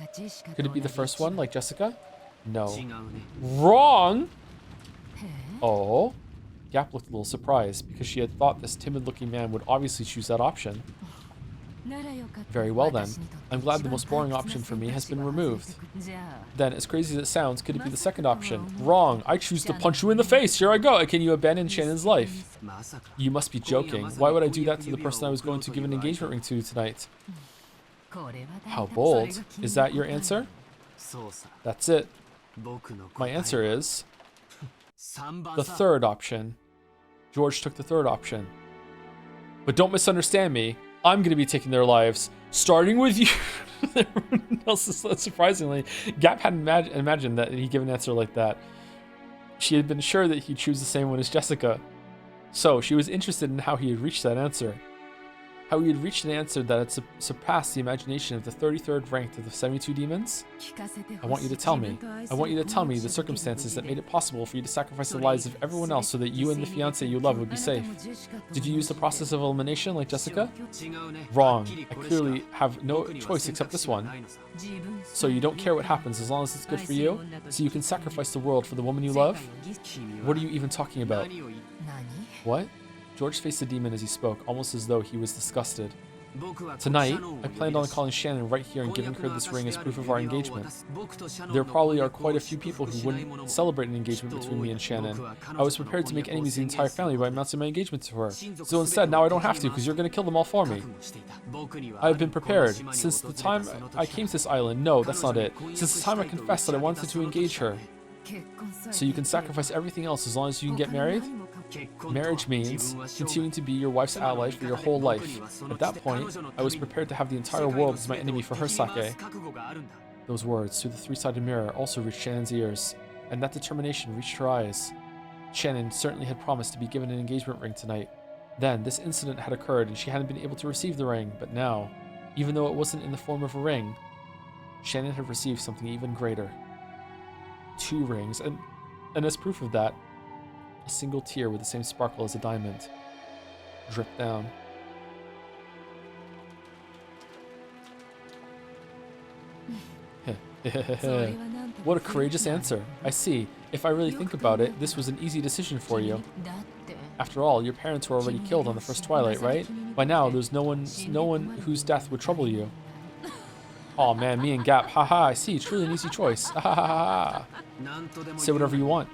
Could it be the first one, like Jessica? No. Wrong! Oh. Gap looked a little surprised, because she had thought this timid-looking man would obviously choose that option. Very well then. I'm glad the most boring option for me has been removed. Then, as crazy as it sounds, could it be the second option? Wrong! I choose to punch you in the face! Here I go! Can you abandon Shannon's life? You must be joking. Why would I do that to the person I was going to give an engagement ring to tonight? How bold. Is that your answer? That's it. My answer is... the third option. George took the third option. But don't misunderstand me. I'm going to be taking their lives, starting with you. Everyone else is surprisingly. Gap hadn't imagined that he'd give an answer like that. She had been sure that he'd choose the same one as Jessica. So she was interested in how he had reached that answer. How he had reached an answer that had surpassed the imagination of the 33rd ranked of the 72 demons? I want you to tell me. I want you to tell me the circumstances that made it possible for you to sacrifice the lives of everyone else so that you and the fiancé you love would be safe. Did you use the process of elimination like Jessica? Wrong. I clearly have no choice except this one. So you don't care what happens as long as it's good for you? So you can sacrifice the world for the woman you love? What are you even talking about? What? George faced the demon as he spoke, almost as though he was disgusted. Tonight, I planned on calling Shannon right here and giving her this ring as proof of our engagement. There probably are quite a few people who wouldn't celebrate an engagement between me and Shannon. I was prepared to make enemies of the entire family by announcing my engagement to her. So instead, now I don't have to, because you're going to kill them all for me. I have been prepared. Since the time I came to this island, no, that's not it. Since the time I confessed that I wanted to engage her. So you can sacrifice everything else as long as you can get married? Marriage means continuing to be your wife's ally for your whole life. At that point, I was prepared to have the entire world as my enemy for her sake. Those words, through the three-sided mirror, also reached Shannon's ears, and that determination reached her eyes. Shannon certainly had promised to be given an engagement ring tonight. Then, this incident had occurred and she hadn't been able to receive the ring, but now, even though it wasn't in the form of a ring, Shannon had received something even greater. 2 rings, and as proof of that, a single tear with the same sparkle as a diamond dripped down. What a courageous answer. I see. If I really think about it, this was an easy decision for you. After all, your parents were already killed on the first twilight, right? By now, there's no one whose death would trouble you. Oh man, me and Gap. Haha, I see. Truly an easy choice. Say whatever you want.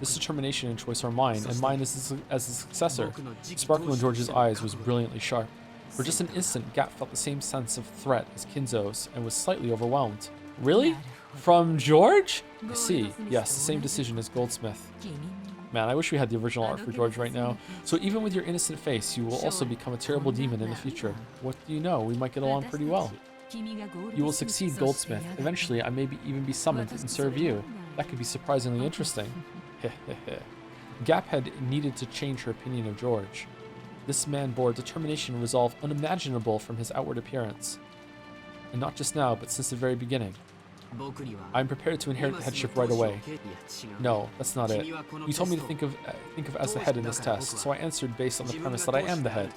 This determination and choice are mine, and mine as the successor. The sparkle in George's eyes was brilliantly sharp. For just an instant, Gap felt the same sense of threat as Kinzo's, and was slightly overwhelmed. Really? From George? I see. Yes, the same decision as Goldsmith. Man, I wish we had the original art for George right now. So even with your innocent face, you will also become a terrible demon in the future. What do you know? We might get along pretty well. You will succeed, Goldsmith. Eventually, I may even be summoned and serve you. That could be surprisingly interesting. Gap had needed to change her opinion of George. This man bore determination and resolve unimaginable from his outward appearance. And not just now, but since the very beginning. I'm prepared to inherit the headship right away. No, that's not it. You told me to think of as the head in this test, so I answered based on the premise that I am the head.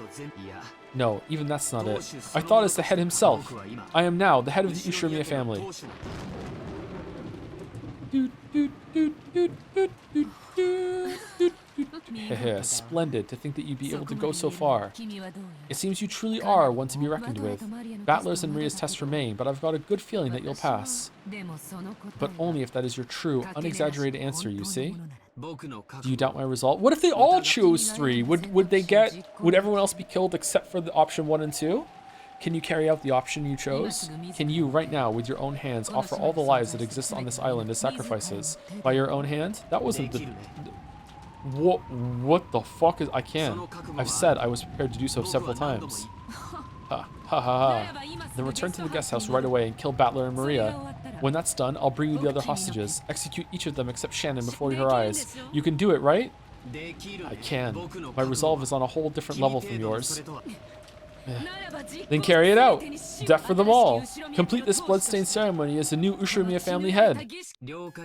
No, even that's not it. I thought as the head himself. I am now the head of the Ushirimiya family. Splendid to think that you'd be able to go so far. It seems you truly are one to be reckoned with. Battler's and Maria's tests remain, but I've got a good feeling that you'll pass. But only if that is your true, unexaggerated answer, you see? Do you doubt my result? What if they all chose 3? Would everyone else be killed except for the option 1 and 2? Can you carry out the option you chose? Can you, right now, with your own hands, offer all the lives that exist on this island as sacrifices? By your own hand? That wasn't the... What the fuck is... I can. I've said I was prepared to do so several times. Ha ha ha ha. Then return to the guest house right away and kill Battler and Maria. When that's done, I'll bring you the other hostages. Execute each of them except Shannon before her eyes. You can do it, right? I can. My resolve is on a whole different level from yours. Then carry it out. Death for them all. Complete this bloodstained ceremony as the new Ushirimiya family head.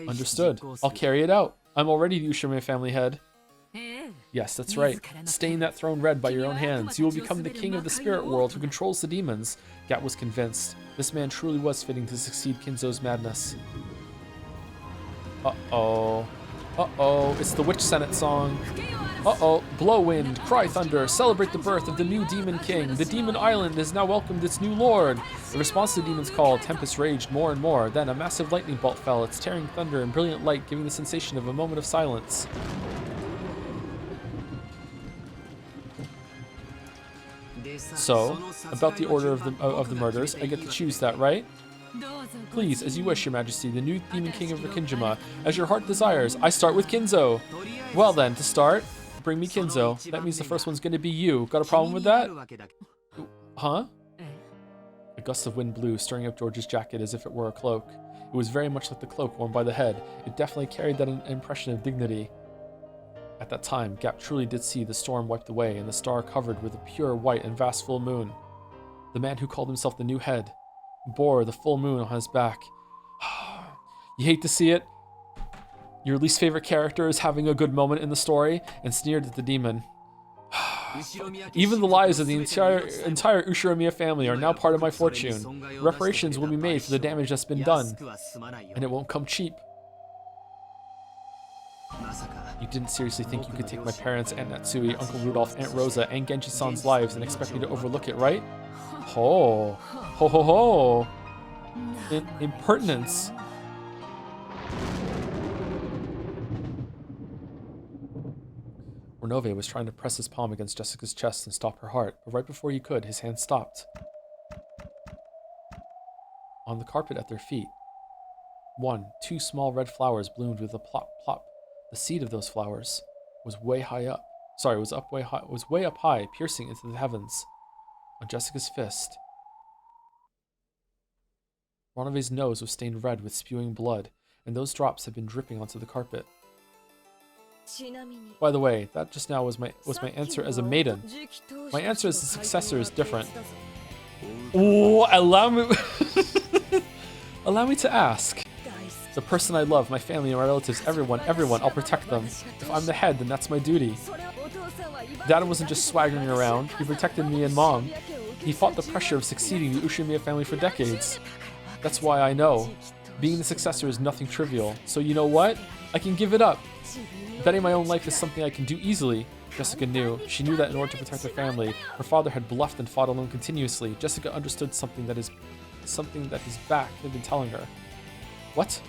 Understood. I'll carry it out. I'm already the Ushirimiya family head. Yes, that's right. Stain that throne red by your own hands. You will become the king of the spirit world who controls the demons. Gat was convinced. This man truly was fitting to succeed Kinzo's madness. Uh-oh. Uh-oh. It's the Witch Senate song. Uh-oh. Blow wind, cry thunder, celebrate the birth of the new demon king. The demon island has now welcomed its new lord. In response to the demon's call, tempest raged more and more. Then a massive lightning bolt fell, its tearing thunder and brilliant light giving the sensation of a moment of silence. So, about the order of the murders, I get to choose that, right? Please, as you wish, your majesty, the new demon king of Rikinjima, as your heart desires. I start with Kinzo. Well then, to start, bring me Kinzo. That means the first one's gonna be you. Got a problem with that? Huh? A gust of wind blew, stirring up George's jacket as if it were a cloak. It was very much like the cloak worn by the head. It definitely carried that impression of dignity. At that time, Gap truly did see the storm wiped away and the star covered with a pure white and vast full moon. The man who called himself the new head bore the full moon on his back. You hate to see it? Your least favorite character is having a good moment in the story and sneered at the demon. Even the lives of the entire Ushirimiya family are now part of my fortune. Reparations will be made for the damage that's been done, and it won't come cheap. You didn't seriously think you could take my parents, Aunt Natsui, Uncle Rudolph, Aunt Rosa, and Genji-san's lives and expect me to overlook it, right? Ho. Ho ho ho. Impertinence. Renove was trying to press his palm against Jessica's chest and stop her heart, but right before he could, his hand stopped. On the carpet at their feet, two small red flowers bloomed with a plop plop. The seed of those flowers was way up high, piercing into the heavens. On Jessica's fist, Renove's nose was stained red with spewing blood, and those drops had been dripping onto the carpet. By the way, that just now was my answer as a maiden. My answer as a successor is different. Oh, allow me to ask. The person I love, my family and my relatives, everyone, I'll protect them. If I'm the head, then that's my duty. Dad wasn't just swaggering around, he protected me and Mom. He fought the pressure of succeeding the Ushirimiya family for decades. That's why I know. Being the successor is nothing trivial, so you know what? I can give it up. Betting my own life is something I can do easily. Jessica knew. She knew that in order to protect her family, her father had bluffed and fought alone continuously. Jessica understood something that his back had been telling her. What?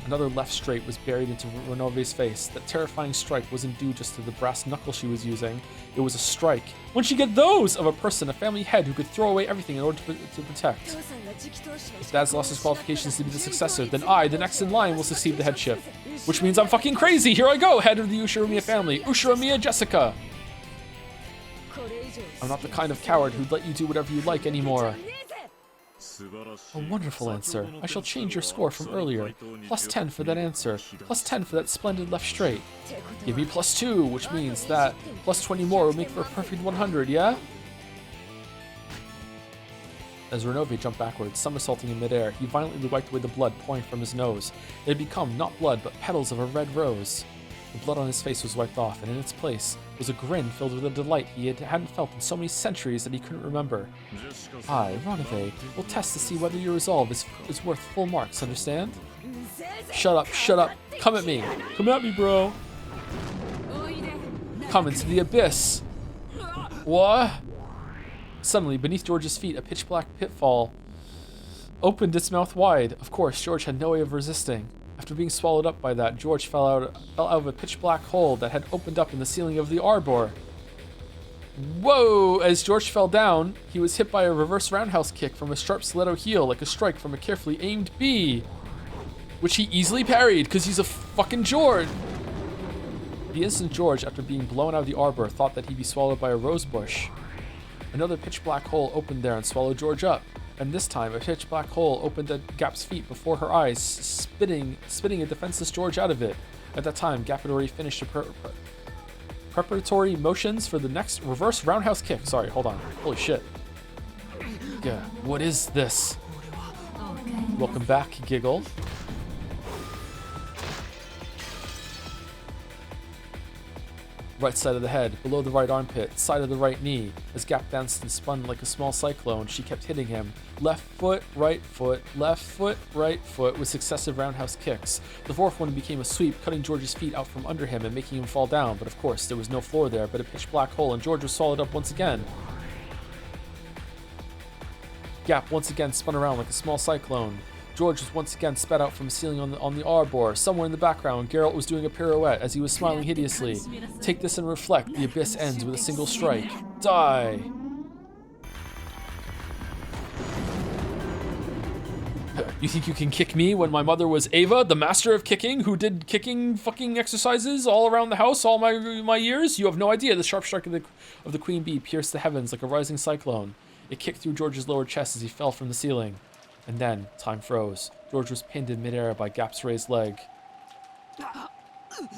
Another left straight was buried into Renove's face. That terrifying strike wasn't due just to the brass knuckle she was using. It was a strike. When'd she get those? Of a person, a family head who could throw away everything in order to protect. If Dad's lost his qualifications to be the successor, then I, the next in line, will succeed the headship. Which means I'm fucking crazy! Here I go, head of the Ushirimiya family! Ushirimiya Jessica! I'm not the kind of coward who'd let you do whatever you like anymore. A wonderful answer. I shall change your score from earlier. Plus 10 for that answer. Plus 10 for that splendid left straight. Give me plus 2, which means that plus 20 more will make for a perfect 100, yeah? As Renove jumped backwards, somersaulting in midair, he violently wiped away the blood pouring from his nose. It had become not blood, but petals of a red rose. The blood on his face was wiped off, and in its place was a grin filled with a delight he hadn't felt in so many centuries that he couldn't remember. I, Renove, will test to see whether your resolve is worth full marks, understand? Shut up, shut up. Come at me. Come at me, bro. Come into the abyss. What? Suddenly, beneath George's feet, a pitch-black pitfall opened its mouth wide. Of course, George had no way of resisting. After being swallowed up by that, George fell out of a pitch-black hole that had opened up in the ceiling of the ARbor. Whoa! As George fell down, he was hit by a reverse roundhouse kick from a sharp stiletto heel, like a strike from a carefully aimed bee, which he easily parried, because he's a fucking George. The instant George, after being blown out of the ARbor, thought that he'd be swallowed by a rose bush. Another pitch-black hole opened there and swallowed George up. And this time, a pitch black hole opened at Gap's feet before her eyes, spitting a defenseless George out of it. At that time, Gap had already finished her preparatory motions for the next reverse roundhouse kick. Sorry, hold on. Holy shit. Yeah, what is this? Welcome back, Giggle. Right side of the head, below the right armpit, side of the right knee. As Gap danced and spun like a small cyclone, she kept hitting him. Left foot, right foot, right foot with successive roundhouse kicks. The fourth one became a sweep, cutting George's feet out from under him and making him fall down. But of course, there was no floor there, but a pitch black hole, and George was swallowed up once again. Gap once again spun around like a small cyclone. George was once again spat out from a ceiling on the ARbor. Somewhere in the background, Geralt was doing a pirouette as he was smiling hideously. Take this and reflect. The abyss ends with a single strike. Die! You think you can kick me when my mother was Ava, the master of kicking, who did kicking fucking exercises all around the house all my years? You have no idea. The sharp strike of the queen bee pierced the heavens like a rising cyclone. It kicked through George's lower chest as he fell from the ceiling. And then, time froze. George was pinned in midair by Gap's raised leg.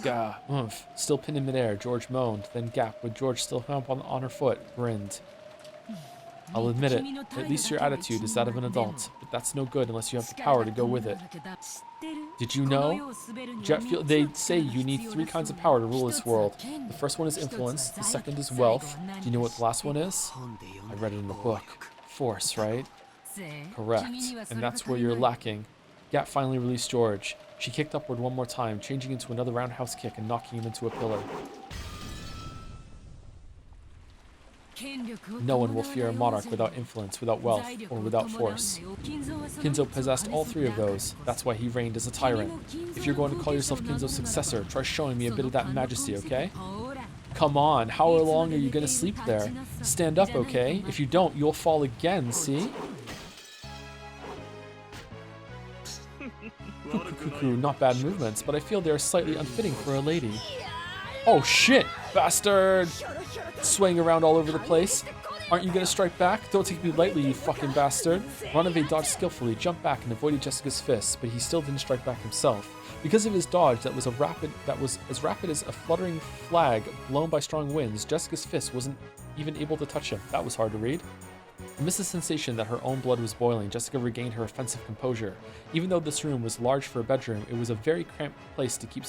Gah, oomph. Still pinned in midair, George moaned. Then Gap, with George still hung up on her foot, grinned. I'll admit it, at least your attitude is that of an adult, but that's no good unless you have the power to go with it. Did you know? Jet fuel, they say you need 3 kinds of power to rule this world. The first one is influence, the second is wealth. Do you know what the last one is? I read it in the book. Force, right? Correct. And that's where you're lacking. Gap finally released George. She kicked upward one more time, changing into another roundhouse kick and knocking him into a pillar. No one will fear a monarch without influence, without wealth, or without force. Kinzo possessed all 3 of those. That's why he reigned as a tyrant. If you're going to call yourself Kinzo's successor, try showing me a bit of that majesty, okay? Come on, how long are you gonna sleep there? Stand up, okay? If you don't, you'll fall again, see? Cuckoo, not bad movements, but I feel they are slightly unfitting for a lady. Oh shit, bastard! Swaying around all over the place. Aren't you gonna strike back? Don't take me lightly, you fucking bastard. Ronove dodged skillfully, jumped back, and avoided Jessica's fists, but he still didn't strike back himself. Because of his dodge that was as rapid as a fluttering flag blown by strong winds, Jessica's fist wasn't even able to touch him. That was hard to read. Amidst the sensation that her own blood was boiling, Jessica regained her offensive composure. Even though this room was large for a bedroom, it was a very cramped place to keep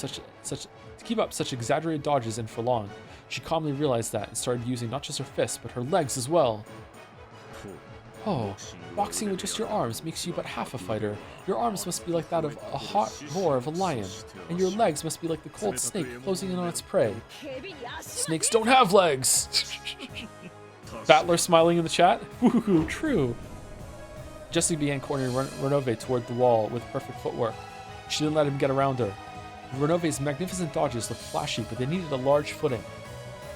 up such exaggerated dodges in for long. She calmly realized that and started using not just her fists, but her legs as well. Oh, boxing with just your arms makes you but half a fighter. Your arms must be like that of a hot roar of a lion, and your legs must be like the cold snake closing in on its prey. Snakes don't have legs! Battler smiling in the chat? Woohoo, true. Jessica began cornering Ronove toward the wall with perfect footwork. She didn't let him get around her. Renove's magnificent dodges looked flashy, but they needed a large footing.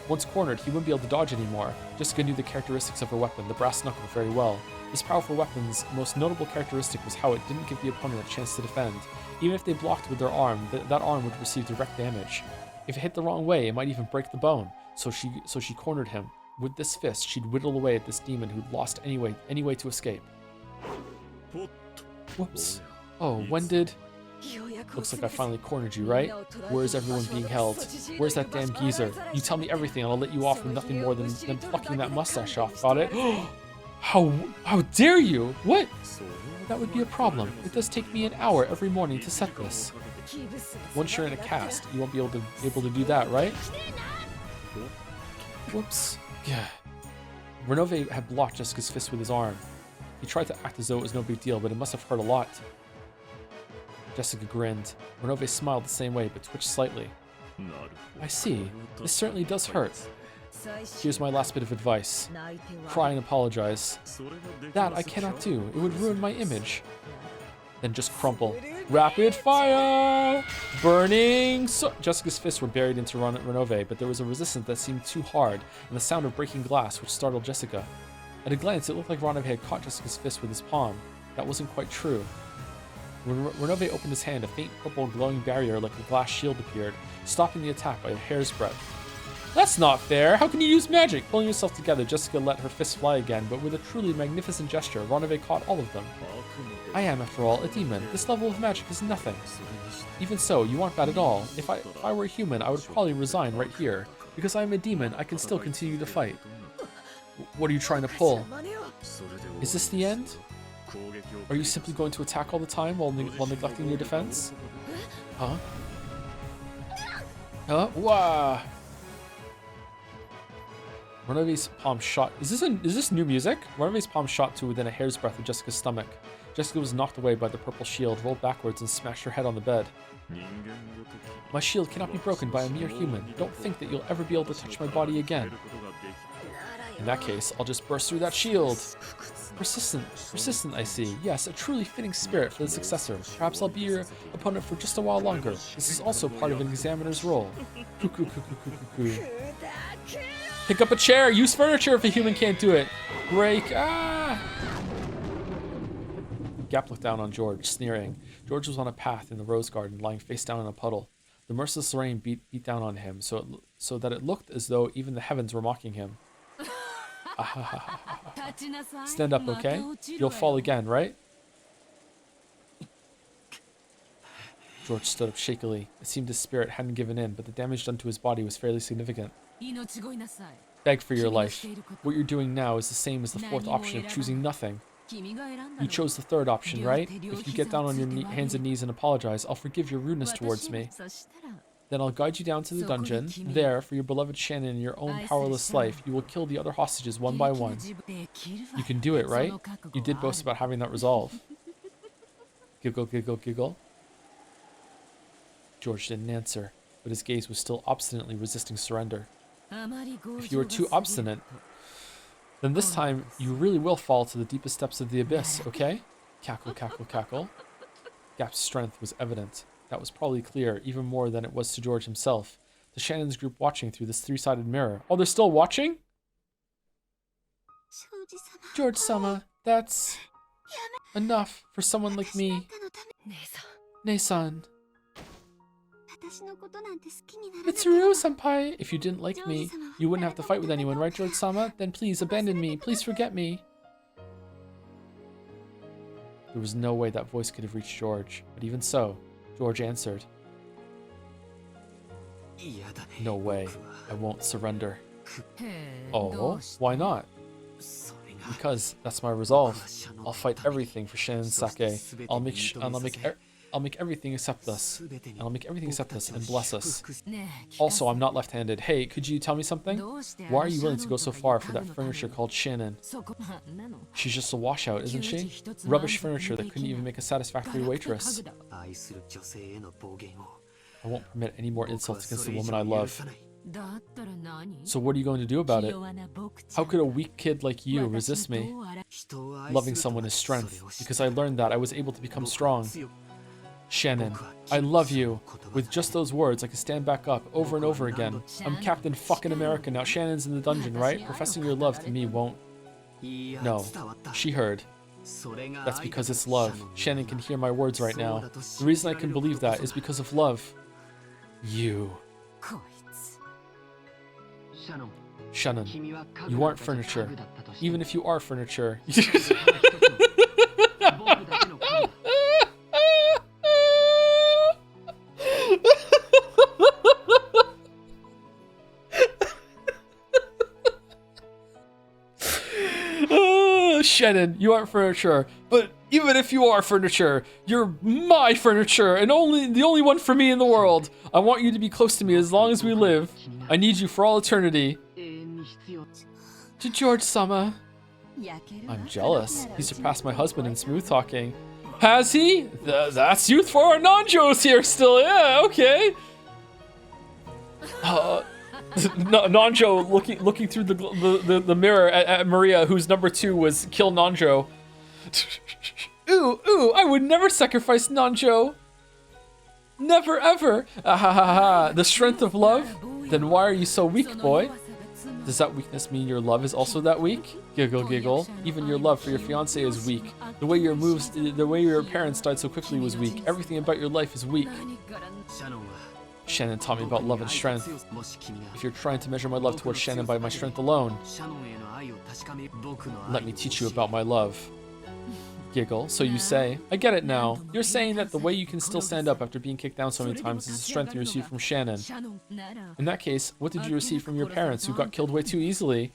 Once cornered, he wouldn't be able to dodge anymore. Jessica knew the characteristics of her weapon, the brass knuckle, very well. This powerful weapon's most notable characteristic was how it didn't give the opponent a chance to defend. Even if they blocked with their arm, that arm would receive direct damage. If it hit the wrong way, it might even break the bone. So she cornered him. With this fist, she'd whittle away at this demon who'd lost any way to escape. Whoops. Oh, when did... Looks like I finally cornered you, right? Where is everyone being held? Where's that damn geezer? You tell me everything and I'll let you off with nothing more than plucking that mustache off, got it? How dare you? What? That would be a problem. It does take me an hour every morning to set this. Once you're in a cast, you won't be able to do that, right? Whoops. Yeah. Renove had blocked Jessica's fist with his arm. He tried to act as though it was no big deal, but it must have hurt a lot. Jessica grinned. Renove smiled the same way, but twitched slightly. I see. This certainly does hurt. Here's my last bit of advice. Cry and apologize. That I cannot do. It would ruin my image. Then just crumple. Rapid fire! Burning! Jessica's fists were buried into Renove, but there was a resistance that seemed too hard, and the sound of breaking glass, which startled Jessica. At a glance, it looked like Renove had caught Jessica's fist with his palm. That wasn't quite true. When Renove opened his hand, a faint purple glowing barrier like a glass shield appeared, stopping the attack by a hair's breadth. That's not fair. How can you use magic? Pulling yourself together, Jessica let her fists fly again, but with a truly magnificent gesture, Ronave caught all of them. I am, after all, a demon. This level of magic is nothing. Even so, you aren't bad at all. If I were a human, I would probably resign right here. Because I am a demon, I can still continue to fight. What are you trying to pull? Is this the end? Are you simply going to attack all the time while neglecting your defense? Huh? Huh? Wah! Ronave's palm shot. Is this new music? Ronave's palm shot to within a hair's breadth of Jessica's stomach. Jessica was knocked away by the purple shield, rolled backwards, and smashed her head on the bed. My shield cannot be broken by a mere human. Don't think that you'll ever be able to touch my body again. In that case, I'll just burst through that shield. Persistent, I see. Yes, a truly fitting spirit for the successor. Perhaps I'll be your opponent for just a while longer. This is also part of an examiner's role. Pick up a chair. Use furniture if a human can't do it. Break. Ah! Gap looked down on George, sneering. George was on a path in the rose garden, lying face down in a puddle. The merciless rain beat down on him, so that it looked as though even the heavens were mocking him. Stand up, okay? You'll fall again, right? George stood up shakily. It seemed his spirit hadn't given in, but the damage done to his body was fairly significant. Beg for your life. What you're doing now is the same as the fourth option of choosing nothing. You chose the third option, right? If you get down on your hands and knees and apologize, I'll forgive your rudeness towards me. Then I'll guide you down to the dungeon. There, for your beloved Shannon and your own powerless life, you will kill the other hostages one by one. You can do it, right? You did boast about having that resolve. Giggle, giggle, giggle. George didn't answer, but his gaze was still obstinately resisting surrender. If you are too obstinate, then this time you really will fall to the deepest depths of the abyss, okay? Cackle, cackle, cackle. Gap's strength was evident. That was probably clear, even more than it was to George himself. The Shannon's group watching through this three-sided mirror. Oh, they're still watching? George-sama, that's enough for someone like me. Nei-san. Mitsuru-senpai, if you didn't like me, you wouldn't have to fight with anyone, right, George-sama? Then please abandon me. Please forget me. There was no way that voice could have reached George, but even so, George answered. No way. I won't surrender. Oh, why not? Because that's my resolve. I'll fight everything for Shannon's sake. I'll make everything accept us. And I'll make everything accept us and bless us. Also, I'm not left-handed. Hey, could you tell me something? Why are you willing to go so far for that furniture called Shannon? She's just a washout, isn't she? Rubbish furniture that couldn't even make a satisfactory waitress. I won't permit any more insults against the woman I love. So what are you going to do about it? How could a weak kid like you resist me? Loving someone is strength, because I learned that I was able to become strong. Shannon, I love you. With just those words, I can stand back up over and over again. I'm Captain fucking America now. Shannon's in the dungeon, right? Professing your love to me won't. No, she heard. That's because it's love. Shannon can hear my words right now. The reason I can believe that is because of love. You. Shannon, you aren't furniture. Even if you are furniture. Shannon, you aren't furniture, but even if you are furniture, you're my furniture and the only one for me in the world. I want you to be close to me as long as we live. I need you for all eternity. To George-sama. I'm jealous. He surpassed my husband in smooth talking. Has he? That's youth for our non-Joes here still. Yeah, okay. Nanjo looking through the mirror at Maria, whose number 2 was kill Nanjo. Ooh, I would never sacrifice Nanjo. Never ever. The strength of love? Then why are you so weak, boy? Does that weakness mean your love is also that weak? Giggle, giggle. Even your love for your fiancé is weak. The way your parents died so quickly was weak. Everything about your life is weak. Shannon taught me about love and strength. If you're trying to measure my love towards Shannon by my strength alone, let me teach you about my love. Giggle. So you say, I get it now. You're saying that the way you can still stand up after being kicked down so many times is the strength you received from Shannon. In that case, what did you receive from your parents who got killed way too easily?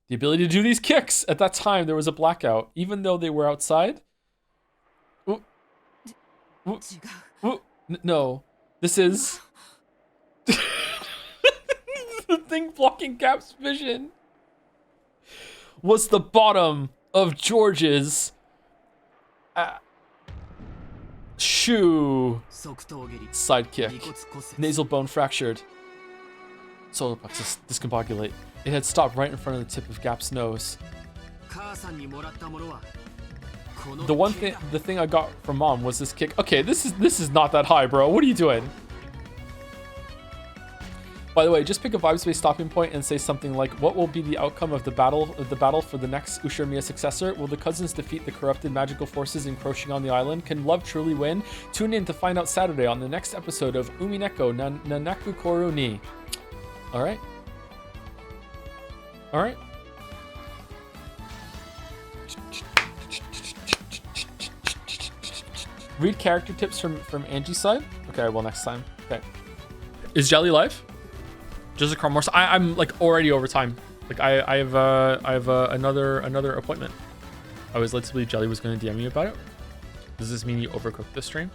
The ability to do these kicks. At that time, there was a blackout. Even though they were outside. Ooh. Ooh. Ooh. No. This is... the thing blocking Cap's vision was the bottom of George's shoe. Sidekick. Nasal bone fractured. Solar plexus discombobulate. It had stopped right in front of the tip of Gap's nose. The thing I got from Mom was this kick. Okay, this is not that high, bro. What are you doing? By the way, just pick a vibes-based stopping point and say something like, what will be the outcome of the battle for the next Ushiromiya successor? Will the cousins defeat the corrupted magical forces encroaching on the island? Can love truly win? Tune in to find out Saturday on the next episode of Umineko Nanaku Koru ni. Alright. Alright. Read character tips from Angie's side? Okay, well, next time. Okay. Is Jelly live? Just a Carmorse. I'm like already over time. Like I have another appointment. I was led to believe Jelly was going to DM me about it. Does this mean you overcooked this stream?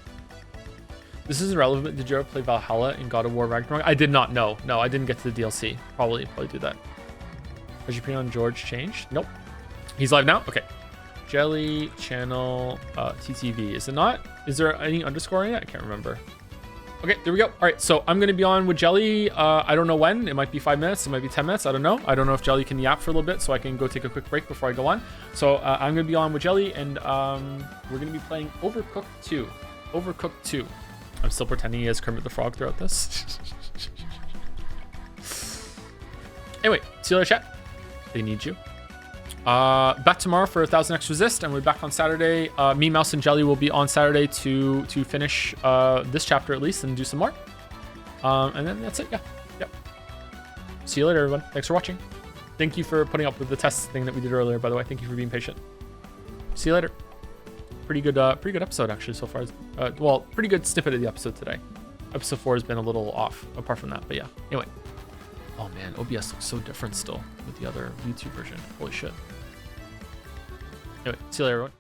This is irrelevant. Did you ever play Valhalla in God of War Ragnarok? I did not. No, I didn't get to the DLC. Probably do that. Has your opinion on George changed? Nope. He's live now. Okay. Jelly channel TTV. Is it not? Is there any underscore in it? I can't remember. Okay, there we go. All right, so I'm going to be on with Jelly. I don't know when. It might be 5 minutes. It might be 10 minutes. I don't know. I don't know if Jelly can yap for a little bit, so I can go take a quick break before I go on. So I'm going to be on with Jelly, and we're going to be playing Overcooked 2. Overcooked 2. I'm still pretending he has Kermit the Frog throughout this. Anyway, see you later, chat. They need you. Back tomorrow for 1000X Resist, and we're back on Saturday. Me, Mouse, and Jelly will be on Saturday to finish this chapter at least and do some more. And then that's it. Yeah. See you later, everyone. Thanks for watching. Thank you for putting up with the test thing that we did earlier, by the way. Thank you for being patient. See you later. Pretty good episode actually so far. Well, pretty good snippet of the episode today. Episode 4 has been a little off apart from that, but yeah. Anyway. Oh man, OBS looks so different still with the other YouTube version. Holy shit. Anyway, see you later, everyone.